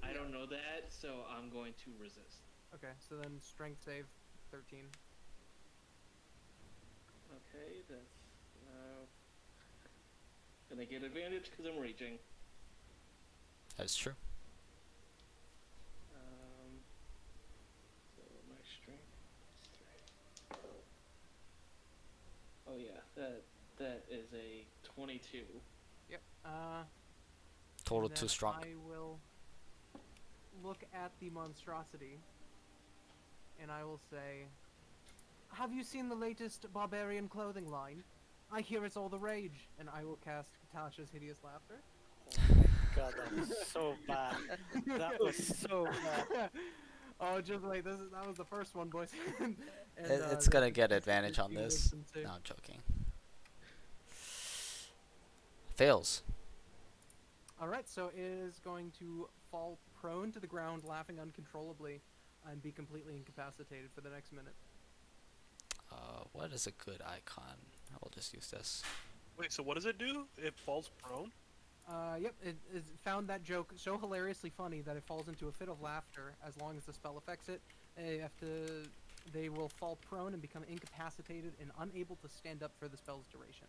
I don't know that, so I'm going to resist. Okay, so then strength save 13. Okay, that's gonna get advantage because I'm raging. That's true. So my strength. Oh yeah, that is a 22. Yep. Total and too then strong. I will look at the monstrosity, and I will say, "Have you seen the latest barbarian clothing line? I hear it's all the rage." And I will cast Tasha's Hideous Laughter. Oh my god, that was so bad. That was so bad. Oh, just wait. That was the first one, boys. and, It's gonna get advantage on you this. wisdom save. No, I'm joking. Fails. Alright, so it is going to fall prone to the ground, laughing uncontrollably, and be completely incapacitated for the next minute. What is a good icon? I will just use this. Wait, so what does it do? It falls prone? Yep, it found that joke so hilariously funny that it falls into a fit of laughter as long as the spell affects it. They will fall prone and become incapacitated and unable to stand up for the spell's duration.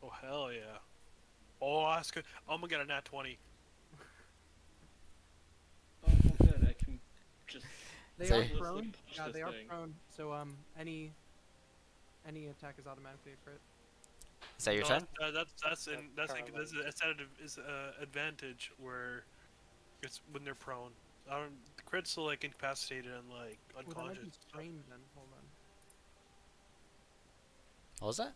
Oh, hell yeah. Oh, that's good. I'm gonna get a nat 20. Oh, good. I can just. They So- are endlessly prone. punch Yeah, this they are thing. prone. So any attack is automatically a crit. Is that your No, turn? That's paralyzed. advantage where it's when they're prone. I don't. The crit's still like incapacitated and like Well, that might be unconscious. strange then. Hold on. What was that?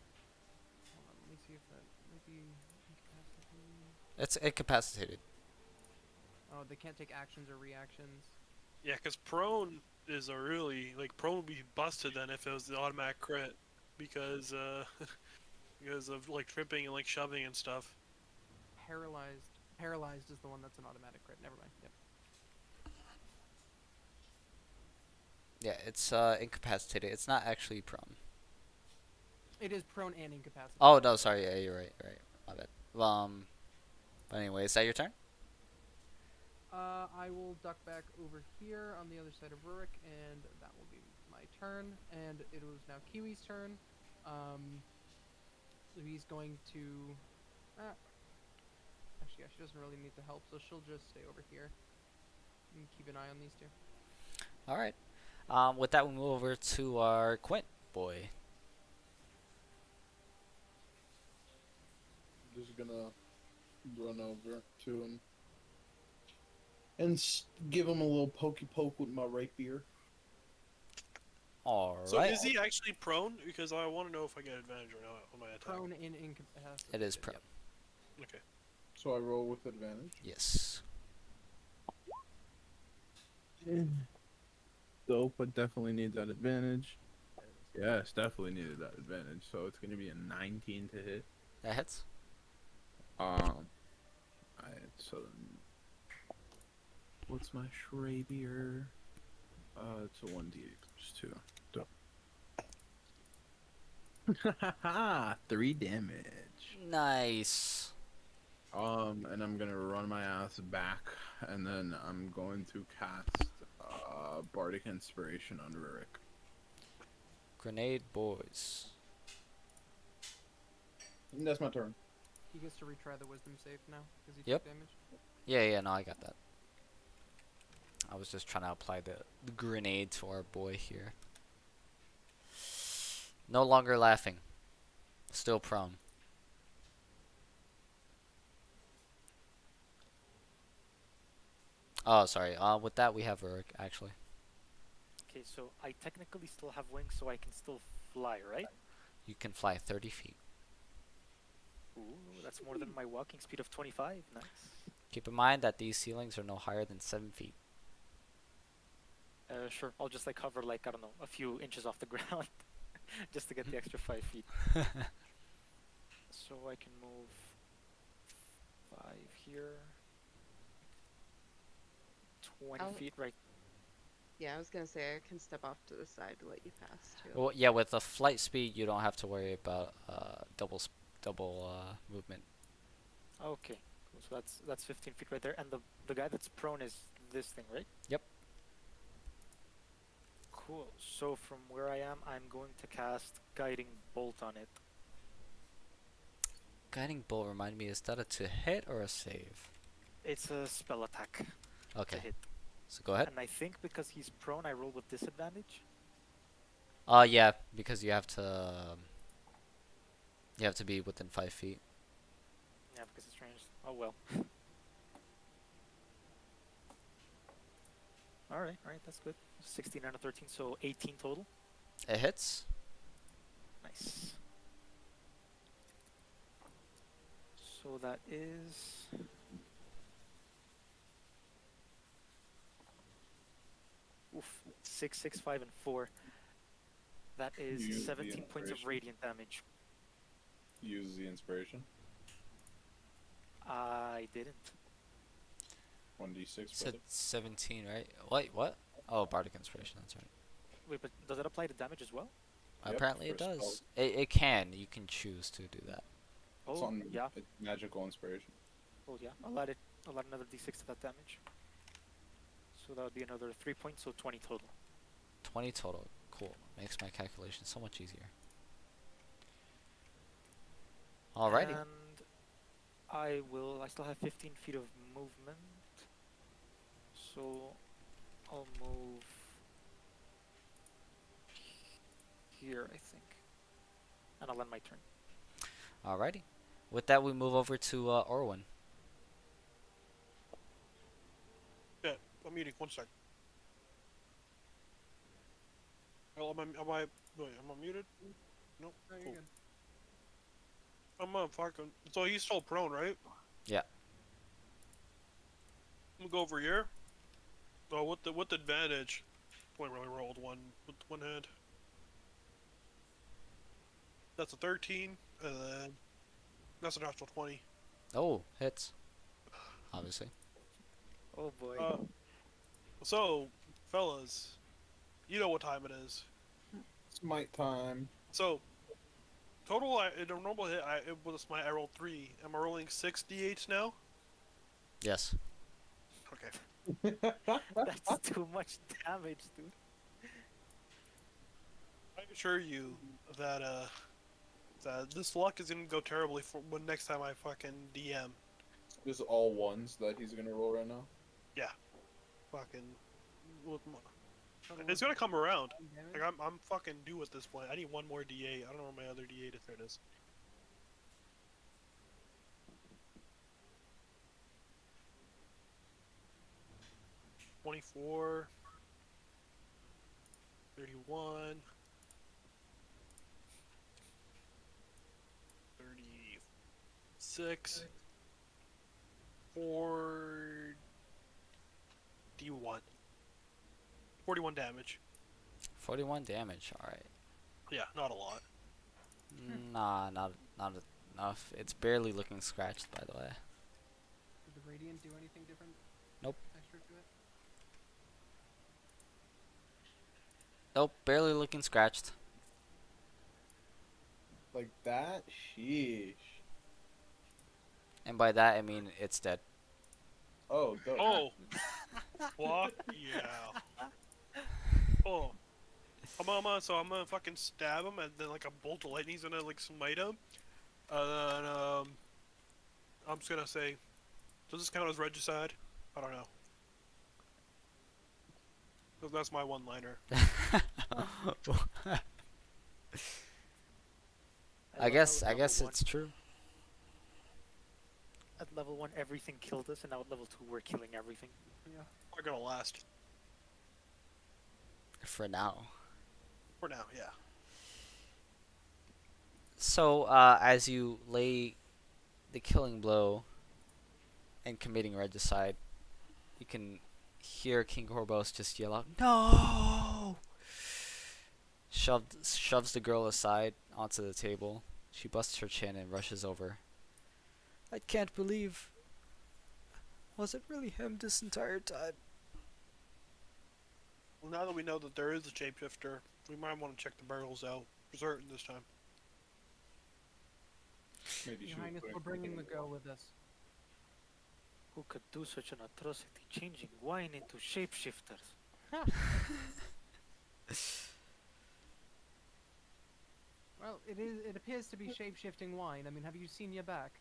Hold on. Let me see if that might be incapacitated. It's incapacitated. Oh, they can't take actions or reactions. Yeah, because prone is a really like prone would be busted then if it was the automatic crit because because of like tripping and like shoving and stuff. Paralyzed is the one that's an automatic crit. Never mind. Yep. Yeah, it's incapacitated. It's not actually prone. It is prone and incapacitated. Oh no, sorry. Yeah, you're right. Right. My bad. But anyway, is that your turn? I will duck back over here on the other side of Rurik, and that will be my turn. And it was now Kiwi's turn. So he's going to. Actually, yeah, she doesn't really need the help, so she'll just stay over here and keep an eye on these two. All right. With that, we move over to our Quint boy. Just gonna run over to him and give him a little pokey poke with my rapier. All So right. is he actually prone? Because I want to know if I get advantage or not on my attack. Prone and incapacitated. It is prone. Yep. Okay. So I roll with advantage. Yes. Dope, but definitely need that advantage. Yes, definitely needed that advantage. So it's gonna be a 19 to hit. That hits. Alright, so then what's my Schrabier? It's a 1d8 plus 2. Dope. 3 damage. Nice. And I'm gonna run my ass back, and then I'm going to cast Bardic Inspiration on Rurik. Grenade boys. And that's my turn. He gets to retry the wisdom save now because he Yep. took damage. Yeah, no, I got that. I was just trying to apply the grenade to our boy here. No longer laughing. Still prone. Oh, sorry. With that we have Uruk actually. Okay, so I technically still have wings, so I can still fly, right? You can fly 30 feet. Ooh, that's more than my walking speed of 25. Nice. Keep in mind that these ceilings are no higher than 7 feet. Sure. I'll just like hover like I don't know a few inches off the ground, just to get the extra 5 feet. So I can move 5 here, 20 I'll- feet right. Yeah, I was gonna say I can step off to the side to let you pass too. Well, yeah, with the flight speed, you don't have to worry about double movement. Okay, cool. So that's 15 feet right there, and the guy that's prone is this thing, right? Yep. Cool. So from where I am, I'm going to cast Guiding Bolt on it. Guiding bolt, remind me, is that a to hit or a save? It's a spell attack to Okay, hit, so go ahead. and I think because he's prone, I roll with disadvantage. Yeah, because you have to be within 5 feet. Yeah, because it's ranged. Oh well. All right, that's good. 16 and a 13, so 18 total. It hits. Nice. So that is oof, 6, 6, 5, and 4. That is Use the 17 points of inspiration. radiant damage. Use the inspiration. I didn't. 1d6. Said 17, right? Wait, what? Oh, Bardic Inspiration, that's right. Wait, but does it apply to damage as well? Yep, Apparently it for does. spells. It can. You can choose to do that. It's Oh, on yeah. it's magical inspiration. Oh, yeah. I'll add another d6 to that damage. So that would be another 3 points, so 20 total. 20 total. Cool. Makes my calculation so much easier. Alrighty. And I still have 15 feet of movement. So I'll move here, I think. And I'll end my turn. Alrighty. With that, we move over to Orwin. Yeah, I'm muting. One sec. Well, am I muted? Nope. No, you're Cool. good. I'm fucking. So he's still prone, right? Yeah. I'm gonna go over here. Oh, with the advantage. Boy, really rolled one with one hand. That's a 13, and then that's a natural 20. Oh, hits. Obviously. Oh boy. So, fellas, you know what time it is. It's might time. So, total in a normal hit, it was I rolled 3. Am I rolling 6 d8s now? Yes. Okay. That's too much damage, dude. I assure you that that this luck is gonna go terribly for when next time I fucking DM. Just all ones that he's gonna roll right now. Fucking, with my, Probably it's gonna come around. damage. Like I'm fucking due at this point. I need one more d8. I don't know where my other d8 is. There it is. $24, 31, 36, 41. 41 damage. 41 damage. Alright. Yeah, not a lot. Nah, not enough. It's barely looking scratched, by the way. Did the radiant do anything different? Nope. Extra to it? Nope, barely looking scratched. Like that? Sheesh. And by that, I mean it's dead. Oh, dope. Oh! Fuck yeah. Oh. I'm gonna fucking stab him, and then like a bolt of lightning's gonna like smite him. And then, I'm just gonna say, does this count as regicide? I don't know. That's my one-liner. I love how guess at I level guess one, it's true. at level 1 everything killed us, and now at level 2 we're killing everything. Yeah. We're gonna last. For now. For now, yeah. So, as you lay the killing blow and committing regicide, you can hear King Corvos just yell out, "No!" Shoves the girl aside onto the table. She busts her chin and rushes over. I can't believe. Was it really him this entire time? Well, now that we know that there is a shapeshifter, we might want to check the barrels out for certain this time. Maybe Your she was Highness, putting we're bringing the something girl in with us. Who could do such an atrocity, changing wine into shapeshifters? Well, it appears to be shape-shifting wine. I mean, have you seen your back?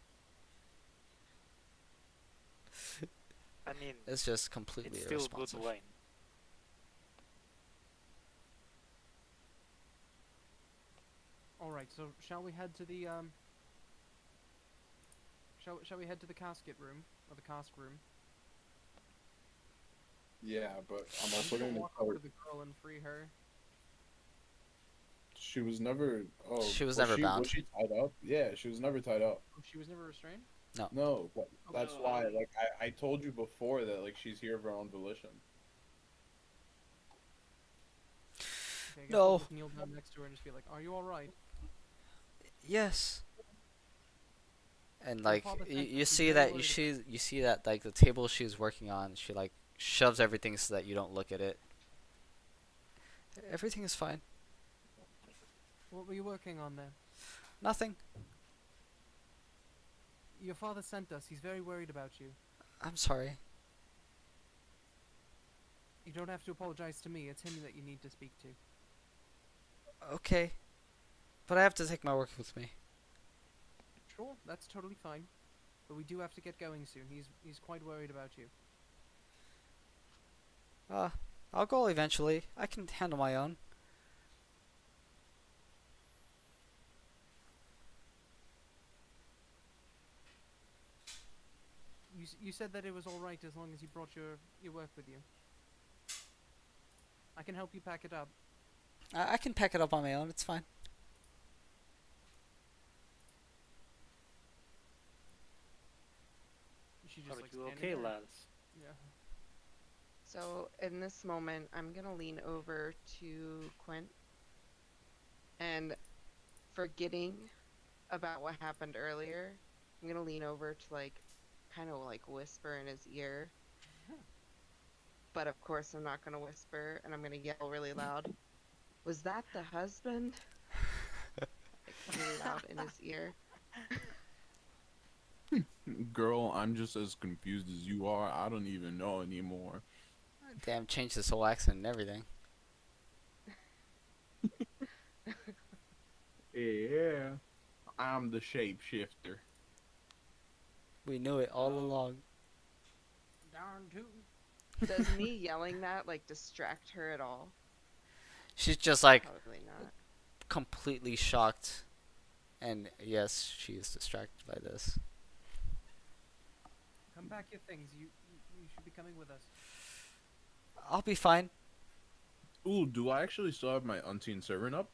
I mean, It's just completely it's still good irresponsive. wine. All right. So shall we head to the Shall we head to the casket room or the cask room? Yeah, but I'm I'm also gonna gonna walk tell over her to the girl and free her. she was never. Oh, She was never bound. Was she tied up? Yeah, she was never tied up. Oh, she was never restrained. No, that's No, why. Like I told you before that like she's here of her own volition. Okay, I guess No. I'll just kneel down next to her and just be like, "Are you all right?" Yes. And Your like father sent you us. He's see very that worried you see that like the table she's working on, she like shoves everything so that you don't look at it. Everything is fine. What were you working on there? Nothing. Your father sent us. He's very worried about you. I'm sorry. You don't have to apologize to me. It's him that you need to speak to. Okay. But I have to take my work with me. Sure, that's totally fine. But we do have to get going soon. He's quite worried about you. I'll go eventually. I can handle my own. You said that it was all right as long as you brought your work with you. I can help you pack it up. I can pack it up on my own. It's fine. She just Are like you standing okay, there. lads? Yeah. So in this moment, I'm gonna lean over to Quint and forgetting about what happened earlier, I'm gonna lean over to like kind of like whisper in his ear. But of course, I'm not gonna whisper, and I'm gonna yell really loud. Was that the husband? Like really loud in his ear. Girl, I'm just as confused as you are. I don't even know anymore. Damn, changed his whole accent and everything. Yeah, I'm the shapeshifter. We knew it all along. Darn too. Does me yelling that like distract her at all? She's just like Probably not. completely shocked. And yes, she is distracted by this. Come back your things. You should be coming with us. I'll be fine. Ooh, do I actually still have my unseen servant up?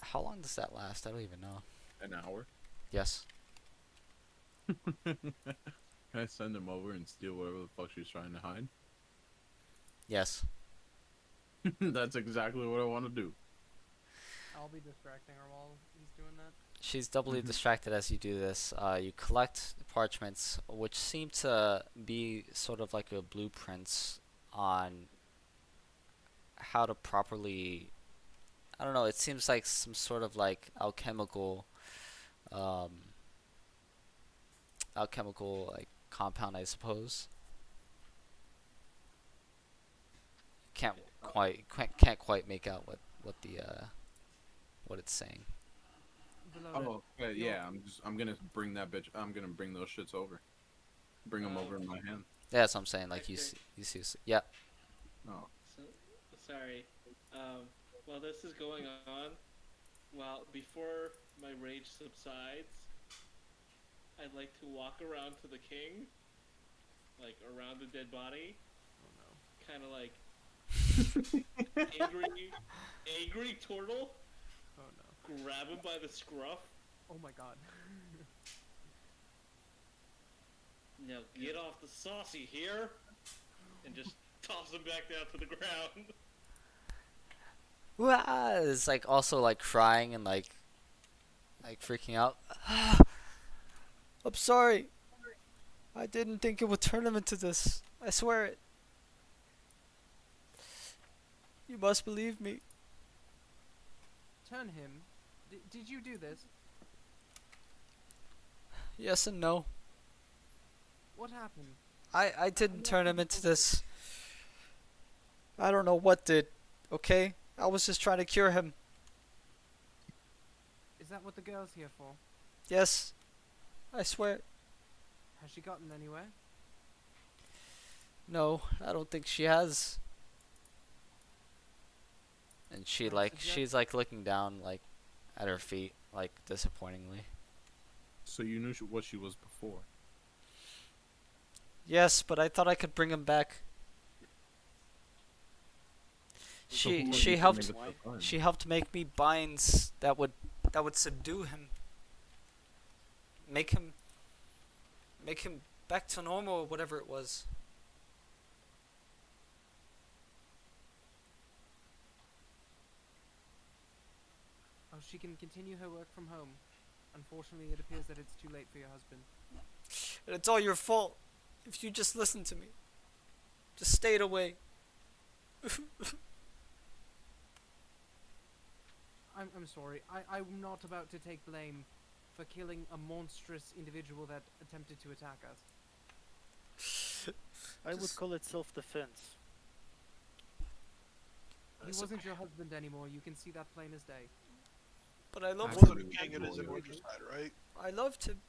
How long does that last? I don't even know. An hour. Yes. Can I send him over and steal whatever the fuck she's trying to hide? Yes. That's exactly what I want to do. I'll be distracting her while he's doing that. She's doubly distracted as you do this. You collect parchments, which seem to be sort of like a blueprint on how to properly. I don't know. It seems like some sort of like alchemical like compound, I suppose. Can't quite make out what it's saying. Below Oh, yeah. I'm gonna bring that bitch. I'm gonna bring those shits over. Bring them over in my hand. Yeah, that's what I'm saying. Like you see, yeah. Oh, So, sorry. While this is going on, Well, before my rage subsides, I'd like to walk around to the king, like around the dead body, Oh no. kind of like angry turtle, Oh no. grab him by the scruff. Oh my god. Now get off the saucy here, and just toss him back down to the ground. Wah! It's like also like crying and like freaking out. I'm sorry. I didn't think it would turn him into this. I swear it. You must believe me. Turn him? Did you do this? Yes and no. What happened? I didn't turn him into this. I don't know what did. Okay? I was just trying to cure him. Is that what the girl's here for? Yes. I swear. Has she gotten anywhere? No, I don't think she has. And she I like suggest- she's like looking down like at her feet like disappointingly. So you knew what she was before. Yes, but I thought I could bring him back. So who are She you helped gonna make it fun? she helped make me binds that would subdue him. Make him back to normal or whatever it was. Oh, she can continue her work from home. Unfortunately, it appears that it's too late for your husband. And it's all your fault. If you just listened to me. Just stayed away. I'm sorry. I'm not about to take blame for killing a monstrous individual that attempted to attack us. I would Just- call it self-defense. He wasn't your husband anymore. You can see that plain as day. But I loved More him. than a king, it is an regicide, right? I loved him.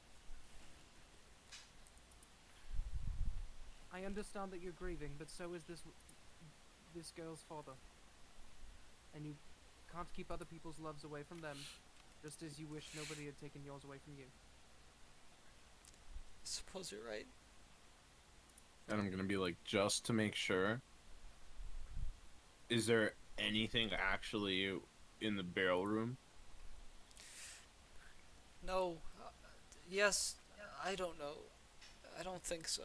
I understand that you're grieving, but so is this girl's father. And you can't keep other people's loves away from them, just as you wish nobody had taken yours away from you. Suppose you're right. And I'm gonna be like, just to make sure. Is there anything actually in the barrel room? No. Yes. I don't know. I don't think so.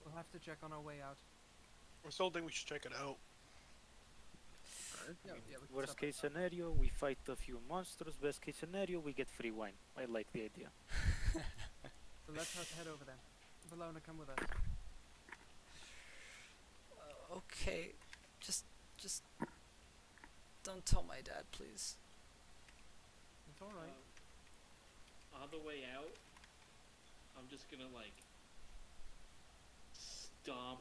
We'll have to check on our way out. I still think we should check it out. Yeah, we can Worst stop case scenario, we fight a few monsters. Best case scenario, we get free wine. I like the idea. So let's head over there. Valona, come with us. Okay. Just don't tell my dad, please. It's alright. On the way out, I'm just gonna like stomp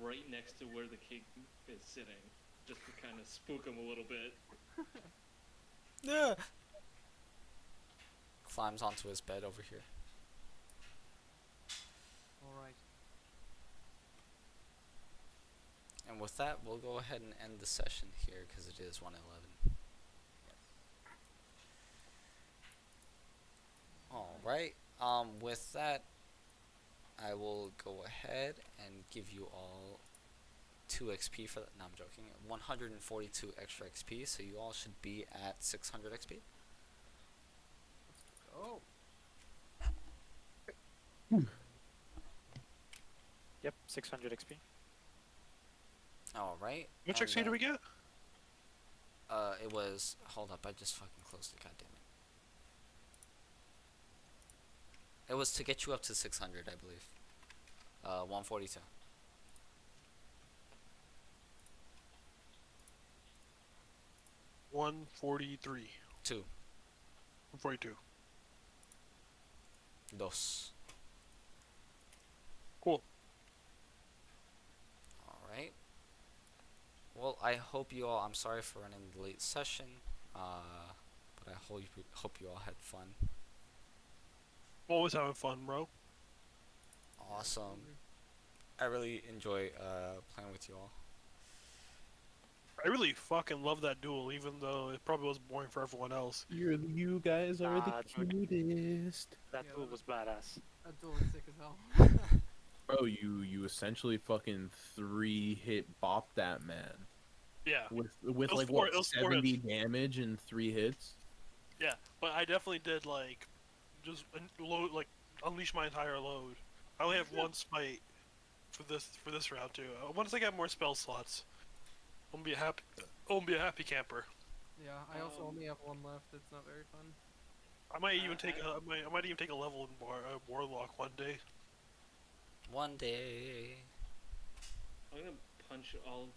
right next to where the king is sitting, just to kind of spook him a little bit. Yeah. Climbs onto his bed over here. Alright. And with that, we'll go ahead and end the session here because it is 1:11. Alright, with that, I will go ahead and give you all 2 XP for that. No, I'm joking. 142 extra XP, so you all should be at 600 XP. Oh. Yep, 600 XP. Alright. How much XP do we get? It was. Hold up, I just fucking closed it, goddammit. It was to get you up to 600, I believe. 142. $143. 2. 142. Dos. Cool. Alright. Well, I hope you all. I'm sorry for running the late session. But I hope you all had fun. Always having fun, bro. Awesome. I really enjoy playing with you all. I really fucking love that duel, even though it probably was boring for everyone else. You guys are the Dude, cutest. that Yeah, duel that was badass. That duel is sick as hell. Bro, you essentially fucking 3-hit bop that man Yeah, with was like four- what it was 70 damage in 3 hits. yeah, but I definitely did like just load like unleash my entire load. I only have one smite for this round too. Once I get more spell slots, I'm gonna be a happy. I'm gonna be a happy camper. Yeah, I also Um, only have one left. It's not very fun. I might even I- take I- I might even take a level in warlock one day. One day. I'm gonna punch all of the